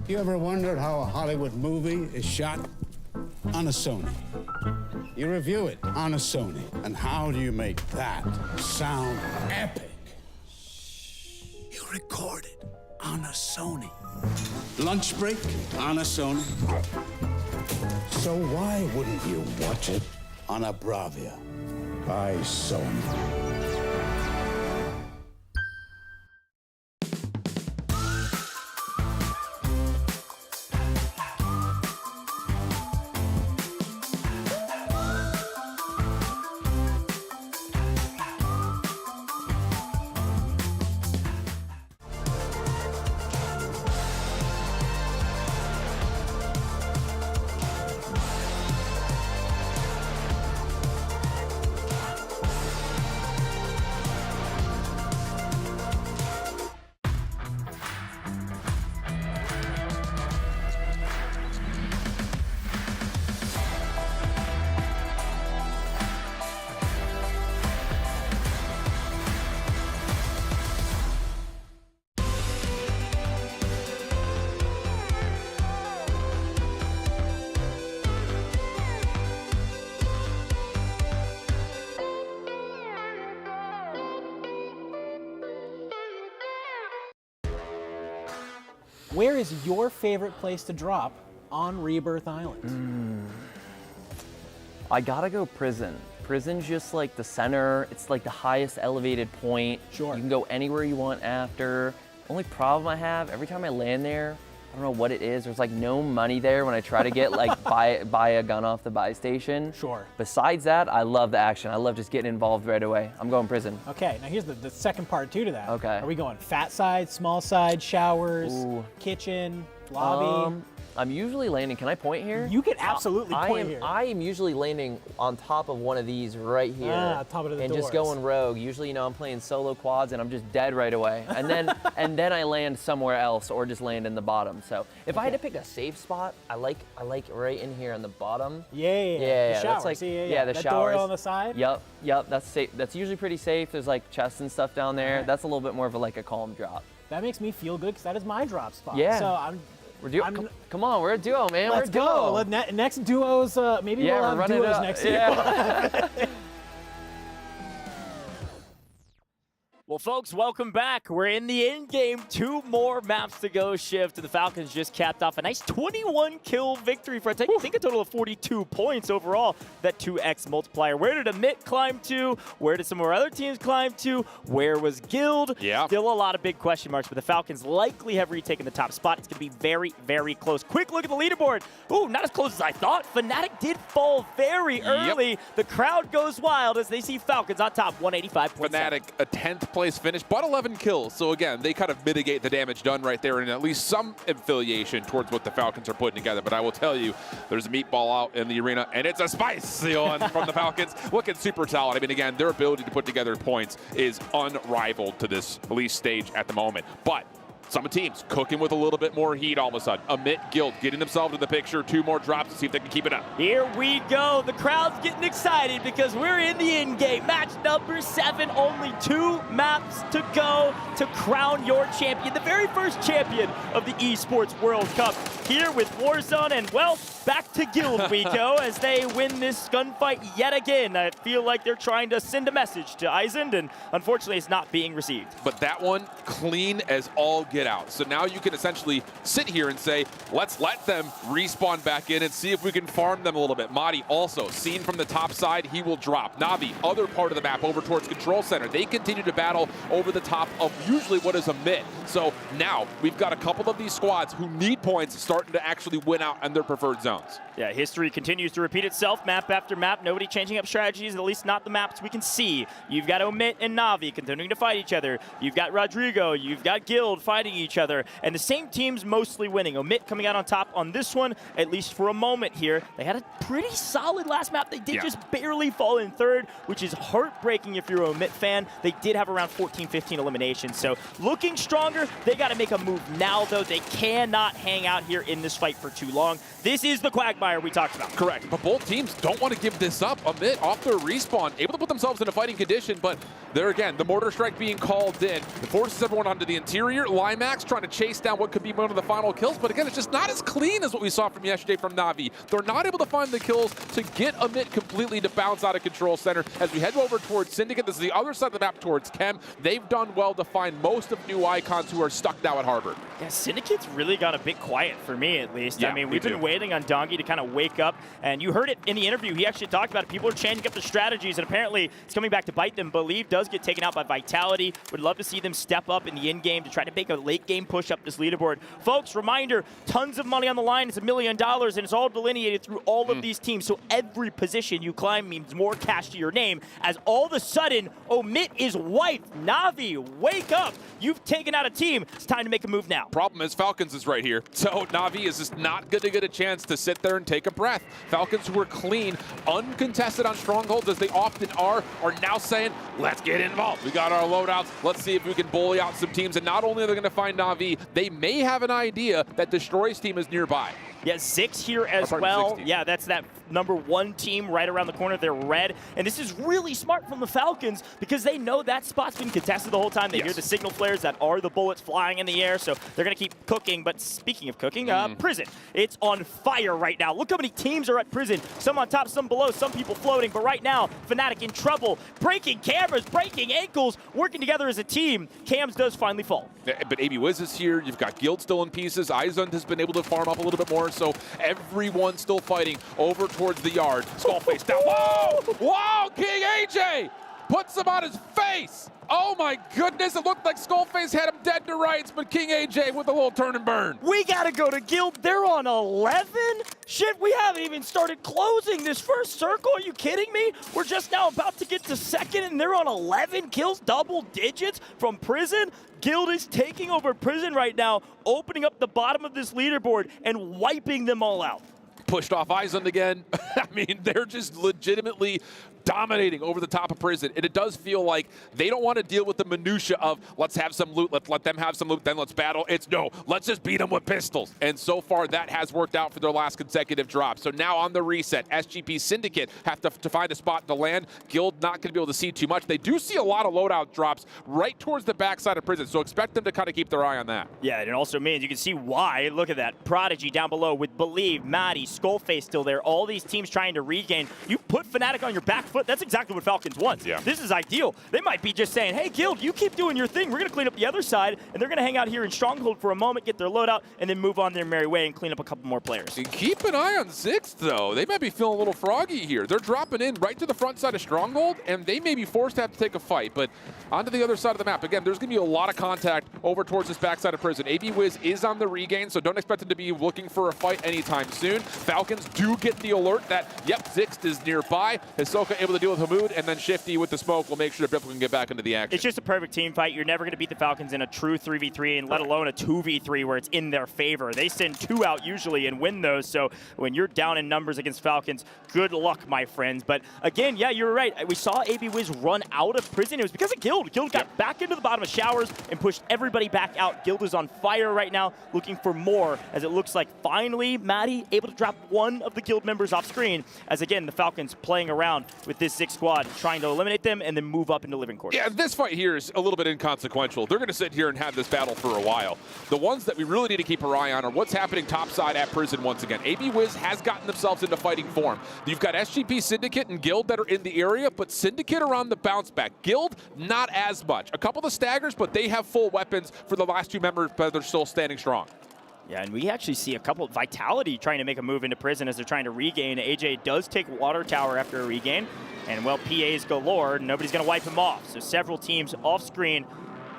You ever wondered how a Hollywood movie is shot? On a Sony. You review it on a Sony. And how do you make that sound epic? You record it on a Sony. Lunch break on a Sony. So why wouldn't you watch it on a Bravia by Sony? Where is your favorite place to drop on Rebirth Island? I gotta go Prison. Prison's just like the center. It's like the highest elevated point. Sure. You can go anywhere you want after. Only problem I have, every time I land there, I don't know what it is. There's like no money there when I try to get like buy a gun off the buy station. Sure. Besides that, I love the action. I love just getting involved right away. I'm going Prison. Okay, now here's the second part too to that. Okay. Are we going fat side, small side, showers, kitchen, lobby? I'm usually landing, can I point here? You can absolutely point here. I am usually landing on top of one of these right here. Top of the and doors. just going rogue. Usually, you know, I'm playing solo quads and I'm just dead right away. And then and then I land somewhere else or just land in the bottom. So if I had to pick a safe spot, I like right in here on the bottom. Yeah. The That's like the that showers. door on the side. Yep. That's safe. That's usually pretty safe. There's like chests and stuff down there. That's a little bit more of a calm drop. That makes me feel good because that is my drop spot. Yeah. So come on, we're a duo, man. Let's we're a duo. go. Next duos, maybe we'll have duos next year. Well, folks, welcome back. We're in the end game. 2 more maps to go shift. The Falcons just capped off a nice 21-kill victory for, I think, a total of 42 points overall. That 2x multiplier. Where did Amit climb to? Where did some of our other teams climb to? Where was Guild? Yeah. Still a lot of big question marks, but the Falcons likely have retaken the top spot. It's going to be very, very close. Quick look at the leaderboard. Ooh, not as close as I thought. Fnatic did fall very early. The crowd goes wild as they see Falcons on top, 185.7. Fnatic, a 10th place finish, but 11 kills. So again, they kind of mitigate the damage done right there and at least some affiliation towards what the Falcons are putting together. But I will tell you, there's a meatball out in the arena, and it's a spicy one from the Falcons. Looking super solid. I mean, again, their ability to put together points is unrivaled to this release stage at the moment. But some teams cooking with a little bit more heat all of a sudden. Amit, Guild getting themselves in the picture. 2 more drops to see if they can keep it up. Here we go. The crowd's getting excited because we're in the end game. Match number 7. Only 2 maps to go to crown your champion. The very first champion of the Esports World Cup. Here with Warzone, and well, back to Guild we go as they win this gunfight yet again. I feel like they're trying to send a message to Eisend, and unfortunately it's not being received. But that one, clean as all get out. So now you can essentially sit here and say, let's let them respawn back in and see if we can farm them a little bit. Madi also, seen from the top side, he will drop. Navi, other part of the map over towards Control Center. They continue to battle over the top of usually what is a mid. So now we've got a couple of these squads who need points starting to actually win out in their preferred zones. Yeah, history continues to repeat itself, map after map. Nobody changing up strategies, at least not the maps we can see. You've got Omit and Navi continuing to fight each other. You've got Rodrigo, you've got Guild fighting each other, and the same team's mostly winning. Omit coming out on top on this one, at least for a moment here. They had a pretty solid last map. They did just barely fall in third, which is heartbreaking if you're an Omit fan. They did have around 14, 15 eliminations, so looking stronger. They got to make a move now, though. They cannot hang out here in this fight for too long. This is the quagmire we talked about. Correct, but both teams don't want to give this up. Amit off their respawn, able to put themselves in a fighting condition, but there again, the mortar strike being called in. It forces everyone onto the interior. Limax trying to chase down what could be one of the final kills, but again, it's just not as clean as what we saw from yesterday from Navi. They're not able to find the kills to get Amit completely to bounce out of Control Center. As we head over towards Syndicate, this is the other side of the map towards Chem. They've done well to find most of new icons who are stuck now at Harbor. Yeah, Syndicate's really got a bit quiet for me, at least. Yeah, I mean, we've been waiting on Dongi to kind of wake up, and you heard it in the interview. He actually talked about it. People are changing up the strategies, and apparently it's coming back to bite them. Believe does get taken out by Vitality. Would love to see them step up in the end game to try to make a late game push up this leaderboard. Folks, reminder, tons of money on the line. It's $1 million, and it's all delineated through all of these teams, so every position you climb means more cash to your name, as all of a sudden, Omit is wiped. Navi, wake up. You've taken out a team. It's time to make a move now. Problem is Falcons is right here. So Navi is just not going to get a chance to sit there and take a breath. Falcons, who are clean, uncontested on strongholds as they often are now saying, let's get involved. We got our loadouts. Let's see if we can bully out some teams. And not only are they going to find Navi, they may have an idea that Destroy's team is nearby. Yeah, Zix here as well. Yeah, that's that #1 team right around the corner. They're red. And this is really smart from the Falcons because they know that spot's been contested the whole time. They hear the signal flares that are the bullets flying in the air, so they're going to keep cooking. But speaking of cooking, Prison. It's on fire right now. Look how many teams are at Prison. Some on top, some below, some people floating. But right now, Fnatic in trouble. Breaking cameras, breaking ankles, working together as a team. Cams does finally fall. Yeah, but AB Wiz is here. You've got Guild still in pieces. Eisend has been able to farm up a little bit more. So everyone still fighting over towards the yard. Skullface down. Whoa! Whoa! King AJ puts him on his face. Oh my goodness, it looked like Skullface had him dead to rights, but King AJ with a little turn and burn. We gotta go to Guild. They're on 11? Shit, we haven't even started closing this first circle. Are you kidding me? We're just now about to get to second, and they're on 11 kills, double digits from Prison. Guild is taking over Prison right now, opening up the bottom of this leaderboard and wiping them all out. Pushed off Island again. I mean, they're just legitimately dominating over the top of Prison. And it does feel like they don't want to deal with the minutia of let's have some loot, let's let them have some loot, then let's battle. It's no, let's just beat them with pistols. And so far that has worked out for their last consecutive drop. So now on the reset, SGP Syndicate have to find a spot to land. Guild not going to be able to see too much. They do see a lot of loadout drops right towards the backside of Prison. So expect them to kind of keep their eye on that. Yeah, and it also means you can see why. Look at that. Prodigy down below with Believe, Maddie, Skullface still there. All these teams trying to regain. You put Fnatic on your back foot. That's exactly what Falcons want. Yeah. This is ideal. They might be just saying, hey, Guild, you keep doing your thing. We're going to clean up the other side, and they're going to hang out here in Stronghold for a moment, get their loadout, and then move on their merry way and clean up a couple more players. And keep an eye on Zix, though. They might be feeling a little froggy here. They're dropping in right to the front side of Stronghold, and they may be forced to have to take a fight. But onto the other side of the map. Again, there's going to be a lot of contact over towards this backside of Prison. AB Wiz is on the regain, so don't expect them to be looking for a fight anytime soon. Falcons do get the alert that, yep, Zix is nearby. Hisoka able to deal with Hamoud, and then Shifty with the smoke will make sure that Biffle can get back into the action. It's just a perfect team fight. You're never going to beat the Falcons in a true 3v3, and let alone a 2v3 where it's in their favor. They send 2 out usually and win those, so when you're down in numbers against Falcons, good luck, my friends. But again, yeah, you're right. We saw AB Wiz run out of Prison. It was because of Guild. Guild got back into the bottom of Showers and pushed everybody back out. Guild is on fire right now, looking for more, as it looks like finally Maddie able to drop one of the Guild members off screen, as again, the Falcons playing around with this Zix squad, trying to eliminate them and then move up into living quarters. Yeah, this fight here is a little bit inconsequential. They're going to sit here and have this battle for a while. The ones that we really need to keep our eye on are what's happening topside at Prison once again. AB Wiz has gotten themselves into fighting form. You've got SGP Syndicate and Guild that are in the area, but Syndicate are on the bounce back. Guild, not as much. A couple of staggers, but they have full weapons for the last 2 members, but they're still standing strong. Yeah, and we actually see a couple of Vitality trying to make a move into Prison as they're trying to regain. AJ does take Water Tower after a regain, and well, PAs galore. Nobody's going to wipe him off. So several teams off screen,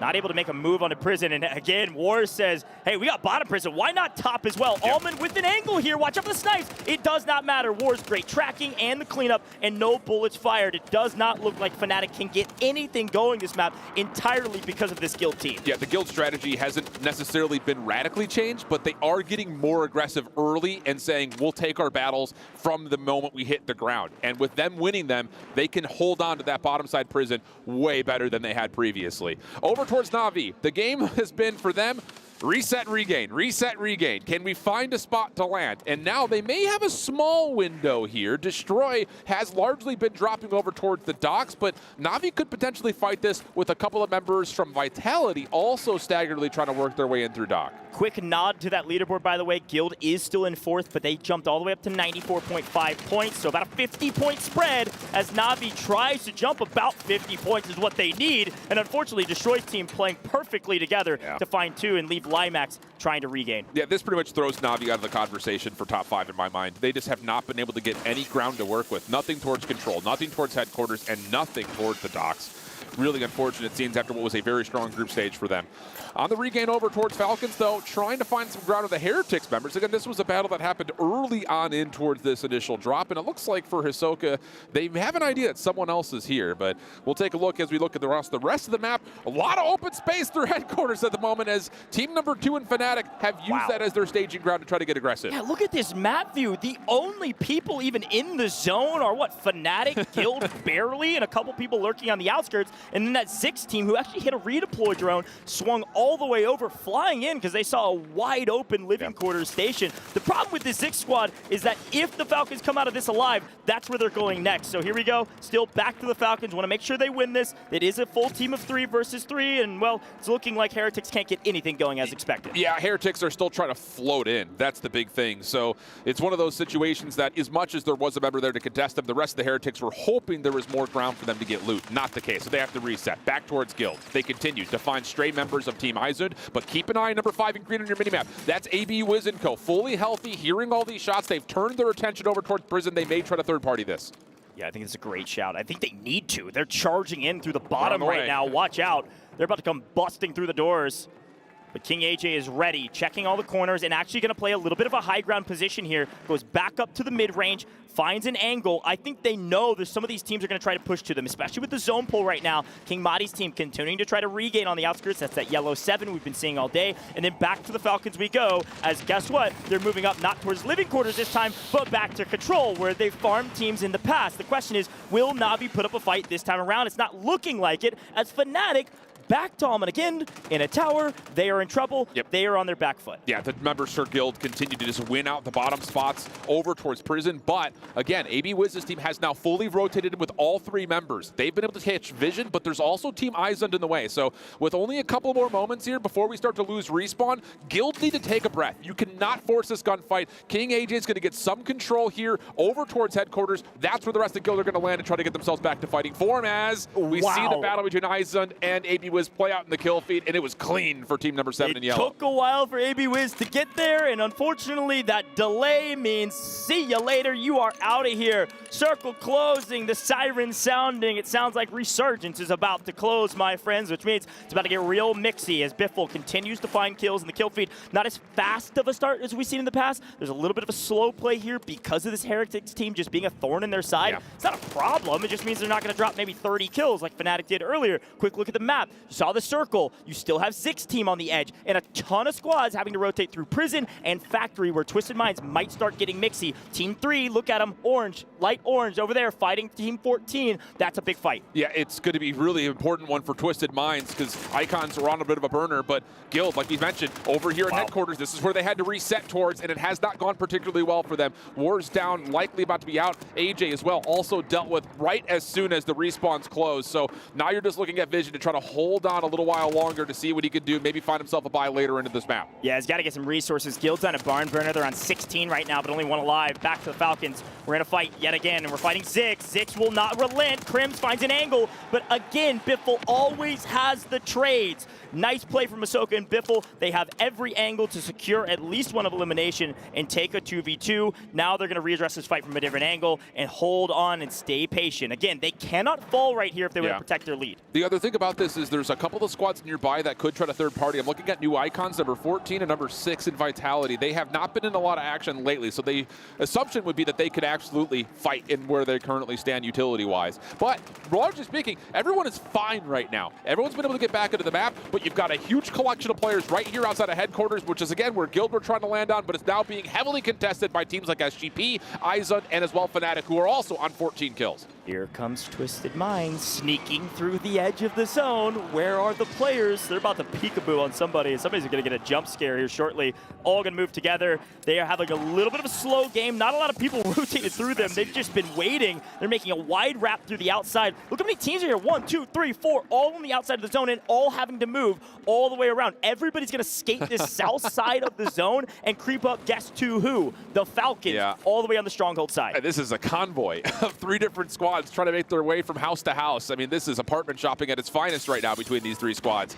not able to make a move onto Prison. And again, War says, hey, we got bottom Prison. Why not top as well? Yeah. Almond with an angle here. Watch out for the snipes. It does not matter. War's great tracking and the cleanup, and no bullets fired. It does not look like Fnatic can get anything going this map entirely because of this Guild team. Yeah, the Guild strategy hasn't necessarily been radically changed, but they are getting more aggressive early and saying, we'll take our battles from the moment we hit the ground. And with them winning them, they can hold on to that bottom side Prison way better than they had previously. Over towards Na'Vi, the game has been for them reset, regain, reset, regain. Can we find a spot to land? And now they may have a small window here. Destroy has largely been dropping over towards the docks, but Na'Vi could potentially fight this with a couple of members from Vitality also staggeredly trying to work their way in through dock. Quick nod to that leaderboard, by the way. Guild is still in 4th, but they jumped all the way up to 94.5 points, so about a 50-point spread as Na'Vi tries to jump. About 50 points is what they need, and unfortunately, Destroy's team playing perfectly together to find 2 and leave Limax trying to regain. Yeah, this pretty much throws Na'Vi out of the conversation for top 5 in my mind. They just have not been able to get any ground to work with. Nothing towards control, nothing towards headquarters, and nothing towards the docks. Really unfortunate scenes after what was a very strong group stage for them. On the regain over towards Falcons, though, trying to find some ground with the Heretics members. Again, this was a battle that happened early on in towards this initial drop, and it looks like for Hisoka, they have an idea that someone else is here, but we'll take a look as we look at the rest of the map. A lot of open space through headquarters at the moment as team number 2 and Fnatic have used that as their staging ground to try to get aggressive. Yeah, look at this map view. The only people even in the zone are what? Fnatic, Guild, barely, and a couple people lurking on the outskirts, and then that Zix team who actually hit a redeploy drone, swung all the way over, flying in because they saw a wide open living quarters station. The problem with this Zix squad is that if the Falcons come out of this alive, that's where they're going next. So here we go, still back to the Falcons. Want to make sure they win this. It is a full team of 3 versus 3, and well, it's looking like Heretics can't get anything going as expected. Yeah, Heretics are still trying to float in. That's the big thing. So it's one of those situations that as much as there was a member there to contest them, the rest of the Heretics were hoping there was more ground for them to get loot. Not the case, so they have to reset. Back towards Guild. They continue to find stray members of Team Izund, but keep an eye on number 5 in green on your minimap. That's AB Wiz & Co. Fully healthy, hearing all these shots. They've turned their attention over towards Prison. They may try to third-party this. Yeah, I think it's a great shout. I think they need to. They're charging in through the bottom right now. Watch out. They're about to come busting through the doors. But King AJ is ready, checking all the corners, and actually going to play a little bit of a high ground position here. Goes back up to the mid-range, finds an angle. I think they know that some of these teams are going to try to push to them, especially with the zone pull right now. King Mahdi's team continuing to try to regain on the outskirts. That's that yellow 7 we've been seeing all day. And then back to the Falcons we go, as guess what? They're moving up not towards living quarters this time, but back to control, where they've farmed teams in the past. The question is, will Na'Vi put up a fight this time around? It's not looking like it, as Fnatic back dominant again in a tower. They are in trouble. They are on their back foot. Yeah, the members Sir Guild continue to just win out the bottom spots over towards Prison. But again, AB Wiz's team has now fully rotated with all 3 members. They've been able to catch Vision, but there's also Team Izund in the way. So with only a couple more moments here before we start to lose respawn, Guild need to take a breath. You cannot force this gunfight. King AJ is going to get some control here over towards headquarters. That's where the rest of Guild are going to land and try to get themselves back to fighting form, as we see the battle between Izund and AB Wiz play out in the kill feed, and it was clean for team number 7 in yellow. It took a while for AB Wiz to get there, and unfortunately that delay means see ya later. You are out of here. Circle closing, the siren sounding. It sounds like Resurgence is about to close, my friends, which means it's about to get real mixy as Biffle continues to find kills in the kill feed. Not as fast of a start as we've seen in the past. There's a little bit of a slow play here because of this Heretics team just being a thorn in their side. It's not a problem. It just means they're not going to drop maybe 30 kills like Fnatic did earlier. Quick look at the map. You saw the circle. You still have 6 team on the edge and a ton of squads having to rotate through Prison and Factory, where Twisted Minds might start getting mixy. Team 3, look at them, orange, light orange over there fighting Team 14. That's a big fight. Yeah, it's going to be really important one for Twisted Minds because Icons are on a bit of a burner, but Guild, like we mentioned, over here at headquarters, this is where they had to reset towards, and it has not gone particularly well for them. War's down, likely about to be out. AJ as well, also dealt with right as soon as the respawns closed. So now you're just looking at Vision to try to hold on a little while longer to see what he could do, maybe find himself a buy later into this map. Yeah, he's got to get some resources. Guild's on a barn burner. They're on 16 right now, but only 1 alive. Back to the Falcons. We're in a fight yet again, and we're fighting Zix. Zix will not relent. Crims finds an angle, but again, Biffle always has the trades. Nice play from Ahsoka and Biffle. They have every angle to secure at least one of elimination and take a 2v2. Now they're going to readdress this fight from a different angle and hold on and stay patient. Again, they cannot fall right here if they want to protect their lead. The other thing about this is there's a couple of squads nearby that could try to third party. I'm looking at new Icons, number 14 and number 6 in Vitality. They have not been in a lot of action lately, so the assumption would be that they could absolutely fight in where they currently stand utility-wise. But largely speaking, everyone is fine right now. Everyone's been able to get back into the map, but you've got a huge collection of players right here outside of headquarters, which is, again, where Guild were trying to land on, but it's now being heavily contested by teams like SGP, Izund, and as well Fnatic, who are also on 14 kills. Here comes Twisted Minds sneaking through the edge of the zone. Where are the players? They're about to peekaboo on somebody. Somebody's going to get a jump scare here shortly. All going to move together. They are having a little bit of a slow game. Not a lot of people rotated through them. They've just been waiting. They're making a wide wrap through the outside. Look how many teams are here. 1, 2, 3, 4, all on the outside of the zone and all having to move all the way around. Everybody's going to skate this south side of the zone and creep up. Guess to who? The Falcons, all the way on the Stronghold side. And this is a convoy of 3 different squads trying to make their way from house to house. I mean, this is apartment shopping at its finest right now between these 3 squads.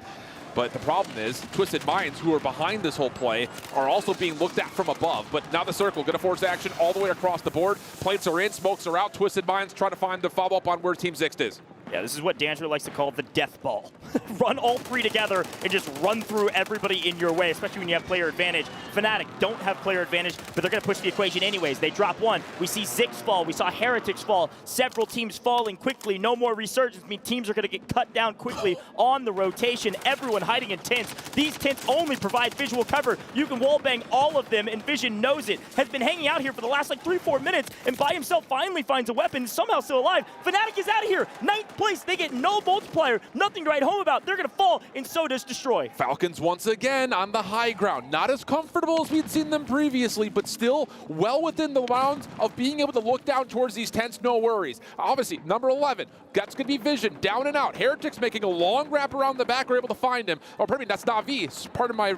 But the problem is, Twisted Minds, who are behind this whole play, are also being looked at from above. But now the circle, going to force action all the way across the board. Plates are in, smokes are out. Twisted Minds trying to find the follow-up on where Team Zix is. Yeah, this is what Danger likes to call the death ball. Run all 3 together and just run through everybody in your way, especially when you have player advantage. Fnatic don't have player advantage, but they're going to push the equation anyways. They drop 1. We see Zix fall. We saw Heretics fall. Several teams falling quickly. No more Resurgence. I mean, teams are going to get cut down quickly on the rotation. Everyone hiding in tents. These tents only provide visual cover. You can wallbang all of them, and Vision knows it. Has been hanging out here for the last like 3-4 minutes, and by himself finally finds a weapon, somehow still alive. Fnatic is out of here. 9th place. They get no multiplier, nothing to write home about. They're going to fall, and so does Destroy. Falcons once again on the high ground. Not as comfortable as we'd seen them previously, but still well within the bounds of being able to look down towards these tents, no worries. Obviously, number 11, that's going to be Vision, down and out. Heretics making a long wrap around the back. We're able to find him. Oh, pardon me, that's Na'Vi. Pardon my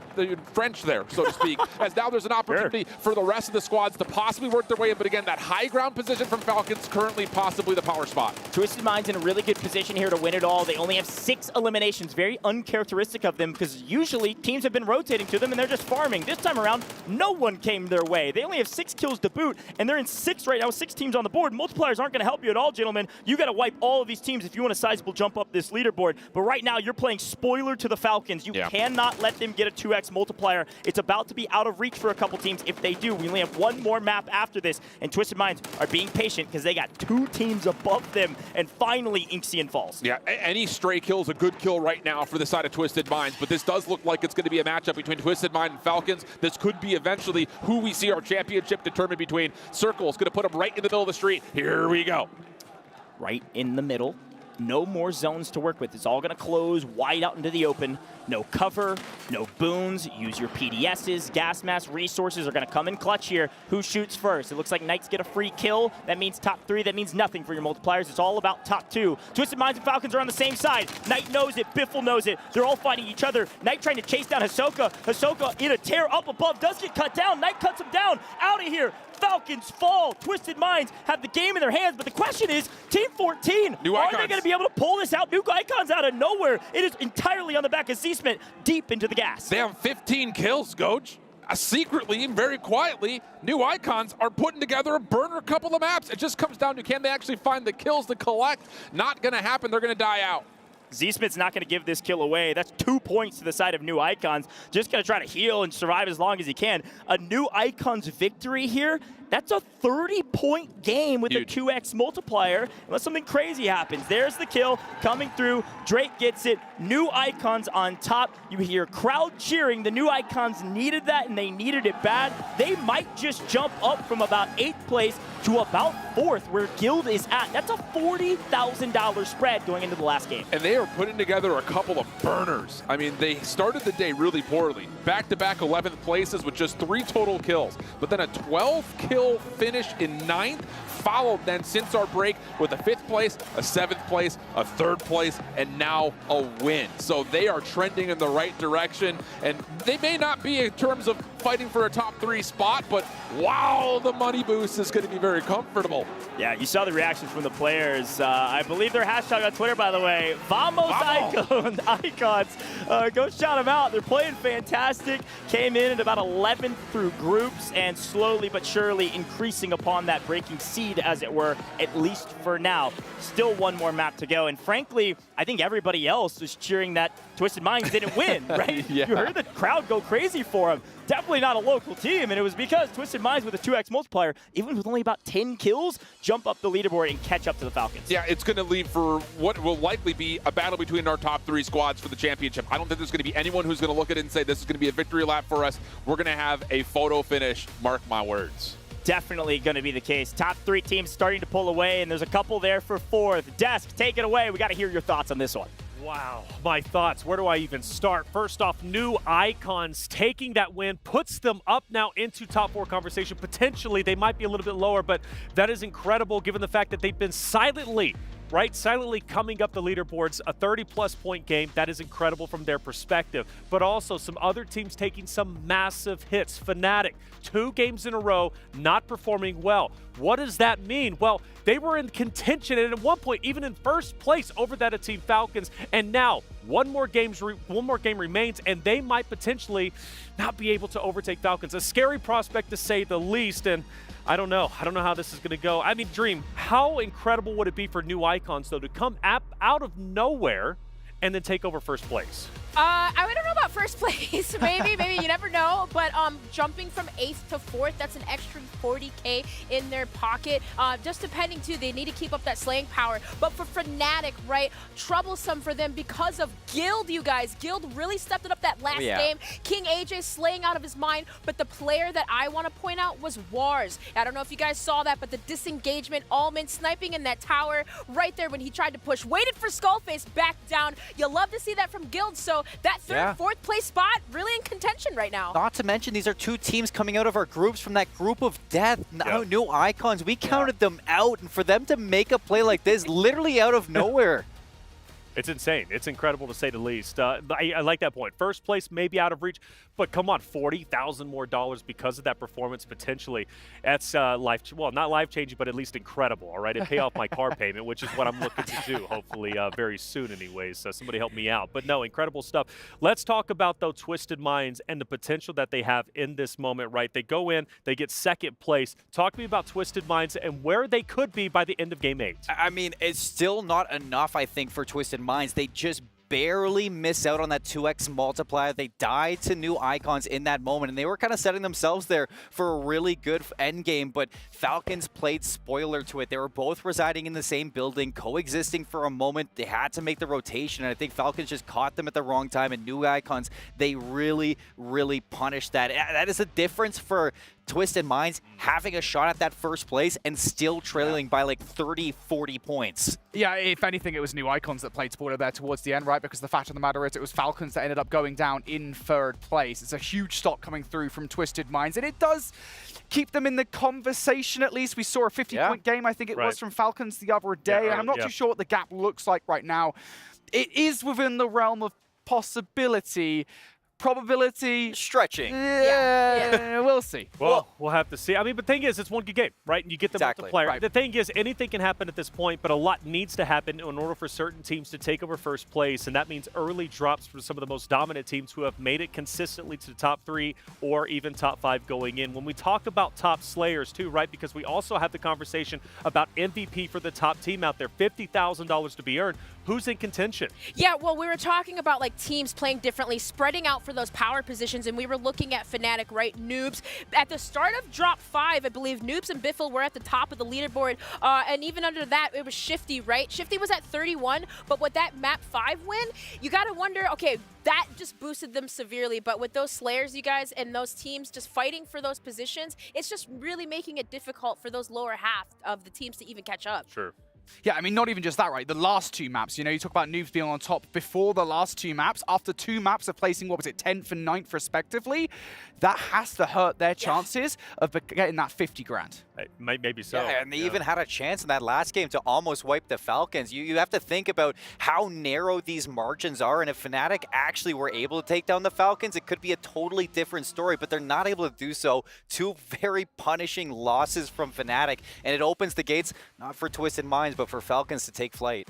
French there, so to speak. As now there's an opportunity for the rest of the squads to possibly work their way in, but again, that high ground position from Falcons currently possibly the power spot. Twisted Minds in a really good good position here to win it all. They only have 6 eliminations, very uncharacteristic of them because usually teams have been rotating to them and they're just farming. This time around, no one came their way. They only have 6 kills to boot, and they're in 6 right now with 6 teams on the board. Multipliers aren't going to help you at all, gentlemen. You got to wipe all of these teams if you want a sizable jump up this leaderboard. But right now, you're playing spoiler to the Falcons. You cannot let them get a 2x multiplier. It's about to be out of reach for a couple teams. If they do, we only have 1 more map after this, and Twisted Minds are being patient because they got 2 teams above them, and finally Ixion falls. Yeah, any stray kill is a good kill right now for the side of Twisted Minds, but this does look like it's going to be a matchup between Twisted Mind and Falcons. This could be eventually who we see our championship determined between. Circle is going to put them right in the middle of the street. Here we go. Right in the middle. No more zones to work with. It's all going to close wide out into the open. No cover, no boons. Use your PDSs. Gas mask resources are going to come in clutch here. Who shoots first? It looks like Knights get a free kill. That means top 3. That means nothing for your multipliers. It's all about top 2. Twisted Minds and Falcons are on the same side. Knight knows it. Biffle knows it. They're all fighting each other. Knight trying to chase down Hisoka. Hisoka in a tear up above. Does get cut down. Knight cuts him down. Out of here. Falcons fall. Twisted Minds have the game in their hands, but the question is, Team 14, are they going to be able to pull this out? New Icons out of nowhere. It is entirely on the back of Seasmith, deep into the gas. They have 15 kills, Coach. Secretly and very quietly, New Icons are putting together a burner couple of maps. It just comes down to, can they actually find the kills to collect? Not going to happen. They're going to die out. Z-Smith's not going to give this kill away. That's 2 points to the side of New Icons. Just going to try to heal and survive as long as he can. A New Icons victory here, that's a 30-point game with a 2x multiplier, unless something crazy happens. There's the kill coming through. Drake gets it. New Icons on top. You hear crowd cheering. The New Icons needed that, and they needed it bad. They might just jump up from about 8th place to about 4th, where Guild is at. That's a $40,000 spread going into the last game. And they are putting together a couple of burners. I mean, they started the day really poorly. Back-to-back 11th places with just 3 total kills, but then a 12-kill finish in 9th, followed then since our break with a 5th place, a 7th place, a 3rd place, and now a win. So they are trending in the right direction, and they may not be in terms of fighting for a top 3 spot, but wow, the money boost is going to be very comfortable. Yeah, you saw the reactions from the players. I believe their hashtag on Twitter, by the way, Vamos Icons. Go shout them out. They're playing fantastic. Came in at about 11th through groups, and slowly but surely increasing upon that breaking seed, as it were, at least for now. Still 1 more map to go, and frankly, I think everybody else is cheering that Twisted Minds didn't win, right? Yeah. You heard the crowd go crazy for him. Definitely not a local team, and it was because Twisted Minds with a 2x multiplier, even with only about 10 kills, jump up the leaderboard and catch up to the Falcons. Yeah, it's going to leave for what will likely be a battle between our top 3 squads for the championship. I don't think there's going to be anyone who's going to look at it and say this is going to be a victory lap for us. We're going to have a photo finish, mark my words. Definitely going to be the case. Top 3 teams starting to pull away, and there's a couple there for 4th. Desk, take it away. We got to hear your thoughts on this one. Wow, my thoughts. Where do I even start? First off, New Icons taking that win puts them up now into top 4 conversation. Potentially, they might be a little bit lower, but that is incredible given the fact that they've been silently coming up the leaderboards, a 30-plus point game. That is incredible from their perspective. But also some other teams taking some massive hits. Fnatic, 2 games in a row, not performing well. What does that mean? Well, they were in contention and at one point even in 1st place over that of Team Falcons. And now one more game remains, and they might potentially not be able to overtake Falcons. A scary prospect to say the least. And I don't know how this is going to go. I mean, Dream, how incredible would it be for New Icons, though, to come out of nowhere and then take over 1st place? I don't know about 1st place. maybe you never know. But jumping from 8th to 4th, that's an extra 40K in their pocket. Just depending too, they need to keep up that slaying power. But for Fnatic, right, troublesome for them because of Guild, you guys. Guild really stepped it up that last game. King AJ slaying out of his mind. But the player that I want to point out was Wars. I don't know if you guys saw that, but the disengagement, Allman sniping in that tower right there when he tried to push, waited for Skullface, back down. You love to see that from Guild. So that 3rd, 4th place spot really in contention right now. Not to mention, these are 2 teams coming out of our groups from that group of death. New Icons, we counted them out, and for them to make a play like this, literally out of nowhere. It's insane. It's incredible to say the least. I like that point. First place maybe out of reach, but come on, $40,000 more because of that performance potentially. That's not life-changing, but at least incredible, all right? It pay off my car payment, which is what I'm looking to do, hopefully very soon anyways. So somebody help me out. But no, incredible stuff. Let's talk about, though, Twisted Minds and the potential that they have in this moment, right? They go in, they get second place. Talk to me about Twisted Minds and where they could be by the end of Game 8. I mean, it's still not enough, I think, for Twisted Minds. They just barely miss out on that 2x multiplier. They died to new icons in that moment, and they were kind of setting themselves there for a really good end game, but Falcons played spoiler to it. They were both residing in the same building, coexisting for a moment. They had to make the rotation, and I think Falcons just caught them at the wrong time, and new icons, they really, really punished that. That is a difference for Twisted Minds having a shot at that first place and still trailing by like 30, 40 points. Yeah, if anything, it was new icons that played spoiler there towards the end, right? Because the fact of the matter is it was Falcons that ended up going down in third place. It's a huge stock coming through from Twisted Minds, and it does keep them in the conversation at least. We saw a 50-point game, I think it was, from Falcons the other day, and I'm not too sure what the gap looks like right now. It is within the realm of possibility. Probability stretching. Yeah, we'll see. Well, we'll have to see. I mean, but the thing is, it's one good game, right? And you get the multiplier. Right. The thing is, anything can happen at this point, but a lot needs to happen in order for certain teams to take over first place, and that means early drops for some of the most dominant teams who have made it consistently to the top 3 or even top 5 going in. When we talk about top slayers too, right? Because we also have the conversation about MVP for the top team out there, $50,000 to be earned. Who's in contention? Yeah, well, we were talking about like teams playing differently, spreading out for those power positions, and we were looking at Fnatic, right? Noobs. At the start of Drop 5, I believe Noobs and Biffle were at the top of the leaderboard, and even under that, it was Shifty, right? Shifty was at 31, but with that map 5 win, you got to wonder, okay, that just boosted them severely, but with those Slayers, you guys, and those teams just fighting for those positions, it's just really making it difficult for those lower half of the teams to even catch up. Sure. Yeah, I mean, not even just that, right? The last 2 maps, you know, you talk about Noobs being on top before the last 2 maps. After 2 maps of placing, what was it, 10th and 9th respectively, that has to hurt their chances of getting that 50 grand. Maybe so. Yeah, and they even had a chance in that last game to almost wipe the Falcons. You have to think about how narrow these margins are, and if Fnatic actually were able to take down the Falcons, it could be a totally different story, but they're not able to do so. 2 very punishing losses from Fnatic, and it opens the gates, not for Twisted Minds, but for Falcons to take flight.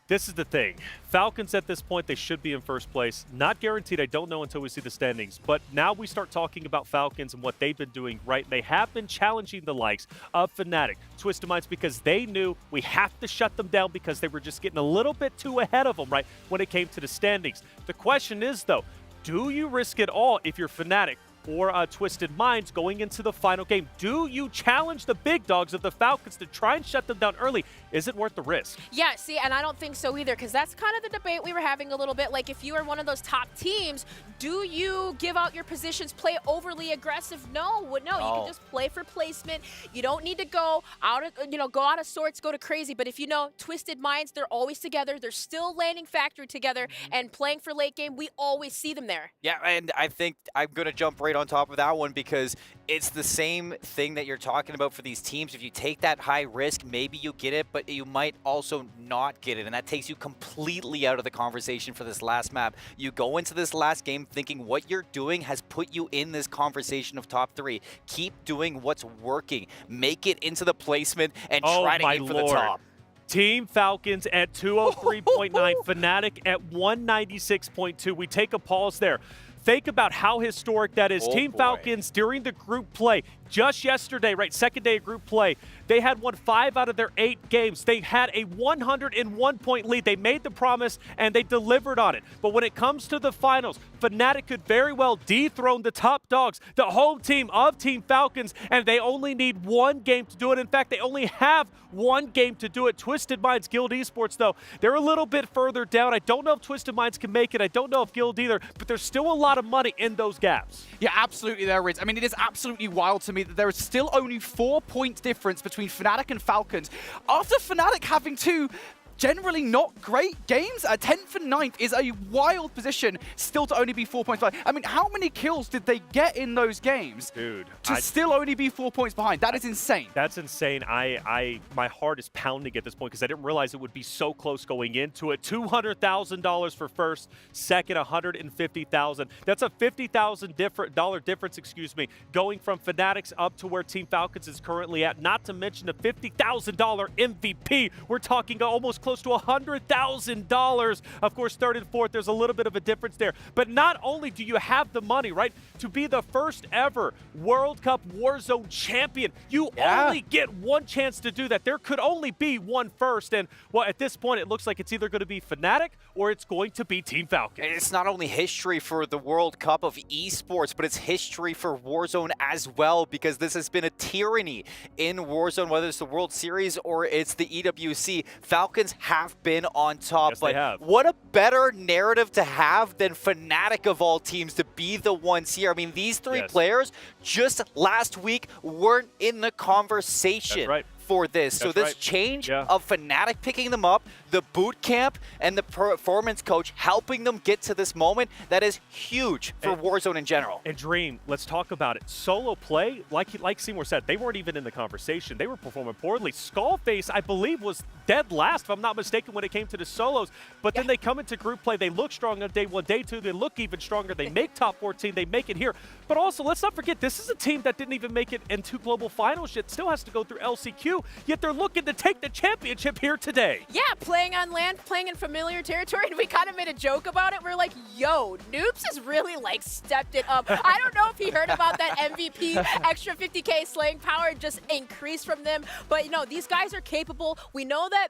This is the thing. Falcons at this point, they should be in first place. Not guaranteed. I don't know until we see the standings. But now we start talking about Falcons and what they've been doing right. They have been challenging the likes of Fnatic, Twisted Minds, because they knew we have to shut them down because they were just getting a little bit too ahead of them, right, when it came to the standings. The question is, though, do you risk it all if you're Fnatic or Twisted Minds going into the final game? Do you challenge the big dogs of the Falcons to try and shut them down early? Is it worth the risk? Yeah, see, and I don't think so either, because that's kind of the debate we were having a little bit. Like, if you are one of those top teams, do you give out your positions, play overly aggressive? No, you can just play for placement. You don't need to go out of, go out of sorts, go to crazy. But if you know Twisted Minds, they're always together. They're still landing factory together and playing for late game. We always see them there. Yeah, and I think I'm going to jump right on top of that one because it's the same thing that you're talking about for these teams. If you take that high risk, maybe you get it, but you might also not get it, and that takes you completely out of the conversation for this last map. You go into this last game thinking what you're doing has put you in this conversation of top 3. Keep doing what's working. Make it into the placement and try to aim for the top. Team Falcons at 203.9, Fnatic at 196.2. We take a pause there. Think about how historic that is. Team Falcons during the group play just yesterday, right, second day of group play, they had won 5 out of their 8 games. They had a 101-point lead. They made the promise, and they delivered on it. But when it comes to the finals, Fnatic could very well dethrone the top dogs, the home team of Team Falcons, and they only need 1 game to do it. In fact, they only have 1 game to do it. Twisted Minds, Guild Esports, though, they're a little bit further down. I don't know if Twisted Minds can make it. I don't know if Guild either, but there's still a lot of money in those gaps. Yeah, absolutely there is. I mean, it is absolutely wild to me that there is still only 4-point difference between Fnatic and Falcons after Fnatic having to generally not great games. 10th and 9th is a wild position still to only be 4 points behind. I mean, how many kills did they get in those games? Dude. To still only be 4 points behind. That is insane. That's insane. My heart is pounding at this point because I didn't realize it would be so close going into it. $200,000 for first, second $150,000. That's a $50,000 difference, excuse me, going from Fanatics up to where Team Falcons is currently at, not to mention a $50,000 MVP. We're talking almost close to $100,000. Of course, third and fourth, there's a little bit of a difference there. But not only do you have the money, right, to be the first ever World Cup Warzone champion, you only get one chance to do that. There could only be one first. And, well, at this point, it looks like it's either going to be Fnatic or it's going to be Team Falcons. It's not only history for the World Cup of esports, but it's history for Warzone as well, because this has been a tyranny in Warzone, whether it's the World Series or it's the EWC. Falcons have been on top. Yes, they have. What a better narrative to have than Fnatic of all teams to be the ones here. I mean, these three players just last week weren't in the conversation. For this. So this change of Fnatic picking them up, the boot camp, and the performance coach helping them get to this moment, that is huge for Warzone in general. And Dream, let's talk about it. Solo play, like Seymour said, they weren't even in the conversation. They were performing poorly. Skullface, I believe, was dead last, if I'm not mistaken, when it came to the solos. But then they come into group play. They look strong on day one. Day two, they look even stronger. They make top 14. They make it here. But also, let's not forget, this is a team that didn't even make it into global finals yet. Still has to go through LCQ. Yet they're looking to take the championship here today. Yeah, playing on land, playing in familiar territory, and we kind of made a joke about it. We're like, yo, Noobs has really, like, stepped it up. I don't know if he heard about that MVP, extra 50K slaying power just increased from them. But, you know, these guys are capable. We know that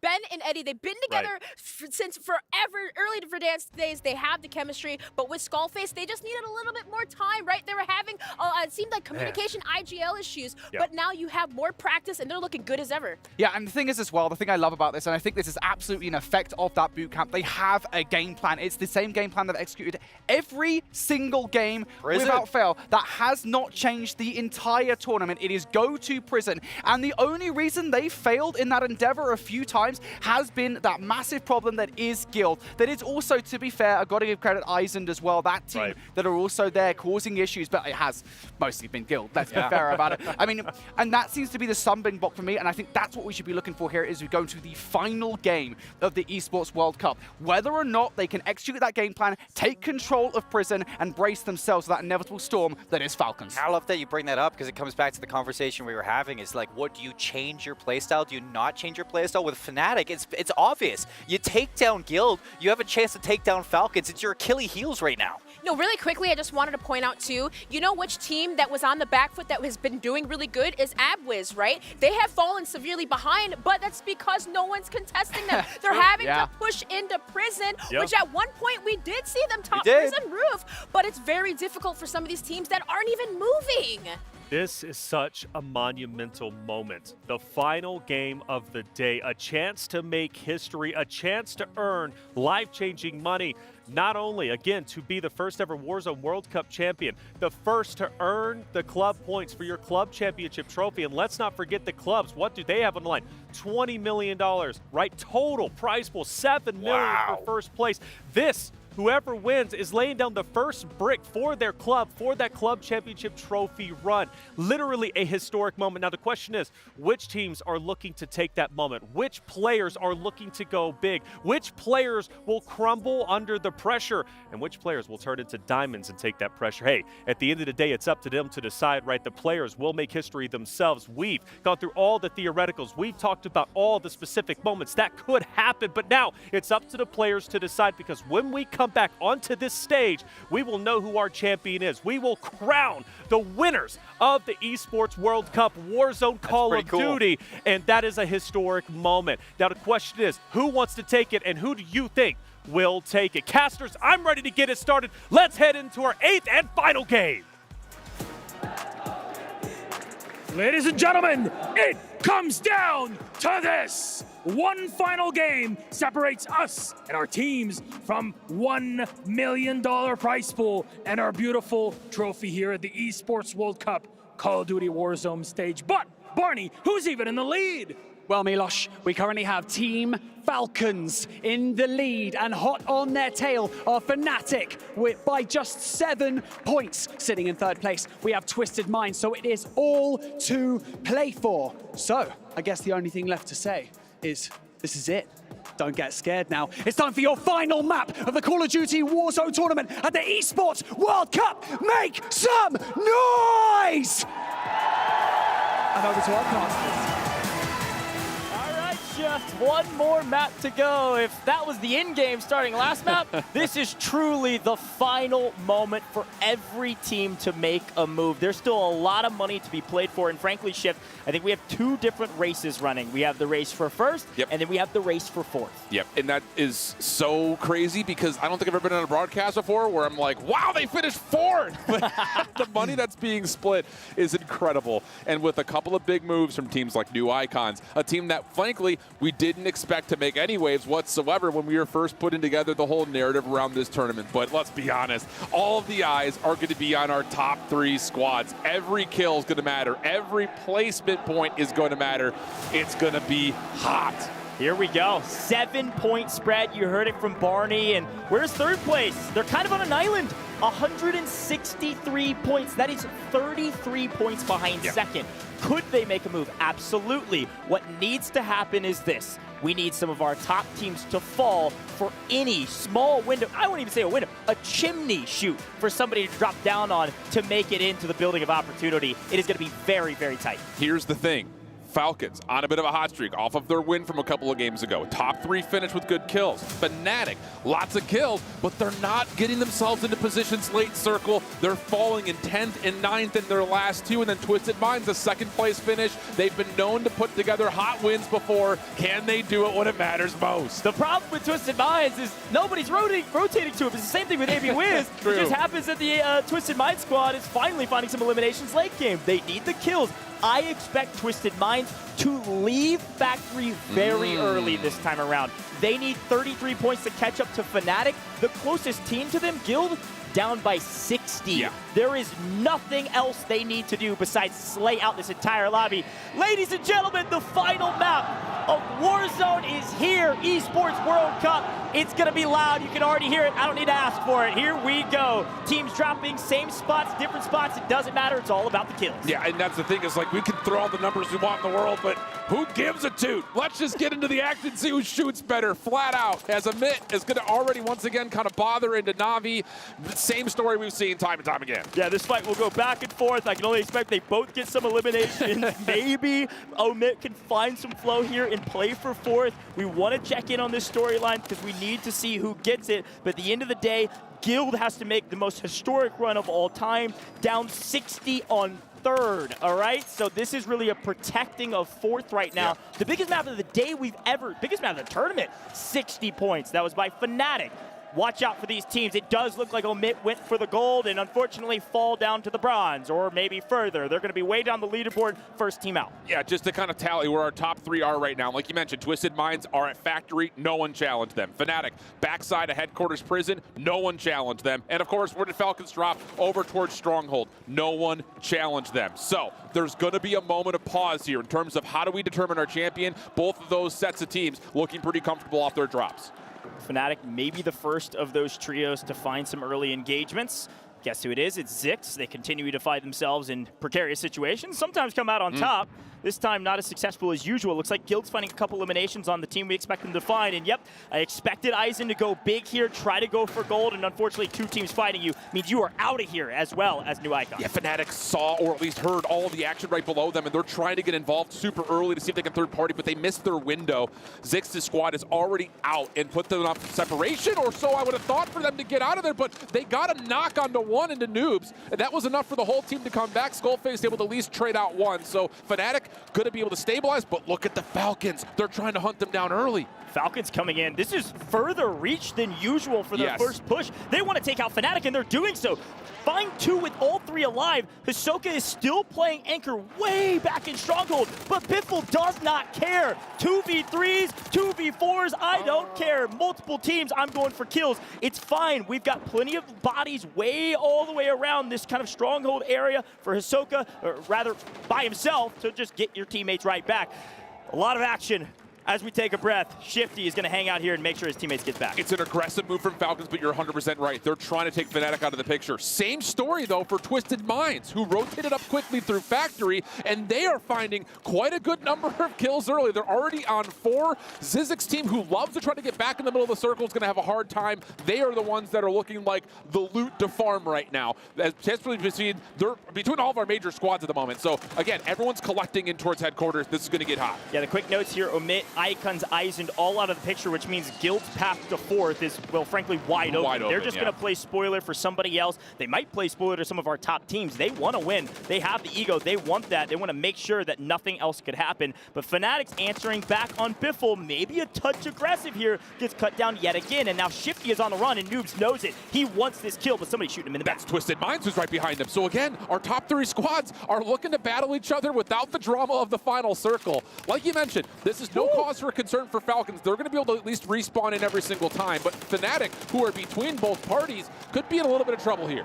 Ben and Eddie, they've been together since forever, early Verdansk days. They have the chemistry. But with Skullface, they just needed a little bit more time, right? They were having, it seemed like communication IGL issues. But now you have more practice, and they're looking good as ever. Yeah, and the thing is as well, the thing I love about this, and I think this is absolutely an effect of that boot camp, they have a game plan. It's the same game plan they've executed every single game without fail. That has not changed the entire tournament. It is go to prison. And the only reason they failed in that endeavor a few times has been that massive problem that is Guild. That is also, to be fair, I've got to give credit Eisend as well, that team that are also there causing issues, but it has mostly been Guild. Let's be fair about it. I mean, and that seems to be the stumbling block for me, and I think that's what we should be looking for here as we go to the final game of the Esports World Cup. Whether or not they can execute that game plan, take control of prison, and brace themselves for that inevitable storm that is Falcons. I love that you bring that up, because it comes back to the conversation we were having. Is like, what do you change your playstyle? Do you not change your playstyle? With Fnatic, it's obvious. You take down Guild, you have a chance to take down Falcons. It's your Achilles heels right now. No, really quickly, I just wanted to point out, too, you know which team that was on the back foot that has been doing really good is Abwiz, right? They have fallen severely behind, but that's because no one's contesting them. They're having to push into prison, which at one point we did see them top prison roof, but it's very difficult for some of these teams that aren't even moving. This is such a monumental moment. The final game of the day, a chance to make history, a chance to earn life-changing money. Not only, again, to be the first ever Warzone World Cup champion, the first to earn the club points for your club championship trophy. And let's not forget the clubs. What do they have on the line? $20 million, right? Total prize pool, $7 million for first place. This, whoever wins, is laying down the first brick for their club, for that club championship trophy run. Literally a historic moment. Now, the question is, which teams are looking to take that moment? Which players are looking to go big? Which players will crumble under the pressure? And which players will turn into diamonds and take that pressure? Hey, at the end of the day, it's up to them to decide, right? The players will make history themselves. We've gone through all the theoreticals. We've talked about all the specific moments that could happen, but now it's up to the players to decide, because when we come back onto this stage, we will know who our champion is. We will crown the winners of the Esports World Cup Warzone Call of Duty, and that is a historic moment. Now, the question is, who wants to take it, and who do you think will take it? Casters, I'm ready to get it started. Let's head into our 8th and final game. Ladies and gentlemen, it comes down to this. One final game separates us and our teams from $1 million prize pool and our beautiful trophy here at the Esports World Cup Call of Duty Warzone stage. But, Barney, who's even in the lead? Well, Milosh, we currently have Team Falcons in the lead, and hot on their tail are Fnatic by just 7 points, sitting in 3rd place. We have Twisted Minds, so it is all to play for. So, I guess the only thing left to say is this is it. Don't get scared now. It's time for your final map of the Call of Duty Warzone tournament at the Esports World Cup. Make some noise! And over to our casters. Just one more map to go. If that was the in-game starting last map, this is truly the final moment for every team to make a move. There's still a lot of money to be played for, and frankly, Shift, I think we have 2 different races running. We have the race for 1st, and then we have the race for 4th. Yep, and that is so crazy because I don't think I've ever been on a broadcast before where I'm like, wow, they finished 4th! But the money that's being split is incredible. And with a couple of big moves from teams like New Icons, a team that, frankly, we didn't expect to make any waves whatsoever when we were first putting together the whole narrative around this tournament. But let's be honest, all of the eyes are going to be on our top 3 squads. Every kill is going to matter. Every placement point is going to matter. It's going to be hot. Here we go. 7-point spread. You heard it from Barney. And where's 3rd place? They're kind of on an island. 163 points. That is 33 points behind 2nd. Could they make a move? Absolutely. What needs to happen is this. We need some of our top teams to fall for any small window. I won't even say a window, a chimney shoot for somebody to drop down on to make it into the building of opportunity. It is going to be very, very tight. Here's the thing. Falcons on a bit of a hot streak off of their win from a couple of games ago. Top 3 finish with good kills. Fnatic, lots of kills, but they're not getting themselves into positions late circle. They're falling in 10th and 9th in their last 2, and then Twisted Minds, a 2nd place finish. They've been known to put together hot wins before. Can they do it when it matters most? The problem with Twisted Minds is nobody's rotating to it. It's the same thing with AB Wiz. It just happens that the Twisted Minds squad is finally finding some eliminations late game. They need the kills. I expect Twisted Minds to leave Factory very early this time around. They need 33 points to catch up to Fnatic. The closest team to them, Guild, down by 60. Yeah. There is nothing else they need to do besides slay out this entire lobby. Ladies and gentlemen, the final map of Warzone is here. Esports World Cup. It's going to be loud. You can already hear it. I don't need to ask for it. Here we go. Teams dropping, same spots, different spots. It doesn't matter. It's all about the kills. Yeah, and that's the thing. Is like we can throw all the numbers we want in the world, but who gives a toot? Let's just get into the action, see who shoots better, flat out. As Amit is going to already once again kind of bother into Na'Vi. The same story we've seen time and time again. Yeah, this fight will go back and forth. I can only expect they both get some eliminations. Maybe Omit can find some flow here and play for 4th. We want to check in on this storyline because we need to see who gets it. But at the end of the day, Guild has to make the most historic run of all time, down 60 on 3rd, all right? So this is really a protecting of 4th right now. Yeah. The biggest map of the day biggest map of the tournament, 60 points. That was by Fnatic. Watch out for these teams. It does look like Omit went for the gold and unfortunately fall down to the bronze or maybe further. They're going to be way down the leaderboard, first team out. Yeah, just to kind of tally where our top 3 are right now. Like you mentioned, Twisted Minds are at Factory. No one challenged them. Fnatic, backside of Headquarters Prison. No one challenged them. And of course, where did Falcons drop? Over towards Stronghold. No one challenged them. So there's going to be a moment of pause here in terms of how do we determine our champion. Both of those sets of teams looking pretty comfortable off their drops. Fnatic may be the first of those trios to find some early engagements. Guess who it is? It's Zix. They continue to find themselves in precarious situations, sometimes come out on top. This time, not as successful as usual. Looks like Guild's finding a couple eliminations on the team we expect them to find. And yep, I expected Aizen to go big here, try to go for gold, and unfortunately 2 teams fighting you means you are out of here as well as New Icon. Yeah, Fnatic saw or at least heard all of the action right below them, and they're trying to get involved super early to see if they can third party, but they missed their window. Zix's squad is already out and put them enough separation, or so I would have thought for them to get out of there, but they got a knock onto 1 into Noobs, and that was enough for the whole team to come back. Skullface able to at least trade out 1, so Fnatic going to be able to stabilize, but look at the Falcons. They're trying to hunt them down early. Falcons coming in. This is further reach than usual for their first push. They want to take out Fnatic, and they're doing so. Find 2 with all 3 alive. Hisoka is still playing anchor way back in Stronghold, but Biffle does not care. 2v3s, 2v4s, I don't care. Multiple teams, I'm going for kills. It's fine. We've got plenty of bodies way all the way around this kind of Stronghold area for Hisoka, or rather by himself, to just get your teammates right back. A lot of action. As we take a breath, Shifty is going to hang out here and make sure his teammates get back. It's an aggressive move from Falcons, but you're 100% right. They're trying to take Fnatic out of the picture. Same story, though, for Twisted Minds, who rotated up quickly through Factory, and they are finding quite a good number of kills early. They're already on 4. Zizek's team, who loves to try to get back in the middle of the circle, is going to have a hard time. They are the ones that are looking like the loot to farm right now. As they're between all of our major squads at the moment. So, again, everyone's collecting in towards headquarters. This is going to get hot. Yeah, the quick notes here omit Icons, Eisend all out of the picture, which means Guild's path to 4th is, well, frankly, wide open. They're just going to play spoiler for somebody else. They might play spoiler to some of our top teams. They want to win. They have the ego. They want that. They want to make sure that nothing else could happen. But Fnatic's answering back on Biffle, maybe a touch aggressive here, gets cut down yet again, and now Shifty is on the run, and Noobs knows it. He wants this kill, but somebody's shooting him in the back. That's Twisted Minds who's right behind him. So again, our top 3 squads are looking to battle each other without the drama of the final circle. Like you mentioned, this is no cause for concern for Falcons. They're going to be able to at least respawn in every single time. But Fnatic, who are between both parties, could be in a little bit of trouble here.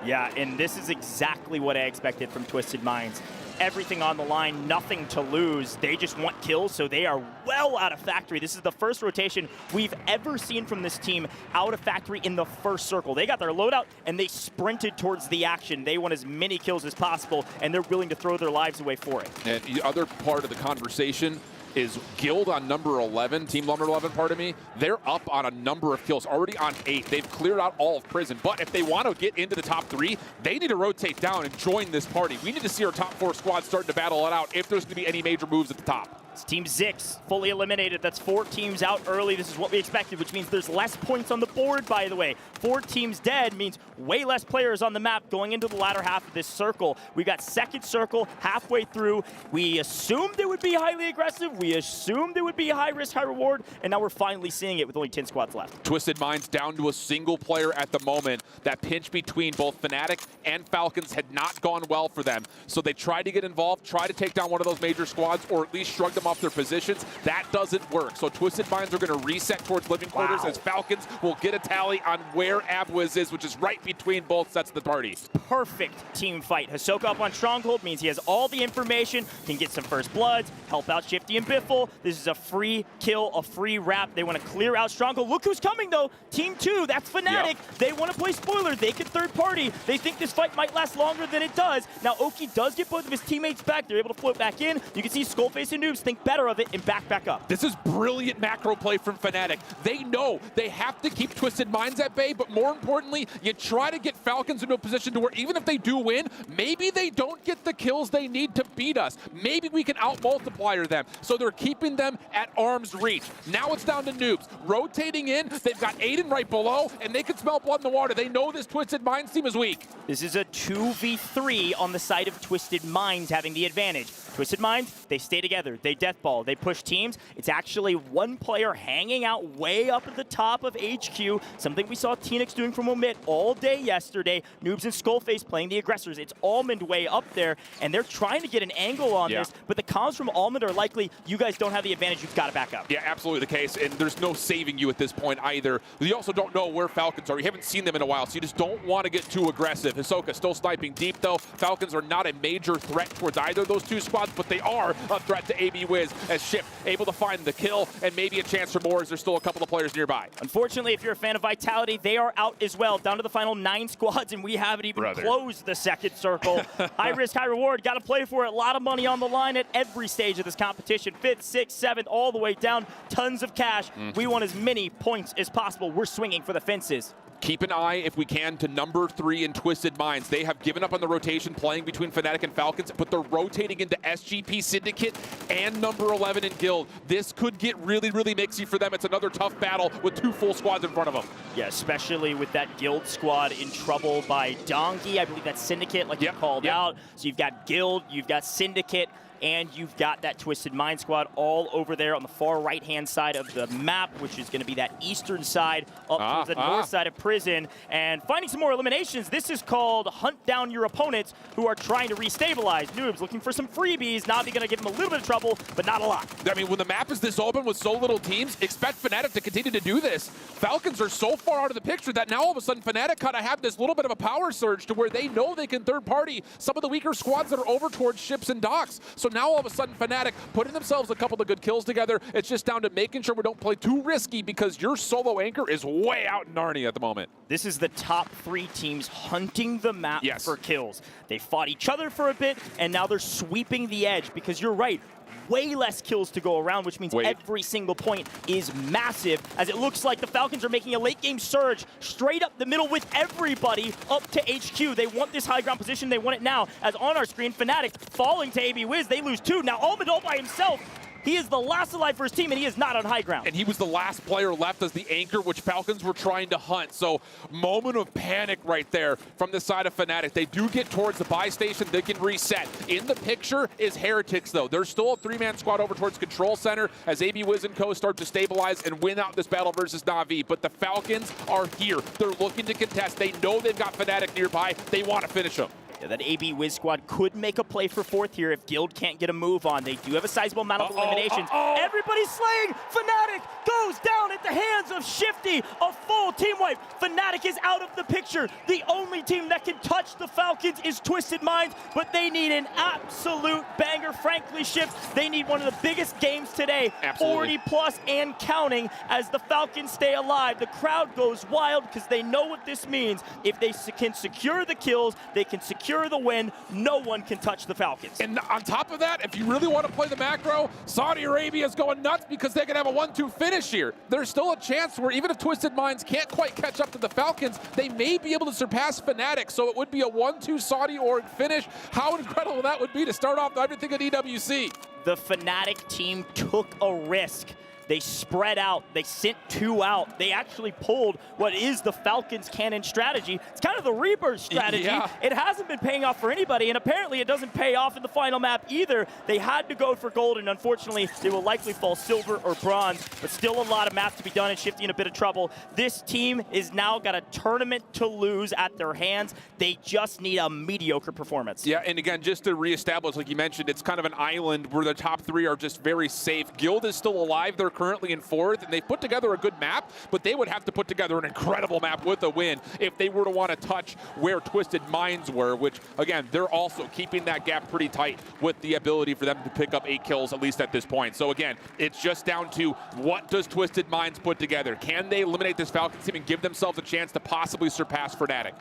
Yeah, and this is exactly what I expected from Twisted Minds. Everything on the line, nothing to lose. They just want kills, so they are well out of Factory. This is the first rotation we've ever seen from this team out of Factory in the first circle. They got their loadout, and they sprinted towards the action. They want as many kills as possible, and they're willing to throw their lives away for it. And the other part of the conversation is Guild on number 11, Team number 11, pardon me. They're up on a number of kills, already on 8. They've cleared out all of Prison, but if they want to get into the top 3, they need to rotate down and join this party. We need to see our top 4 squads starting to battle it out if there's going to be any major moves at the top. It's Team Zix fully eliminated. That's 4 teams out early. This is what we expected, which means there's less points on the board, by the way. 4 teams dead means way less players on the map going into the latter half of this circle. We got second circle halfway through. We assumed it would be highly aggressive. We assumed it would be high risk, high reward, and now we're finally seeing it with only 10 squads left. Twisted Minds down to a single player at the moment. That pinch between both Fnatic and Falcons had not gone well for them. So they tried to get involved, try to take down one of those major squads, or at least shrug them off their positions. That doesn't work. So Twisted Minds are going to reset towards living quarters as Falcons will get a tally on where Abwiz is, which is right between both sets of the party. Perfect team fight. Hisoka up on Stronghold means he has all the information, can get some first bloods, help out Shifty and Biffle. This is a free kill, a free wrap. They want to clear out Stronghold. Look who's coming, though. Team 2, that's Fnatic. Yep. They want to play spoiler. They can third party. They think this fight might last longer than it does. Now, Oki does get both of his teammates back. They're able to float back in. You can see Skullface and Noobs think better of it and back up. This is brilliant macro play from Fnatic. They know they have to keep Twisted Minds at bay, but more importantly, you try to get Falcons into a position to where even if they do win, maybe they don't get the kills they need to beat us. Maybe we can out-multiplier them. So they're keeping them at arm's reach. Now it's down to Noobs. Rotating in, they've got Aiden right below, and they can smell blood in the water. They know this Twisted Minds team is weak. This is a 2v3 on the side of Twisted Minds having the advantage. Twisted Minds, they stay together. They deathball. They push teams. It's actually one player hanging out way up at the top of HQ, something we saw Teenix doing from Omit all day yesterday. Noobs and Skullface playing the aggressors. It's Almond way up there, and they're trying to get an angle on this, but the comms from Almond are likely, you guys don't have the advantage, you've got to back up. Yeah, absolutely the case, and there's no saving you at this point either. You also don't know where Falcons are. You haven't seen them in a while, so you just don't want to get too aggressive. Hisoka still sniping deep, though. Falcons are not a major threat towards either of those two squads, but they are a threat to AB Wiz as Shift able to find the kill and maybe a chance for more as there's still a couple of players nearby. Unfortunately, if you're a fan of Vitality, they are out as well, down to the final 9 squads, and we haven't even closed the second circle. High risk, high reward, got to play for it. A lot of money on the line at every stage of this competition. 5th, 6th, 7th, all the way down. Tons of cash. We want as many points as possible. We're swinging for the fences. Keep an eye, if we can, to number 3 in Twisted Minds. They have given up on the rotation, playing between Fnatic and Falcons, but they're rotating into SGP Syndicate and number 11 in Guild. This could get really, really mixy for them. It's another tough battle with 2 full squads in front of them. Yeah, especially with that Guild squad in trouble by Donkey. I believe that's Syndicate, like you called out. So you've got Guild, you've got Syndicate, and you've got that Twisted Mind squad all over there on the far right-hand side of the map, which is going to be that eastern side up towards the north side of Prison. And finding some more eliminations, this is called Hunt Down Your Opponents who are trying to restabilize. Noobs looking for some freebies. Navi going to give them a little bit of trouble, but not a lot. I mean, when the map is this open with so little teams, expect Fnatic to continue to do this. Falcons are so far out of the picture that now all of a sudden Fnatic kind of have this little bit of a power surge to where they know they can third party some of the weaker squads that are over towards ships and docks. So So now all of a sudden, Fnatic putting themselves a couple of good kills together. It's just down to making sure we don't play too risky because your solo anchor is way out in Narnia at the moment. This is the top 3 teams hunting the map for kills. They fought each other for a bit, and now they're sweeping the edge because you're right. Way less kills to go around, which means every single point is massive, as it looks like the Falcons are making a late game surge straight up the middle with everybody up to HQ. They want this high ground position. They want it now, as on our screen, Fnatic falling to AB Wiz. They lose 2. Now Almond all by himself. He is the last alive for his team, and he is not on high ground. And he was the last player left as the anchor, which Falcons were trying to hunt. So moment of panic right there from the side of Fnatic. They do get towards the buy station. They can reset. In the picture is Heretics, though. There's still a 3-man squad over towards Control Center as AB Wiz and Co start to stabilize and win out this battle versus Na'Vi. But the Falcons are here. They're looking to contest. They know they've got Fnatic nearby. They want to finish them. Yeah, that AB Wiz squad could make a play for 4th here if Guild can't get a move on. They do have a sizable amount of eliminations. Everybody's slaying. Fnatic goes down at the hands of Shifty. A full team wipe. Fnatic is out of the picture. The only team that can touch the Falcons is Twisted Minds, but they need an absolute banger. Frankly, Shift, they need one of the biggest games today. Absolutely. 40+ and counting as the Falcons stay alive. The crowd goes wild because they know what this means. If they can secure the kills, they can secure the win. No one can touch the Falcons. And on top of that, if you really want to play the macro, Saudi Arabia is going nuts because they can have a 1-2 finish here. There's still a chance where even if Twisted Minds can't quite catch up to the Falcons, they may be able to surpass Fnatic. So it would be a 1-2 Saudi org finish. How incredible that would be to start off everything at EWC. The Fnatic team took a risk. They spread out. They sent 2 out. They actually pulled what is the Falcons' cannon strategy. It's kind of the Rebirth strategy. Yeah. It hasn't been paying off for anybody, and apparently it doesn't pay off in the final map either. They had to go for gold, and unfortunately, they will likely fall silver or bronze, but still a lot of maps to be done and Shifty in a bit of trouble. This team is now got a tournament to lose at their hands. They just need a mediocre performance. Yeah, and again, just to reestablish, like you mentioned, it's kind of an island where the top 3 are just very safe. Guild is still alive. They're currently in 4th, and they've put together a good map, but they would have to put together an incredible map with a win if they were to want to touch where Twisted Minds were, which, again, they're also keeping that gap pretty tight with the ability for them to pick up 8 kills, at least at this point. So, again, it's just down to what does Twisted Minds put together? Can they eliminate this Falcons team and give themselves a chance to possibly surpass Fnatic?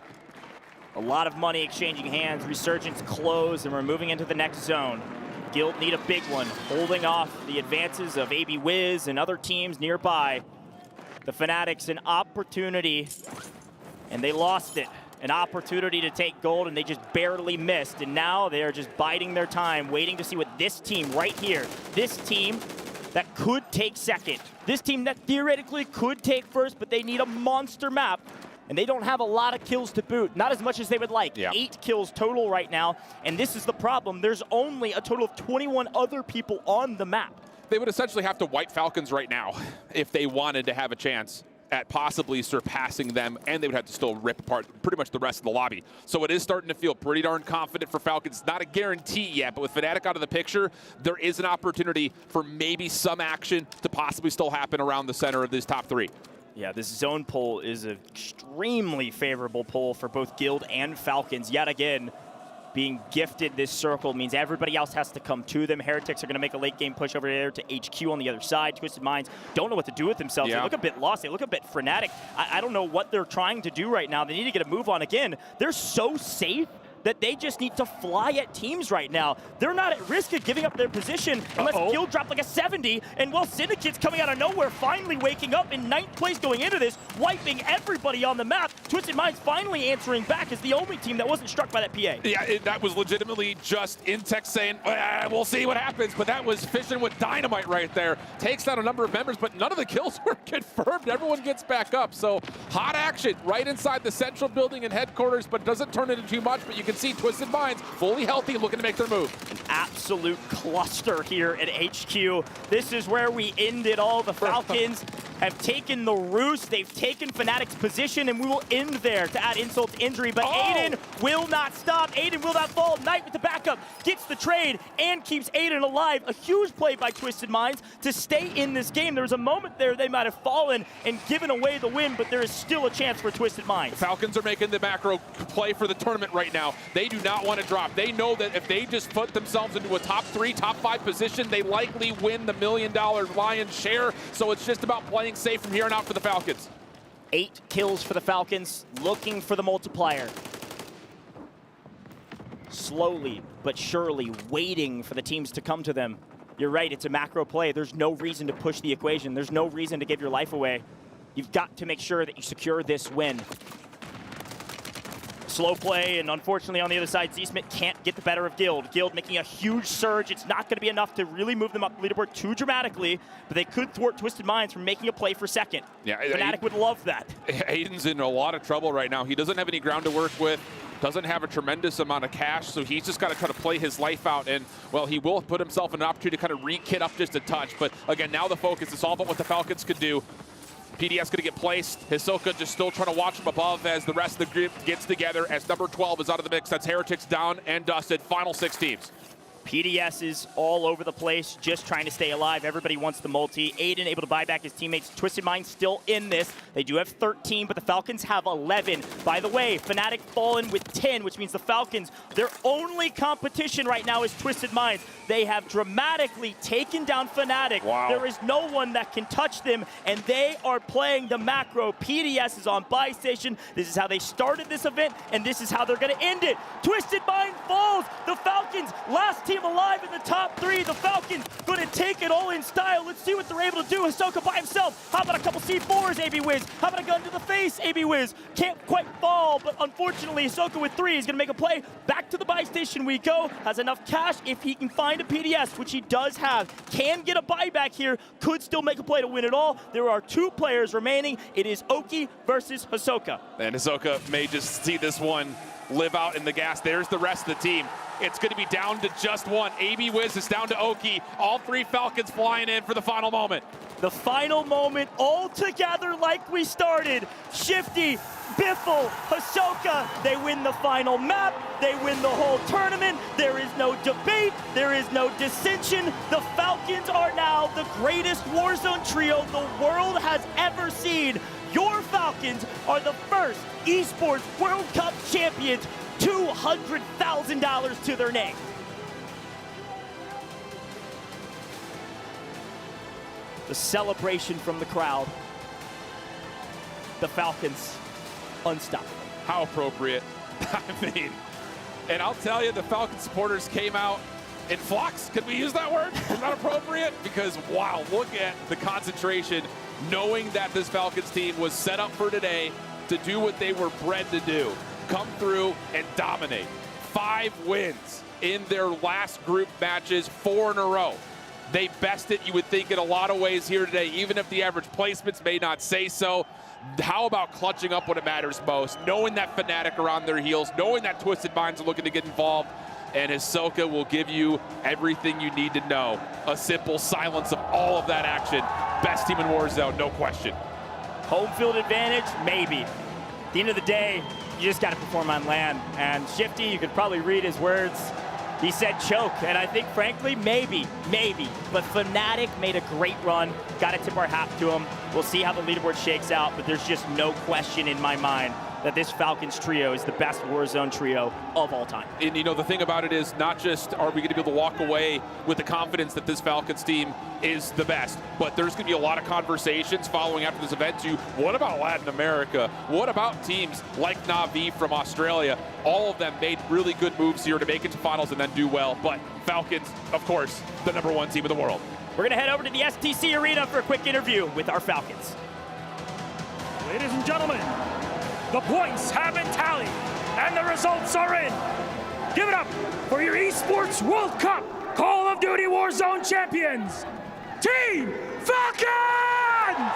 A lot of money exchanging hands. Resurgence closed, and we're moving into the next zone. Guild need a big one, holding off the advances of AB Wiz and other teams nearby. The Fnatic's an opportunity, and they lost it. An opportunity to take gold, and they just barely missed. And now they're just biding their time, waiting to see what this team right here, this team that could take 2nd, this team that theoretically could take 1st, but they need a monster map. And they don't have a lot of kills to boot, not as much as they would like. 8 kills total right now, and this is the problem. There's only a total of 21 other people on the map. They would essentially have to wipe Falcons right now if they wanted to have a chance at possibly surpassing them, and they would have to still rip apart pretty much the rest of the lobby. So it is starting to feel pretty darn confident for Falcons. Not a guarantee yet, but with Fnatic out of the picture, there is an opportunity for maybe some action to possibly still happen around the center of this top 3. Yeah, this zone pull is an extremely favorable pull for both Guild and Falcons. Yet again, being gifted this circle means everybody else has to come to them. Heretics are going to make a late game push over there to HQ on the other side. Twisted Minds don't know what to do with themselves. They look a bit lost. They look a bit frenetic. I don't know what they're trying to do right now. They need to get a move on again. They're so safe that they just need to fly at teams right now. They're not at risk of giving up their position unless Guild drop like a 70, and while Syndicate's coming out of nowhere, finally waking up in 9th place going into this, wiping everybody on the map. Twisted Minds finally answering back as the only team that wasn't struck by that PA. Yeah, that was legitimately just Intex saying, we'll see what happens, but that was fishing with dynamite right there. Takes down a number of members, but none of the kills were confirmed. Everyone gets back up, so hot action right inside the central building and headquarters, but doesn't turn into too much, but you can see Twisted Minds fully healthy, looking to make their move. An absolute cluster here at HQ. This is where we ended all. The Falcons have taken the roost. They've taken Fnatic's position, and we will end there to add insult to injury. But Aiden will not stop. Aiden will not fall. Knight with the backup gets the trade and keeps Aiden alive. A huge play by Twisted Minds to stay in this game. There was a moment there they might have fallen and given away the win, but there is still a chance for Twisted Minds. The Falcons are making the macro play for the tournament right now. They do not want to drop. They know that if they just put themselves into a top 3, top 5 position, they likely win the $1 million lion's share. So it's just about playing safe from here on out for the Falcons. 8 kills for the Falcons, looking for the multiplier. Slowly but surely waiting for the teams to come to them. You're right, it's a macro play. There's no reason to push the equation. There's no reason to give your life away. You've got to make sure that you secure this win. Slow play, and unfortunately on the other side, Z-Smith can't get the better of Guild. Guild making a huge surge. It's not going to be enough to really move them up the leaderboard too dramatically, but they could thwart Twisted Minds from making a play for second. Yeah, Fnatic would love that. Aiden's in a lot of trouble right now. He doesn't have any ground to work with, doesn't have a tremendous amount of cash, so he's just got to try to play his life out, and, well, he will put himself in an opportunity to kind of re-kit up just a touch, but again, now the focus is all about what the Falcons could do. PDS going to get placed. Hisoka just still trying to watch from above as the rest of the group gets together as number 12 is out of the mix. That's Heretics down and dusted. Final 6 teams. PDS is all over the place, just trying to stay alive. Everybody wants the multi. Aiden able to buy back his teammates. Twisted Minds still in this. They do have 13, but the Falcons have 11. By the way, Fnatic fallen with 10, which means the Falcons, their only competition right now is Twisted Minds. They have dramatically taken down Fnatic. Wow. There is no one that can touch them, and they are playing the macro. PDS is on buy station. This is how they started this event, and this is how they're going to end it. Twisted Mind falls. The Falcons, last team alive in the top 3. The Falcons going to take it all in style. Let's see what they're able to do. Hisoka by himself. How about a couple C4s, AB Wiz? How about a gun to the face, AB Wiz? Can't quite fall, but unfortunately, Hisoka with 3 is going to make a play. Back to the buy station we go. Has enough cash if he can find a PDS, which he does have. Can get a buyback here. Could still make a play to win it all. There are 2 players remaining. It is Oki versus Hisoka. And Hisoka may just see this one live out in the gas. There's the rest of the team. It's going to be down to just one. AB Wiz is down to Oki. All 3 Falcons flying in for the final moment. The final moment all together like we started. Shifty, Biffle, Hisoka, they win the final map. They win the whole tournament. There is no debate. There is no dissension. The Falcons are now the greatest Warzone trio the world has ever seen. Your Falcons are the first Esports World Cup champions, $200,000 to their name. The celebration from the crowd. The Falcons, unstoppable. How appropriate. I mean, and I'll tell you, the Falcon supporters came out in flocks. Could we use that word? Is that appropriate? Because, wow, look at the concentration, knowing that this Falcons team was set up for today to do what they were bred to do. Come through and dominate. 5 wins in their last group matches, 4 in a row. They bested, you would think, in a lot of ways here today, even if the average placements may not say so. How about clutching up when it matters most, knowing that Fnatic are on their heels, knowing that Twisted Minds are looking to get involved, and Hisoka will give you everything you need to know. A simple silence of all of that action. Best team in Warzone, no question. Home field advantage, maybe. At the end of the day, you just got to perform on land. And Shifty, you could probably read his words. He said choke, and I think, frankly, maybe. But Fnatic made a great run. Got to tip our hat to him. We'll see how the leaderboard shakes out, but there's just no question in my mind that this Falcons trio is the best Warzone trio of all time. And, you know, the thing about it is not just are we going to be able to walk away with the confidence that this Falcons team is the best, but there's going to be a lot of conversations following after this event to what about Latin America? What about teams like Na'Vi from Australia? All of them made really good moves here to make it to finals and then do well, but Falcons, of course, the #1 team in the world. We're going to head over to the STC Arena for a quick interview with our Falcons. Ladies and gentlemen, the points have been tallied, and the results are in. Give it up for your Esports World Cup Call of Duty Warzone champions, Team Falcons!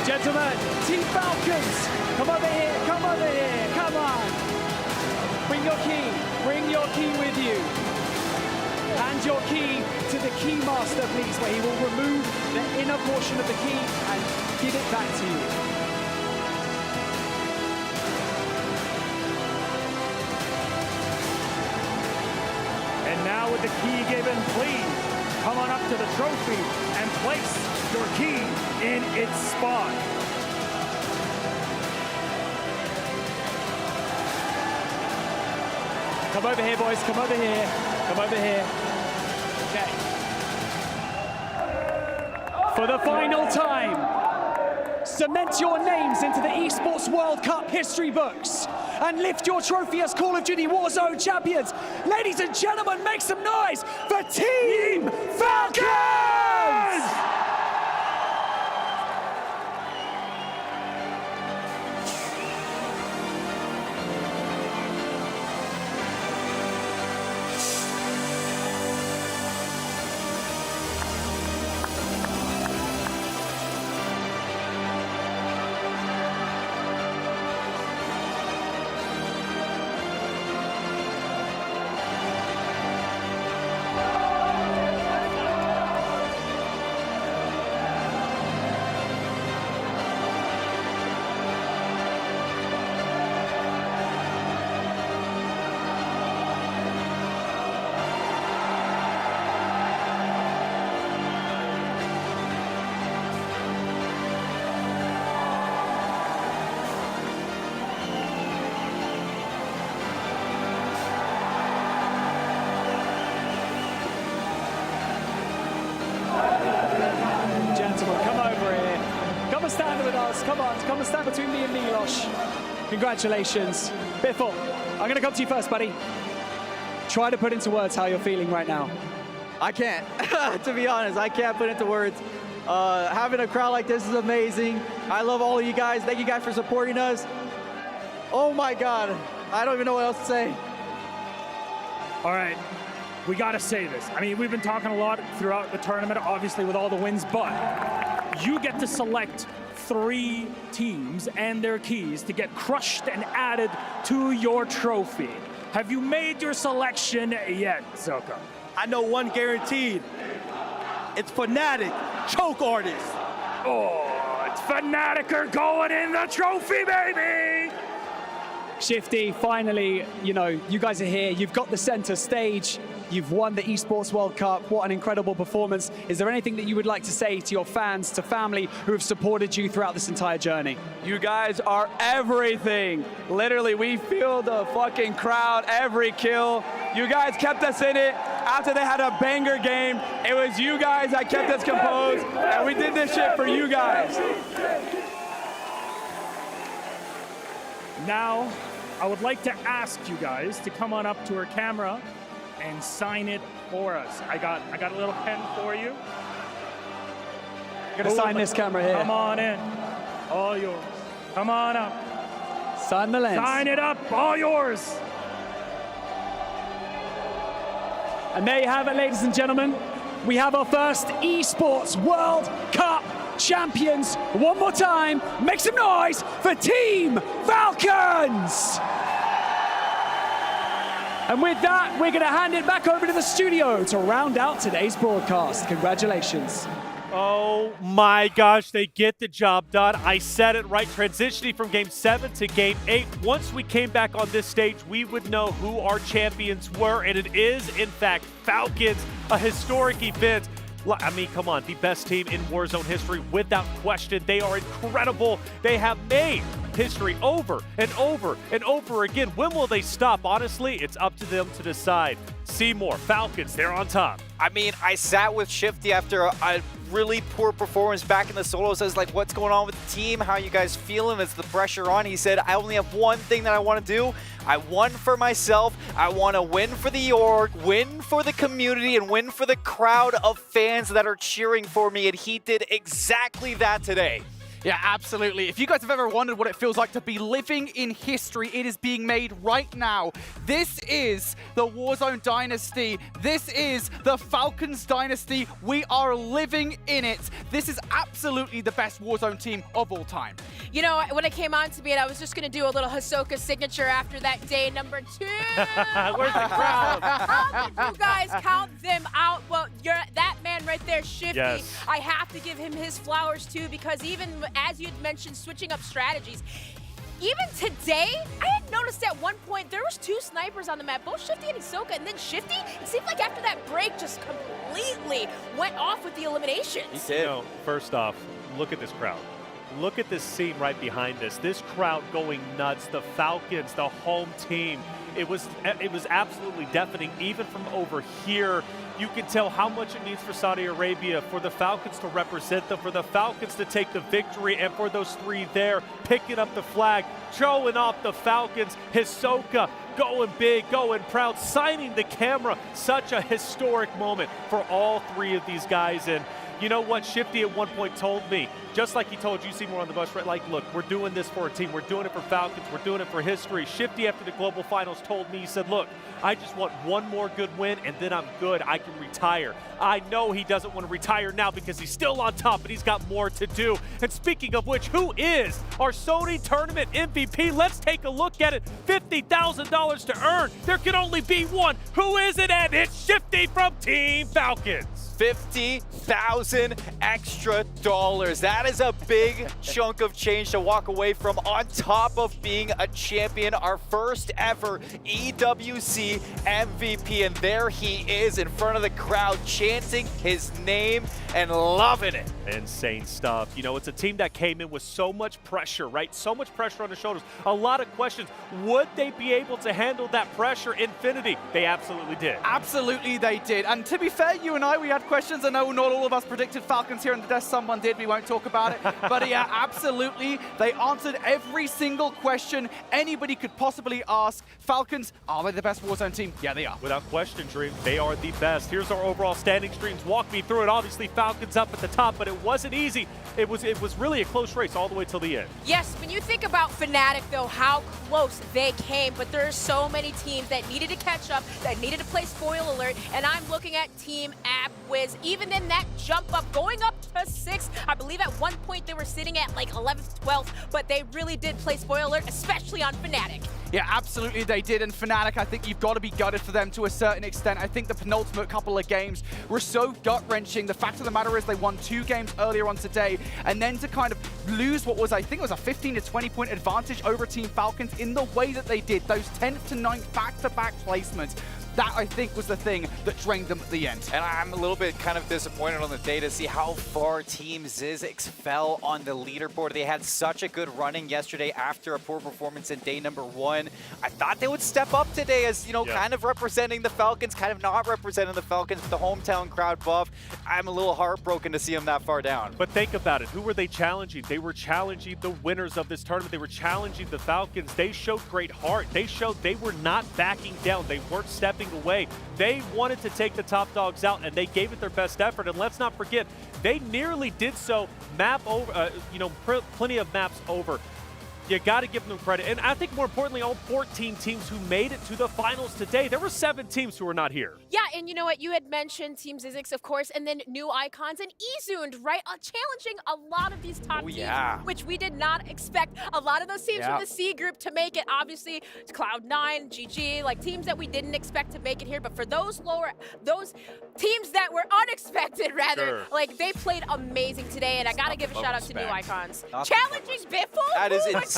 Gentlemen, Team Falcons. Come over here, come over here, come on. Bring your key with you. Hand your key to the key master, please, where he will remove the inner portion of the key and give it back to you. And now with the key given, please come on up to the trophy and place your key in its spot. Come over here, boys, come over here. Come over here. Okay. For the final time, cement your names into the Esports World Cup history books and lift your trophy as Call of Duty Warzone champions. Ladies and gentlemen, make some noise for Team Falcons! Come and stand between me and Milos. Congratulations. Biffle, I'm going to come to you first, buddy. Try to put into words how you're feeling right now. I can't. To be honest, I can't put into words. Having a crowd like this is amazing. I love all of you guys. Thank you guys for supporting us. Oh my God. I don't even know what else to say. All right. We got to say this. I mean, we've been talking a lot throughout the tournament, obviously with all the wins, but you get to select 3 teams and their keys to get crushed and added to your trophy. Have you made your selection yet, Zoka? I know one guaranteed. It's Fnatic, choke artist. Oh, it's Fnatic going in the trophy, baby! Shifty, finally, you know, you guys are here. You've got the center stage. You've won the Esports World Cup. What an incredible performance. Is there anything that you would like to say to your fans, to family who have supported you throughout this entire journey? You guys are everything. Literally, we feel the fucking crowd every kill. You guys kept us in it. After they had a banger game, it was you guys that kept us composed, and we did this shit for you guys. Now, I would like to ask you guys to come on up to our camera and sign it for us. I got a little pen for you. I'm gonna sign this camera here. Come on in. All yours. Come on up. Sign the lens. Sign it up. All yours. And there you have it, ladies and gentlemen. We have our first Esports World Cup champions. One more time, make some noise for Team Falcons! And with that, we're going to hand it back over to the studio to round out today's broadcast. Congratulations. Oh my gosh, they get the job done. I said it right, transitioning from Game 7 to Game 8. Once we came back on this stage, we would know who our champions were, and it is, in fact, Falcons, a historic event. I mean, come on, the best team in Warzone history, without question. They are incredible. They have made history over and over and over again. When will they stop? Honestly, it's up to them to decide. Seymour, Falcons, they're on top. I mean, I sat with Shifty after a really poor performance back in the solos. I was like, what's going on with the team? How you guys feeling? Is the pressure on? He said, I only have one thing that I want to do. I won for myself. I want to win for the org, win for the community, and win for the crowd of fans that are cheering for me. And he did exactly that today. Yeah, absolutely. If you guys have ever wondered what it feels like to be living in history, it is being made right now. This is the Warzone dynasty. This is the Falcons dynasty. We are living in it. This is absolutely the best Warzone team of all time. You know, when it came on to me, I was just going to do a little Hisoka signature after that day number 2. Where's the crowd? How did you guys count them out? Well, that man right there, Shifty, yes. I have to give him his flowers too, because even as you had mentioned, switching up strategies, even today, I had noticed at one point there was 2 snipers on the map, both Shifty and Hisoka, and then Shifty, it seemed like after that break, just completely went off with the eliminations. He did. You know, first off, look at this crowd. Look at this scene right behind us. This crowd going nuts. The Falcons, the home team. It was absolutely deafening. Even from over here, you can tell how much it means for Saudi Arabia, for the Falcons to represent them, for the Falcons to take the victory, and for those 3 there picking up the flag, showing off the Falcons. Hisoka going big, going proud, signing the camera. Such a historic moment for all 3 of these guys. And you know what? Shifty at one point told me, just like he told you, Seymour, on the bus, right? Like, look, we're doing this for a team. We're doing it for Falcons. We're doing it for history. Shifty, after the Global Finals, told me, he said, look, I just want one more good win, and then I'm good. I can retire. I know he doesn't want to retire now because he's still on top, but he's got more to do. And speaking of which, who is our Sony Tournament MVP? Let's take a look at it. $50,000 to earn. There can only be one. Who is it? And it's Shifty from Team Falcons. $50,000 extra dollars. That is a big chunk of change to walk away from, on top of being a champion, our first ever EWC MVP. And there he is in front of the crowd, chanting his name and loving it. Insane stuff. You know, it's a team that came in with so much pressure, right? So much pressure on their shoulders. A lot of questions. Would they be able to handle that pressure? Infinity, they absolutely did. Absolutely they did. And to be fair, you and I, we had questions. I know not all of us predicted Falcons here on the desk. Someone did. We won't talk about it. But yeah, absolutely. They answered every single question anybody could possibly ask. Falcons, are they the best Warzone team? Yeah, they are. Without question, Dream, they are the best. Here's our overall standing streams. Walk me through it. Obviously, Falcons up at the top, but it wasn't easy. It was really a close race all the way till the end. Yes, when you think about Fnatic, though, how close they came, but there are so many teams that needed to catch up, that needed to play spoil alert, and I'm looking at Team AppWiz. Even in that jump up, going up to 6th, I believe at one point they were sitting at like 11th, 12th, but they really did play spoil alert, especially on Fnatic. Yeah, absolutely they did. And Fnatic, I think you've got to be gutted for them to a certain extent. I think the penultimate couple of games were so gut-wrenching. The fact of the matter is they won 2 games earlier on today, and then to kind of lose what was, I think it was a 15 to 20 point advantage over Team Falcons in the way that they did, those 10th to 9th back-to-back placements. That, I think, was the thing that drained them at the end. And I'm a little bit kind of disappointed on the day to see how far Team Zizix fell on the leaderboard. They had such a good running yesterday after a poor performance in day number 1. I thought they would step up today as, you know, kind of representing the Falcons, kind of not representing the Falcons, with the hometown crowd buff. I'm a little heartbroken to see them that far down. But think about it. Who were they challenging? They were challenging the winners of this tournament. They were challenging the Falcons. They showed great heart. They showed they were not backing down. They weren't stepping away. They wanted to take the top dogs out, and they gave it their best effort. And let's not forget, they nearly did so map over, plenty of maps over. You got to give them credit. And I think more importantly, all 14 teams who made it to the finals today. There were 7 teams who were not here. Yeah, and you know what? You had mentioned Team Zizix, of course, and then New Icons and Ezund, right? Challenging a lot of these top teams, which we did not expect. A lot of those teams from the C group to make it. Obviously, Cloud9, GG, like teams that we didn't expect to make it here. But for those teams that were unexpected, rather, like they played amazing today. And I got to give a shout out to New Icons. Challenging Biffle? That is insane.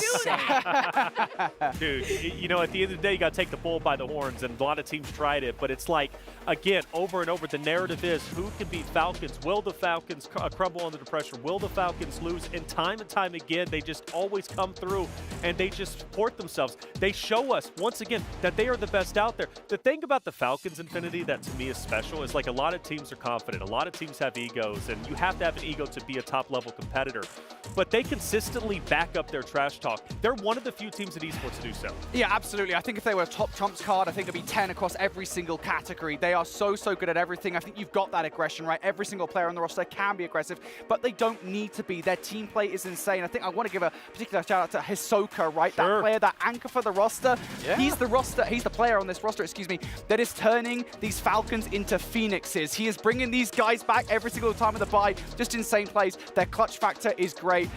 Dude, you know, at the end of the day, you got to take the bull by the horns, and a lot of teams tried it, but it's like, again, over and over, the narrative is who can beat Falcons? Will the Falcons crumble under the pressure? Will the Falcons lose? And time again, they just always come through, and they just support themselves. They show us, once again, that they are the best out there. The thing about the Falcons, Infinity, that to me is special is like a lot of teams are confident. A lot of teams have egos, and you have to have an ego to be a top-level competitor. But they consistently back up their trash talk. They're one of the few teams in esports to do so. Yeah, absolutely. I think if they were a top trumps card, I think it'd be 10 across every single category. They are so good at everything. I think you've got that aggression, right? Every single player on the roster can be aggressive, but they don't need to be. Their team play is insane. I think I want to give a particular shout out to Hisoka, right? Sure. That player, that anchor for the roster. Yeah. He's the player on this roster, excuse me, that is turning these Falcons into Phoenixes. He is bringing these guys back every single time of the bye. Just insane plays. Their clutch factor is great.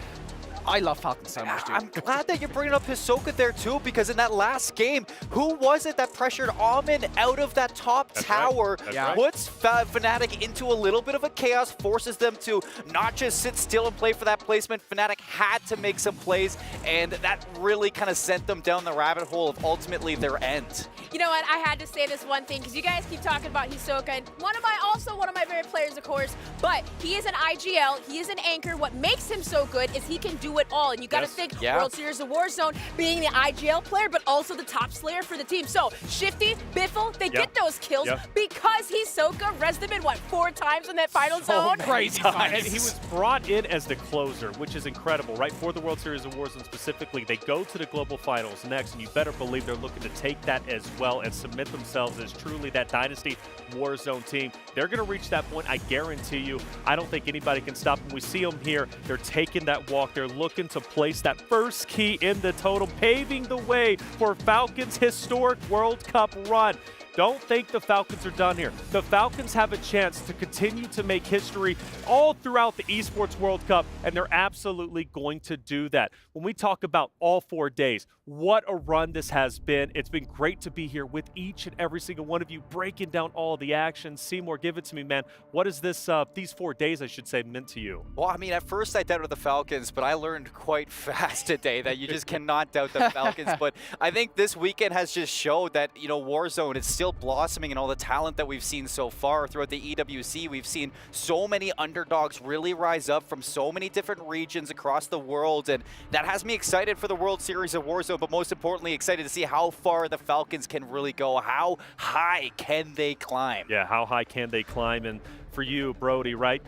I love Falcons so much, dude. I'm glad that you're bringing up Hisoka there too, because in that last game, who was it that pressured Almond out of that top tower, puts Fnatic into a little bit of a chaos, forces them to not just sit still and play for that placement. Fnatic had to make some plays, and that really kind of sent them down the rabbit hole of ultimately their end. You know what? I had to say this one thing because you guys keep talking about Hisoka, and one of my favorite players, of course. But he is an IGL. He is an anchor. What makes him so good is he can do it all. And you got to think World Series of Warzone being the IGL player, but also the top slayer for the team. So Shifty, Biffle, they get those kills because Hisoka rezzed them in, what, 4 times in that final zone? Crazy times. And he was brought in as the closer, which is incredible, right? For the World Series of Warzone specifically, they go to the global finals next, and you better believe they're looking to take that as well and submit themselves as truly that Dynasty Warzone team. They're going to reach that point, I guarantee you. I don't think anybody can stop them. We see them here. They're taking that walk. They're looking to place that first key in the totem, paving the way for Falcons' historic World Cup run. Don't think the Falcons are done here. The Falcons have a chance to continue to make history all throughout the Esports World Cup, and they're absolutely going to do that. When we talk about all 4 days, what a run this has been. It's been great to be here with each and every single one of you, breaking down all the action. Seymour, give it to me, man. What is this, these 4 days, I should say, meant to you? Well, I mean, at first I doubted the Falcons, but I learned quite fast today that you just cannot doubt the Falcons. But I think this weekend has just showed that, you know, Warzone is still blossoming, and all the talent that we've seen so far throughout the EWC. We've seen so many underdogs really rise up from so many different regions across the world, and that has me excited for the World Series of Warzone, but most importantly, excited to see how far the Falcons can really go. How high can they climb? Yeah, how high can they climb? And for you, Brody, right?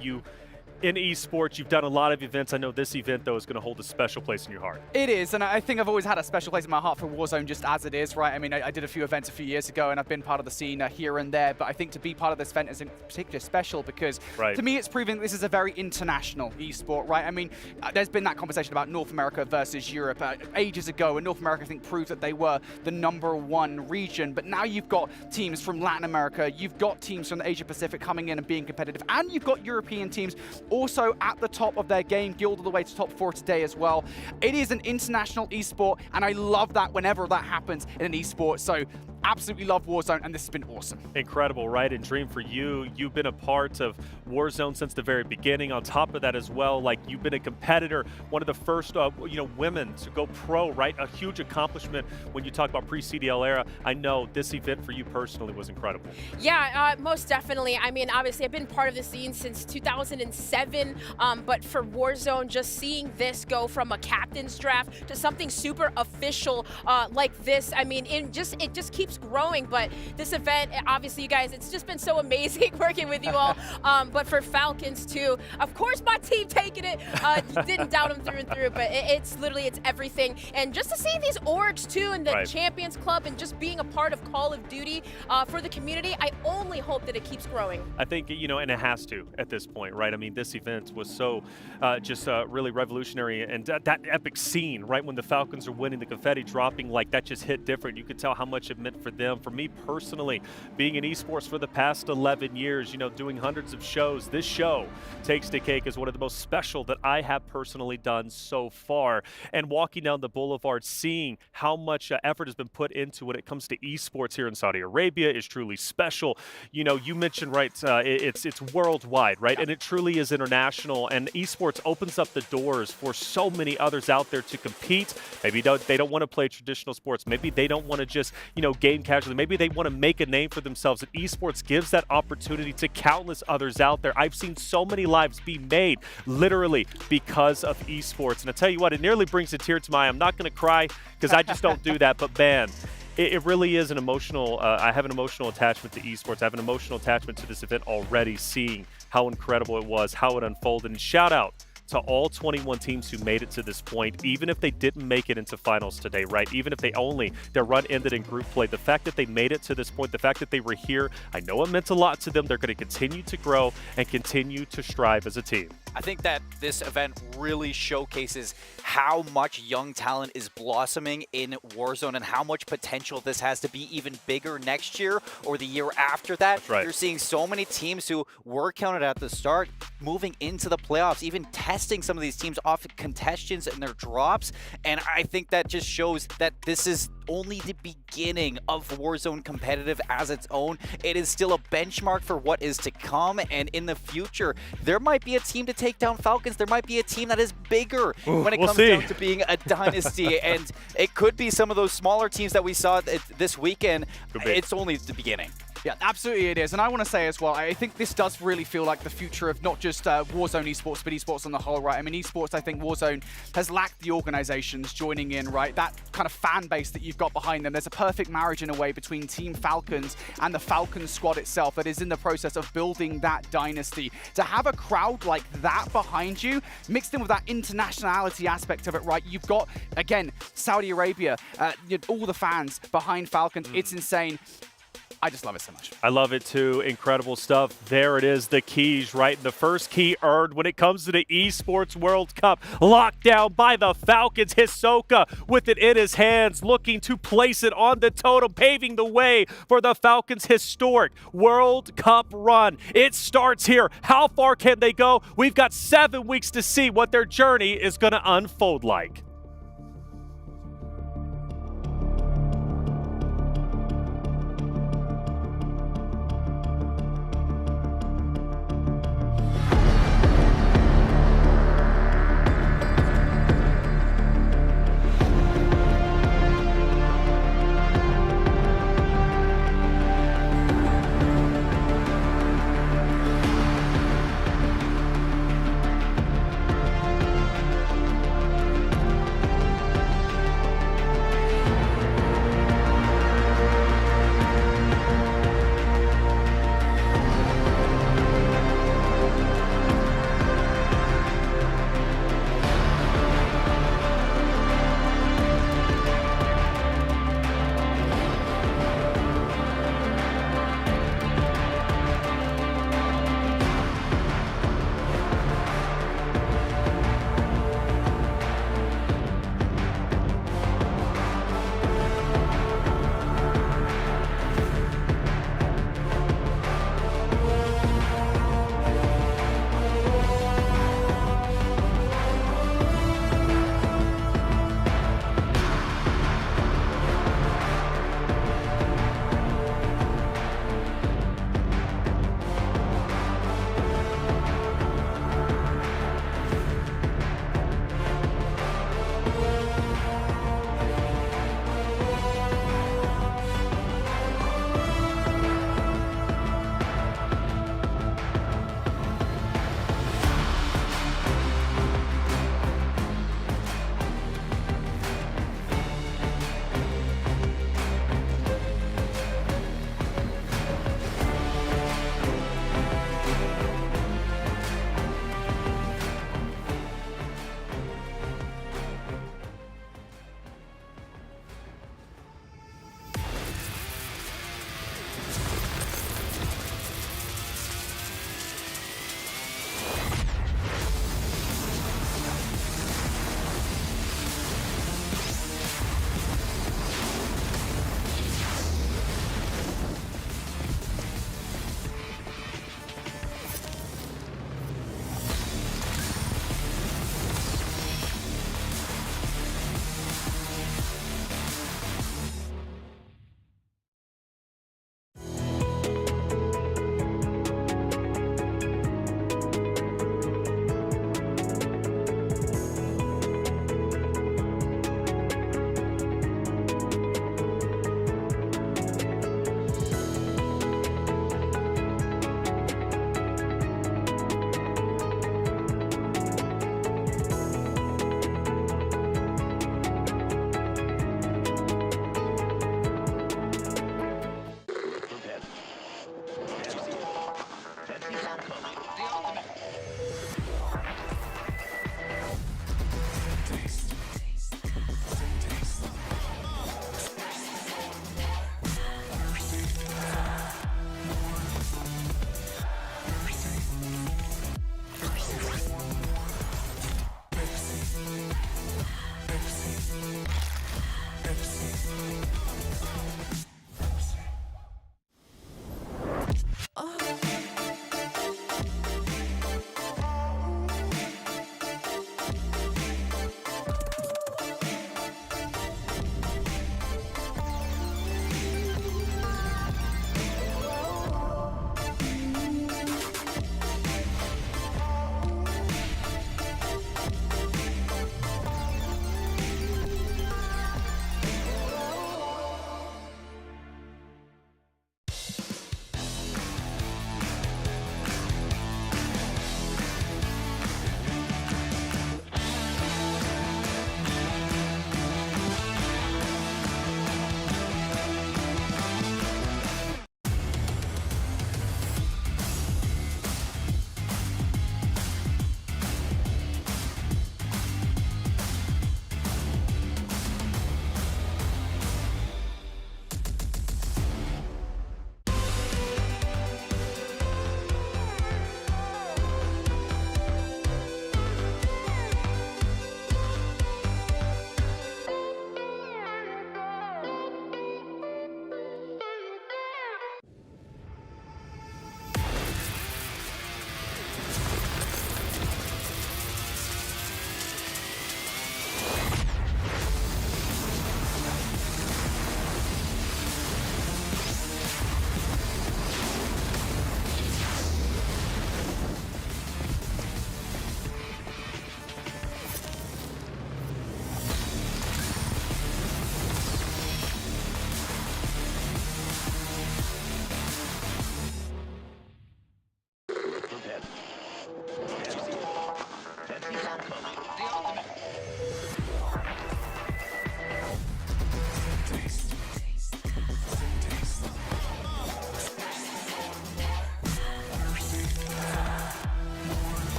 In esports, you've done a lot of events. I know this event, though, is going to hold a special place in your heart. It is, and I think I've always had a special place in my heart for Warzone just as it is, right? I mean, I did a few events a few years ago, and I've been part of the scene here and there, but I think to be part of this event is in particular special because, to me, it's proving this is a very international esport, right? I mean, there's been that conversation about North America versus Europe ages ago, and North America, I think, proved that they were the #1 region, but now you've got teams from Latin America, you've got teams from the Asia Pacific coming in and being competitive, and you've got European teams also at the top of their game, guild all the way to top 4 today as well. It is an international esport, and I love that whenever that happens in an esport. So absolutely love Warzone, and this has been awesome. Incredible, right? And Dream, for you, you've been a part of Warzone since the very beginning. On top of that as well, like, you've been a competitor, one of the first women to go pro, right? A huge accomplishment when you talk about pre-CDL era. I know this event for you personally was incredible. Yeah, most definitely. I mean, obviously, I've been part of the scene since 2007, but for Warzone, just seeing this go from a captain's draft to something super official like this, I mean, it just keeps growing. But this event, obviously, you guys, it's just been so amazing working with you all. But for Falcons too, of course, my team taking it. Didn't doubt them through and through, but it's literally, it's everything. And just to see these orgs too, and the Champions Club, and just being a part of Call of Duty for the community, I only hope that it keeps growing. I think, and it has to at this point, right? I mean, this event was so just really revolutionary, and that epic scene, right? When the Falcons are winning, the confetti dropping, like, that just hit different. You could tell how much it meant for them. For me personally, being in esports for the past 11 years, doing hundreds of shows, this show takes the cake as one of the most special that I have personally done so far. And walking down the boulevard, seeing how much effort has been put into when it comes to esports here in Saudi Arabia is truly special. You mentioned, right, it's worldwide, right? And it truly is international, and esports opens up the doors for so many others out there to compete. Maybe they don't want to play traditional sports. Maybe they don't want to just, game casually. Maybe they want to make a name for themselves, and esports gives that opportunity to countless others out there. I've seen so many lives be made literally because of esports, and I tell you what, it nearly brings a tear to my eye. I'm not going to cry because I just don't do that, but man, it really is an emotional, I have an emotional attachment to esports. I have an emotional attachment to this event already, seeing how incredible it was, how it unfolded. And shout out to all 21 teams who made it to this point, even if they didn't make it into finals today, right? Even if their run ended in group play, the fact that they made it to this point, the fact that they were here, I know it meant a lot to them. They're going to continue to grow and continue to strive as a team. I think that this event really showcases how much young talent is blossoming in Warzone and how much potential this has to be even bigger next year or the year after that. That's right. You're seeing so many teams who were counted at the start moving into the playoffs, even testing some of these teams off contests and their drops. And I think that just shows that this is only the beginning of Warzone competitive as its own. It is still a benchmark for what is to come, and in the future, there might be a team to take down Falcons. There might be a team that is bigger when it comes down to being a dynasty, and it could be some of those smaller teams that we saw this weekend. It's only the beginning. Yeah, absolutely it is. And I want to say as well, I think this does really feel like the future of not just Warzone esports, but esports on the whole, right? I mean, esports, I think Warzone has lacked the organizations joining in, right? That kind of fan base that you've got behind them. There's a perfect marriage in a way between Team Falcons and the Falcons squad itself that is in the process of building that dynasty. To have a crowd like that behind you, mixed in with that internationality aspect of it, right? You've got, again, Saudi Arabia, all the fans behind Falcons. It's insane. I just love it so much. I love it too. Incredible stuff. There it is, the keys, right? The first key earned when it comes to the Esports World Cup. Locked down by the Falcons. Hisoka with it in his hands, looking to place it on the totem, paving the way for the Falcons' historic World Cup run. It starts here. How far can they go? We've got 7 weeks to see what their journey is going to unfold like.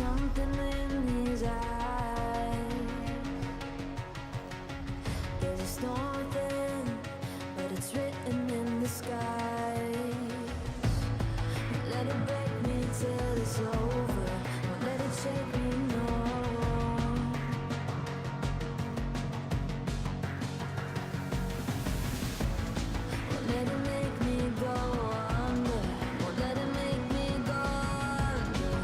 something in his eyes. There's a storm within, but it's written in the skies. Let it break me till it's over. Don't let it shake me, no. Won't let it make me go under. Won't let it make me go under.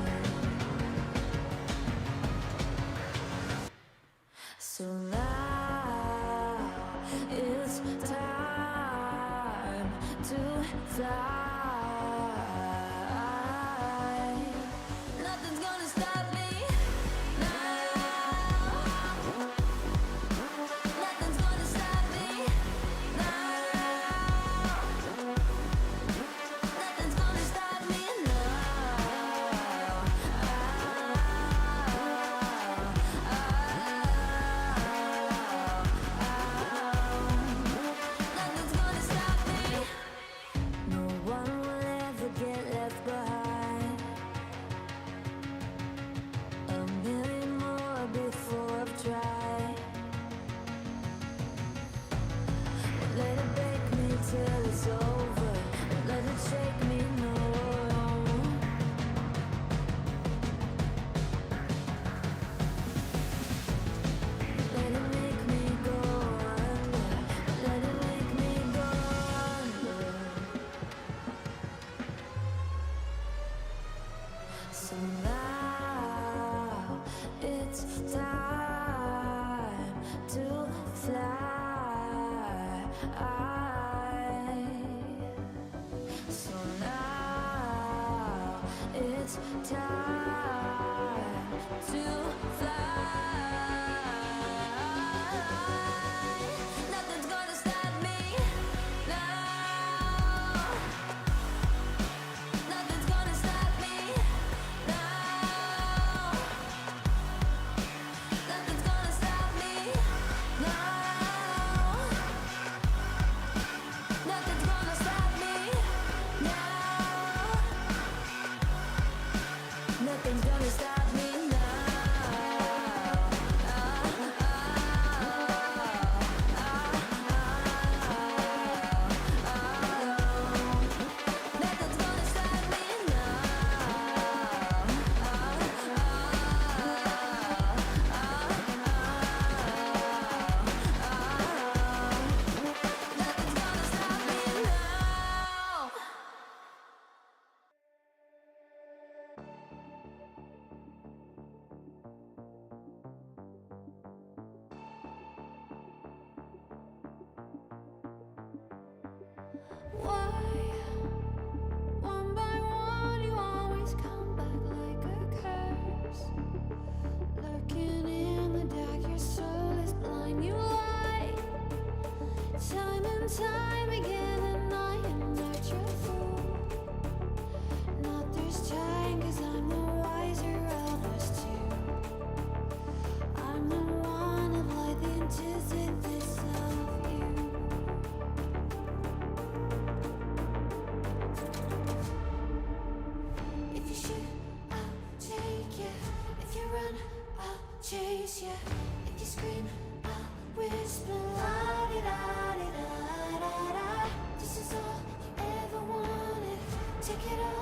So now it's time to fly. Nothing's gonna stop me now. Nothing's gonna stop me now. Nothing's gonna stop me now. Nothing's gonna stop me. No one will ever get left behind. A million more before I've tried. Won't let it break me till it's over. Won't let it shake me, no. Let it make me go under. Let it make me go under. So now it's time to fly. So now it's time to fly. Nothing's gonna stop me now. Nothing's gonna stop me now. Nothing's gonna stop me now. Nothing's gonna stop me now. Nothing's gonna stop me now. Nothing's gonna stop me Nothing's gonna stop me now. Why, one by one, you always come back like a curse? Lurking in the dark, your soul is blind. You lie, time and time again, and I am not your fool. Not this time, 'cause I'm the wiser of us two. I'm the one of like the antithesis of you. If you shoot, I'll take you. If you run, I'll chase you. If you scream, I'll whisper la di da di da da da. This is all you ever wanted. Take it all.